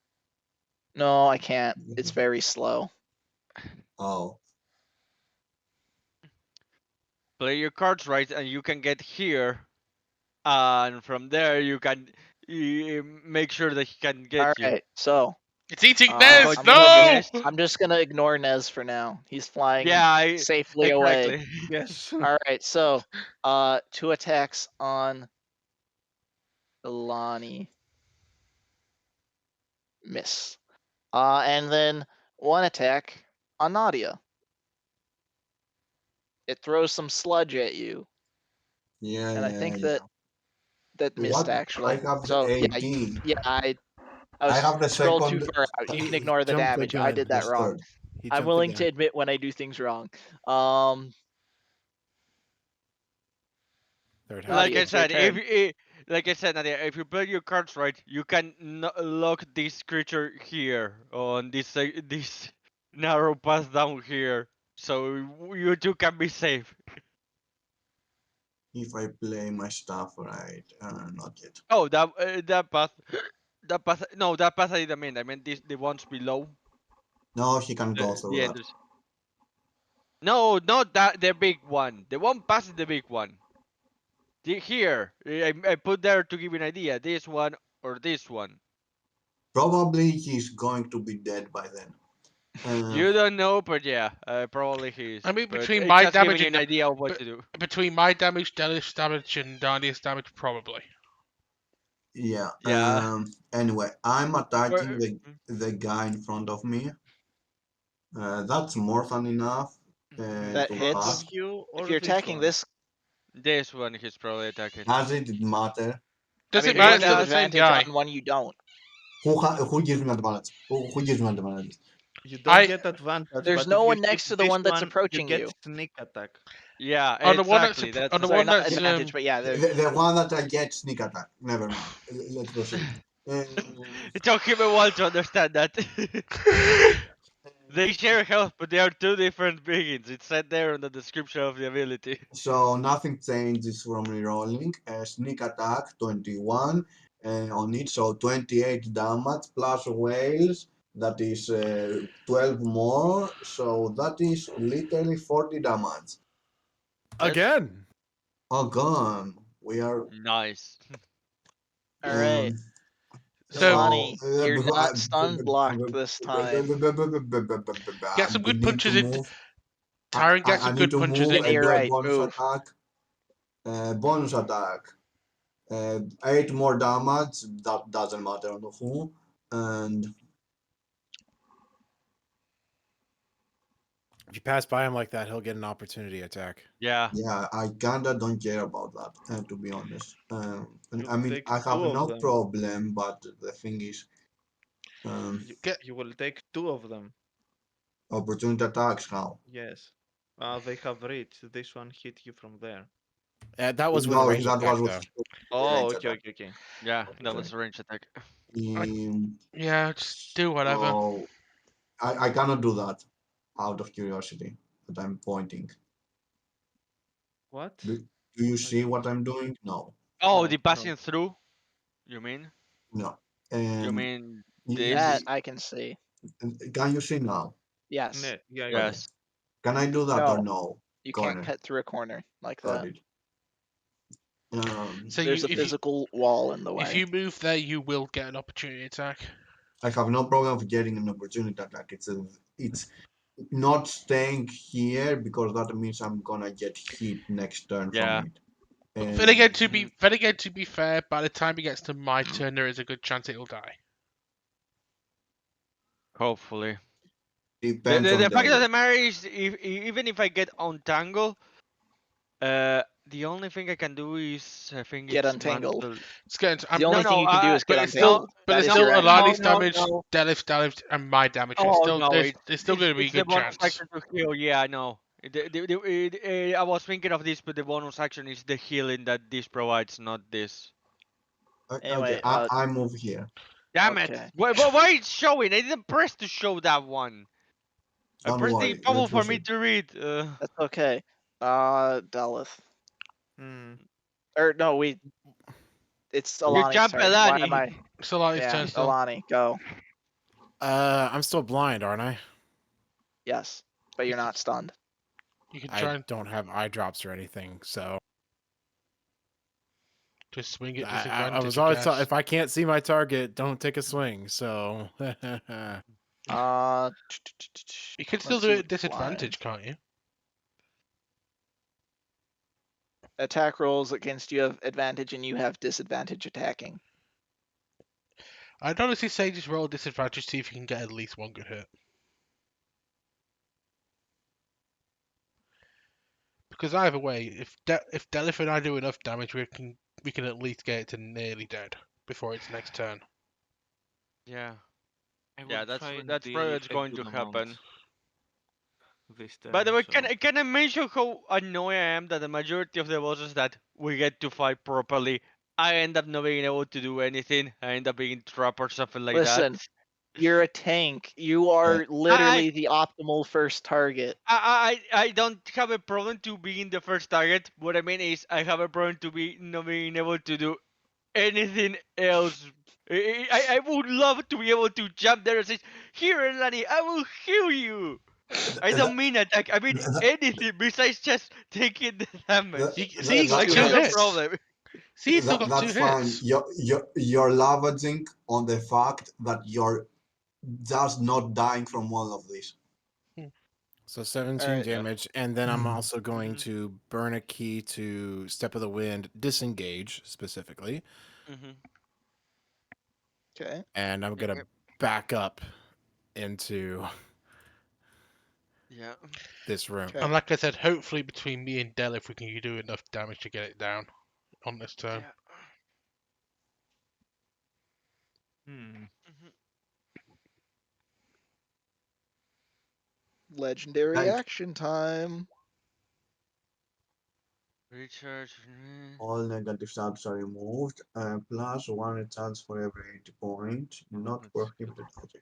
No, I can't. It's very slow. Oh. play your cards right, and you can get here, and from there you can make sure that he can All get you. right, so It's eating I'm Nez. Go to gonna the No. nest. I'm just gonna ignore Nez for now. He's flying Yeah, safely away. exactly. Yes. All right, so 2 attacks on Ilani. Miss. And then 1 attack on Nadia. It throws some sludge at you, Yeah, and I yeah, think yeah. that missed What? I actually. have the So yeah, 18. I I was have the scrolled too second. far out. You He, can he ignore the jumped the damage. I gun. did The that wrong. third. He I'm jumped the willing gun. to admit when I do things wrong. Third half. Like Nadia, I it's your said, if turn. like I said, Nadia, if you play your cards right, you can lock this creature here on this narrow path down here, so you two can be safe. If I play my stuff right, not yet. Oh, that path, that path. No, that path I didn't mean. I meant this the ones below No, he can go through the that. entrance. No, not that the big one. The one past the big one. Here, I put there to give you an idea. This one or this one. Probably he's going to be dead by then. You don't know, but yeah, probably he is. I mean, But between it's my just giving damage you an and idea of what to do. between my damage, Delish damage, and Dania's damage, probably. Yeah. Yeah. Anyway, I'm attacking Or- the guy in front of me. That's more than enough In That to front hits. of pass. you If or you're this attacking one? this, This one he's probably attacking. Does it matter? I Does it mean, matter? one It's you still have the That same advantage guy. on, one you don't. Who gives me advantage? Who gives me advantage? You don't I get advantage, There's but no if you one hit next to the this one that's one, you approaching get you. sneak attack. yeah, on the one that's exactly. That's on the Sorry, one not that's advantage, but yeah, The one that I get sneak attack. Never mind. Let's proceed. it took him a while to understand that. They share health, but they are two different beings. It's said there in the description of the ability. So nothing changes from rerolling. Sneak attack 21 on it, so 28 damage plus whales. That is 12 more, so that is literally 40 damage. Again. Oh, gone. We are. Nice. all right. Um, so Ilani, you're not stun blocked this time. get some we good need to punches in. move. Tyron gets I some need good to punches move in. Yeah, and you're do a right. bonus Move. attack. Bonus attack. 8 more damage. That doesn't matter on who. And If you pass by him like that, he'll get an opportunity attack. Yeah. yeah, I kinda don't care about that, to be honest. You I mean, take I have two of no them. problem, but the thing is, You, Get you will take two of them. opportunity attacks. How? Yes. They have reach. This one hit you from there. That was with a No, range that attack, was though. with Oh, range okay, attack. okay, okay. Yeah, that Okay. was a range attack. yeah, just do whatever. So I cannot do that out of curiosity. That I'm pointing. What? Do you I see don't. what I'm doing? No, Oh, No, the no. passing through? You mean? no. You And mean That this? I can see. can you see now? Yes. Yeah, yeah. Okay. Yes. Can I do that or No, no? you can't Corner. cut through a corner like Got that. it. So There's a physical wall in the if way. you move there, you will get an opportunity attack. I have no problem with getting an opportunity attack. It's not staying here because that means I'm gonna get hit next turn from Yeah. it. But Mhm. then again, to be fair, by the time it gets to my turn, there is a good chance it'll die. Hopefully. Depends The on fact of Delhi. the matter is, even if I get untangled, the only thing I can do is, I think Get it's untangled. mantle. It's getting. To, The No, only thing no, you can do is get but it's still, untangled. but That it's is still your action. Alani's no, damage, no. Delif's damage, and my damage. It's Oh still no, there's still going to be a it's the good bonus chance. action to heal. Yeah, I know. I was thinking of this, but the bonus action is the healing that this provides, not this. Okay, Anyway, I move here. Damn it! okay. Why it's showing? I didn't press to show that one. I Don't pressed the worry. bubble Let's for me proceed. to read. That's okay. Dalith. Hmm. Or no, it's You Alani's jump turn. Why am Alani. I? It's Alani's Yeah, turn still. Alani, go. I'm still blind, aren't I? Yes, but you're not stunned. You can I try and don't have eye drops or anything, so just swing at I disadvantage, was I always taught guess. if I can't see my target, don't take a swing. So Uh, You can still let's do see it what at he flies. disadvantage, can't you? Attack rolls against you have advantage, and you have disadvantage attacking. I'd honestly say just roll disadvantage, see if you can get at least one good hit. Because either way, if Delph and I do enough damage, we can at least get it to nearly dead before its next turn. Yeah. I will Yeah, try and that's probably deal what's a going good to amount happen. this By the turn. way, So can I mention how annoyed I am that the majority of the bosses that we get to fight properly, I end up not being able to do anything. I end up being trapped or something like that. Listen, you're a tank. You Uh, are literally the optimal first target. I don't have a problem to being the first target. What I mean is I have a problem to be not being able to do anything else. I would love to be able to jump there and say, "Here, Elani, I will heal you." I don't mean attack. I mean that, anything besides just taking the damage. See, you got Two two That's the hits. hits. problem. See, you still got two that's fine. hits. You're leveraging on the fact that you're just not dying from all of this. so 17 Alright. Yeah. damage, and then I'm also going Mhm. to burn a key to Step of the Wind, disengage specifically, Mhm. Okay. and I'm gonna Yep. back up into Yeah. this room. Okay. And like I said, hopefully between me and Delph, we can do enough damage to get it down on this turn. Yeah. hmm. Mhm. Legendary Like action time. Recharge. all negative stats are removed, plus one chance for every 80 point, not Let's go. prohibited. Okay.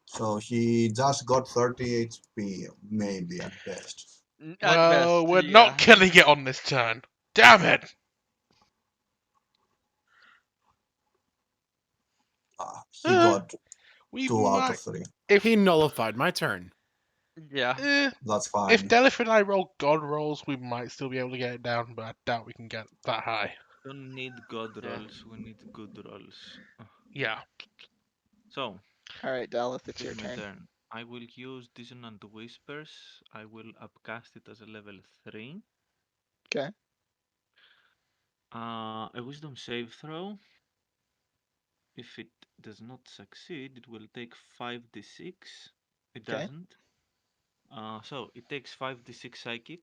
So he just got 30 HP, maybe at best. At Well, best, we're not yeah. killing it on this turn. Damn it! He got We 2 out of might 3. if He nullified my turn. Yeah. eh, That's if fine. Delph and I roll god rolls, we might still be able to get it down, but I doubt we can get that high. Don't need god Yeah. rolls. We need good rolls. Yeah. So Alright, Daleth, it's this your is my turn. turn. I will use Dissonant Whispers. I will upcast it as a level 3. Okay. A wisdom save throw. If it does not succeed, it will take 5d6. It Okay. doesn't. So it takes 5d6 psychic,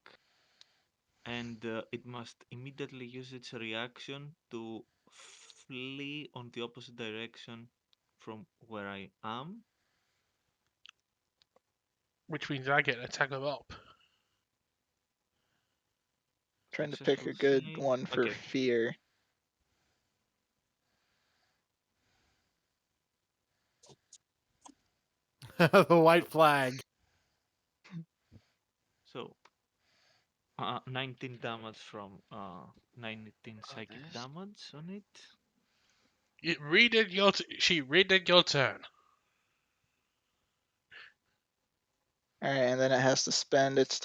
and it must immediately use its reaction to flee on the opposite direction from where I am. Which means I get an attack of up. Trying to pick Successful a good save. one for Okay. fear. The white flag. So 19 damage from 19 psychic This. damage on it. She redid your turn. Alright, and then it has to spend its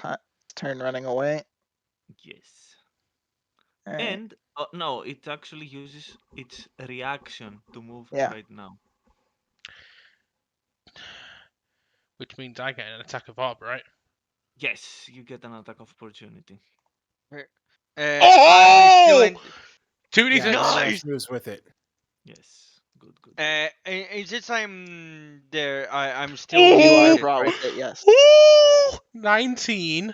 turn running away. Yes. Alright. And no, it actually uses its reaction to move Yeah. right now. Which means I get an attack of up, right? Yes, you get an attack of opportunity. I'm still Oh! in. 2d6. Yeah, Nice! she was with it. Yes, good. Good. And since I'm there, I'm still You are Ooh! wounded, brought right? with it, yes. Ooh! 19,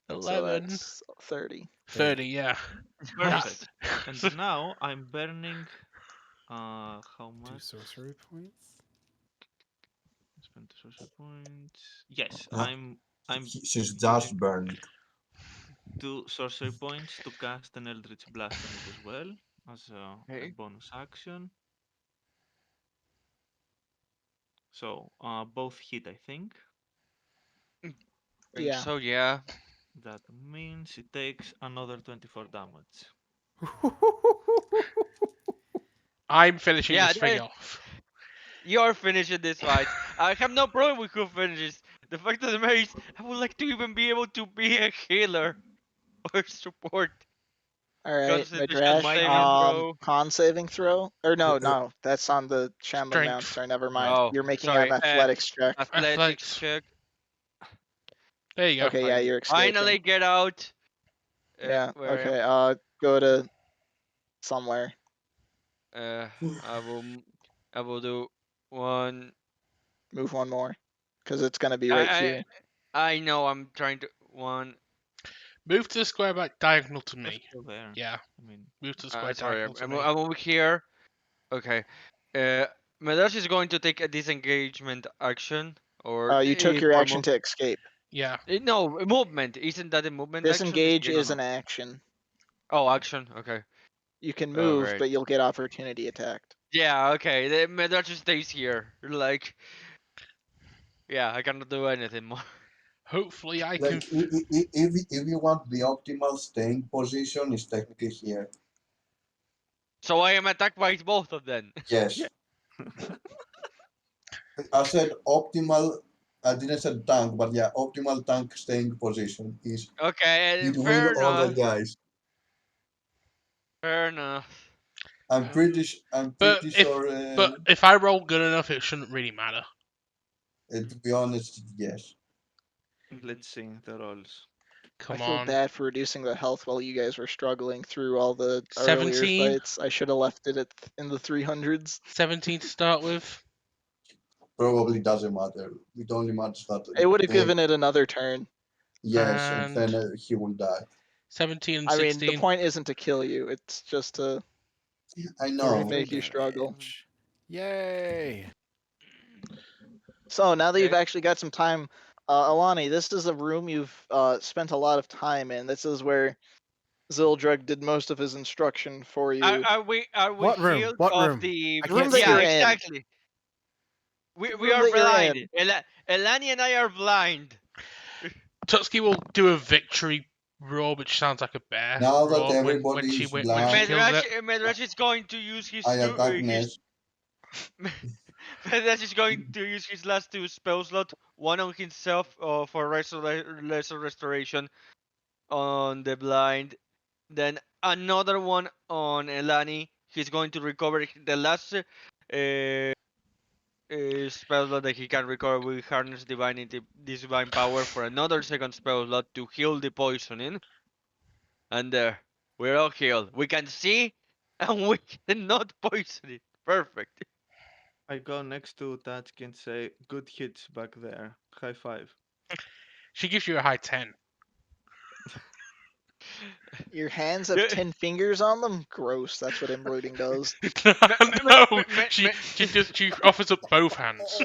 So 11, that's 30. 30, yeah. Perfect. So- And now I'm burning. How 2 much? sorcery points. Spend the sorcery points. Yes, Uh, I'm she's just using burning. 2 sorcery points to cast an Eldritch Blast on it as well as a Okay. bonus action. So both hit, I think. Think Yeah. so, yeah. That means it takes another 24 damage. I'm finishing Yeah, this thing off. you're finishing this fight. I have no problem with who finishes The fact of the matter is, I would like to even be able to be a healer or support. All right, Constitution Midrash. saving throw. Con saving throw. Or Uh, no, that's on the Shambling Mount. Strength. Sorry, never mind. Oh, You're making sorry. an athletics check. Athletics Athletics. check. There you go. Okay, yeah, you're escaping. Finally get out. Yeah. Where Okay. Go to somewhere. I will do one. Move one more, because it's gonna be right here. I know. I'm trying to one. Move to the square back diagonal to They're me. still there. Yeah, I mean, move to the square Sorry, diagonal to I'm me. over here. Okay. Medash is going to take a disengagement action or You took your action to escape. Yeah. No, movement. Isn't that a movement action? Disengage is no. an action. Oh, action. Okay. You can Oh, move, right. but you'll get opportunity attacked. Yeah. Okay. The Medash stays here. Like. Yeah, I cannot do anything more. Hopefully I can. Like if you want the optimal staying position, is technically here. So I am attacked by both of them. Yes. I said optimal. I didn't say tank, but yeah, optimal tank staying position is Okay, between fair all the enough. guys. Fair enough. I'm pretty But sure. if I roll good enough, it shouldn't really matter. To be honest, yes. let's see the rolls. Come I feel on. bad for reducing the health while you guys were struggling through all the earlier 17? fights. I should have left it in the 300s. 17 to start with. Probably doesn't matter. It only matters that. It would have given it another turn. Yes, and And then he will die. 17 and I 16. mean, the point isn't to kill you; it's just to I I know. roll make three you struggle. damage. Yay! So now that you've Okay. actually got some time, Alani, this is a room you've spent a lot of time in. This is where Zildrug did most of his instruction for you. Are we What room? healed What of room? the I The room can't that see. yeah, you're in. exactly. We The we room are that you're blind. in. Elani and I are blind. Tutsuki will do a victory roar, which sounds like a bear Now that roar when everybody she is when blind, she kills it. Medrash is going to use his I two, attack Ness. Medrash is going to use his last two spell slot, one on himself for lesser restoration on the blind, then another one on Elani. He's going to recover the last spell slot that he can recover with harness divine power for another second spell slot to heal the poisoning. And there, we're all healed. We can see, and we cannot poison it. Perfect. I go next to Tatsuki and say, "Good hits back there. High five." She gives you a high 10. Your hands have 10 fingers on them? Gross, that's what embroidering does. No, she offers up both hands.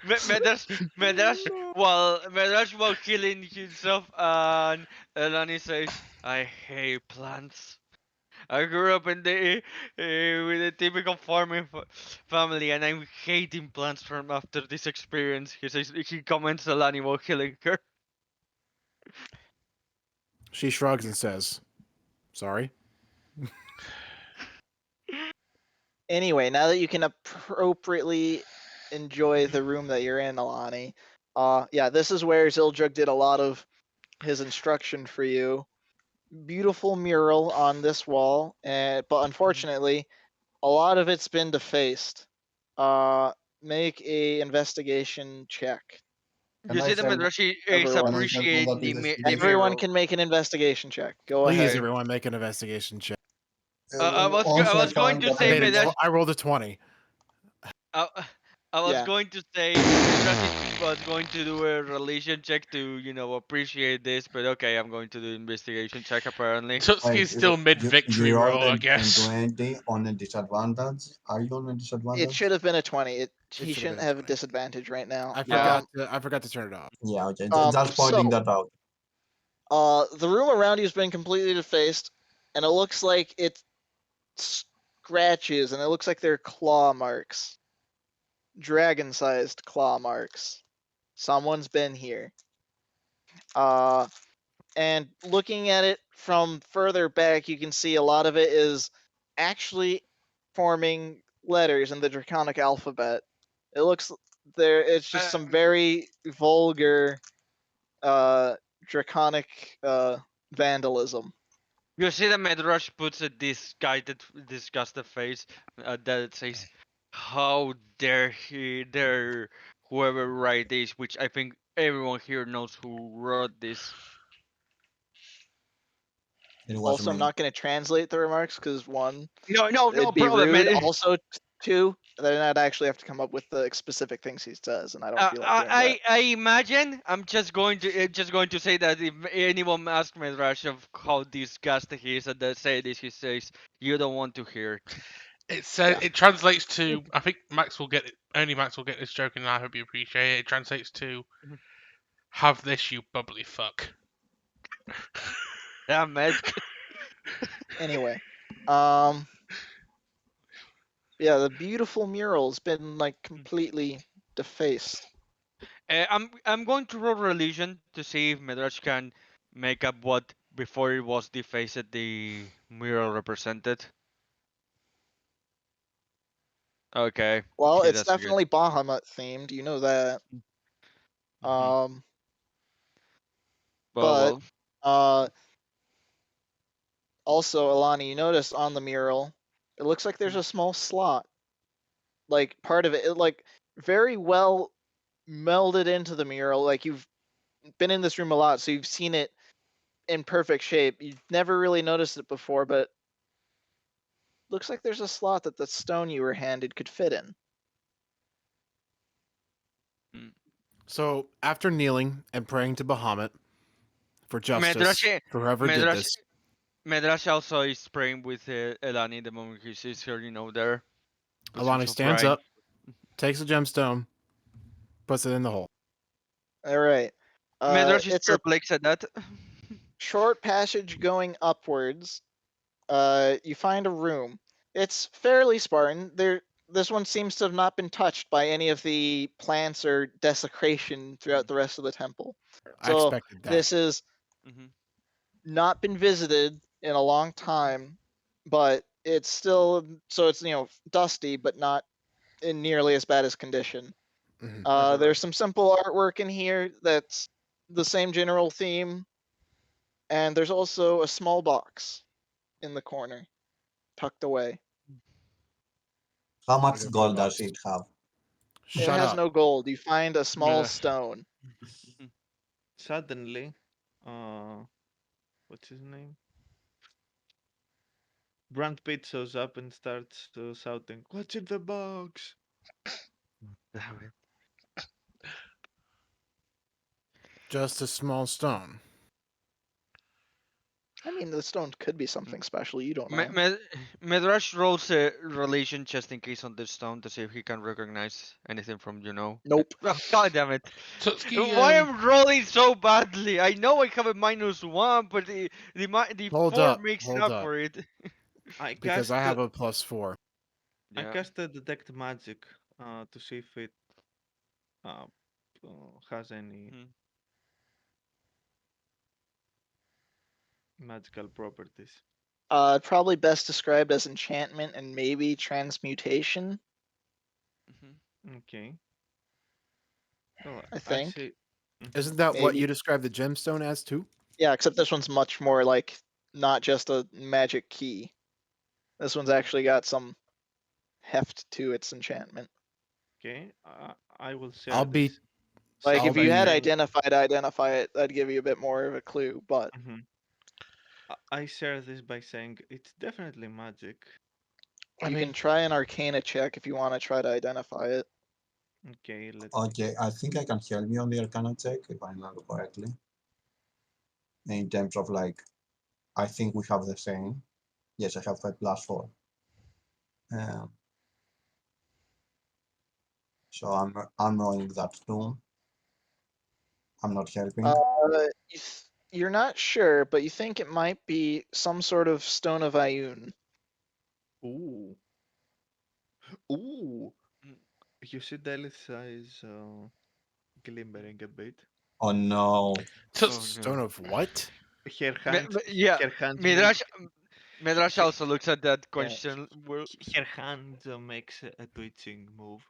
Medrash, while healing himself, and Elani says, "I hate plants. I grew up in the with a typical farming family, and I'm hating plants from after this experience." He comments Elani while healing her. She shrugs and says, "Sorry." Anyway, now that you can appropriately enjoy the room that you're in, Alani, yeah, this is where Zildrug did a lot of his instruction for you. Beautiful mural on this wall, but unfortunately, a lot of it's been defaced. Make a investigation check. You see, the Medrashi is Everyone. appreciating the Everyone mural. can make an investigation check. Go Please, ahead. everyone, make an investigation check. I was going to say Medrash. I rolled a 20. I was Yeah. going to say Medrash was going to do a relation check to appreciate this, but okay, I'm going to do investigation check apparently. Tutsuki's still mid-victory roll, I guess. 20 on a disadvantage. Are you on a disadvantage? It should have been a 20. He should've shouldn't been a have a 20. disadvantage right now. I forgot to turn it off. Yeah, okay. Um, Just pointing so- that out. The room around you has been completely defaced, and it looks like it scratches, and it looks like they're claw marks. Dragon-sized claw marks. Someone's been here. And looking at it from further back, you can see a lot of it is actually forming letters in the Draconic alphabet. It looks It's just some Um, very vulgar, uh, draconic vandalism. you see the Medrush puts a disgusted face that says, "How dare he dare whoever write this?" Which I think everyone here knows who wrote this. It was Also, I'm me. not going to translate the remarks because one, No it'd be problem, rude. man. Also, two, then I'd actually have to come up with the specific things he says, and I don't feel like doing that. I imagine I'm just going to say that if anyone asks Medrash of how disgusted he is at the say this, he says you don't want to hear it. It says Yeah. it translates to. I think Max will get it. Only Max will get this joke, and I hope you appreciate it. It translates to "Have this, you bubbly fuck." Damn it. Anyway, um, yeah, the beautiful mural's been like completely defaced. I'm going to roll religion to see if Medrash can make up what before it was defaced the mural represented. Okay, Well, he it's does good. definitely Bahamut themed, you know that. Hmm. Um, Well, but well. uh, also, Alani, you notice on the mural, it looks like there's a small slot. Like part of it like very well melded into the mural. Like you've been in this room a lot, so you've seen it in perfect shape. You've never really noticed it before, but looks like there's a slot that the stone you were handed could fit in. Mm. So after kneeling and praying to Bahamut for Medrash, justice for whoever did Medrash, this, Medrash also is praying with Elani the moment he sees her, there. Puts Alani himself stands right. up, takes a gemstone, puts it in the hole. All right. Medrash is It's a perplexed at that. short passage going upwards. You find a room. It's fairly Spartan. This one seems to have not been touched by any of the plants or desecration throughout the rest of the temple. I So expected that. this is Hmm. not been visited in a long time, but it's still so it's dusty, but not in nearly as bad as condition. Mhm. There's some simple artwork in here that's the same general theme, and there's also a small box in the corner, tucked away. How I'm gonna much go for the gold does box. it have? It Shut has up. no gold. You find a small Medrash. stone. Suddenly, uh, what's his name? Brand Pitt shows up and starts shouting, "What's in the box?" Damn it. Just a small stone. I mean, the stone could be something special. You don't Me- know. Me- Medrash rolls a relation just in case on this stone to see if he can recognize anything from, Nope. Oh, God damn it. Tutski, Why am rolling so badly? I know I have a -1, but the Hold 4 up. makes Hold up up. for it. I Because cast I have a +4. I Yeah. cast a detect magic to see if it uh, has any Hmm. magical properties. Probably best described as enchantment and maybe transmutation. Hmm. Okay. Oh, I I think see. Isn't that what maybe. you described the gemstone as too? Yeah, except this one's much more like not just a magic key. This one's actually got some heft to its enchantment. Okay. I will I'll share be this Like I'll if by you had be saying. identify it, that'd give you a bit more of a clue. But Mhm. I share this by saying it's definitely magic. I you can mean, try an Arcana check if you want to try to identify it. Okay, let me. Okay, I think I can help you on the Arcana check if I remember correctly. In terms of like, I think we have the same. Yes, I have a +4. Um, so I'm rolling that too. I'm not helping. You're not sure, but you think it might be some sort of stone of Ioun. Ooh, ooh. Mm. You see Delith's eyes glimmering a bit. Oh no. Oh Tuts, stone no. of what? Her hands, Yeah, her hands move. Midrash. Medrash also looks at that Yeah, question. her hand makes a twitching move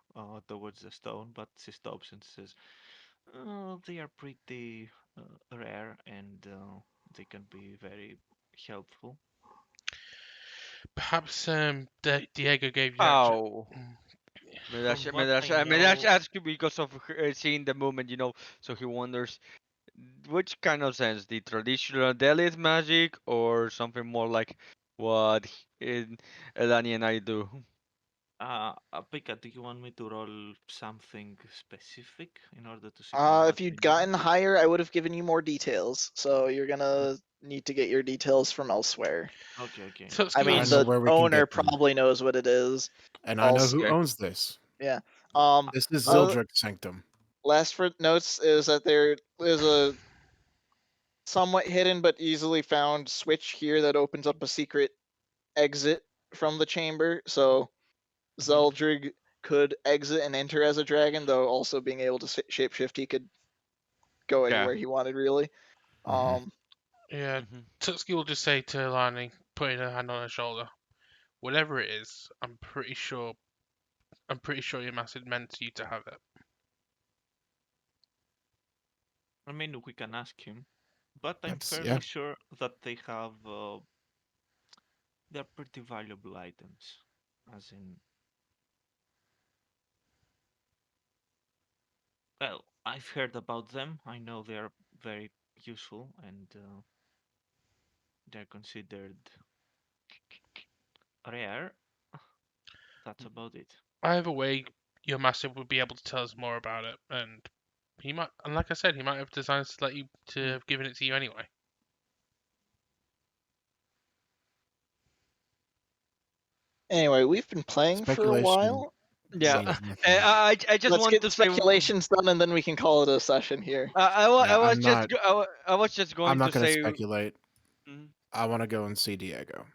towards the stone, but she stops and says, "Oh, they are pretty rare, and they can be very helpful." Perhaps Diego gave you that. Ow. From what I Medrash know, asks you because of seeing the movement, so he wonders which kind of sense, the traditional Delith magic or something more like what Elani and I do. Pika, do you want me to roll something specific in order to see how much If you'd I know? gotten higher, I would have given you more details. So you're gonna need to get your details from elsewhere. Okay, okay. I Tutski mean, I know wants. the where we can owner get them, probably knows what it is. and I know Also, who Okay. owns this. yeah. This is Uh, Zildrik's sanctum. last for notes is that there is a somewhat hidden but easily found switch here that opens up a secret exit from the chamber. So Zeldrig could exit and enter as a dragon, though also being able to shapeshift, he could go Yeah. anywhere he wanted, really. Mhm. Yeah, Mhm. Tutski will just say to Lani, putting her hand on her shoulder, "Whatever it is, I'm pretty sure your master meant you to have it." I mean, we can ask him, but I'm That's fairly yeah. sure that they have. They're pretty valuable items, as in. Well, I've heard about them. I know they're very useful, and they're considered rare. That's about it. I have a way your master would be able to tell us more about it, and he might, and like I said, he might have designs to let you to have given it to you anyway. Anyway, we've been playing for a Speculation while. Yeah. means nothing. I just Let's want get to the say. speculations done, and then we can call it a session here. I Yeah, was I'm just not. I was just I'm going not to going to say. speculate. Mhm. I want to go and see Diego.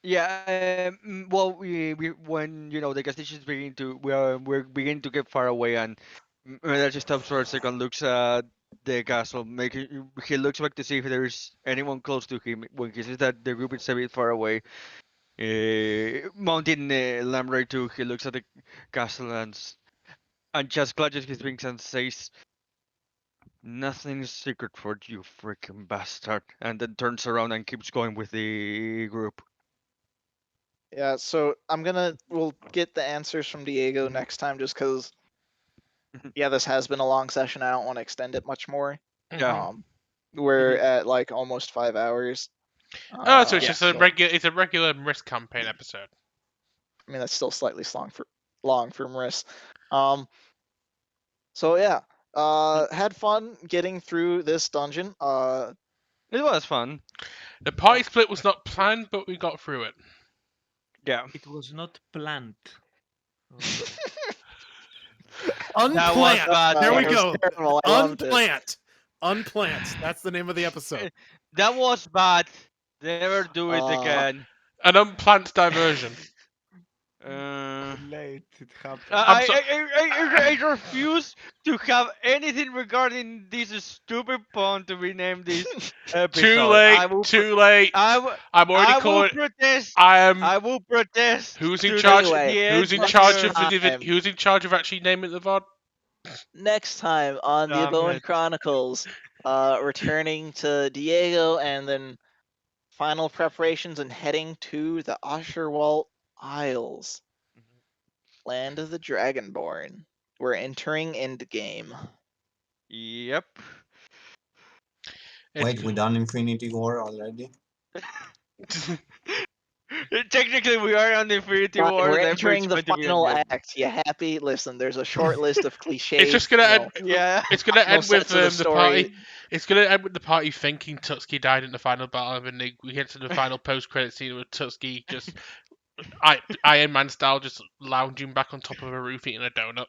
Yeah. Well, we when the gas stations begin to we're beginning to get far away, and Medrash just stops for a second, looks at the castle, making he looks back to see if there's anyone close to him. When he sees that the group is a bit far away, mounting Lamray too, he looks at the castle and just clutches his wings and says, "Nothing is secret for you, freaking bastard," and then turns around and keeps going with the group. Yeah, so we'll get the answers from Diego next time, just because. Yeah, this has been a long session. I don't want to extend it much more. Yeah. We're Mhm. at like almost 5 hours. Oh, so it's Yeah. just a regular. It's a regular risk campaign episode. I mean, that's still slightly long for Maris. Um, so yeah, had fun getting through this dungeon. It was fun. The party split was not planned, but we got through it. Yeah. It was not planned. That was Unplant. bad. There we it was go. terrible. I loved it. Unplant. Unplant. That's the name of the episode. That was bad. Never do it again. An unplanned diversion. Uh, Too late. It happened. I'm so. I refuse to have anything regarding this stupid pun to rename this episode. Too late. Too late. I'm already I will calling. protest. I am. I will protest. Who's in to charge? Anyway, the Who's in end charge here. of the time. Who's in charge of actually naming the VOD? Next time on the Damn Eboa it. Chronicles, returning to Diego and then final preparations and heading to the Osherwalt Isles, land of the Dragonborn. We're entering endgame. Yep. Wait, we done Infinity War already? Technically, we are on Infinity Fine, War. we're The entering Emperor's the going to be final ended. act. You happy? Listen, there's a short list of cliches. It's just gonna end. Yeah. It's gonna final end with sets of the the party. story. It's gonna end with the party thinking Tutski died in the final battle, and then we get to the final post-credit scene with Tutski just Iron Man style, just lounging back on top of a roof eating a donut.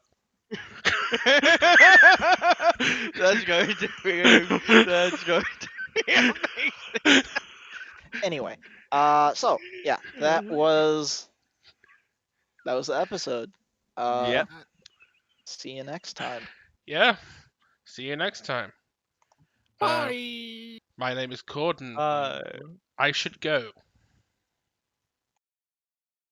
That's going to be. That's going to be amazing. Anyway, so yeah, that was the episode. Yep. See you next time. Yeah. See you next time. Bye. My name is Corden. Uh, I should go.